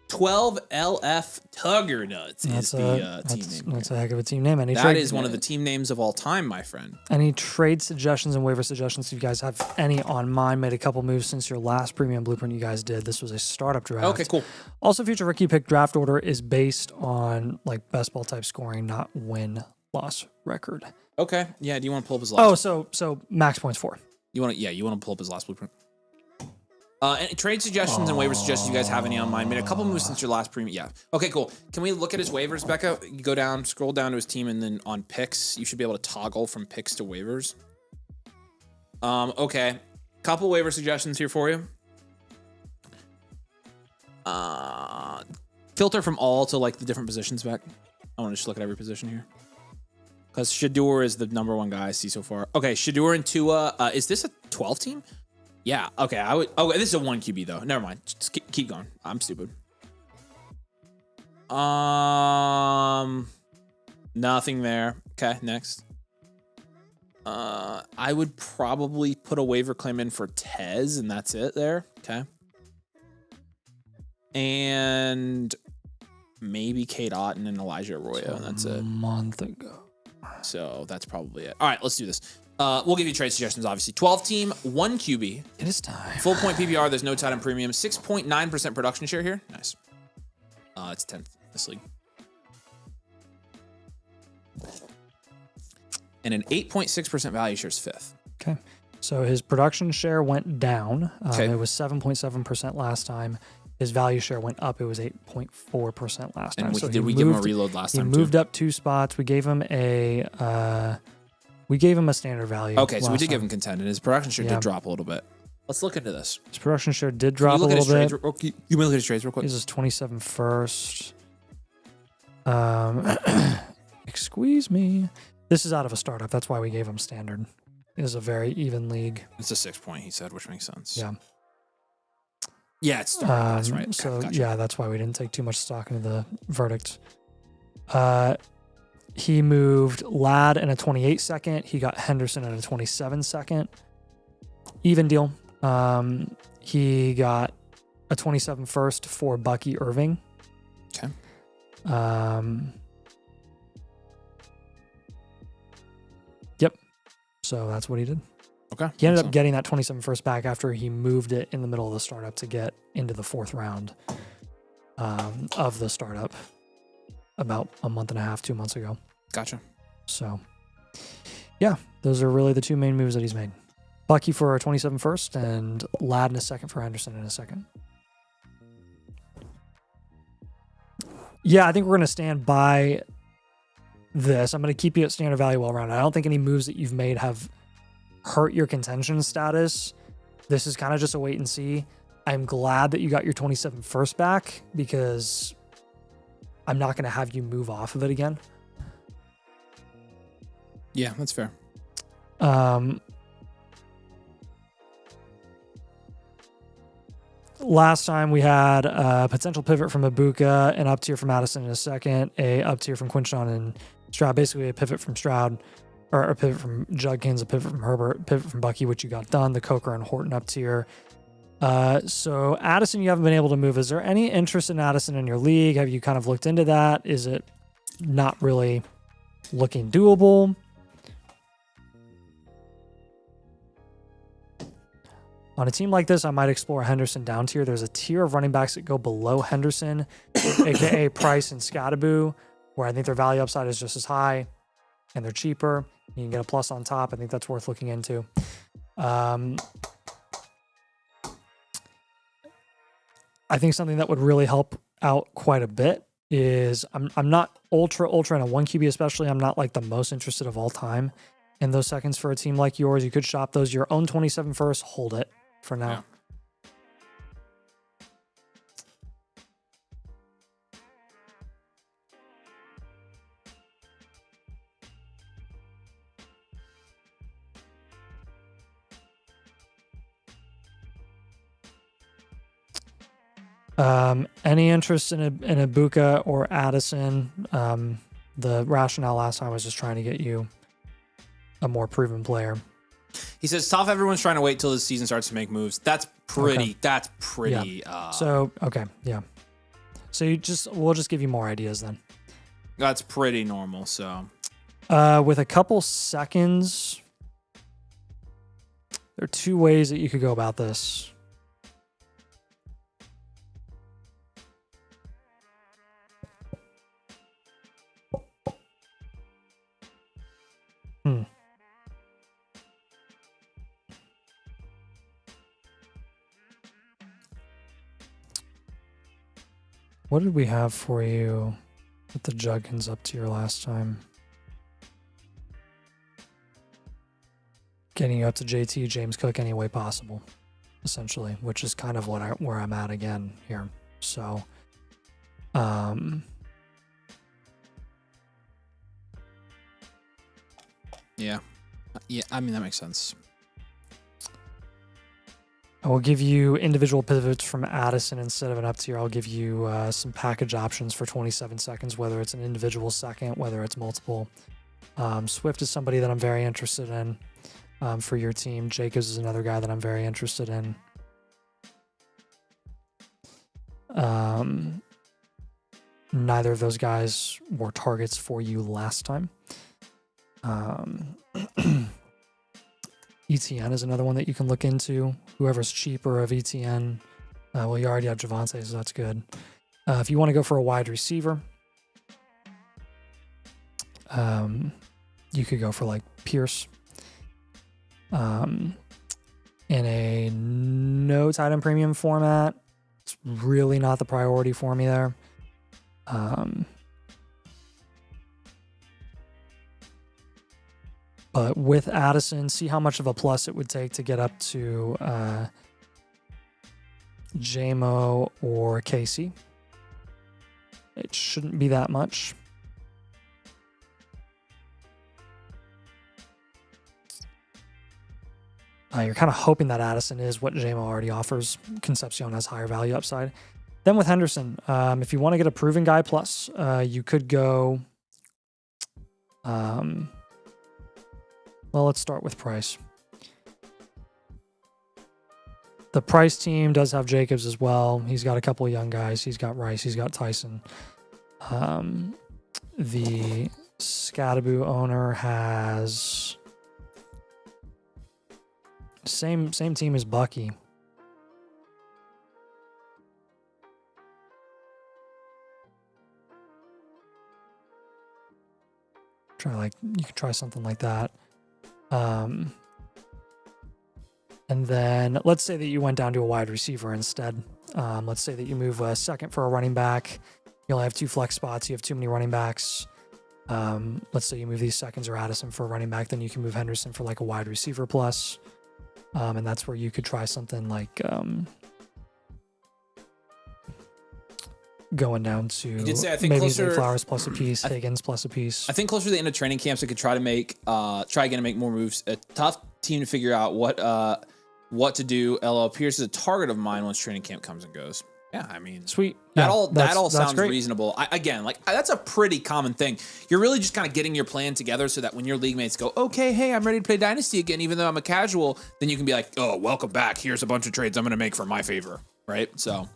[SPEAKER 1] 12 LF Tuggernuts is the team name.
[SPEAKER 2] That's a heck of a team name.
[SPEAKER 1] That is one of the team names of all time, my friend.
[SPEAKER 2] Any trade suggestions and waiver suggestions? If you guys have any on mine, made a couple moves since your last premium blueprint you guys did. This was a startup draft.
[SPEAKER 1] Okay, cool.
[SPEAKER 2] Also, future rookie pick draft order is based on like best ball type scoring, not win-loss record.
[SPEAKER 1] Okay. Yeah. Do you want to pull up his last?
[SPEAKER 2] Oh, so max points 4.
[SPEAKER 1] You want to pull up his last blueprint? Any trade suggestions and waiver suggestions you guys have any on mine? Made a couple moves since your last premium. Yeah. Okay, cool. Can we look at his waivers, Becca? You go down, scroll down to his team, and then on picks, you should be able to toggle from picks to waivers. Okay. Couple waiver suggestions here for you. Filter from all to like the different positions back. I want to just look at every position here. Because Shador is the number 1 guy I see so far. Okay, Shador and Tua. Is this a 12 team? Yeah, okay. Okay, this is a 1 QB though. Never mind. Just keep going. I'm stupid. Nothing there. Okay, next. I would probably put a waiver claim in for Tez, and that's it there. Okay. And maybe Kate Otten and Elijah Arroyo, and that's it.
[SPEAKER 2] A month ago.
[SPEAKER 1] So that's probably it. All right, let's do this. We'll give you trade suggestions, obviously. 12 team, 1 QB.
[SPEAKER 2] It is time.
[SPEAKER 1] Full point PPR. There's no tight end premium. 6.9% production share here. Nice. It's 10th in this league. And an 8.6% value share is 5th.
[SPEAKER 2] Okay. So his production share went down.
[SPEAKER 1] Okay.
[SPEAKER 2] It was 7.7% last time. His value share went up. It was 8.4% last time.
[SPEAKER 1] And
[SPEAKER 2] so
[SPEAKER 1] did we give him a reload last time?
[SPEAKER 2] He moved up 2 spots. We gave him a standard value.
[SPEAKER 1] Okay, so we did give him content, and his production share did drop a little bit. Let's look into this.
[SPEAKER 2] His production share did drop a little bit.
[SPEAKER 1] You may look at his trades real quick.
[SPEAKER 2] This is 27 first. Excuse me. This is out of a startup. That's why we gave him standard. It is a very even league.
[SPEAKER 1] It's a 6 point, he said, which makes sense.
[SPEAKER 2] Yeah.
[SPEAKER 1] Yeah, it's startup. That's right. Okay,
[SPEAKER 2] so
[SPEAKER 1] gotcha.
[SPEAKER 2] yeah, that's why we didn't take too much stock into the verdict. He moved Ladd in a 28 second. He got Henderson in a 27 second. Even deal. He got a 27 first for Bucky Irving.
[SPEAKER 1] Okay.
[SPEAKER 2] Yep. So that's what he did.
[SPEAKER 1] Okay.
[SPEAKER 2] He ended up getting that 27 first back after he moved it in the middle of the startup to get into the 4th round of the startup about a month and a half, 2 months ago.
[SPEAKER 1] Gotcha.
[SPEAKER 2] So, yeah, those are really the 2 main moves that he's made. Bucky for a 27 first and Ladd in a second for Henderson in a second. Yeah, I think we're going to stand by this. I'm going to keep you at standard value all around. I don't think any moves that you've made have hurt your contention status. This is kind of just a wait and see. I'm glad that you got your 27 first back because I'm not going to have you move off of it again.
[SPEAKER 1] Yeah, that's fair.
[SPEAKER 2] Last time we had a potential pivot from Ibuka, an up tier from Addison in a second, a up tier from Quinshon and Stroud, basically a pivot from Stroud, or a pivot from Judkins, a pivot from Herbert, pivot from Bucky, which you got done, the Coker and Horton up tier. So Addison, you haven't been able to move. Is there any interest in Addison in your league? Have you kind of looked into that? Is it not really looking doable? On a team like this, I might explore Henderson down tier. There's a tier of running backs that go below Henderson, aka Price and Scadaboo, where I think their value upside is just as high and they're cheaper. You can get a plus on top. I think that's worth looking into. I think something that would really help out quite a bit is I'm not ultra in a 1 QB especially. I'm not like the most interested of all time in those seconds for a team like yours. You could shop those. Your own 27 first, hold it for now. Any interest in Ibuka or Addison? The rationale last time was just trying to get you a more proven player.
[SPEAKER 1] He says, "Tough. Everyone's trying to wait till the season starts to make moves." That's pretty.
[SPEAKER 2] Okay.
[SPEAKER 1] That's pretty.
[SPEAKER 2] Yeah. So okay, yeah. So we'll just give you more ideas then.
[SPEAKER 1] That's pretty normal. So
[SPEAKER 2] with a couple seconds, there are 2 ways that you could go about this. What did we have for you with the Judkins up tier last time? Getting you up to JT, James Cook any way possible, essentially, which is kind of where I'm at again here. So,
[SPEAKER 1] yeah, I mean, that makes sense.
[SPEAKER 2] I will give you individual pivots from Addison instead of an up tier. I'll give you some package options for 27 seconds, whether it's an individual second, whether it's multiple. Swift is somebody that I'm very interested in for your team. Jacobs is another guy that I'm very interested in. Neither of those guys were targets for you last time. ETN is another one that you can look into. Whoever's cheaper of ETN. Well, you already have Javonte, so that's good. If you want to go for a wide receiver, you could go for like Pierce. In a no tight end premium format, it's really not the priority for me there. But with Addison, see how much of a plus it would take to get up to JMO or Casey. It shouldn't be that much. You're kind of hoping that Addison is what JMO already offers. Concepcion has higher value upside. Then with Henderson, if you want to get a proven guy plus, you could go... Well, let's start with Price. The Price team does have Jacobs as well. He's got a couple of young guys. He's got Rice. He's got Tyson. The Scadaboo owner has same team as Bucky. You could try something like that. And then let's say that you went down to a wide receiver instead. Let's say that you move a second for a running back. You only have 2 flex spots. You have too many running backs. Let's say you move these seconds or Addison for a running back. Then you can move Henderson for like a wide receiver plus. And that's where you could try something like going down to maybe Zay Flowers plus a piece, Higgins plus a piece.
[SPEAKER 1] I think closer to the end of training camps, I could try again to make more moves. A tough team to figure out what to do. LL Pierce is a target of mine once training camp comes and goes. Yeah, I mean,
[SPEAKER 2] sweet.
[SPEAKER 1] That all sounds reasonable. That's a pretty common thing. You're really just kind of getting your plan together so that when your league mates go, okay, hey, I'm ready to play Dynasty again, even though I'm a casual, then you can be like, oh, welcome back. Here's a bunch of trades I'm going to make for my favor, right? So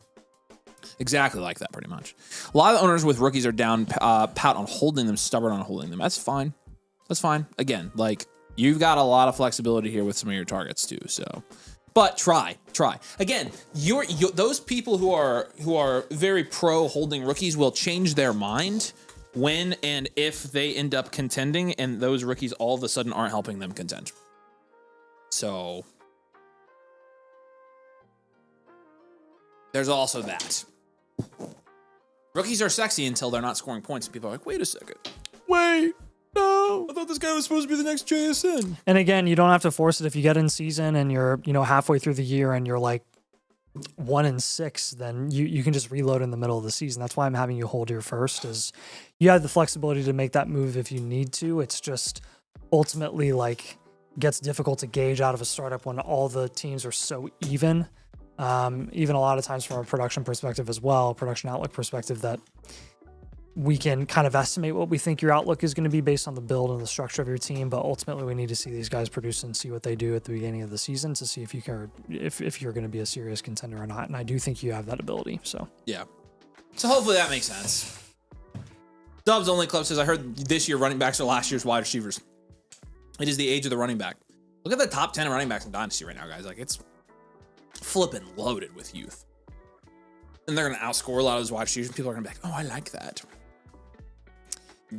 [SPEAKER 1] exactly like that, pretty much. A lot of the owners with rookies are down pat on holding them, stubborn on holding them. That's fine. That's fine. Again, like you've got a lot of flexibility here with some of your targets too. So, but try. Again, those people who are very pro holding rookies will change their mind when and if they end up contending, and those rookies all of a sudden aren't helping them contend. So there's also that. Rookies are sexy until they're not scoring points. And people are like, wait a second. Wait. No, I thought this guy was supposed to be the next JSN.
[SPEAKER 2] And again, you don't have to force it. If you get in season and you're, halfway through the year and you're like 1-6, then you can just reload in the middle of the season. That's why I'm having you hold your first, is you have the flexibility to make that move if you need to. It's just ultimately like gets difficult to gauge out of a startup when all the teams are so even. Even a lot of times from a production perspective as well, production outlook perspective, that we can kind of estimate what we think your outlook is going to be based on the build and the structure of your team. But ultimately we need to see these guys produce and see what they do at the beginning of the season to see if you can, if you're going to be a serious contender or not. And I do think you have that ability. So
[SPEAKER 1] yeah. So hopefully that makes sense. Dubs Only Club says, I heard this year running backs are last year's wide receivers. It is the age of the running back. Look at the top 10 running backs in Dynasty right now, guys. Like, it's flipping loaded with youth. And they're going to outscore a lot of those wide receivers. People are going to be like, oh, I like that.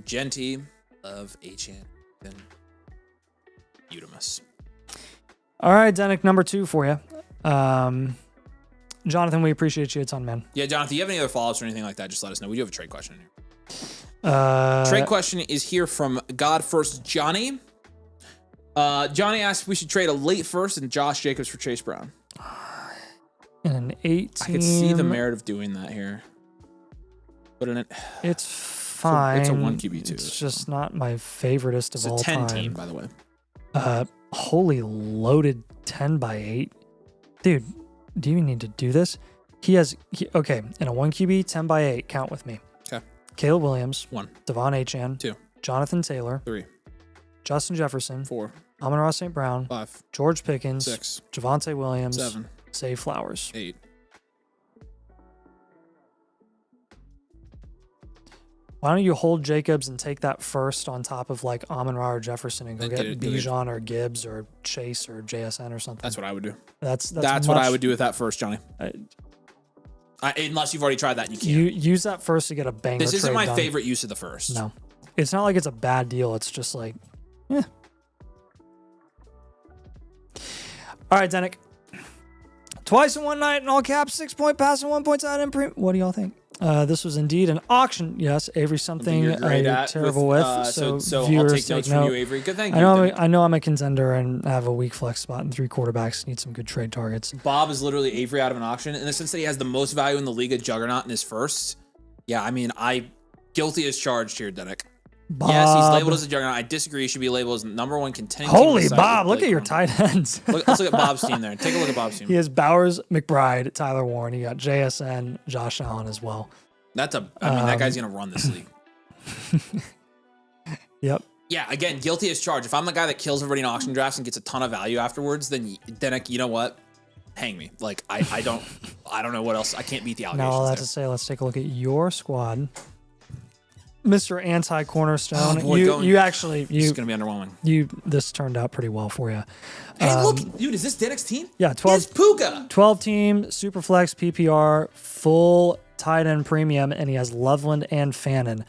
[SPEAKER 1] Genty, Love, Achan, and Udamus.
[SPEAKER 2] All right, Denick, number 2 for you. Jonathan, we appreciate you a ton, man.
[SPEAKER 1] Yeah, Jonathan, if you have any other follow-ups or anything like that, just let us know. We do have a trade question in
[SPEAKER 2] here.
[SPEAKER 1] Trade question is here from God First Johnny. Johnny asked if we should trade a late first and Josh Jacobs for Chase Brown.
[SPEAKER 2] In an 8-team.
[SPEAKER 1] I could see the merit of doing that here. But in it,
[SPEAKER 2] it's fine.
[SPEAKER 1] It's a 1 QB too.
[SPEAKER 2] It's just not my favoriteest of all time.
[SPEAKER 1] It's a 10 team, by the way.
[SPEAKER 2] Holy loaded 10 by 8. Dude, do you even need to do this? Okay, in a 1 QB, 10 by 8, count with me.
[SPEAKER 1] Okay.
[SPEAKER 2] Caleb Williams.
[SPEAKER 1] 1.
[SPEAKER 2] Devon Achan.
[SPEAKER 1] 2.
[SPEAKER 2] Jonathan Taylor.
[SPEAKER 1] 3.
[SPEAKER 2] Justin Jefferson.
[SPEAKER 1] 4.
[SPEAKER 2] Amon-Ra St. Brown.
[SPEAKER 1] 5.
[SPEAKER 2] George Pickens.
[SPEAKER 1] 6.
[SPEAKER 2] Javonte Williams.
[SPEAKER 1] 7.
[SPEAKER 2] Zay Flowers.
[SPEAKER 1] 8.
[SPEAKER 2] Why don't you hold Jacobs and take that first on top of like Amon-Ra or Jefferson and go get Bijan or Gibbs or Chase or JSN or something?
[SPEAKER 1] That's what I would do.
[SPEAKER 2] That's
[SPEAKER 1] what I would do with that first, Johnny. Unless you've already tried that, you can't.
[SPEAKER 2] You use that first to get a banger.
[SPEAKER 1] This isn't my
[SPEAKER 2] done.
[SPEAKER 1] favorite use of the first.
[SPEAKER 2] No, it's not like it's a bad deal. It's just like, yeah. All right, Denick. Twice in one night in all caps, 6-point pass and 1 point side and what do y'all think? This was indeed an auction. Yes, Avery, something you're terrible with. So
[SPEAKER 1] I'll take notes from you, Avery. Good, thank you.
[SPEAKER 2] I know I'm a contender and have a weak flex spot and 3 quarterbacks. Need some good trade targets.
[SPEAKER 1] Bob is literally Avery out of an auction in the sense that he has the most value in the league, a juggernaut in his first. Yeah, I mean, guilty as charged here, Denick.
[SPEAKER 2] Bob.
[SPEAKER 1] Yes, he's labeled as a juggernaut. I disagree. He should be labeled as number 1 contending.
[SPEAKER 2] Holy Bob, look at your tight ends.
[SPEAKER 1] Let's look at Bob's team there. Take a look at Bob's team.
[SPEAKER 2] He has Bowers, McBride, Tyler Warren. You got JSN, Josh Allen as well.
[SPEAKER 1] That guy's going to run this league.
[SPEAKER 2] Yep.
[SPEAKER 1] Yeah, again, guilty as charged. If I'm the guy that kills everybody in auction drafts and gets a ton of value afterwards, then you know what? Hang me. Like, I don't know what else. I can't beat the allegations.
[SPEAKER 2] Now, all that to say, let's take a look at your squad. Mr. Anti-Cornerstone.
[SPEAKER 1] Oh, boy,
[SPEAKER 2] this is
[SPEAKER 1] going to be underwhelming.
[SPEAKER 2] This turned out pretty well for you.
[SPEAKER 1] Hey, look, dude, is this Denick's team?
[SPEAKER 2] Yeah, 12.
[SPEAKER 1] It's Puka.
[SPEAKER 2] 12 team, Superflex, PPR, full tight end premium, and he has Loveland and Fannin.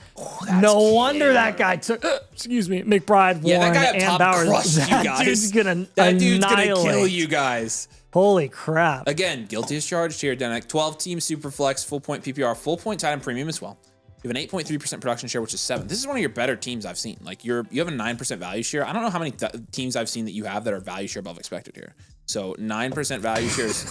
[SPEAKER 2] No wonder that guy took, McBride, Warren,
[SPEAKER 1] that guy
[SPEAKER 2] and Bowers.
[SPEAKER 1] Crushed you guys.
[SPEAKER 2] That dude's gonna
[SPEAKER 1] kill you guys.
[SPEAKER 2] Holy crap.
[SPEAKER 1] Again, guilty as charged here, Denick. 12 team Superflex, full point PPR, full point tight end premium as well. You have an 8.3% production share, which is 7. This is one of your better teams I've seen. Like you have a 9% value share. I don't know how many teams I've seen that you have that are value share above expected here. So 9% value share is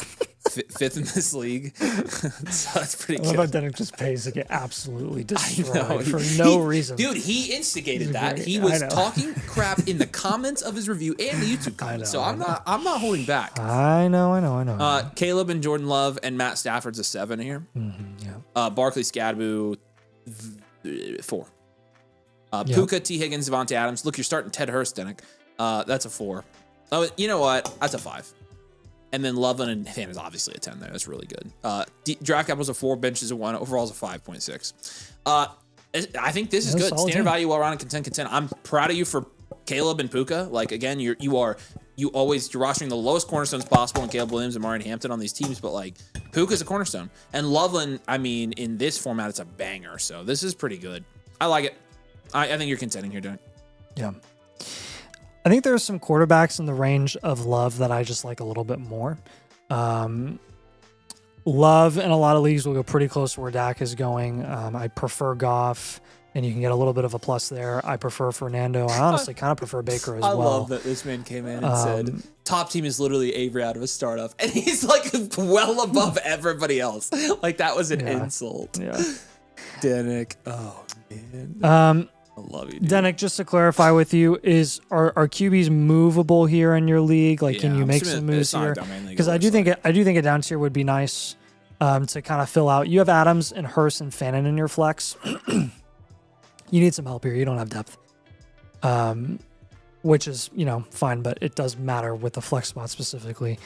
[SPEAKER 1] 5th in this league. So that's pretty good.
[SPEAKER 2] I love that Denick just pays to get absolutely destroyed for no reason.
[SPEAKER 1] Dude, he instigated that. He was talking crap in the comments of his review and the YouTube comments. So I'm not holding back.
[SPEAKER 2] I know.
[SPEAKER 1] Caleb and Jordan Love and Matt Stafford's a 7 here. Barkley, Scadaboo, 4. Puka, T. Higgins, Devontae Adams. Look, you're starting Ted Hurst, Denick. That's a 4. Oh, you know what? That's a 5. And then Loveland and Fan is obviously a 10 there. That's really good. Draft capital's a 4, bench is a 1, overall's a 5.6. I think this is good. Standard value, well-rounded, content. I'm proud of you for Caleb and Puka. Like, again, you're rostering the lowest cornerstones possible in Caleb Williams and Marion Hampton on these teams, but like Puka's a cornerstone. And Loveland, I mean, in this format, it's a banger. So this is pretty good. I like it. I think you're contending here, Denick.
[SPEAKER 2] Yeah. I think there's some quarterbacks in the range of Love that I just like a little bit more. Love in a lot of leagues will go pretty close to where Dak is going. I prefer Goff, and you can get a little bit of a plus there. I prefer Fernando. I honestly kind of prefer Baker as well.
[SPEAKER 1] I love that this man came in and said, top team is literally Avery out of a startup. And he's like well above everybody else. Like that was an insult.
[SPEAKER 2] Yeah.
[SPEAKER 1] Denick. Oh, man. I love you, dude.
[SPEAKER 2] Denick, just to clarify with you, are QBs movable here in your league? Like, can you make some moves here? Because I do think a down tier would be nice to kind of fill out. You have Adams and Hurst and Fannin in your flex. You need some help here. You don't have depth, which is fine, but it does matter with the flex spot specifically.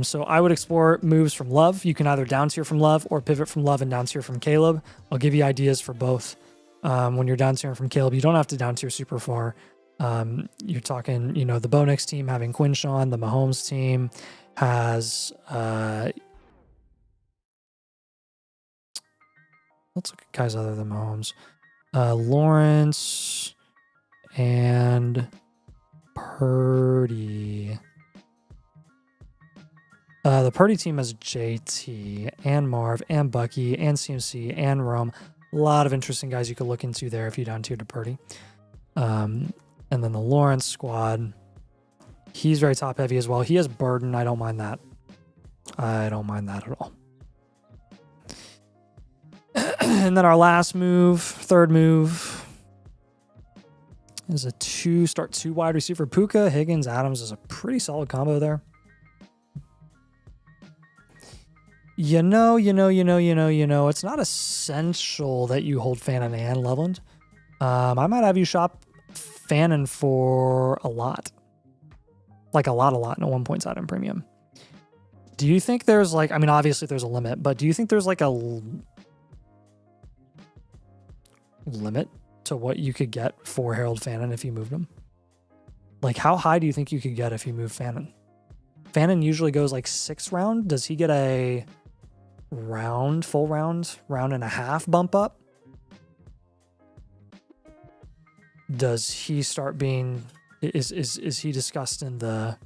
[SPEAKER 2] So I would explore moves from Love. You can either down tier from Love or pivot from Love and down tier from Caleb. I'll give you ideas for both. When you're down tiering from Caleb, you don't have to down tier super far. You're talking, the Bo Nix team having Quinshawn, the Mahomes team has let's look at guys other than Mahomes. Lawrence and Purdy. The Purdy team has JT and Marv and Bucky and CMC and Rome. A lot of interesting guys you could look into there if you down tier to Purdy. And then the Lawrence squad, he's very top heavy as well. He has Burden. I don't mind that. I don't mind that at all. And then our last move, third move, is a start two wide receiver. Puka, Higgins, Adams is a pretty solid combo there. It's not essential that you hold Fannin and Loveland. I might have you shop Fannin for a lot. Like a lot in a 1 point side on premium. Do you think there's obviously there's a limit, but do you think there's like a limit to what you could get for Harold Fannin if you moved him? Like, how high do you think you could get if you move Fannin? Fannin usually goes like 6th round. Does he get a full round and a half bump up? Does he start being, is he discussed in the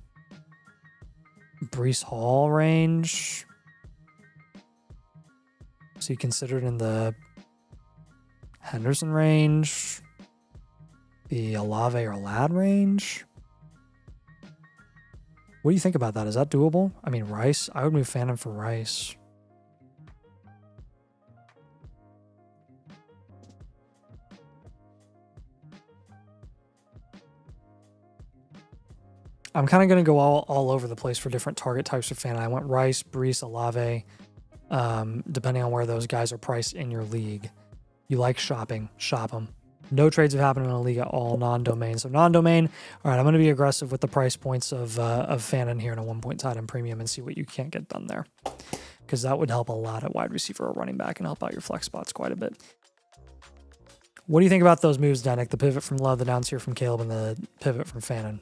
[SPEAKER 2] Breece Hall range? Is he considered in the Henderson range? The Olave or Ladd range? What do you think about that? Is that doable? I mean, Rice, I would move Fannin for Rice. I'm kind of going to go all over the place for different target types of Fannin. I went Rice, Breece, Olave, depending on where those guys are priced in your league. You like shopping, shop them. No trades have happened in a league at all, non-domain. So non-domain, all right, I'm going to be aggressive with the price points of Fannin here in a 1 point side and premium and see what you can't get done there. Because that would help a lot at wide receiver or running back and help out your flex spots quite a bit. What do you think about those moves, Denick? The pivot from Love, the down tier from Caleb, and the pivot from Fannin?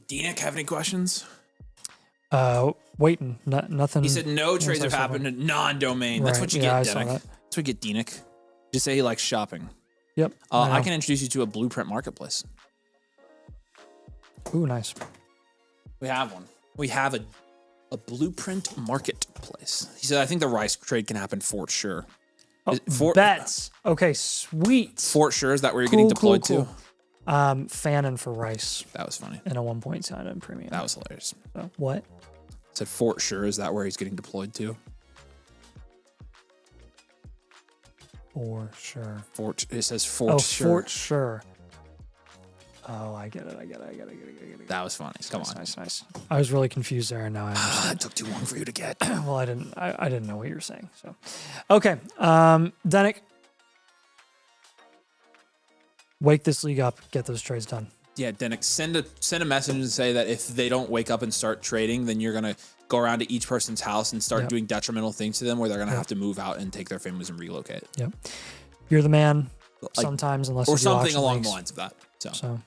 [SPEAKER 1] Denick have any questions?
[SPEAKER 2] Waiting. Nothing.
[SPEAKER 1] He said no trades have happened in non-domain. That's what you get, Denick. That's what you get, Denick. Just say he likes shopping.
[SPEAKER 2] Yep.
[SPEAKER 1] I can introduce you to a Blueprint marketplace.
[SPEAKER 2] Ooh, nice.
[SPEAKER 1] We have one. We have a Blueprint marketplace. He said, I think the Rice trade can happen for sure.
[SPEAKER 2] Oh, bets. Okay, sweet.
[SPEAKER 1] Fort Sure, is that where you're getting deployed to?
[SPEAKER 2] Fannin for Rice.
[SPEAKER 1] That was funny.
[SPEAKER 2] In a 1 point side on premium.
[SPEAKER 1] That was hilarious.
[SPEAKER 2] So, what?
[SPEAKER 1] I said Fort Sure, is that where he's getting deployed to?
[SPEAKER 2] For sure.
[SPEAKER 1] It says Fort Sure.
[SPEAKER 2] Fort Sure. Oh, I get it.
[SPEAKER 1] That was funny. Come on.
[SPEAKER 2] Nice. I was really confused there, and now I understand.
[SPEAKER 1] It took too long for you to get.
[SPEAKER 2] Well, I didn't know what you were saying. So, okay. Denick, wake this league up. Get those trades done.
[SPEAKER 1] Yeah, Denick, send a message and say that if they don't wake up and start trading, then you're gonna go around to each person's house and start doing detrimental things to them, where they're gonna have to move out and take their families and relocate.
[SPEAKER 2] Yep. You're the man. Sometimes, unless
[SPEAKER 1] or
[SPEAKER 2] you do
[SPEAKER 1] something along
[SPEAKER 2] leagues.
[SPEAKER 1] the lines of that. So.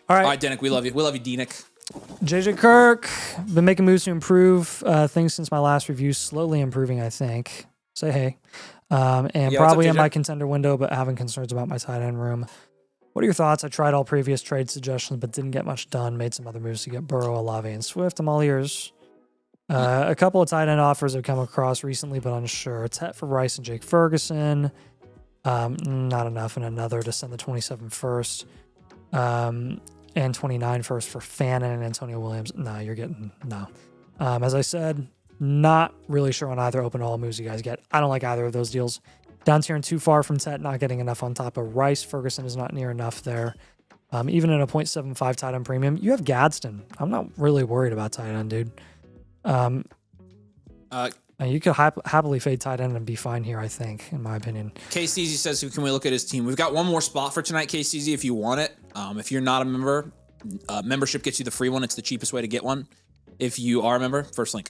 [SPEAKER 2] All
[SPEAKER 1] All right, Denick, we love you. We love you, Denick.
[SPEAKER 2] JJ Kirk, been making moves to improve things since my last review. Slowly improving, I think. Say hey. And probably in my contender window, but having concerns about my tight end room. What are your thoughts? I tried all previous trade suggestions, but didn't get much done. Made some other moves to get Burrow, Olave, and Swift. I'm all ears. A couple of tight end offers have come across recently, but unsure. Tet for Rice and Jake Ferguson. Not enough. And another to send the 27 first. And 29 first for Fannin and Antonio Williams. No, you're getting no. As I said, not really sure on either open all moves you guys get. I don't like either of those deals. Down tier and too far from Tet, not getting enough on top of Rice. Ferguson is not near enough there. Even in a 0.75 tight end premium, you have Gadsden. I'm not really worried about tight end, dude. You could happily fade tight end and be fine here, I think, in my opinion.
[SPEAKER 1] KCZ says, can we look at his team? We've got one more spot for tonight, KCZ, if you want it. If you're not a member, membership gets you the free one. It's the cheapest way to get one. If you are a member, first link.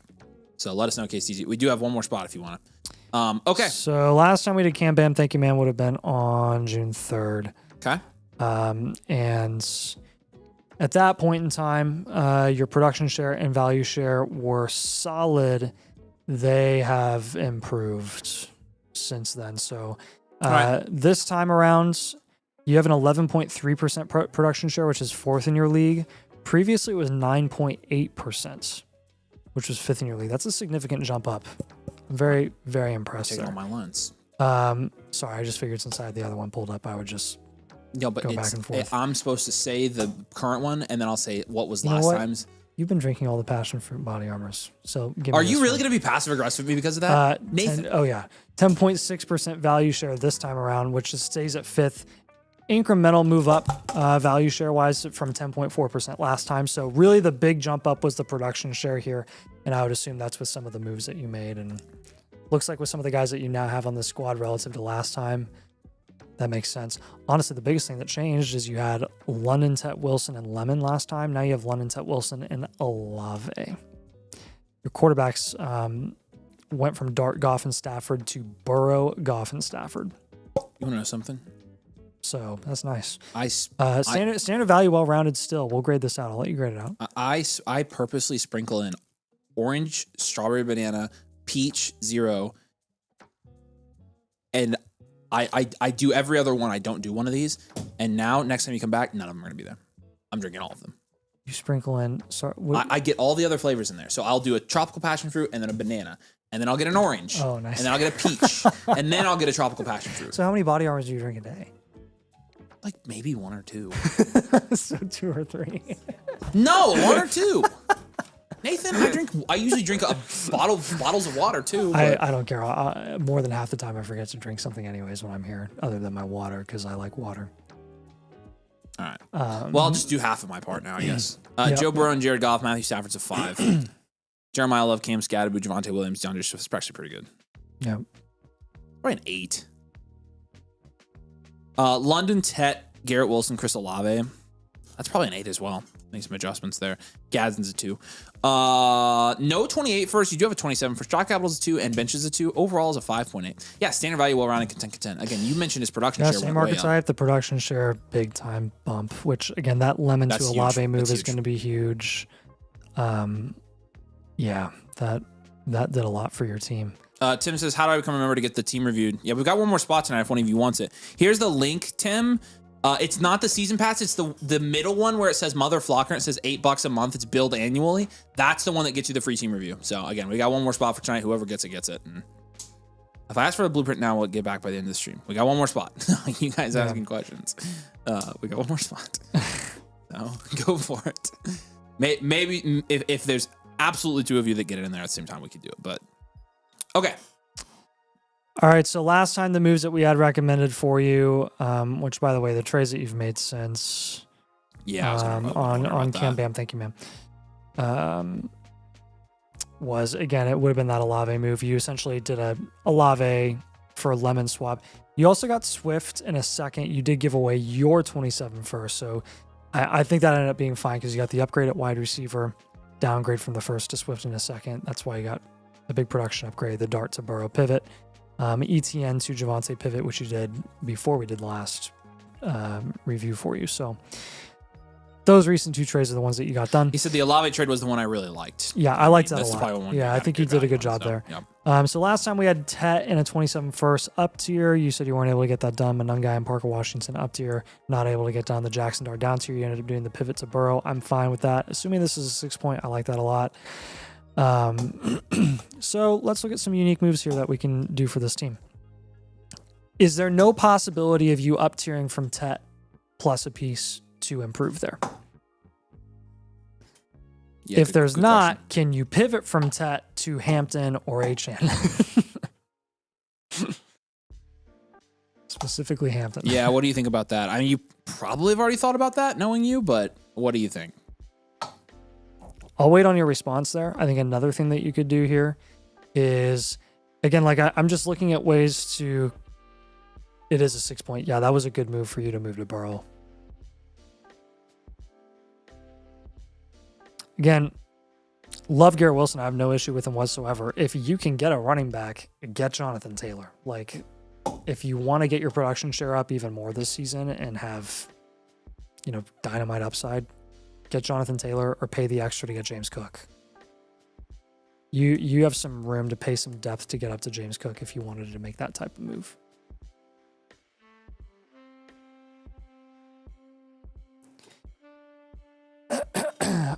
[SPEAKER 1] So let us know, KCZ. We do have one more spot if you want it. Okay.
[SPEAKER 2] So last time we did Cam Bam Thank You Man would have been on June 3rd.
[SPEAKER 1] Okay.
[SPEAKER 2] And at that point in time, your production share and value share were solid. They have improved since then. So this time around, you have an 11.3% production share, which is 4th in your league. Previously, it was 9.8%, which was 5th in your league. That's a significant jump up. I'm very, very impressed.
[SPEAKER 1] Taking all my lens.
[SPEAKER 2] Sorry, I just figured since I had the other one pulled up, I would just
[SPEAKER 1] go back and forth. I'm supposed to say the current one, and then I'll say what was last time's.
[SPEAKER 2] You've been drinking all the passion fruit body armors. So give me
[SPEAKER 1] Are you really going to be passive aggressive with me because of that? Nathan.
[SPEAKER 2] 10.6% value share this time around, which stays at 5th. Incremental move up value share wise from 10.4% last time. So really the big jump up was the production share here. And I would assume that's with some of the moves that you made. And looks like with some of the guys that you now have on the squad relative to last time, that makes sense. Honestly, the biggest thing that changed is you had London, Tet, Wilson, and Lemon last time. Now you have London, Tet, Wilson, and Olave. Your quarterbacks went from Dart, Goff, and Stafford to Burrow, Goff, and Stafford.
[SPEAKER 1] You want to know something?
[SPEAKER 2] So that's nice.
[SPEAKER 1] Standard
[SPEAKER 2] value, well-rounded still. We'll grade this out. I'll let you grade it out.
[SPEAKER 1] I purposely sprinkle in orange, strawberry, banana, peach, 0, and I do every other one. I don't do one of these. And now, next time you come back, none of them are going to be there. I'm drinking all of them.
[SPEAKER 2] You sprinkle in...
[SPEAKER 1] I get all the other flavors in there. So I'll do a tropical passion fruit and then a banana. And then I'll get an orange.
[SPEAKER 2] Oh, nice.
[SPEAKER 1] And then I'll get a peach. And then I'll get a tropical passion fruit.
[SPEAKER 2] So how many body armors do you drink a day?
[SPEAKER 1] Like maybe 1 or 2.
[SPEAKER 2] So 2 or 3.
[SPEAKER 1] No, 1 or 2. Nathan, I usually drink bottles of water too.
[SPEAKER 2] I don't care. More than half the time I forget to drink something anyways when I'm here, other than my water, because I like water.
[SPEAKER 1] All right. Well, I'll just do half of my part now, I guess. Joe Burrow and Jared Goff, Matthew Stafford's a 5. Jeremiah Love, Cam Scatterbu, Javonte Williams, DeAndre Swift's actually pretty good.
[SPEAKER 2] Yeah.
[SPEAKER 1] Probably an 8. London, Tet, Garrett Wilson, Chris Olave. That's probably an 8 as well. Make some adjustments there. Gadsden's a 2. No 28 first. You do have a 27 first. Draft capital's a 2 and bench is a 2. Overall is a 5.8. Yeah, standard value, well-rounded, content. Again, you mentioned his production share.
[SPEAKER 2] Same archetype. The production share, big time bump. Which again, that Lemon to Olave move is going to be huge. Yeah, that did a lot for your team.
[SPEAKER 1] Tim says, how do I become a member to get the team reviewed? Yeah, we've got one more spot tonight if one of you wants it. Here's the link, Tim. It's not the season pass. It's the middle one where it says Mother Flocker and it says $8 a month. It's billed annually. That's the one that gets you the free team review. So again, we got one more spot for tonight. Whoever gets it, gets it. And if I ask for the blueprint now, we'll get back by the end of the stream. We got one more spot. You guys asking questions. We got one more spot. So go for it. Maybe if there's absolutely 2 of you that get it in there at the same time, we could do it. But okay.
[SPEAKER 2] All right, so last time the moves that we had recommended for you, which by the way, the trades that you've made since, on Cam Bam, thank you, man. Was again, it would have been that Olave move. You essentially did a Olave for a Lemon swap. You also got Swift in a second. You did give away your 27 first, so I think that ended up being fine because you got the upgrade at wide receiver, downgrade from the first to Swift in a second. That's why you got the big production upgrade, the Dart to Burrow pivot. ETN to Javonte pivot, which you did before we did the last review for you. So those recent 2 trades are the ones that you got done.
[SPEAKER 1] He said the Olave trade was the one I really liked.
[SPEAKER 2] Yeah, I liked that a lot. Yeah, I think you did a good job there. Yep. So last time we had Tet in a 27 first up tier. You said you weren't able to get that done. Manungai and Parker Washington up tier, not able to get done. The Jackson Dart down tier. You ended up doing the pivot to Burrow. I'm fine with that. Assuming this is a 6 point, I like that a lot. So let's look at some unique moves here that we can do for this team. Is there no possibility of you up tiering from Tet plus a piece to improve there? Yeah, if there's not, question. Can you pivot from Tet to Hampton or HN? Specifically Hampton.
[SPEAKER 1] Yeah, what do you think about that? I mean, you probably have already thought about that, knowing you, but what do you think?
[SPEAKER 2] I'll wait on your response there. I think another thing that you could do here is, again, like I'm just looking at ways to, it is a 6 point. Yeah, that was a good move for you to move to Burrow. Again, love Garrett Wilson. I have no issue with him whatsoever. If you can get a running back, get Jonathan Taylor. Like, if you want to get your production share up even more this season and have, dynamite upside, get Jonathan Taylor or pay the extra to get James Cook. You have some room to pay some depth to get up to James Cook if you wanted to make that type of move.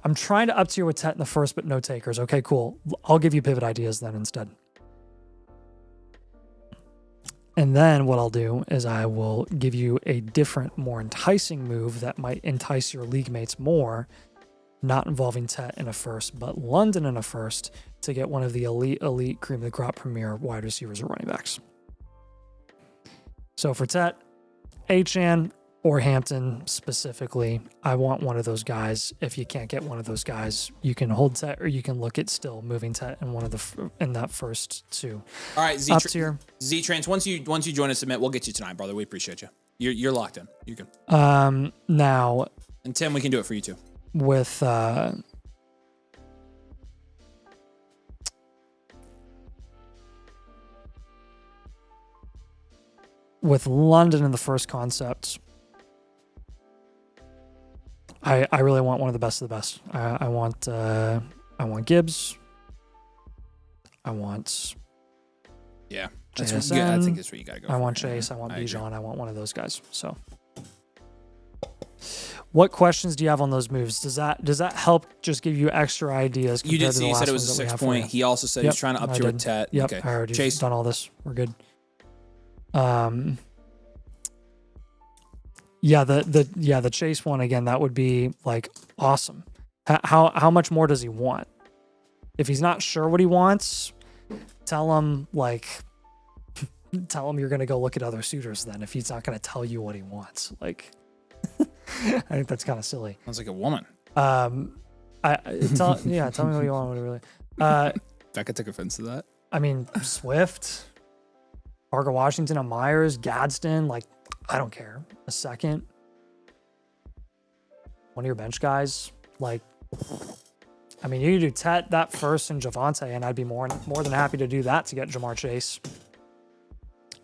[SPEAKER 2] I'm trying to up tier with Tet in the first, but no takers. Okay, cool. I'll give you pivot ideas then instead. And then what I'll do is I will give you a different, more enticing move that might entice your league mates more, not involving Tet in a first, but London in a first to get one of the elite cream of the crop premier wide receivers or running backs. So for Tet, Achane or Hampton specifically, I want one of those guys. If you can't get one of those guys, you can hold Tet or you can look at still moving Tet in in that first two.
[SPEAKER 1] All right,
[SPEAKER 2] Z-Trans,
[SPEAKER 1] once you join us, submit, we'll get you tonight, brother. We appreciate you. You're locked in. You're good.
[SPEAKER 2] Now,
[SPEAKER 1] and Tim, we can do it for you too.
[SPEAKER 2] With London in the first concept, I really want one of the best of the best. I want Gibbs. I want
[SPEAKER 1] that's good. I think that's where you gotta go.
[SPEAKER 2] I want Chase. I want Bijan. I want one of those guys. So, what questions do you have on those moves? Does that help just give you extra ideas?
[SPEAKER 1] You did say you said it was a 6 point. He also said he's trying to up tier with Tet.
[SPEAKER 2] Yep,
[SPEAKER 1] okay.
[SPEAKER 2] I already
[SPEAKER 1] Chase
[SPEAKER 2] done all this. We're good. The Chase one again, that would be like awesome. How much more does he want? If he's not sure what he wants, tell him you're gonna go look at other suitors then if he's not gonna tell you what he wants. Like I think that's kind of silly.
[SPEAKER 1] Sounds like a woman.
[SPEAKER 2] Tell me what you want really.
[SPEAKER 1] Becca took offense to that.
[SPEAKER 2] I mean, Swift, Parker Washington, and Myers, Gadsden, like, I don't care. A second. One of your bench guys. Like, I mean, you could do Tet, that first, and Javonte, and I'd be more than happy to do that to get Jamar Chase.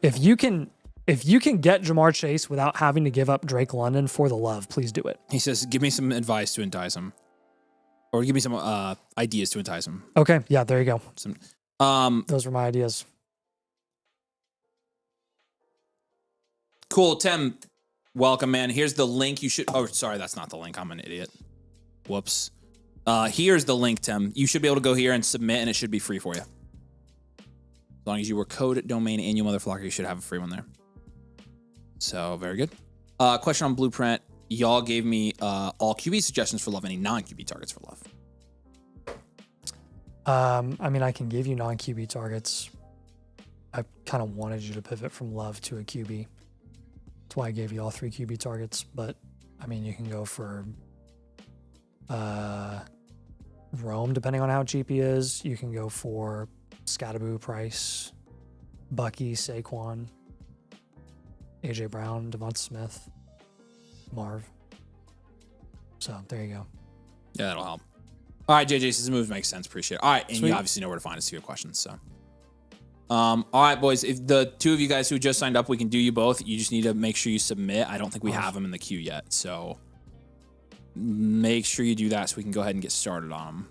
[SPEAKER 2] If you can get Jamar Chase without having to give up Drake London for the love, please do it.
[SPEAKER 1] He says, give me some advice to entice him. Or give me some ideas to entice him.
[SPEAKER 2] Okay, yeah, there you go. Those were my ideas.
[SPEAKER 1] Cool, Tim. Welcome, man. Here's the link. You should. Oh, sorry, that's not the link. I'm an idiot. Whoops. Here's the link, Tim. You should be able to go here and submit, and it should be free for you. As long as you were code domain and you motherfucker, you should have a free one there. So very good. Question on Blueprint. Y'all gave me all QB suggestions for Love. Any non-QB targets for Love?
[SPEAKER 2] I mean, I can give you non-QB targets. I kind of wanted you to pivot from Love to a QB. That's why I gave you all 3 QB targets. But, I mean, you can go for Rome, depending on how cheap he is. You can go for Scattaboo, Price, Bucky, Saquon, AJ Brown, Devonta Smith, Marv. So, there you go.
[SPEAKER 1] Yeah, that'll help. All right, JJ, this move makes sense. Appreciate it. All right, and
[SPEAKER 2] Sweet.
[SPEAKER 1] You obviously know where to find us to your questions. So, all right, boys. If the 2 of you guys who just signed up, we can do you both. You just need to make sure you submit. I don't think we have them in the queue yet, so make sure you do that so we can go ahead and get started on them.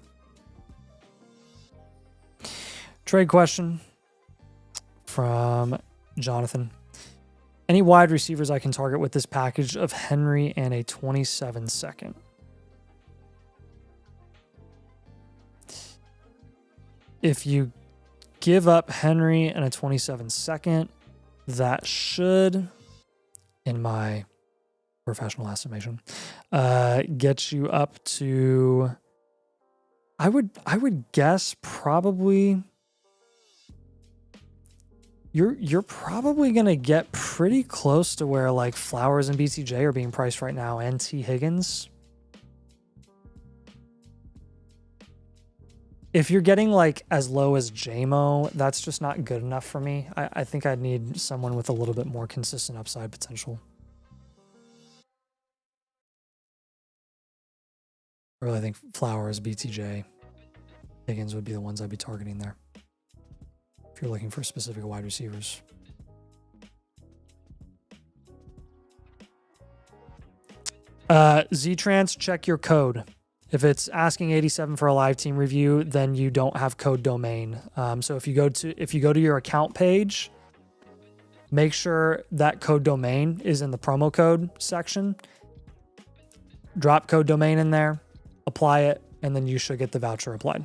[SPEAKER 2] Trade question from Jonathan. Any wide receivers I can target with this package of Henry and a 27 second? If you give up Henry and a 27 second, that should, in my professional estimation, get you up to, I would guess probably you're probably gonna get pretty close to where like Flowers and BCJ are being priced right now, and T Higgins. If you're getting like as low as JMO, that's just not good enough for me. I think I'd need someone with a little bit more consistent upside potential. I really think Flowers, BTJ, Higgins would be the ones I'd be targeting there. If you're looking for specific wide receivers. Z-Trans, check your code. If it's asking 87 for a live team review, then you don't have code domain. So if you go to your account page, make sure that code domain is in the promo code section. Drop code domain in there, apply it, and then you should get the voucher applied.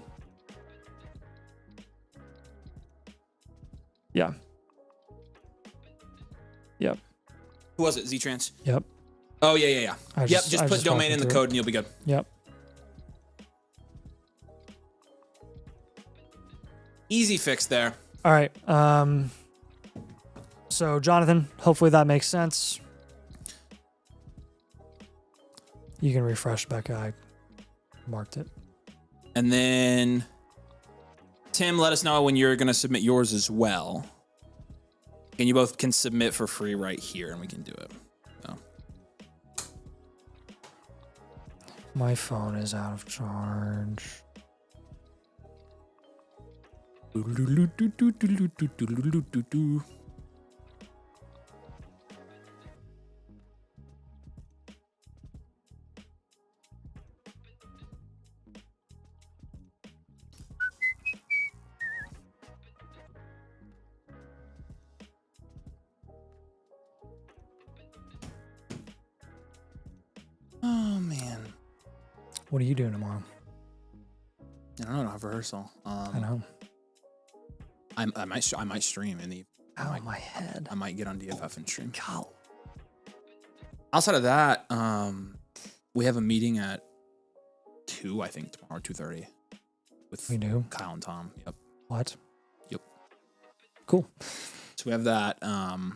[SPEAKER 2] Yeah. Yep.
[SPEAKER 1] Who was it? Z-Trans?
[SPEAKER 2] Yep.
[SPEAKER 1] Oh, yeah. Just put domain in the code and you'll be good.
[SPEAKER 2] Yep.
[SPEAKER 1] Easy fix there.
[SPEAKER 2] All right. So Jonathan, hopefully that makes sense. You can refresh, Becca. I marked it.
[SPEAKER 1] And then Tim, let us know when you're going to submit yours as well. And you both can submit for free right here and we can do it. So.
[SPEAKER 2] My phone is out of charge.
[SPEAKER 1] Oh man.
[SPEAKER 2] What are you doing tomorrow?
[SPEAKER 1] I don't know. I have rehearsal.
[SPEAKER 2] I know.
[SPEAKER 1] I might stream in the.
[SPEAKER 2] Ow, my head.
[SPEAKER 1] I might get on DFF and stream.
[SPEAKER 2] God.
[SPEAKER 1] Outside of that, we have a meeting at 2, I think tomorrow, 2:30. With
[SPEAKER 2] We do?
[SPEAKER 1] Kyle and Tom. Yep.
[SPEAKER 2] What?
[SPEAKER 1] Yep.
[SPEAKER 2] Cool.
[SPEAKER 1] So we have that. Outside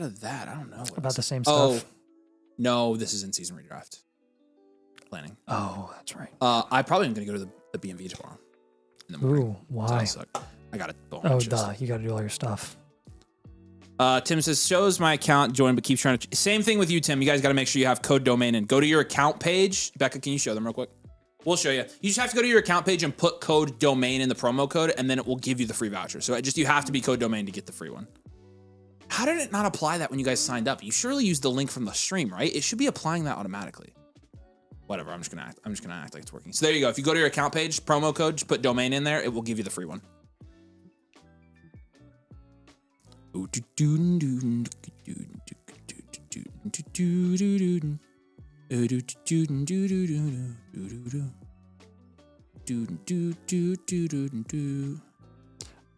[SPEAKER 1] of that, I don't know.
[SPEAKER 2] About the same
[SPEAKER 1] Oh,
[SPEAKER 2] stuff?
[SPEAKER 1] no, this is in season redraft planning.
[SPEAKER 2] Oh, that's right.
[SPEAKER 1] I probably am going to go to the BMV tomorrow. In the morning.
[SPEAKER 2] Ooh, why?
[SPEAKER 1] So I got it.
[SPEAKER 2] Oh, duh. You got to do all your stuff.
[SPEAKER 1] Tim says, shows my account join, but keeps trying to. Same thing with you, Tim. You guys got to make sure you have code domain and go to your account page. Becca, can you show them real quick? We'll show you. You just have to go to your account page and put code domain in the promo code, and then it will give you the free voucher. So you have to be code domain to get the free one. How did it not apply that when you guys signed up? You surely used the link from the stream, right? It should be applying that automatically. Whatever. I'm just gonna act like it's working. So there you go. If you go to your account page, promo code, just put domain in there, it will give you the free one.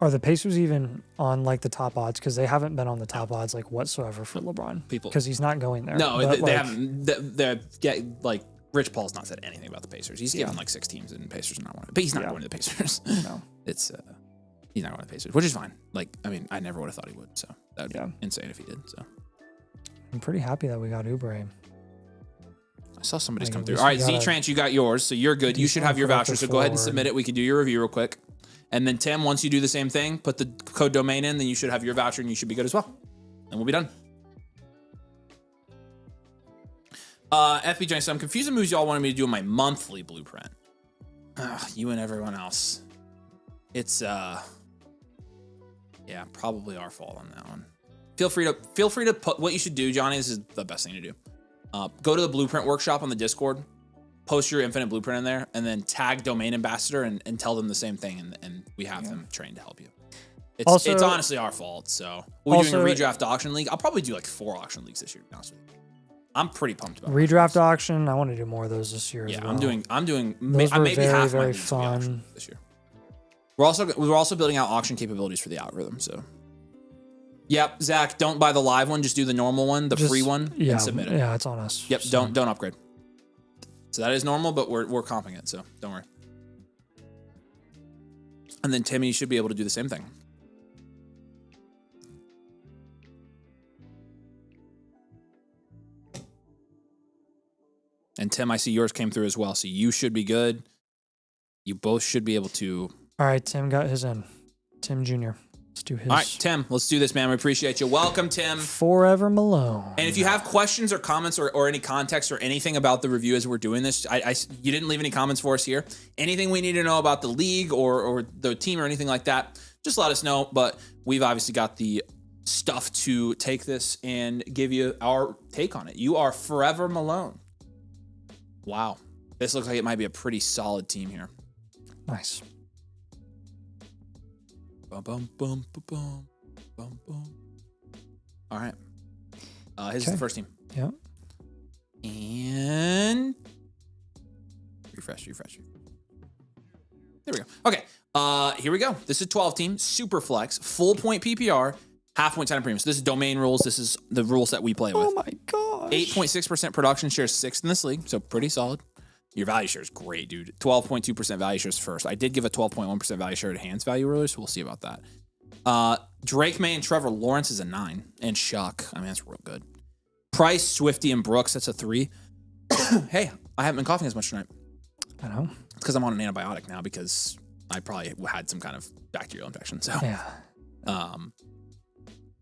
[SPEAKER 2] Are the Pacers even on like the top odds? Because they haven't been on the top odds like whatsoever for LeBron. Because he's not going there.
[SPEAKER 1] No,
[SPEAKER 2] but,
[SPEAKER 1] they haven't. Like Rich Paul's not said anything about the Pacers. He's given like 6 teams, and Pacers are not one of it. But he's not going to the Pacers.
[SPEAKER 2] No,
[SPEAKER 1] it's he's not going to the Pacers, which is fine. Like, I mean, I never would have thought he would. So that would be insane if he did. So
[SPEAKER 2] I'm pretty happy that we got Oubre.
[SPEAKER 1] I saw somebody's come through. All right, Z-Trans, you got yours, so you're good. You should have your voucher. So go ahead and submit it. We can do your review real quick. And then Tim, once you do the same thing, put the code domain in, then you should have your voucher and you should be good as well. And we'll be done. FB Johnny, so I'm confused the moves y'all wanted me to do in my monthly blueprint. You and everyone else. It's yeah, probably our fault on that one. Feel free to put what you should do, Johnny. This is the best thing to do. Go to the blueprint workshop on the Discord, post your infinite blueprint in there, and then tag domain ambassador and tell them the same thing, and we have them trained to help you. It's honestly our fault. So we're doing a redraft auction league. I'll probably do like 4 auction leagues this year, to be honest with you. I'm pretty pumped about
[SPEAKER 2] redraft auction. I want to do more of those this year.
[SPEAKER 1] Yeah,
[SPEAKER 2] as well.
[SPEAKER 1] I'm doing
[SPEAKER 2] those
[SPEAKER 1] maybe
[SPEAKER 2] very,
[SPEAKER 1] half
[SPEAKER 2] very
[SPEAKER 1] my leagues will be
[SPEAKER 2] fun
[SPEAKER 1] auction this year. We're also building out auction capabilities for the algorithm. So, yep, Zach, don't buy the live one. Just do the normal one, the free one, and submit it.
[SPEAKER 2] Yeah, it's on us.
[SPEAKER 1] Yep, so. Don't upgrade. So that is normal, but we're comping it. So don't worry. And then Timmy should be able to do the same thing. And Tim, I see yours came through as well, so you should be good. You both should be able to.
[SPEAKER 2] All right, Tim got his in. Tim Jr. Let's do his.
[SPEAKER 1] All right, Tim, let's do this, man. We appreciate you. Welcome, Tim.
[SPEAKER 2] Forever Malone.
[SPEAKER 1] And if you have questions or comments or any context or anything about the review as we're doing this, you didn't leave any comments for us here. Anything we need to know about the league or the team or anything like that, just let us know. But we've obviously got the stuff to take this and give you our take on it. You are Forever Malone. Wow. This looks like it might be a pretty solid team here.
[SPEAKER 2] Nice.
[SPEAKER 1] Bum, bum, bum, bum, bum, bum. All right. His is the first team.
[SPEAKER 2] Yep.
[SPEAKER 1] And refresh. There we go. Okay. Here we go. This is 12 team, super flex, full point PPR, half point time premium. So this is domain rules. This is the rules that we play with.
[SPEAKER 2] Oh my gosh.
[SPEAKER 1] 8.6% production share, 6th in this league. So pretty solid. Your value share is great, dude. 12.2% value share is first. I did give a 12.1% value share to Hands value earlier, so we'll see about that. Drake May and Trevor Lawrence is a 9. And Shuck, I mean, that's real good. Price, Swifty, and Brooks, that's a 3. Hey, I haven't been coughing as much tonight.
[SPEAKER 2] I know.
[SPEAKER 1] It's because I'm on an antibiotic now because I probably had some kind of bacterial infection. So,
[SPEAKER 2] yeah.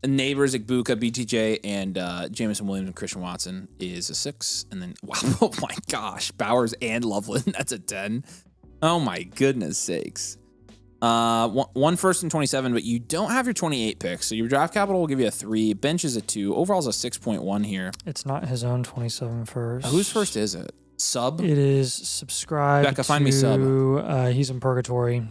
[SPEAKER 1] Neighbors, Igbuka, BTJ, and Jameson Williams and Christian Watson is a 6. And then, wow, oh my gosh, Bowers and Loveland, that's a 10. Oh my goodness sakes. One first and 27, but you don't have your 28 picks. So your draft capital will give you a 3. Bench is a 2. Overall is a 6.1 here.
[SPEAKER 2] It's not his own 27 first.
[SPEAKER 1] Whose first is it? Sub?
[SPEAKER 2] It is subscribed.
[SPEAKER 1] Becca, find me Sub.
[SPEAKER 2] He's in purgatory.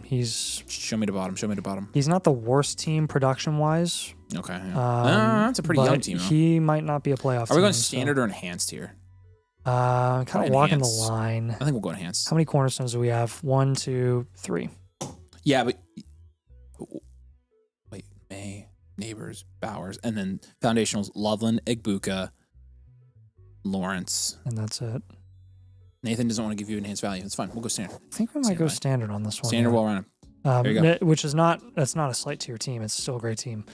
[SPEAKER 1] Show me the bottom.
[SPEAKER 2] He's not the worst team production-wise.
[SPEAKER 1] Okay. Yeah. That's a pretty young team, though.
[SPEAKER 2] He might not be a playoff team.
[SPEAKER 1] Are we going standard or enhanced here?
[SPEAKER 2] Kind of walking the line.
[SPEAKER 1] I think we'll go enhanced.
[SPEAKER 2] How many cornerstones do we have? 1, 2, 3.
[SPEAKER 1] Yeah, but wait, May, Neighbors, Bowers, and then foundationals: Loveland, Igbuka, Lawrence,
[SPEAKER 2] and that's it.
[SPEAKER 1] Nathan doesn't want to give you enhanced value. It's fine. We'll go standard.
[SPEAKER 2] I think we might go standard on this one.
[SPEAKER 1] Standard wall running. There you go.
[SPEAKER 2] Which is that's not a slight to your team. It's still a great team.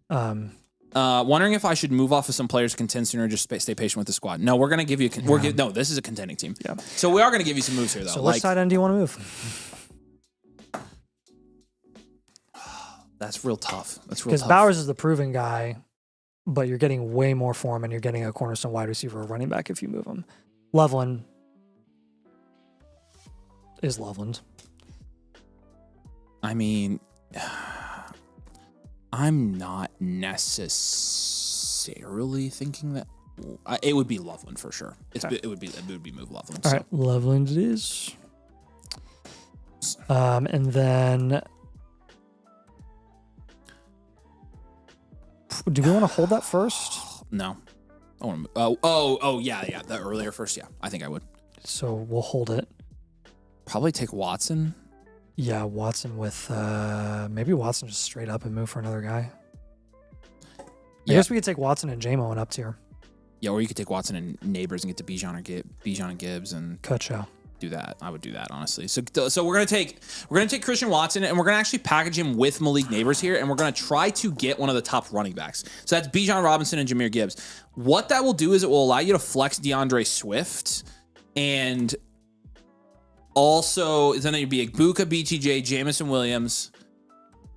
[SPEAKER 1] Wondering if I should move off of some players to contend sooner or just stay patient with the squad. No, we're going to give you no, this is a contending team.
[SPEAKER 2] Yeah.
[SPEAKER 1] So we are going to give you some moves here, though.
[SPEAKER 2] So which side end do you want to move?
[SPEAKER 1] That's real tough.
[SPEAKER 2] Because Bowers is the proven guy, but you're getting way more for him, and you're getting a cornerstone wide receiver or running back if you move him. Loveland is Loveland.
[SPEAKER 1] I mean, I'm not necessarily thinking that it would be Loveland for sure. It would be move Loveland.
[SPEAKER 2] All right, Loveland it is. And then, do we want to hold that first?
[SPEAKER 1] No. I want to. Yeah. The earlier first. Yeah, I think I would.
[SPEAKER 2] So we'll hold it.
[SPEAKER 1] Probably take Watson.
[SPEAKER 2] Yeah, Watson with maybe Watson just straight up and move for another guy. I guess we could take Watson and J-Mo and up tier.
[SPEAKER 1] Yeah, or you could take Watson and Neighbors and get to Bijan and Gibbs and
[SPEAKER 2] Kutchow.
[SPEAKER 1] Do that. I would do that, honestly. So we're gonna take Christian Watson and we're gonna actually package him with Malik Neighbors here, and we're gonna try to get one of the top running backs. So that's Bijan Robinson and Jahmyr Gibbs. What that will do is it will allow you to flex DeAndre Swift, and also then it'd be Igbuka, BTJ, Jameson Williams,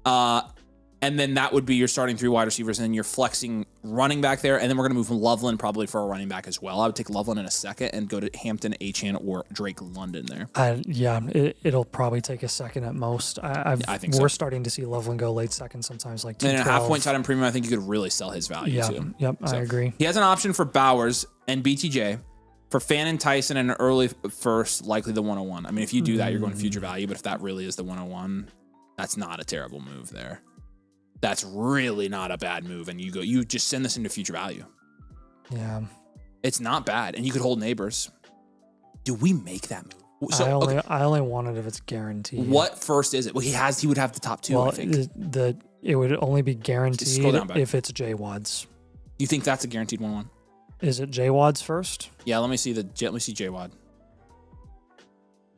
[SPEAKER 1] and then that would be your starting 3 wide receivers, and then you're flexing running back there, and then we're going to move Loveland probably for a running back as well. I would take Loveland in a second and go to Hampton, Achane, or Drake London there.
[SPEAKER 2] It'll probably take a second at most. I think we're starting to see Loveland go late second sometimes, like 2-12.
[SPEAKER 1] And in a half-point tight end premium, I think you could really sell his value too.
[SPEAKER 2] Yep, so I agree.
[SPEAKER 1] He has an option for Bowers and BTJ, for Fan and Tyson, and an early first, likely the 101. I mean, if you do that, you're going to future value, but if that really is the 101, that's not a terrible move there. That's really not a bad move, and you just send this into future value.
[SPEAKER 2] Yeah.
[SPEAKER 1] It's not bad, and you could hold Neighbors. Do we make that move? So,
[SPEAKER 2] I only want it if it's guaranteed.
[SPEAKER 1] What first is it? Well, he would have the top 2, I think.
[SPEAKER 2] It would only be guaranteed if it's J-Wads.
[SPEAKER 1] You think that's a guaranteed 1-1?
[SPEAKER 2] Is it J-Wads first?
[SPEAKER 1] Yeah, let me see J-Wad.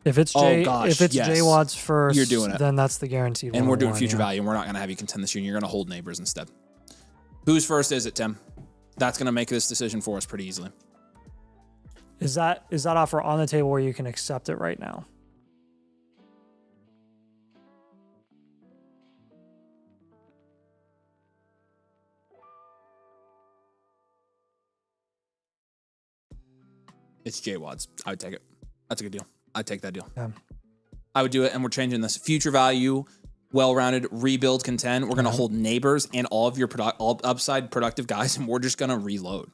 [SPEAKER 2] If it's J-Wads first,
[SPEAKER 1] you're doing it.
[SPEAKER 2] Then that's the guaranteed.
[SPEAKER 1] And we're doing future value, and we're not going to have you contend this year, and you're going to hold Neighbors instead. Whose first is it, Tim? That's going to make this decision for us pretty easily.
[SPEAKER 2] Is that offer on the table where you can accept it right now?
[SPEAKER 1] It's J-Wads. I would take it. That's a good deal. I'd take that deal.
[SPEAKER 2] Yeah.
[SPEAKER 1] I would do it, and we're changing this. Future value, well-rounded, rebuild, contend. We're going to hold neighbors and all of your all upside productive guys, and we're just going to reload.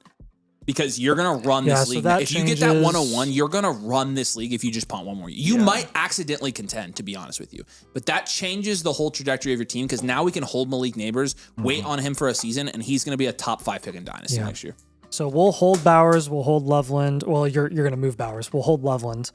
[SPEAKER 1] Because you're going to run this league. If you get that 101, you're going to run this league if you just punt one more. You might accidentally contend, to be honest with you. But that changes the whole trajectory of your team because now we can hold Malik Neighbors, wait on him for a season, and he's going to be a top 5 pick in Dynasty next year.
[SPEAKER 2] So we'll hold Bowers. We'll hold Loveland. Well, you're going to move Bowers. We'll hold Loveland.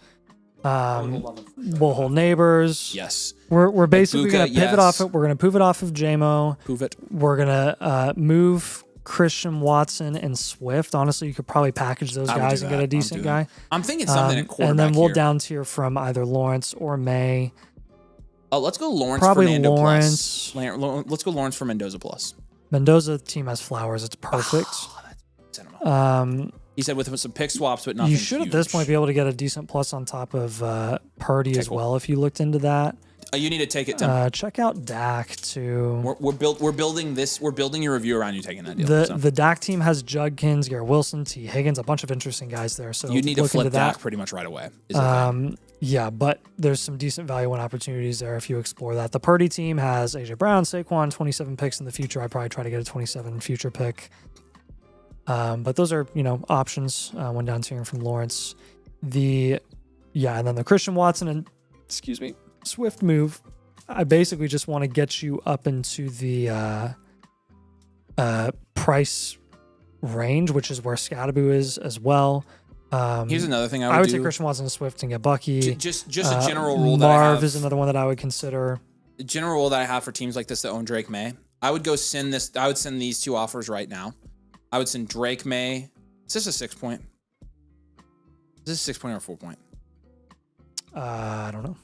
[SPEAKER 2] We'll hold Neighbors.
[SPEAKER 1] Yes.
[SPEAKER 2] We're basically going to pivot off it. We're going to pivot off of JMO.
[SPEAKER 1] Pivot.
[SPEAKER 2] We're going to move Christian Watson and Swift. Honestly, you could probably package those guys and get a decent guy.
[SPEAKER 1] I'm thinking something at quarterback.
[SPEAKER 2] And then we'll
[SPEAKER 1] here.
[SPEAKER 2] down tier from either Lawrence or May.
[SPEAKER 1] Let's go Lawrence
[SPEAKER 2] Probably
[SPEAKER 1] Fernando
[SPEAKER 2] Lawrence.
[SPEAKER 1] plus. Let's go Lawrence for Mendoza plus.
[SPEAKER 2] Mendoza team has Flowers. It's perfect.
[SPEAKER 1] He said with some pick swaps, but nothing.
[SPEAKER 2] You should
[SPEAKER 1] huge.
[SPEAKER 2] at this point be able to get a decent plus on top of Purdy as well if you looked into that.
[SPEAKER 1] You need to take it, Tim.
[SPEAKER 2] Check out Dak too.
[SPEAKER 1] We're building this. We're building your review around you taking that deal.
[SPEAKER 2] The Dak team has Judkins, Garrett Wilson, T. Higgins, a bunch of interesting guys there. So
[SPEAKER 1] you need to flip Dak pretty much right away.
[SPEAKER 2] Yeah, but there's some decent value and opportunities there if you explore that. The Purdy team has AJ Brown, Saquon, 27 picks in the future. I'd probably try to get a 27 future pick. But those are, options when down tiering from Lawrence. And then the Christian Watson and, Swift move. I basically just want to get you up into the price range, which is where Scadaboo is as well.
[SPEAKER 1] Here's another thing I
[SPEAKER 2] would
[SPEAKER 1] do.
[SPEAKER 2] take Christian Watson and Swift and get Bucky.
[SPEAKER 1] Just a general rule that
[SPEAKER 2] Marv
[SPEAKER 1] I have.
[SPEAKER 2] is another one that I would consider.
[SPEAKER 1] The general rule that I have for teams like this that own Drake May, I would send these two offers right now. I would send Drake May. Is this a 6 point? Is this a 6 point or a 4 point?
[SPEAKER 2] I don't know.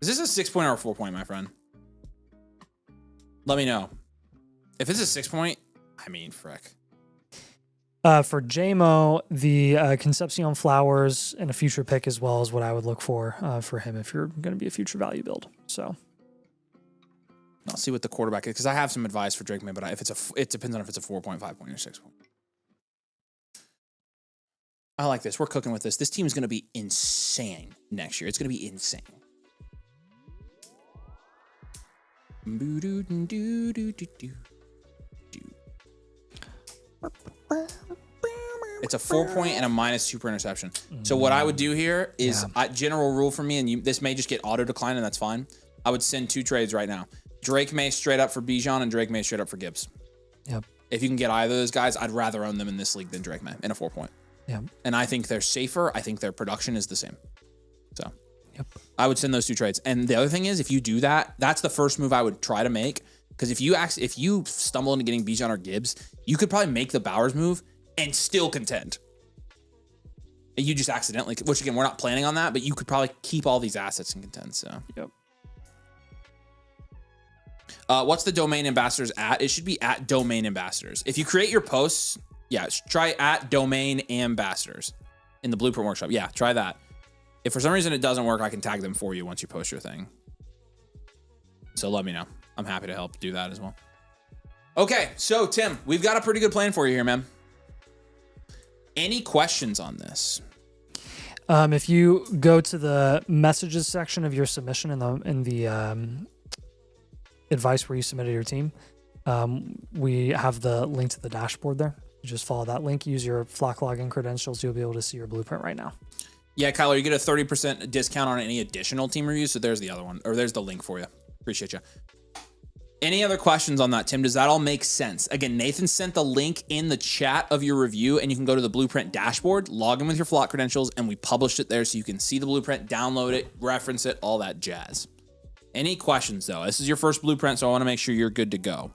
[SPEAKER 1] Is this a 6 point or a 4 point, my friend? Let me know. If it's a 6 point, frick.
[SPEAKER 2] For JMO, the Concepcion Flowers and a future pick as well is what I would look for him if you're going to be a future value build. So
[SPEAKER 1] I'll see what the quarterback is because I have some advice for Drake May, but it depends on if it's a 4 point, 5 point, or 6 point. I like this. We're cooking with this. This team is going to be insane next year. It's going to be insane. It's a 4 point and a -2 per interception. So what I would do here is general rule for me, and this may just get auto decline, and that's fine. I would send 2 trades right now. Drake May straight up for Bijan and Drake May straight up for Gibbs.
[SPEAKER 2] Yep.
[SPEAKER 1] If you can get either of those guys, I'd rather own them in this league than Drake May in a 4 point.
[SPEAKER 2] Yeah.
[SPEAKER 1] And I think they're safer. I think their production is the same. So
[SPEAKER 2] yep.
[SPEAKER 1] I would send those 2 trades. And the other thing is, if you do that, that's the first move I would try to make. Because if you stumble into getting Bijan or Gibbs, you could probably make the Bowers move and still contend. And you just accidentally, which again, we're not planning on that, but you could probably keep all these assets and contend. So
[SPEAKER 2] yep.
[SPEAKER 1] What's the domain ambassadors at? It should be at domain ambassadors. If you create your posts, try at domain ambassadors in the Blueprint Workshop. Yeah, try that. If for some reason it doesn't work, I can tag them for you once you post your thing. So let me know. I'm happy to help do that as well. Okay, so Tim, we've got a pretty good plan for you here, man. Any questions on this?
[SPEAKER 2] If you go to the messages section of your submission in the advice where you submitted your team, we have the link to the dashboard there. You just follow that link, use your Flock login credentials, you'll be able to see your blueprint right now.
[SPEAKER 1] Yeah, Kyler, you get a 30% discount on any additional team reviews. So there's the other one, or there's the link for you. Appreciate you. Any other questions on that, Tim? Does that all make sense? Again, Nathan sent the link in the chat of your review, and you can go to the Blueprint dashboard, log in with your Flock credentials, and we published it there so you can see the Blueprint, download it, reference it, all that jazz. Any questions, though? This is your first Blueprint, so I want to make sure you're good to go.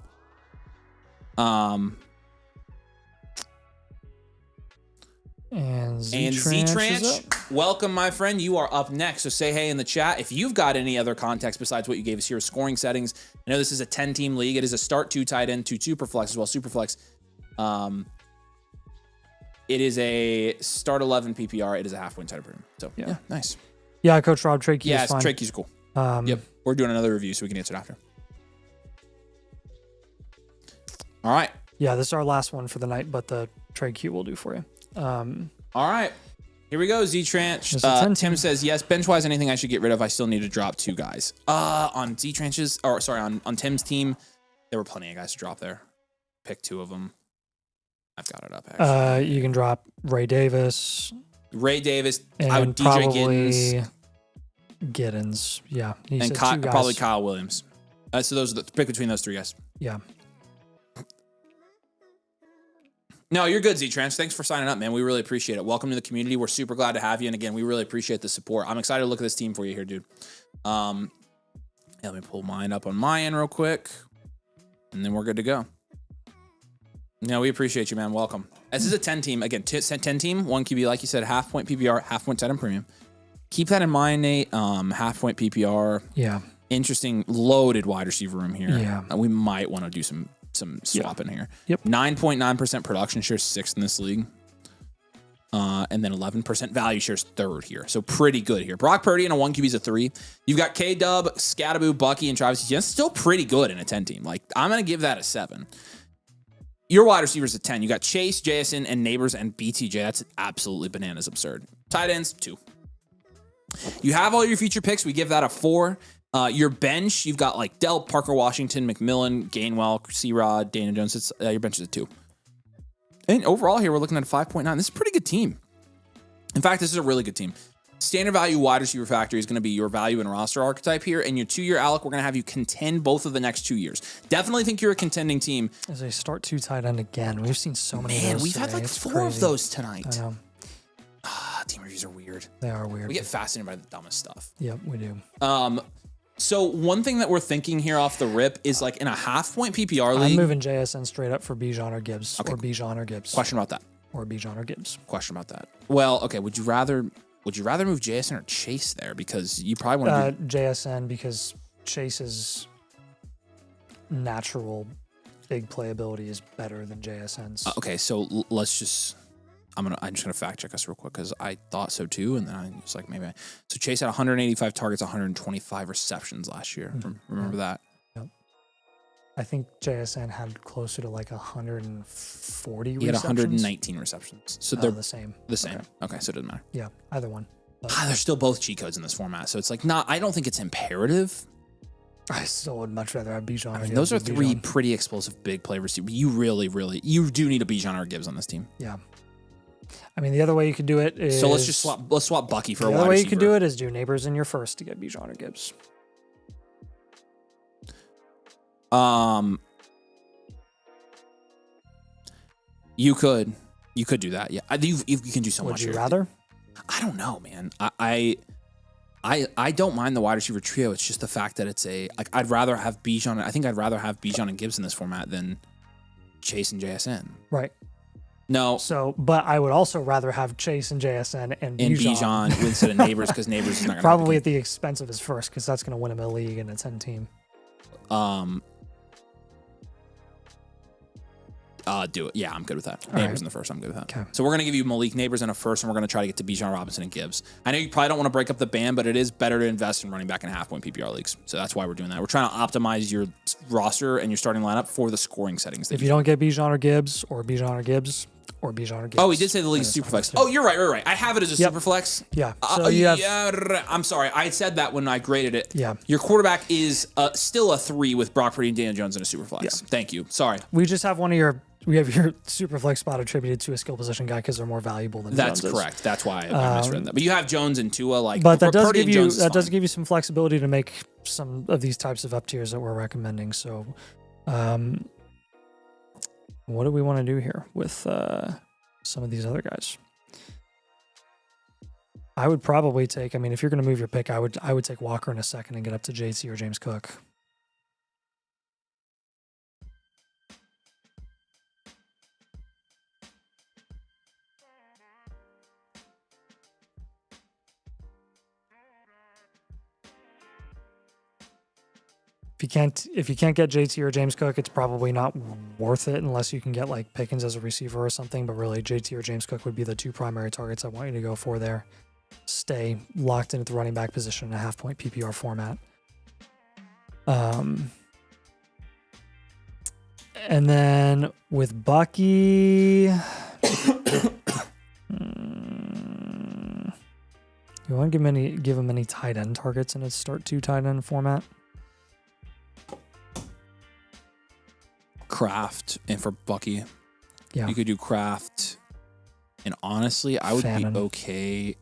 [SPEAKER 2] And Z-Tranch,
[SPEAKER 1] welcome, my friend. You are up next, so say hey in the chat. If you've got any other context besides what you gave us here, scoring settings. I know this is a 10-team league. It is a start 2 tight end, 2 super flex as well, super flex. It is a start 11 PPR. It is a half point tight end premium. So yeah, nice.
[SPEAKER 2] Yeah, Coach Rob, trade keys is fine.
[SPEAKER 1] Trade keys are cool. Yep. We're doing another review so we can answer it after. All right.
[SPEAKER 2] Yeah, this is our last one for the night, but the trade queue will do for you.
[SPEAKER 1] All right. Here we go, Z-Tranch. Tim says, yes, bench-wise, anything I should get rid of, I still need to drop 2 guys. On Z-Tranch's, or sorry, on Tim's team, there were plenty of guys to drop there. Pick 2 of them. I've got it up, actually.
[SPEAKER 2] You can drop Ray Davis. And
[SPEAKER 1] I would DJ
[SPEAKER 2] Giddens. Yeah.
[SPEAKER 1] And probably Kyle Williams. So those are the pick between those 3 guys.
[SPEAKER 2] Yeah.
[SPEAKER 1] No, you're good, Z-Tranch. Thanks for signing up, man. We really appreciate it. Welcome to the community. We're super glad to have you. And again, we really appreciate the support. I'm excited to look at this team for you here, dude. Let me pull mine up on my end real quick. And then we're good to go. No, we appreciate you, man. Welcome. This is a 10 team. Again, 10 team, 1 QB, like you said, half point PPR, half point tight end premium. Keep that in mind, Nate. Half point PPR.
[SPEAKER 2] Yeah.
[SPEAKER 1] Interesting, loaded wide receiver room here.
[SPEAKER 2] Yeah.
[SPEAKER 1] We might want to do some swap in here.
[SPEAKER 2] Yep.
[SPEAKER 1] 9.9% production share, 6th in this league. And then 11% value shares, 3rd here. So pretty good here. Brock Purdy in a 1 QB is a 3. You've got K-Dub, Scattaboo, Bucky, and Travis Etienne. Still pretty good in a 10 team. Like, I'm going to give that a 7. Your wide receivers a 10. You got Chase, JSN, and Neighbors, and BTJ. That's absolutely bananas absurd. Tight ends, 2. You have all your future picks. We give that a 4. Your bench, you've got like Dell, Parker, Washington, McMillan, Gainwell, C-Rod, Dana Jones. Your bench is a 2. And overall here, we're looking at a 5.9. This is a pretty good team. In fact, this is a really good team. Standard value wide receiver factory is going to be your value and roster archetype here. And your 2-year alloc, we're going to have you contend both of the next 2 years. Definitely think you're a contending team.
[SPEAKER 2] As they start 2 tight end again, we've seen so many.
[SPEAKER 1] Man, we've had like 4 of those tonight.
[SPEAKER 2] I know.
[SPEAKER 1] Team reviews are weird.
[SPEAKER 2] They are weird.
[SPEAKER 1] We get fascinated by the dumbest stuff.
[SPEAKER 2] Yep, we do.
[SPEAKER 1] So one thing that we're thinking here off the rip is like in a half point PPR league.
[SPEAKER 2] I'm moving JSN straight up for Bijan or Gibbs. Okay. Or Bijan or Gibbs.
[SPEAKER 1] Question about that.
[SPEAKER 2] Or Bijan or Gibbs.
[SPEAKER 1] Question about that. Well, okay. Would you rather move JSN or Chase there? Because you probably want to
[SPEAKER 2] JSN because Chase's natural big playability is better than JSN's.
[SPEAKER 1] Okay, so let's just. I'm just gonna fact check us real quick because I thought so too, and then I was like maybe. So Chase had 185 targets, 125 receptions last year. Remember that?
[SPEAKER 2] Yep. I think JSN had closer to like 140.
[SPEAKER 1] He had 119 receptions. So they're
[SPEAKER 2] the same.
[SPEAKER 1] The same. Okay, so it doesn't matter.
[SPEAKER 2] Yeah, either one.
[SPEAKER 1] They're still both cheat codes in this format, so it's like not. I don't think it's imperative.
[SPEAKER 2] I still would much rather have Bijan.
[SPEAKER 1] I mean, those are 3 pretty explosive big play receivers. You really do need a Bijan or Gibbs on this team.
[SPEAKER 2] Yeah. I mean, the other way you could do it is.
[SPEAKER 1] So let's swap Bucky for a wide receiver.
[SPEAKER 2] The other way you could do it is do Neighbors in your first to get Bijan or Gibbs.
[SPEAKER 1] You could do that. Yeah, you can do so much.
[SPEAKER 2] Would you rather?
[SPEAKER 1] I don't know, man. I don't mind the wide receiver trio. It's just the fact that it's I'd rather have Bijan. I think I'd rather have Bijan and Gibbs in this format than Chase and JSN.
[SPEAKER 2] Right.
[SPEAKER 1] No.
[SPEAKER 2] So, but I would also rather have Chase and JSN and
[SPEAKER 1] Bijan instead of Neighbors because Neighbors is not going to
[SPEAKER 2] probably at the expense of his first because that's going to win him a league in a 10 team.
[SPEAKER 1] Do it. Yeah, I'm good with that. Neighbors in the first. I'm good with that.
[SPEAKER 2] Okay.
[SPEAKER 1] So we're going to give you Malik Neighbors in a first, and we're going to try to get to Bijan Robinson and Gibbs. I know you probably don't want to break up the band, but it is better to invest in running back in half point PPR leagues. So that's why we're doing that. We're trying to optimize your roster and your starting lineup for the scoring settings.
[SPEAKER 2] If you don't get Bijan or Gibbs or Bijan or Gibbs or Bijan or Gibbs.
[SPEAKER 1] Oh, he did say the league is Superflex. Oh, you're right. I have it as a Superflex.
[SPEAKER 2] Yeah. So
[SPEAKER 1] I'm sorry. I said that when I graded it.
[SPEAKER 2] Yeah.
[SPEAKER 1] Your quarterback is still a 3 with Brock Purdy and Daniel Jones in a Superflex. Yeah. Thank you. Sorry.
[SPEAKER 2] We just have we have your Superflex spot attributed to a skill position guy because they're more valuable than
[SPEAKER 1] That's
[SPEAKER 2] Jones's.
[SPEAKER 1] Correct. That's why I misread that. But you have Jones and Tua.
[SPEAKER 2] But that does give you some flexibility to make some of these types of up tiers that we're recommending. So, what do we want to do here with some of these other guys? I would probably take. I mean, if you're going to move your pick, I would take Walker in a second and get up to JT or James Cook. if you can't get JT or James Cook, it's probably not worth it unless you can get like Pickens as a receiver or something. But really, JT or James Cook would be the two primary targets I want you to go for there. Stay locked in at the running back position in a half-point PPR format. And then with Bucky, you want to give him any tight end targets in his start 2 tight end format?
[SPEAKER 1] Kraft and for Bucky,
[SPEAKER 2] Yeah,
[SPEAKER 1] you could do Kraft, and honestly, I would
[SPEAKER 2] Fannin.
[SPEAKER 1] be okay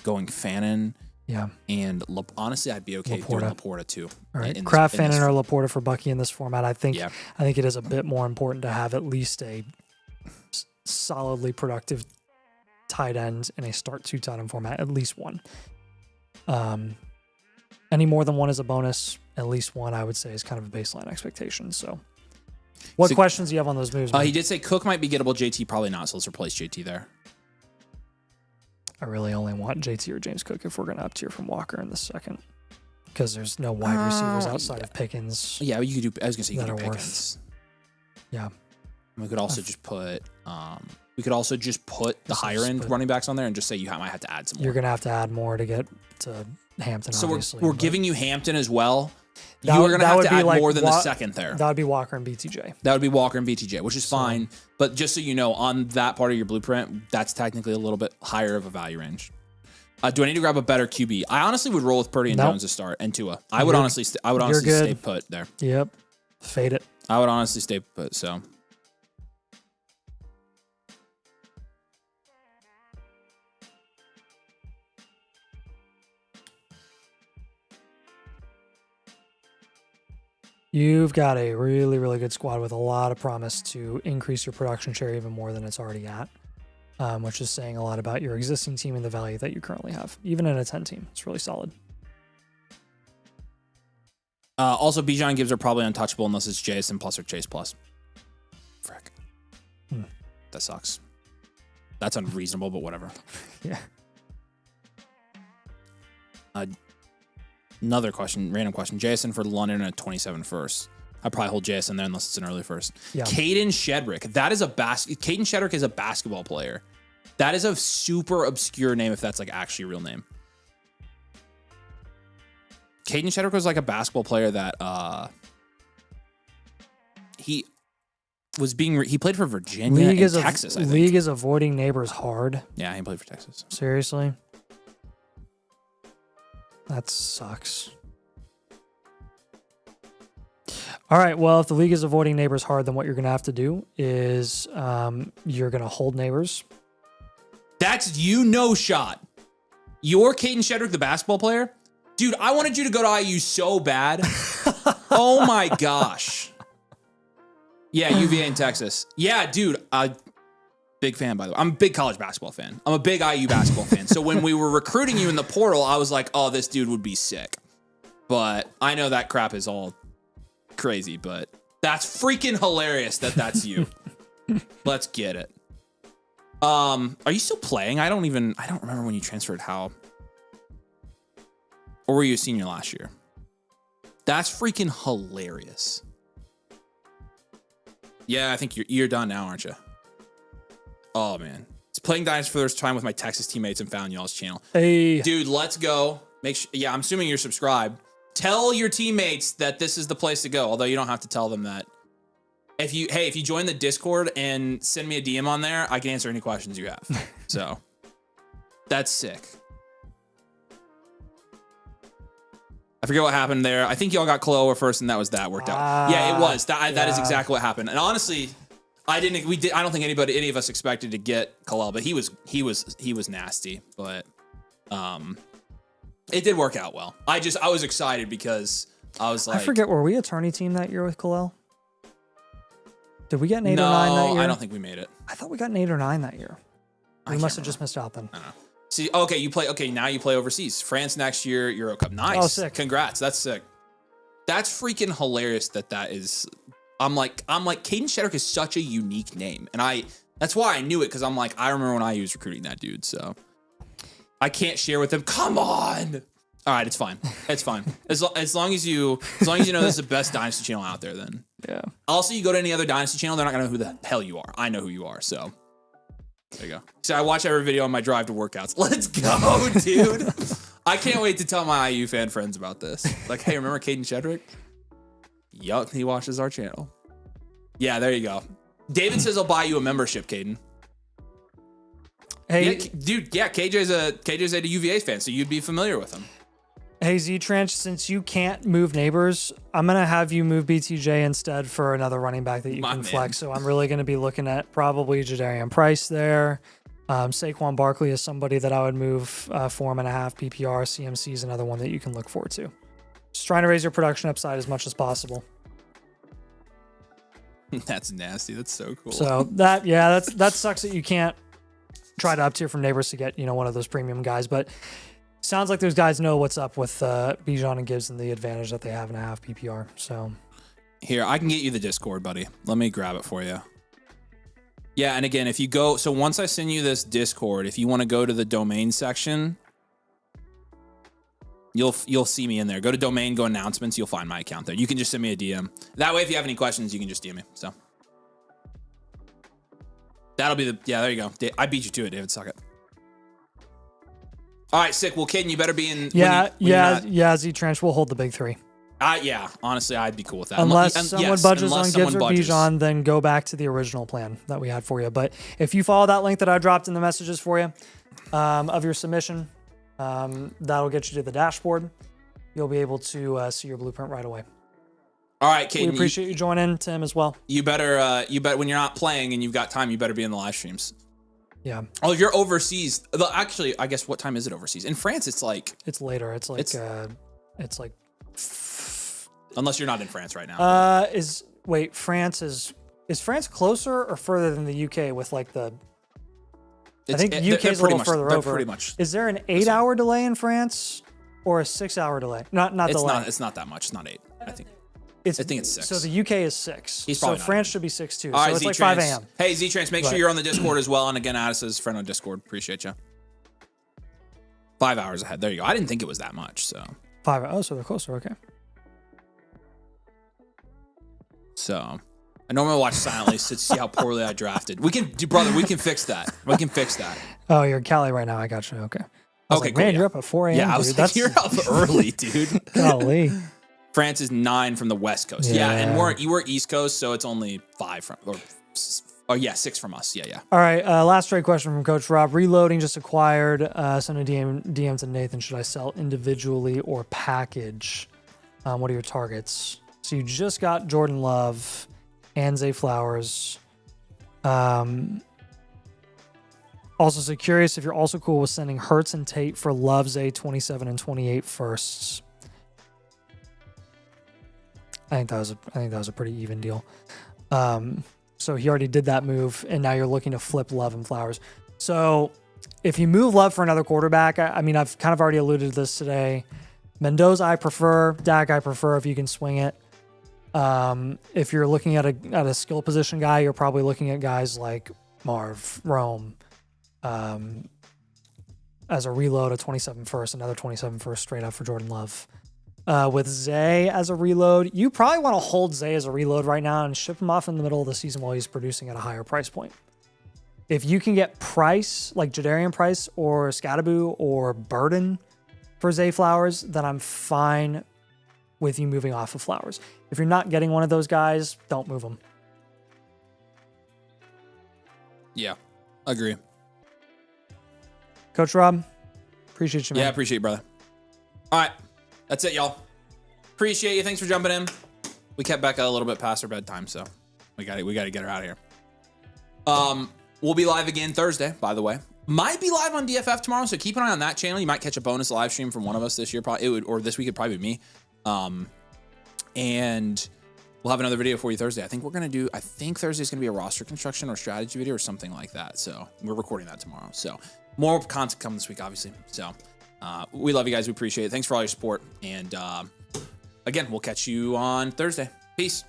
[SPEAKER 1] going Fannin.
[SPEAKER 2] yeah.
[SPEAKER 1] And honestly, I'd be okay doing Laporta too.
[SPEAKER 2] All right,
[SPEAKER 1] in
[SPEAKER 2] Kraft,
[SPEAKER 1] this- in
[SPEAKER 2] Fannin,
[SPEAKER 1] this-
[SPEAKER 2] or Laporta for Bucky in this format. I think
[SPEAKER 1] Yeah.
[SPEAKER 2] it is a bit more important to have at least a solidly productive tight end in a start 2 tight end format, at least one. Any more than one is a bonus. At least one, I would say, is kind of a baseline expectation. So, what questions do you have on those moves?
[SPEAKER 1] He did say Cook might be gettable. JT probably not. So let's replace JT there.
[SPEAKER 2] I really only want JT or James Cook if we're going to up tier from Walker in the second, because there's no wide receivers outside of Pickens.
[SPEAKER 1] Yeah, you could do. I was gonna say you
[SPEAKER 2] that
[SPEAKER 1] could do
[SPEAKER 2] are
[SPEAKER 1] Pickens.
[SPEAKER 2] Yeah.
[SPEAKER 1] We could also just put. The higher end running backs on there and just say you might have to add some more.
[SPEAKER 2] You're going to have to add more to get to Hampton.
[SPEAKER 1] So
[SPEAKER 2] obviously,
[SPEAKER 1] we're
[SPEAKER 2] but
[SPEAKER 1] giving you Hampton as well.
[SPEAKER 2] That
[SPEAKER 1] You
[SPEAKER 2] would-
[SPEAKER 1] are going to
[SPEAKER 2] that
[SPEAKER 1] have
[SPEAKER 2] would
[SPEAKER 1] to
[SPEAKER 2] be
[SPEAKER 1] add
[SPEAKER 2] like
[SPEAKER 1] more than the second there.
[SPEAKER 2] That would be Walker and BTJ.
[SPEAKER 1] That would be Walker and BTJ, which is fine. But just so you know, on that part of your blueprint, that's technically a little bit higher of a value range. Do I need to grab a better QB? I honestly would roll with Purdy and Jones to start and Tua. I would honestly stay put there.
[SPEAKER 2] Yep. Fade it.
[SPEAKER 1] I would honestly stay put. So.
[SPEAKER 2] You've got a really, really good squad with a lot of promise to increase your production share even more than it's already at, which is saying a lot about your existing team and the value that you currently have. Even in a 10 team, it's really solid.
[SPEAKER 1] Also, Bijan Gibbs are probably untouchable unless it's Jason plus or Chase plus. Frick. That sucks. That's unreasonable, but whatever.
[SPEAKER 2] Yeah.
[SPEAKER 1] Another question, random question. Jason for London at 27 first. I'd probably hold Jason there unless it's an early first.
[SPEAKER 2] Yeah.
[SPEAKER 1] Caden Shedrick. Caden Shedrick is a basketball player. That is a super obscure name if that's like actually a real name. Caden Shedrick was like a basketball player that he played for Virginia and Texas, I think.
[SPEAKER 2] League is avoiding neighbors hard.
[SPEAKER 1] Yeah, he played for Texas.
[SPEAKER 2] Seriously? That sucks. All right, well, if the league is avoiding neighbors hard, then what you're going to have to do is you're going to hold neighbors.
[SPEAKER 1] That's no shot. You're Caden Shedrick, the basketball player? Dude, I wanted you to go to IU so bad. Oh my gosh. Yeah, UVA in Texas. Yeah, dude. Big fan, by the way. I'm a big college basketball fan. I'm a big IU basketball fan. So when we were recruiting you in the portal, I was like, oh, this dude would be sick. But I know that crap is all crazy, but that's freaking hilarious that that's you. Let's get it. Are you still playing? I don't remember when you transferred how. Or were you a senior last year? That's freaking hilarious. Yeah, I think you're done now, aren't you? Oh, man. It's playing Dynasty for the first time with my Texas teammates and found y'all's channel.
[SPEAKER 2] Hey.
[SPEAKER 1] Dude, let's go. Make sure. Yeah, I'm assuming you're subscribed. Tell your teammates that this is the place to go, although you don't have to tell them that. If you join the Discord and send me a DM on there, I can answer any questions you have. So, that's sick. I forget what happened there. I think y'all got Kaloa first, and that worked out. Yeah, it was. That is exactly what happened. And honestly, I don't think any of us expected to get Khalil, but he was nasty. But it did work out well. I was excited because I was like,
[SPEAKER 2] I forget, were we a tourney team that year with Khalil? Did we get an 8 or 9 that year?
[SPEAKER 1] I don't think we made it.
[SPEAKER 2] I thought we got an 8 or 9 that year. We must have just missed out then.
[SPEAKER 1] I don't know. See, now you play overseas. France next year, Euro Cup. Nice.
[SPEAKER 2] Oh, sick.
[SPEAKER 1] Congrats. That's sick. That's freaking hilarious that is. I'm like, Caden Shedrick is such a unique name. And that's why I knew it, because I'm like, I remember when I was recruiting that dude. So I can't share with him. Come on. All right, it's fine. It's fine. As long as you know this is the best Dynasty channel out there, then
[SPEAKER 2] Yeah.
[SPEAKER 1] Also, you go to any other Dynasty channel, they're not gonna know who the hell you are. I know who you are, so there you go. So I watch every video on my drive to workouts. Let's go, dude. I can't wait to tell my IU fan friends about this. Like, hey, remember Caden Shedrick? Yup, he watches our channel. Yeah, there you go. David says I'll buy you a membership, Caden.
[SPEAKER 2] Hey,
[SPEAKER 1] Yeah, dude. Yeah, KJ's a UVA fan, so you'd be familiar with him.
[SPEAKER 2] Hey, Z-Trench, since you can't move neighbors, I'm going to have you move BTJ instead for another running back that you can flex. So I'm really going to be looking at probably Jadarian Price there. Saquon Barkley is somebody that I would move 4.5 PPR. CMC is another one that you can look forward to. Just trying to raise your production upside as much as possible.
[SPEAKER 1] That's nasty. That's so cool.
[SPEAKER 2] So that sucks that you can't try to up tier from neighbors to get, one of those premium guys. But sounds like those guys know what's up with Bijan and Gibbs and the advantage that they have in a half PPR. So
[SPEAKER 1] here, I can get you the Discord, buddy. Let me grab it for you. Yeah, and again, if you go, so once I send you this Discord, if you want to go to the domain section, you'll see me in there. Go to domain, go announcements, you'll find my account there. You can just send me a DM. That way, if you have any questions, you can just DM me. So that'll be there you go. I beat you to it, David Suckett. All right, sick. Well, Caden, you better be in.
[SPEAKER 2] Z-Trench will hold the big three.
[SPEAKER 1] Yeah, honestly, I'd be cool with that.
[SPEAKER 2] Unless someone budges on Gibbs or Bijan, then go back to the original plan that we had for you. But if you follow that link that I dropped in the messages for you of your submission, that'll get you to the dashboard. You'll be able to see your blueprint right away.
[SPEAKER 1] All right, Caden.
[SPEAKER 2] We appreciate you joining, Tim, as well.
[SPEAKER 1] You better when you're not playing and you've got time, you better be in the live streams.
[SPEAKER 2] Yeah.
[SPEAKER 1] Oh, if you're overseas, actually, I guess what time is it overseas? In France, it's
[SPEAKER 2] later. It's like
[SPEAKER 1] unless you're not in France right now.
[SPEAKER 2] France is France closer or further than the UK with like the? I think the UK is a little further over.
[SPEAKER 1] Pretty much.
[SPEAKER 2] Is there an 8-hour delay in France or a 6-hour delay? Not delay.
[SPEAKER 1] It's not that much. It's not 8. I think it's 6.
[SPEAKER 2] So the UK is 6. So France should be 6 too.
[SPEAKER 1] All right,
[SPEAKER 2] so it's
[SPEAKER 1] Z-Trans.
[SPEAKER 2] like 5 a.m.
[SPEAKER 1] Hey, Z-Trans, make sure you're on the Discord as well. And again, Addis is friend on Discord. Appreciate you. 5 hours ahead. There you go. I didn't think it was that much. So
[SPEAKER 2] 5. Oh, so they're closer. Okay.
[SPEAKER 1] So I normally watch silently to see how poorly I drafted. We can fix that. We can fix that.
[SPEAKER 2] Oh, you're in Cali right now. I got you. Okay.
[SPEAKER 1] Okay,
[SPEAKER 2] cool, man, you're up at 4 a.m.
[SPEAKER 1] Yeah, I was like, you're up early, dude.
[SPEAKER 2] Golly.
[SPEAKER 1] France is 9 from the West Coast. Yeah, and we're East Coast, so it's only 5 from, 6 from us. Yeah.
[SPEAKER 2] All right, last straight question from Coach Rob. Reloading just acquired. Send a DM to Nathan. Should I sell individually or package? What are your targets? So you just got Jordan Love and Zay Flowers. Also, so curious if you're also cool with sending Hurts and Tate for Love, Zay 27 and 28 firsts. I think that was a pretty even deal. So he already did that move, and now you're looking to flip Love and Flowers. So if you move Love for another quarterback, I mean, I've kind of already alluded to this today. Mendoza, I prefer. Dak, I prefer if you can swing it. If you're looking at a skill position guy, you're probably looking at guys like Marv, Rome, as a reload, a 27 first, another 27 first straight up for Jordan Love. With Zay as a reload, you probably want to hold Zay as a reload right now and ship him off in the middle of the season while he's producing at a higher price point. If you can get Price, like Jadarian Price or Scadaboo or Burden for Zay Flowers, then I'm fine with you moving off of Flowers. If you're not getting one of those guys, don't move them.
[SPEAKER 1] Yeah, agree.
[SPEAKER 2] Coach Rob, appreciate you, man.
[SPEAKER 1] Yeah, appreciate you, brother. All right, that's it, y'all. Appreciate you. Thanks for jumping in. We kept Becca a little bit past her bedtime, so we got to get her out of here. We'll be live again Thursday, by the way. Might be live on DFF tomorrow, so keep an eye on that channel. You might catch a bonus live stream from one of us this year, or this week. It'd probably be me. And we'll have another video for you Thursday. I think Thursday's going to be a roster construction or strategy video or something like that. So we're recording that tomorrow. So more content coming this week, obviously. So we love you guys. We appreciate it. Thanks for all your support. And again, we'll catch you on Thursday. Peace.